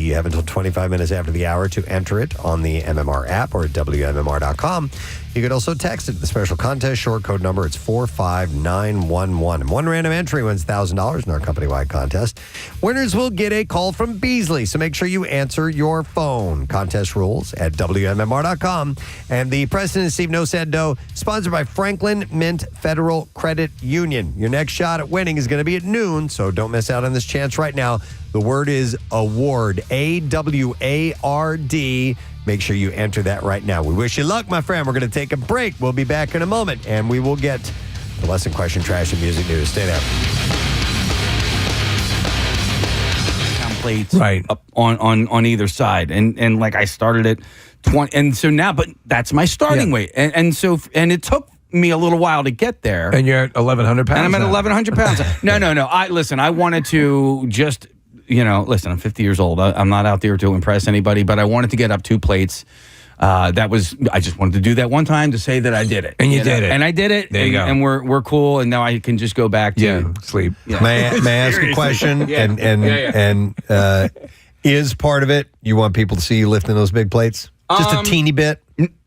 You have until 25 minutes after the hour to enter it on the MMR app or at WMMR.com. You could also text it to the special contest short code number. It's 45911. One random entry wins $1,000 in our company-wide contest. Winners will get a call from Beasley, so make sure you answer your phone. Contest rules at WMMR.com. And the Preston and Steve No Sad Dough, sponsored by Franklin Mint Federal Credit Union. Your next shot at winning is going to be at noon, so don't miss out on this chance right now. The word is award, A-W-A-R-D. Make sure you enter that right now. We wish you luck, my friend. We're going to take a break. We'll be back in a moment, and we will get the lesson question, trash, and music news. Stay there. plates up on either side. And like I started at 20. And so now, but that's my starting weight. And so it took me a little while to get there. And you're at 1,100 pounds. And I'm at now. 1,100 pounds. No. I wanted to just, listen, I'm 50 years old. I'm not out there to impress anybody, but I wanted to get up 2 plates. I just wanted to do that one time to say that I did it. And you did it. And I did it. There you go. And we're cool. And now I can just go back to sleep. Yeah. May I ask a question? And is part of it you want people to see you lifting those big plates? Just a teeny bit?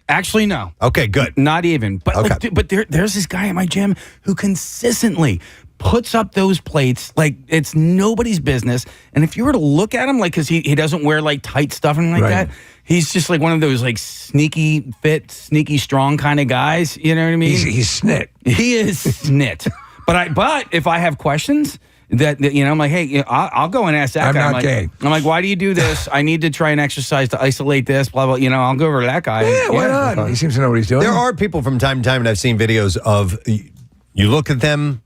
Actually, no. Okay, good. Not even. But there's this guy at my gym who consistently puts up those plates like it's nobody's business. And if you were to look at him, like, because he doesn't wear like tight stuff and like that, he's just like one of those like sneaky fit, sneaky strong kind of guys. You know what I mean? He's snit. He is snit. But if I have questions, I'm like, hey, I'll go and ask that guy. I'm not gay. I'm like, why do you do this? I need to try and exercise to isolate this, blah, blah. I'll go over to that guy. Yeah, why not? He seems to know what he's doing. There are people from time to time, and I've seen videos of you look at them,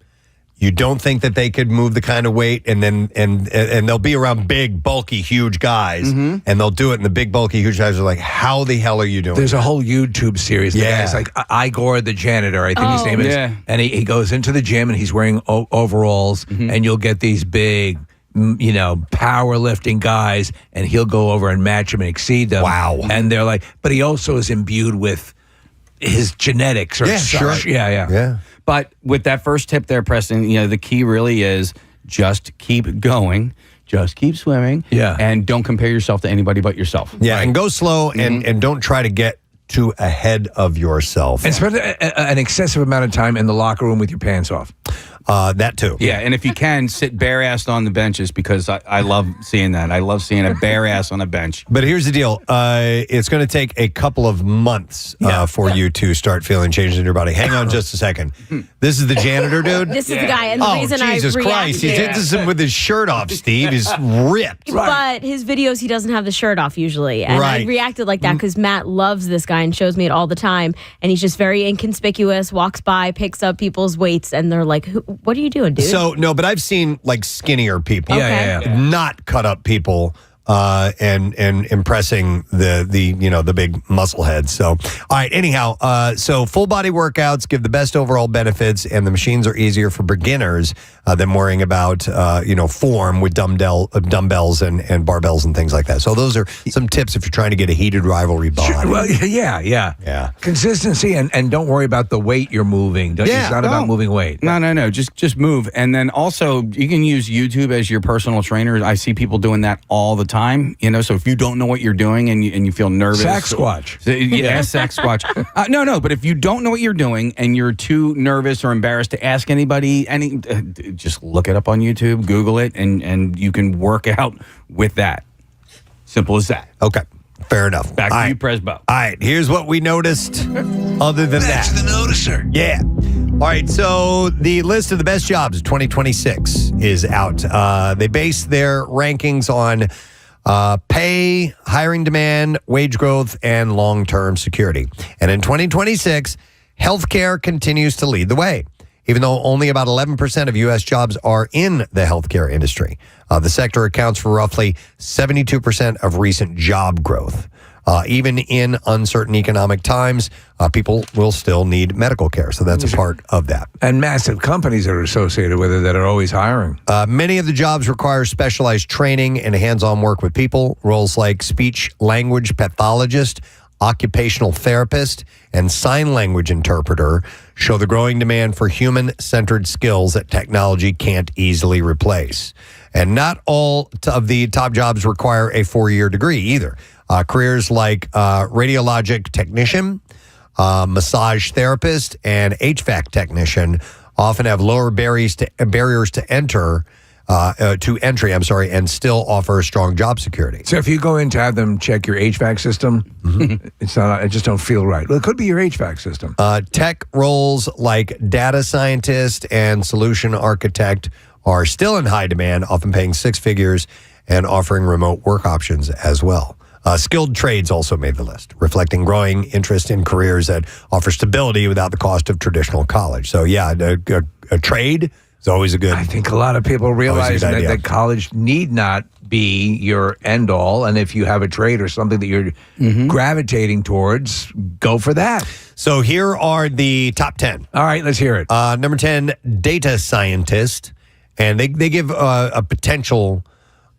you don't think that they could move the kind of weight, and then and they'll be around big, bulky, huge guys, and they'll do it, and the big, bulky, huge guys are like, how the hell are you doing There's that? a whole YouTube series. The guy's like Igor the janitor, I think his name is. Yeah. And he goes into the gym and he's wearing overalls, and you'll get these big, powerlifting guys, and he'll go over and match them and exceed them. Wow. And they're like, but he also is imbued with his genetics. Or such. Yeah. But with that first tip there, Preston, the key really is just keep going. Just keep swimming. Yeah. And don't compare yourself to anybody but yourself. Yeah, and go slow, and don't try to get too ahead of yourself. And spend an excessive amount of time in the locker room with your pants off. That too. Yeah, and if you can, sit bare-assed on the benches because I love seeing that. I love seeing a bare ass on a bench. But here's the deal. It's going to take a couple of months for you to start feeling changes in your body. Hang on just a second. This is the janitor, dude? This is the guy. And the reason Jesus I Christ. He reacted- did this with his shirt off, Steve. He's ripped. But his videos, he doesn't have the shirt off usually. And I reacted like that because Matt loves this guy and shows me it all the time. And he's just very inconspicuous, walks by, picks up people's weights, and they're like, what are you doing, dude? So, no, but I've seen like skinnier people. Yeah. Not cut up people. And impressing the big muscle heads. So, all right. Anyhow, so full body workouts give the best overall benefits, and the machines are easier for beginners than worrying about form with dumbbells and barbells and things like that. So those are some tips if you're trying to get a heated rivalry body. Sure, well, yeah. Consistency and don't worry about the weight you're moving. It's not about moving weight. No. Just move. And then also you can use YouTube as your personal trainer. I see people doing that all the time. So if you don't know what you're doing and you feel nervous, sack squatch. Sack squatch. No, but if you don't know what you're doing and you're too nervous or embarrassed to ask anybody, just look it up on YouTube, Google it, and you can work out with that. Simple as that. Okay. Fair enough. Back to you, Presbo. All right, here's what we noticed other than That's that. the noticer. Yeah. All right, so the list of the best jobs of 2026 is out. They base their rankings on pay, hiring demand, wage growth, and long-term security. And in 2026, healthcare continues to lead the way. Even though only about 11% of U.S. jobs are in the healthcare industry. The sector accounts for roughly 72% of recent job growth. Even in uncertain economic times, people will still need medical care. So that's a part of that. And massive companies that are associated with it that are always hiring. Many of the jobs require specialized training and hands-on work with people. Roles like speech language pathologist, occupational therapist, and sign language interpreter show the growing demand for human-centered skills that technology can't easily replace. And not all of the top jobs require a 4-year degree either. Careers like radiologic technician, massage therapist, and HVAC technician often have lower barriers to entry, and still offer strong job security. So if you go in to have them check your HVAC system, it's not. It just don't feel right. Well, it could be your HVAC system. Tech roles like data scientist and solution architect are still in high demand, often paying 6 figures and offering remote work options as well. Skilled trades also made the list, reflecting growing interest in careers that offer stability without the cost of traditional college. So, yeah, a trade is always a good. I think a lot of people realize that college need not be your end all. And if you have a trait or something that you're gravitating towards, go for that. So here are the top 10. All right, let's hear it. Number 10, data scientist. And they give a potential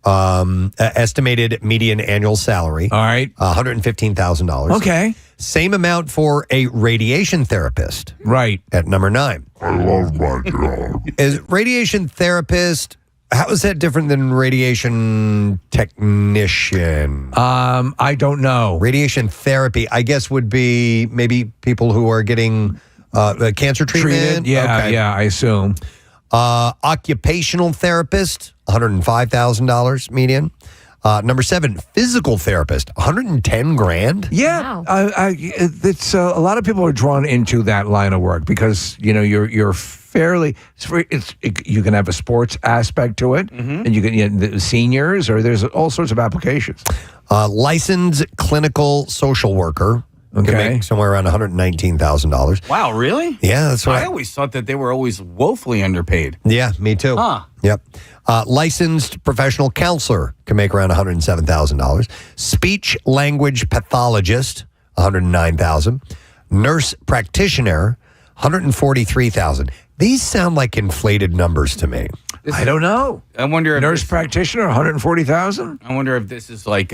estimated median annual salary. All right. $115,000. Okay. Same amount for a radiation therapist. Right. At number 9. I love my job. Is radiation therapist, how is that different than radiation technician? I don't know. Radiation therapy, I guess, would be maybe people who are getting cancer treatment. Yeah, yeah, I assume. Occupational therapist, $105,000 median. Number 7, physical therapist, $110,000. Yeah, it's a lot of people are drawn into that line of work because you're fairly. You can have a sports aspect to it, and you can the seniors or there's all sorts of applications. Licensed clinical social worker. Can make somewhere around $119,000. Wow, really? Yeah, that's what I always thought that they were always woefully underpaid. Yeah, me too. Huh. Yep. Licensed professional counselor can make around $107,000. Speech language pathologist, $109,000. Nurse practitioner, $143,000. These sound like inflated numbers to me. I don't know. I wonder if nurse practitioner, $140,000. I wonder if this is like.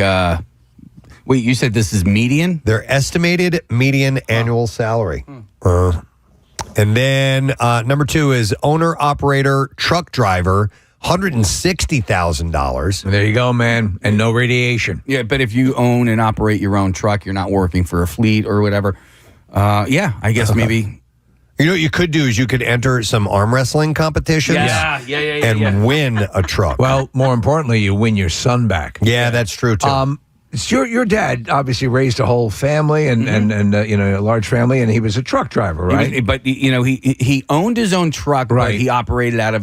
Wait, you said this is median? Their estimated median annual salary. And then number 2 is owner-operator truck driver, $160,000. There you go, man. And no radiation. Yeah, but if you own and operate your own truck, you're not working for a fleet or whatever. Yeah, I guess maybe. You know what you could do is you could enter some arm wrestling competitions and win a truck. Well, more importantly, you win your son back. Yeah, that's true, too. Your dad obviously raised a whole family and a large family, and he was a truck driver, right? He owned his own truck, right? But he operated out of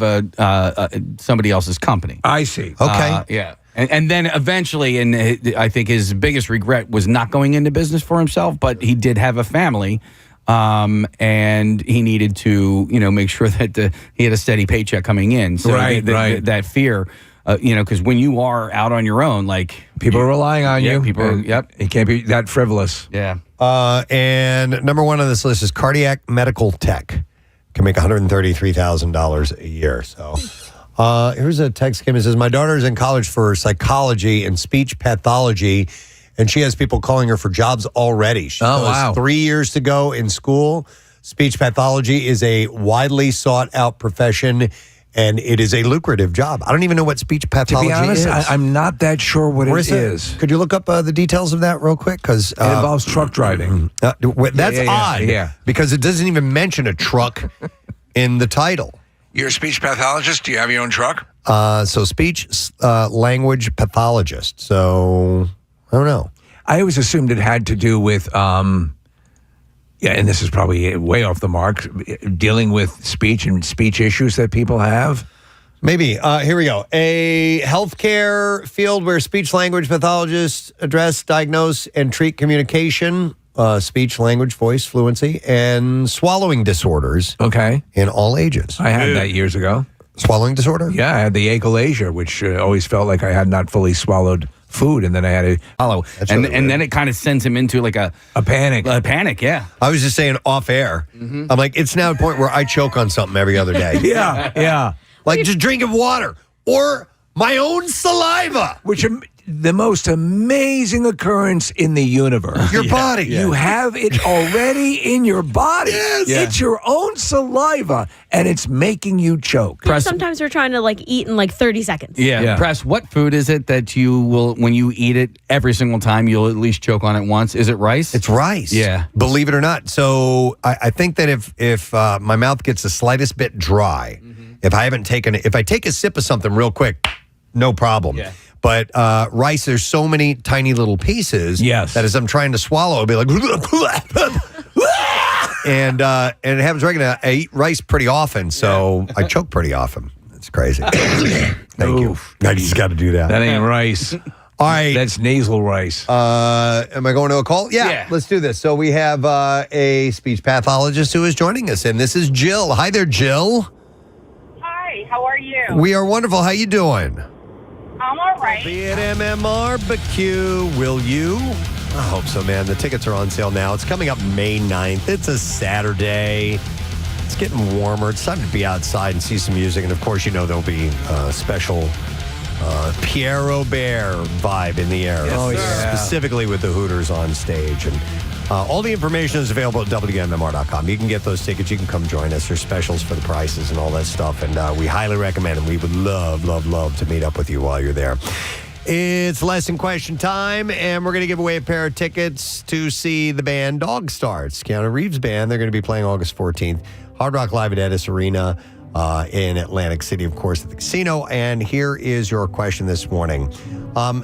somebody else's company. I see. Okay, yeah. And then eventually, and I think his biggest regret was not going into business for himself, but he did have a family, and he needed to make sure that he had a steady paycheck coming in. So that fear. Because when you are out on your own, like people are relying on you. People, it can't be that frivolous. Yeah. And number 1 on this list is cardiac medical tech. Can make $133,000 a year. So, here's a text came. It says my daughter is in college for psychology and speech pathology, and she has people calling her for jobs already. She has 3 years to go in school. Speech pathology is a widely sought out profession. And it is a lucrative job. I don't even know what speech pathology is. To be honest, I'm not that sure what it is. Could you look up the details of that real quick? Because it involves truck driving. That's odd. Because it doesn't even mention a truck in the title. You're a speech pathologist? Do you have your own truck? So speech language pathologist. So I don't know. I always assumed it had to do with. And this is probably way off the mark, dealing with speech and speech issues that people have. Maybe. Here we go. A healthcare field where speech language pathologists address, diagnose, and treat communication, speech, language, voice, fluency, and swallowing disorders. Okay. In all ages. I had that years ago. Swallowing disorder? Yeah, I had the achalasia, which always felt like I had not fully swallowed food, and then I had to follow, and then it kind of sends him into like a panic. A panic, yeah. I was just saying off air. I'm like, it's now a point where I choke on something every other day. Yeah. Like just drinking water or my own saliva. Which the most amazing occurrence in the universe. Your body. You have it already in your body. Yes. It's your own saliva, and it's making you choke. Sometimes we're trying to eat in 30 seconds. Yeah. Press, what food is it that you will, when you eat it every single time, you'll at least choke on it once? Is it rice? It's rice. Yeah. Believe it or not. So I think that if my mouth gets the slightest bit dry, if I take a sip of something real quick, no problem. Yeah. But rice, there's so many tiny little pieces that as I'm trying to swallow, I'll be like, and it happens regularly. I eat rice pretty often, so I choke pretty often. It's crazy. Thank you. I just got to do that. That ain't rice. All right. That's nasal rice. Am I going to a call? Yeah, let's do this. So we have a speech pathologist who is joining us, and this is Jill. Hi there, Jill. Hi, how are you? We are wonderful. How you doing? I'm all All right. Be at Barbecue. Will you? I hope so, man. The tickets are on sale now. It's coming up May 9th. It's a Saturday. It's getting warmer. It's time to be outside and see some music. And, of course, you know there'll be a special Pierre Robert vibe in the air. Yes, Specifically with the Hooters on stage. And all the information is available at WMMR.com. You can get those tickets. You can come join us. There's specials for the prices and all that stuff. And we highly recommend it. We would love, love, love to meet up with you while you're there. It's lesson question time, and we're going to give away a pair of tickets to see the band Dog Star. It's Keanu Reeves' band. They're going to be playing August 14th. Hard Rock Live at Edis Arena in Atlantic City, of course, at the casino. And here is your question this morning.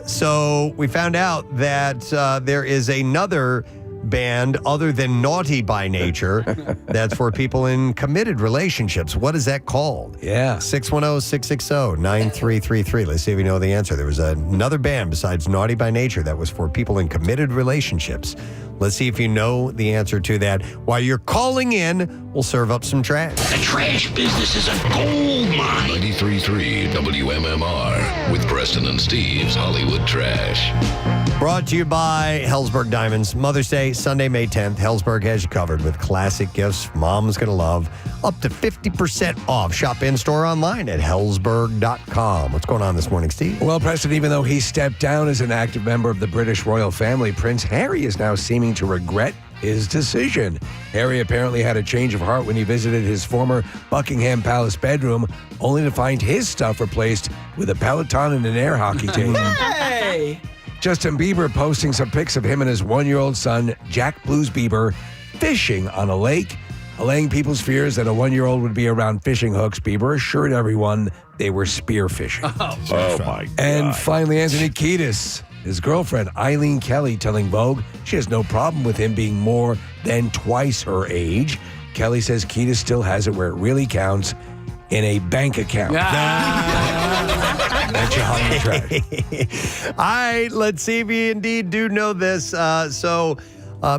So we found out that there is another band other than Naughty by Nature that's for people in committed relationships. What is that called? Yeah. 610-660-9333. Let's see if you know the answer. There was another band besides Naughty by Nature that was for people in committed relationships. Let's see if you know the answer to that. While you're calling in, we'll serve up some trash. The trash business is a gold mine. 93.3 WMMR with Preston and Steve's Hollywood Trash. Brought to you by Hellsberg Diamonds. Mother's Day, Sunday, May 10th. Hellsberg has you covered with classic gifts Mom's going to love. Up to 50% off. Shop in-store online at hellsberg.com. What's going on this morning, Steve? Well, Preston, even though he stepped down as an active member of the British royal family, Prince Harry is now seeming to regret his decision. Harry apparently had a change of heart when he visited his former Buckingham Palace bedroom, only to find his stuff replaced with a Peloton and an air hockey team. Hey! Justin Bieber posting some pics of him and his 1-year-old son, Jack Blues Bieber, fishing on a lake. Allaying people's fears that a 1-year-old would be around fishing hooks, Bieber assured everyone they were spear fishing. Oh my God. And finally, Anthony Kiedis, his girlfriend, Eileen Kelly, telling Vogue she has no problem with him being more than twice her age. Kelly says Kiedis still has it where it really counts, in a bank account. That's your Hollywood trash. All right, let's see if you indeed do know this.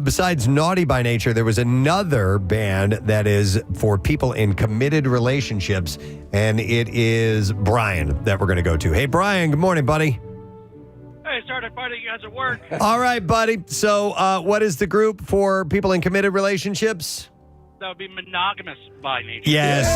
Besides Naughty by Nature, there was another band that is for people in committed relationships, and it is Brian that we're going to go to. Hey, Brian, good morning, buddy. Hey, sorry to find you guys at work. All right, buddy. So what is the group for people in committed relationships? That would be Monogamous by Nature. Yes.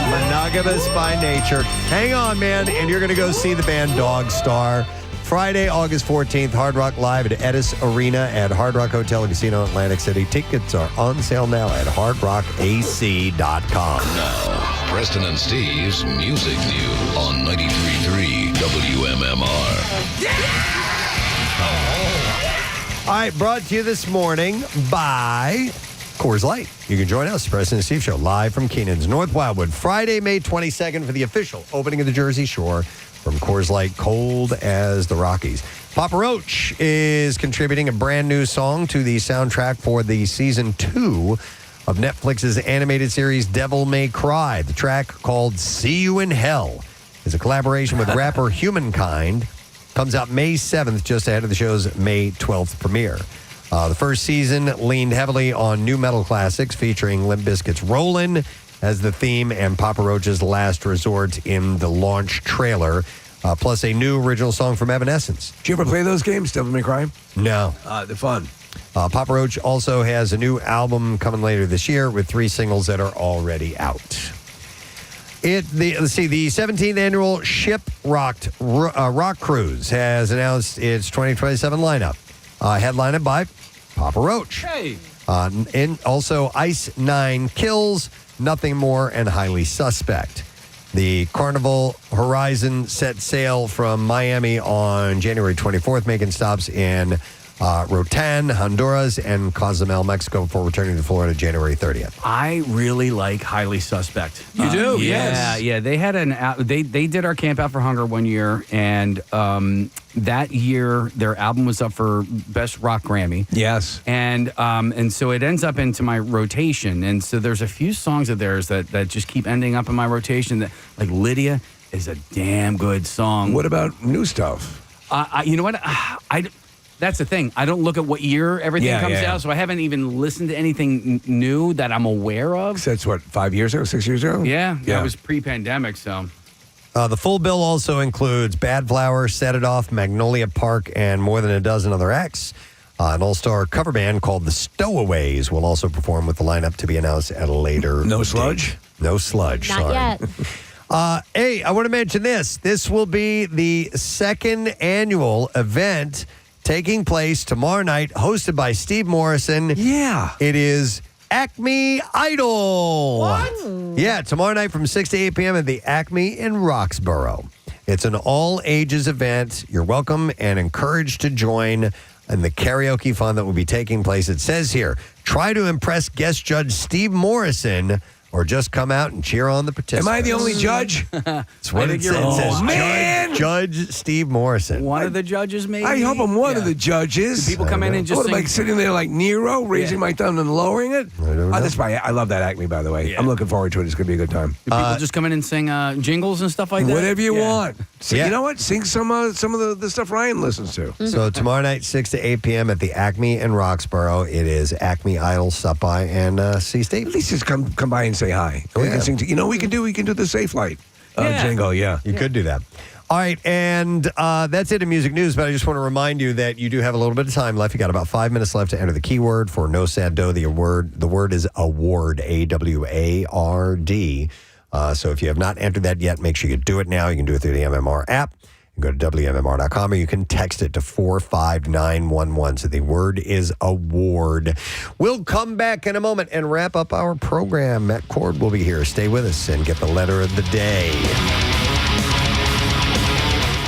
Monogamous by Nature. Hang on, man, and you're going to go see the band Dog Star. Friday, August 14th, Hard Rock Live at Edis Arena at Hard Rock Hotel and Casino, Atlantic City. Tickets are on sale now at hardrockac.com. Now, Preston and Steve's Music News on 93.3 WMMR. All right, brought to you this morning by Coors Light. You can join us, Preston and Steve Show, live from Keenan's North Wildwood, Friday, May 22nd for the official opening of the Jersey Shore from Coors Light, cold as the Rockies. Papa Roach is contributing a brand new song to the soundtrack for the season 2 of Netflix's animated series Devil May Cry. The track, called See You in Hell, is a collaboration with rapper Humankind. Comes out May 7th, just ahead of the show's May 12th premiere. The first season leaned heavily on new metal classics, featuring Limp Bizkit's Rollin' as the theme and Papa Roach's Last Resort in the launch trailer, plus a new original song from Evanescence. Did you ever play those games, Devil May Cry? No. They're fun. Papa Roach also has a new album coming later this year with 3 singles that are already out. The 17th annual Ship-Rocked Rock Cruise has announced its 2027 lineup, headlined by Papa Roach. Hey. And also Ice Nine Kills, Nothing More, and Highly Suspect. The Carnival Horizon set sail from Miami on January 24th, making stops in Roatan, Honduras, and Cozumel, Mexico, before returning to Florida January 30th. I really like Highly Suspect. You do? Yes. Yeah. They had they did our Camp Out for Hunger one year, and that year their album was up for Best Rock Grammy. Yes. And so it ends up into my rotation, and so there's a few songs of theirs that just keep ending up in my rotation. That, like Lydia, is a damn good song. What about new stuff? You know what? That's the thing. I don't look at what year everything comes out, so I haven't even listened to anything new that I'm aware of. So that's what, 5 years ago, 6 years ago? Yeah, that was pre-pandemic, so. The full bill also includes Bad Flower, Set It Off, Magnolia Park, and more than a dozen other acts. An all-star cover band called the Stowaways will also perform with the lineup to be announced at a later No date. sludge? No sludge, Not sorry. yet. Hey, I want to mention this. This will be the second annual event taking place tomorrow night, hosted by Steve Morrison. Yeah. It is Acme Idol. What? Yeah, tomorrow night from 6 to 8 p.m. at the Acme in Roxborough. It's an all-ages event. You're welcome and encouraged to join in the karaoke fun that will be taking place. It says here, try to impress guest judge Steve Morrison or just come out and cheer on the participants. Am I the only judge? That's what it says. Oh, It says man. Judge Steve Morrison. One of the judges, maybe? I hope I'm one of the judges. Do people come in and just what, sing? like sitting there like Nero, raising my thumb and lowering it? I don't know. That's fine. I love that Acme, by the way. I'm looking forward to it. It's going to be a good time. Do people just come in and sing jingles and stuff like that? Whatever you Yeah. want. So, Yeah. You know what? Sing some of the stuff Ryan listens to. So tomorrow night, 6 to 8 p.m. at the Acme in Roxborough. It is Acme Idol. Stop by and see Steve. At least just come by and say hi. And we can sing. We can do the Safe Light jingle. Yeah, You could do that. All right, and that's it in music news, but I just want to remind you that you do have a little bit of time left. You got about 5 minutes left to enter the keyword for No Sad Dough. The word is award, AWARD. So if you have not entered that yet, make sure you do it now. You can do it through the MMR app. You can go to WMMR.com or you can text it to 45911. So the word is award. We'll come back in a moment and wrap up our program. Matt Cord will be here. Stay with us and get the letter of the day.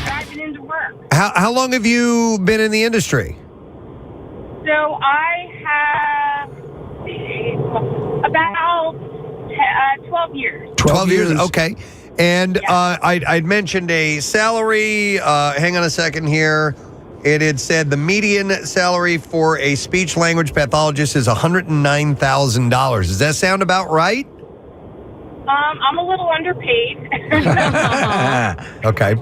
Driving into work. How long have you been in the industry? So I have about 12 years. 12 years. Okay. And I'd mentioned a salary. Hang on a second here. It had said the median salary for a speech language pathologist is $109,000. Does that sound about right? I'm a little underpaid. Okay.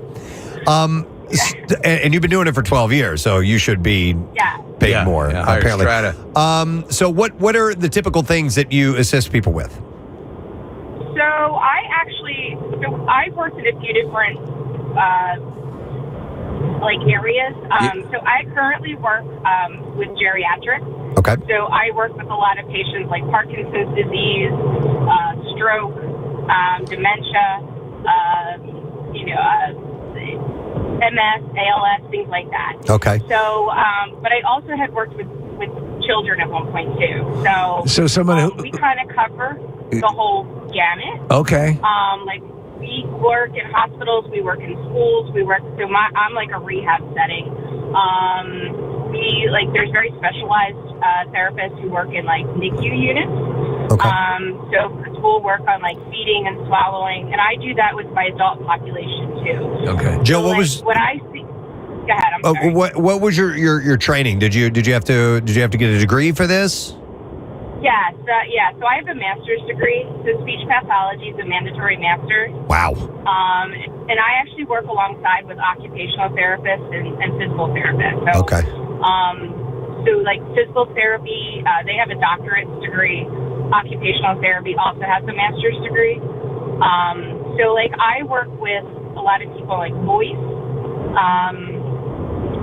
And you've been doing it for 12 years, so you should be paid more, higher apparently. strata. So what are the typical things that you assist people with? So I've worked in a few different areas. So I currently work with geriatrics. Okay. So I work with a lot of patients like Parkinson's disease, stroke, dementia, MS, ALS, things like that. Okay. So, but I also had worked with children at one point too. So someone who we kind of cover the whole gamut. Okay. We work in hospitals, we work in schools, I'm like a rehab setting. There's very specialized therapists who work in like NICU units. Okay. So we'll work on like feeding and swallowing, and I do that with my adult population too. Okay. Joe, So, what was what I see? Go ahead. I'm sorry. what was your training? Did you have to get a degree for this? Yes, So I have a master's degree. So speech pathology is a mandatory master's. Wow. And I actually work alongside with occupational therapists and physical therapists. So, Okay. So like physical therapy, they have a doctorate degree. Occupational therapy also has a master's degree. So like I work with a lot of people like voice.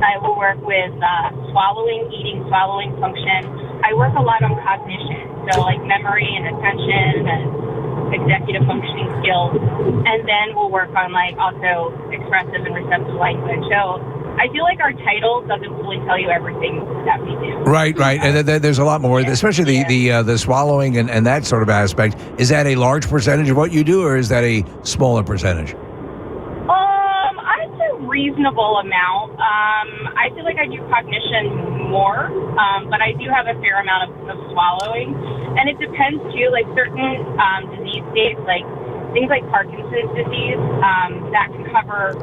I will work with swallowing function. I work a lot on cognition, so like memory and attention and executive functioning skills. And then we'll work on like also expressive and receptive language. So I feel like our title doesn't fully tell you everything that we do. Right. And there's a lot more, especially the swallowing and that sort of aspect. Is that a large percentage of what you do, or is that a smaller percentage? I'd say reasonable amount. I feel like I do cognition more, but I do have a fair amount of swallowing. And it depends, too, like certain disease states, like things like Parkinson's disease, that can cover,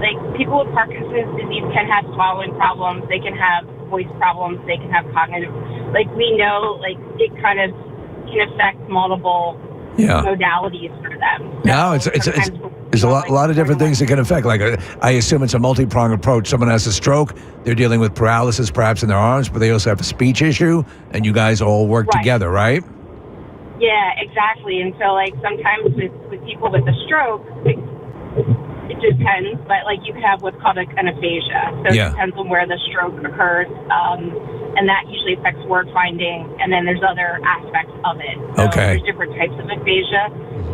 like people with Parkinson's disease can have swallowing problems, they can have voice problems, they can have cognitive, like we know, like it kind of can affect multiple modalities for them. No, it's a lot of different things that can affect. Like I assume it's a multi-pronged approach. Someone has a stroke, they're dealing with paralysis perhaps in their arms, but they also have a speech issue, and you guys all work together, right? Yeah, exactly. And so like sometimes with people with a stroke, it depends, but like you could have what's called an aphasia. So it depends on where the stroke occurs, and that usually affects word finding. And then there's other aspects of it. So there's different types of aphasia.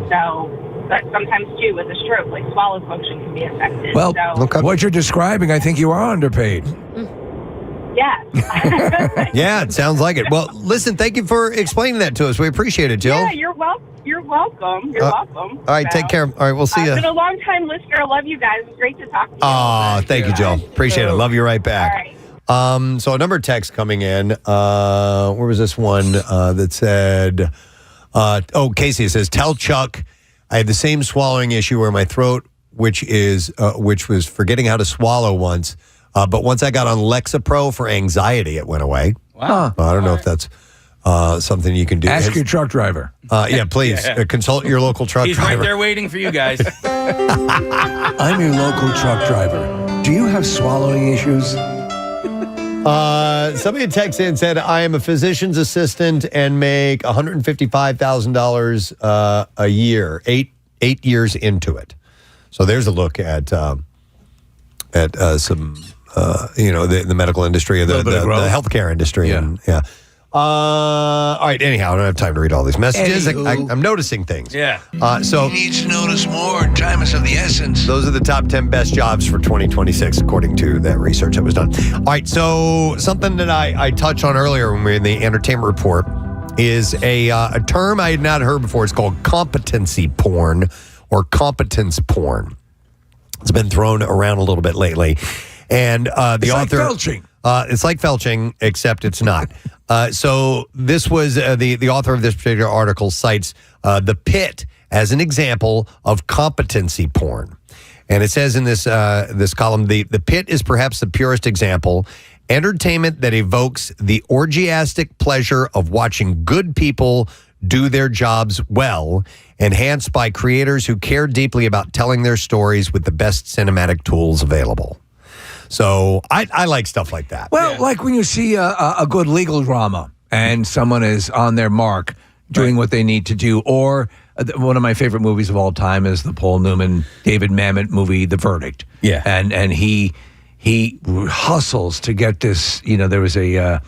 So, but sometimes too with a stroke, like swallow function can be affected. Well, so, what you're describing, I think you are underpaid. Yeah. Yeah, it sounds like it. Well, listen, thank you for explaining that to us. We appreciate it, Jill. Yeah, you're welcome. You're welcome. You're welcome. All right, take care. All right, we'll see you. I've been a long time listener. I love you guys. It's great to talk to you. Oh, thank you, Jill. Appreciate it. Love you right back. All right. So a number of texts coming in. Where was this one that said, Casey says, tell Chuck I have the same swallowing issue where my throat, which was forgetting how to swallow once. But once I got on Lexapro for anxiety, it went away. Wow. I don't know if that's something you can do. Ask your truck driver. Yeah, please. Consult your local truck He's driver. right there waiting for you guys. I'm your local truck driver. Do you have swallowing issues? Somebody texted in and said, I am a physician's assistant and make $155,000 a year, eight years into it. So there's a look at some, the medical industry, the healthcare industry. Yeah. All right. Anyhow, I don't have time to read all these messages. I'm noticing things. Yeah. So He needs to notice more. Time is of the essence. those are the top 10 best jobs for 2026, according to that research that was done. All right. So something that I touched on earlier when we were in the entertainment report is a term I had not heard before. It's called competency porn or competence porn. It's been thrown around a little bit lately. And the author. Like felching. It's like felching, except it's not. So this was the author of this particular article cites The Pit as an example of competency porn. And it says in this column, the Pit is perhaps the purest example. Entertainment that evokes the orgiastic pleasure of watching good people do their jobs well, enhanced by creators who care deeply about telling their stories with the best cinematic tools available. So I like stuff like that. Well, like when you see a good legal drama and someone is on their mark doing what they need to do, or one of my favorite movies of all time is the Paul Newman, David Mamet movie, The Verdict. Yeah. And he hustles to get this, there was a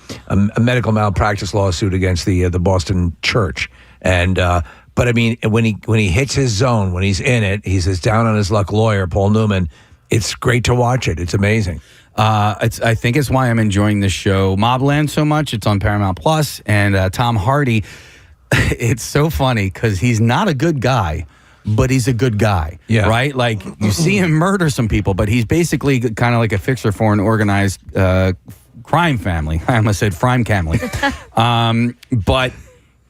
medical malpractice lawsuit against the Boston church. And, but I mean, when he hits his zone, when he's in it, he's this down on his luck lawyer, Paul Newman. It's great to watch it. It's amazing. I think it's why I'm enjoying this show, Mobland, so much. It's on Paramount Plus, and Tom Hardy. It's so funny because he's not a good guy, but he's a good guy. Yeah. Right? Like you see him murder some people, but he's basically kind of like a fixer for an organized crime family. I almost said frime family. But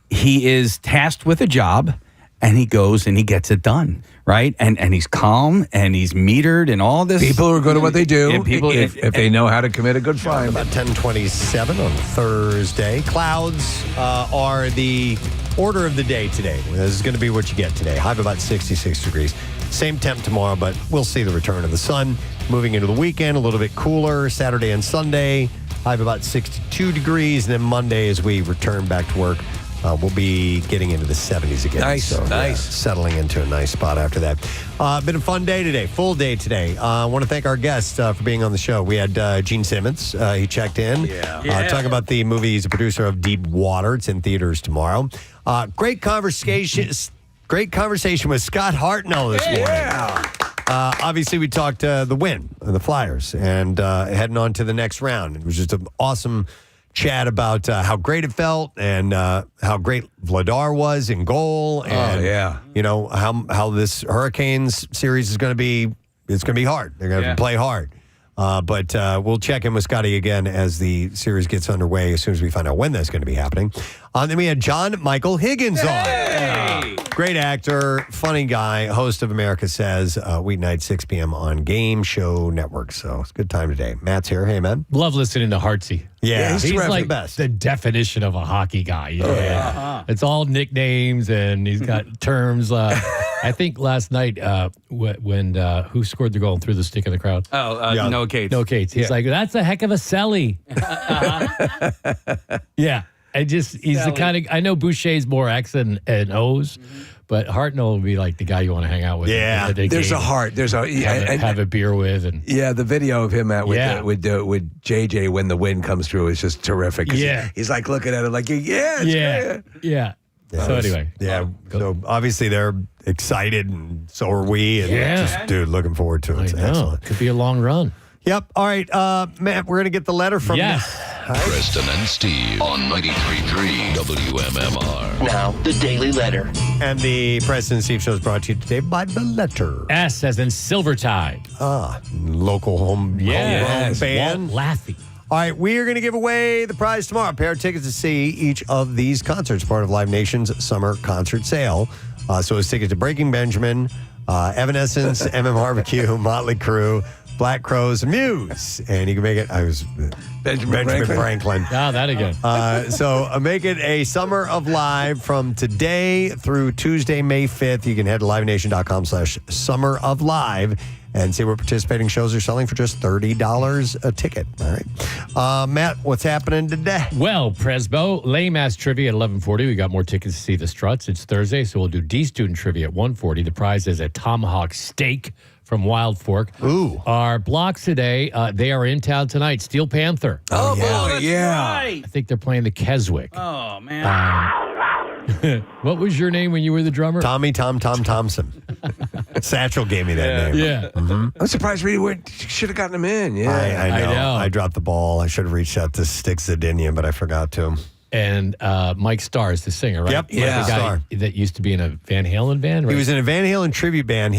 he is tasked with a job, and he goes and he gets it done. Right? And he's calm and he's metered and all this. People are good at what they do if they know how to commit a good crime. About 10:27 on Thursday. Clouds are the order of the day today. This is going to be what you get today. High of about 66 degrees. Same temp tomorrow, but we'll see the return of the sun. Moving into the weekend, a little bit cooler. Saturday and Sunday, high of about 62 degrees. And then Monday, as we return back to work, we'll be getting into the 70s again. Nice. Settling into a nice spot after that. Been a fun day today, full day today. I want to thank our guests for being on the show. We had Gene Simmons. He checked in. Talking about the movie. He's a producer of Deep Water. It's in theaters tomorrow. Great conversation with Scott Hartnell this morning. Obviously, we talked the win of the Flyers and heading on to the next round. It was just an awesome chat about how great it felt and how great Vladar was in goal, and how this Hurricanes series is going to be. It's going to be hard. They're going to play hard. But we'll check in with Scotty again as the series gets underway as soon as we find out when that's going to be happening. Then we had John Michael Higgins on. Great actor, funny guy, host of America Says, weeknight 6 p.m. on Game Show Network. So it's a good time today. Matt's here. Hey, man. Love listening to Hartsey. Yeah, he's like the best. The definition of a hockey guy. It's all nicknames, and he's got terms. I think last night when who scored the goal and threw the stick in the crowd? No Cates. No Cates. He's like, that's a heck of a celly. Yeah. He's the kind of, I know Boucher's more X and O's, But Hartnell would be like the guy you want to hang out with. Yeah, there's a heart. There's a have a beer with, and the video of him with JJ when the wind comes through is just terrific. He's like looking at it like it's yeah. So anyway, So obviously they're excited, and so are we. And just, dude, looking forward to it. It's excellent. Could be a long run. Yep. All right, Matt, we're gonna get the letter from Preston and Steve on 93.3 WMMR. Now, the Daily Letter. And the Preston and Steve Show is brought to you today by The Letter. S as in Silvertide. Local homegrown band. Walt Laffey. All right, we are going to give away the prize tomorrow. A pair of tickets to see each of these concerts, part of Live Nation's summer concert sale. So it's tickets to Breaking Benjamin, Evanescence, MMRBQ, Motley Crue, Black Crowes, Muse. And you can make it, Benjamin Franklin. Ah, that again. So make it a summer of live from today through Tuesday, May 5th. You can head to livenation.com/summer of live and see what participating shows are selling for just $30 a ticket. All right. Matt, what's happening today? Well, Presbo, lame ass trivia at 11:40. We got more tickets to see the Struts. It's Thursday, so we'll do D student trivia at 1:40. The prize is a tomahawk steak from Wild Fork. Ooh. Our blocks today, they are in town tonight. Steel Panther. Oh, boy, I think they're playing the Keswick. Oh, man. What was your name when you were the drummer? Tommy Tom Thompson. Satchel gave me that name. Yeah. Mm-hmm. I'm surprised we should have gotten him in. Yeah, I know. I dropped the ball. I should have reached out to Stick Zadinian, but I forgot to. And Mike Starr is the singer, right? Yep. Yeah. The guy Starr. that used to be in a Van Halen band, right? He was in a Van Halen tribute band.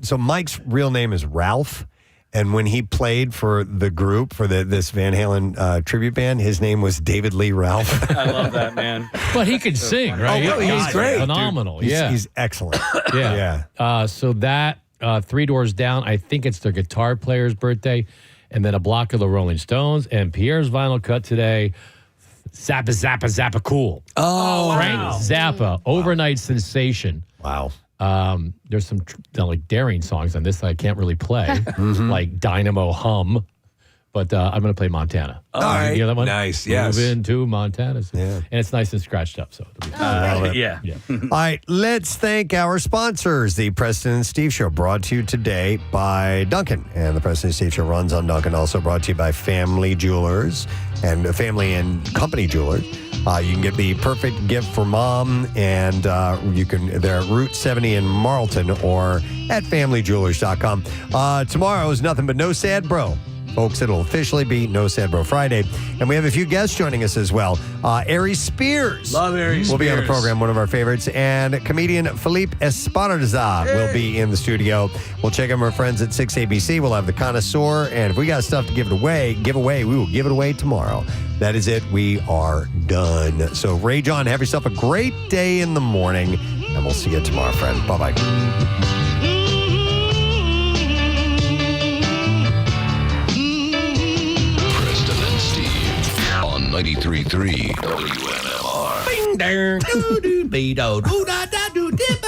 So Mike's real name is Ralph. And when he played for the group, for this Van Halen tribute band, his name was David Lee Ralph. I love that, man. But he could sing, right? Oh, he's great. Phenomenal. Dude, yeah. He's excellent. Yeah. So that, Three Doors Down, I think it's their guitar player's birthday. And then a block of the Rolling Stones. And Pierre's vinyl cut today, Zappa, Zappa, Zappa Cool. Oh, Frank wow. Zappa, overnight sensation. Wow. There's some like daring songs on this that I can't really play, like Dynamo Hum, but I'm going to play Montana. All right. You hear that one? Nice, yes. Move into Montana. And it's nice and scratched up. So Yeah. All right, let's thank our sponsors. The Preston and Steve Show brought to you today by Duncan. And the Preston and Steve Show runs on Duncan. Also brought to you by Family Jewelers and Family and Company Jewelers. You can get the perfect gift for mom, and they're at Route 70 in Marlton or at FamilyJewelers.com. Tomorrow is nothing but No Sad Bro. Folks, it'll officially be No Sad Bro Friday. And we have a few guests joining us as well. Aries Spears. Love Aries will be on the Spears. program, one of our favorites. And comedian Philippe Esparza will be in the studio. We'll check in with our friends at 6ABC. We'll have the Connoisseur. And if we got stuff to give away, we will give it away tomorrow. That is it. We are done. So rage on. Have yourself a great day in the morning. And we'll see you tomorrow, friend. Bye-bye. Preston and Steve on 93.3 WMMR. Bing, dang. Do, do, be, do, do, da, da, do, dip,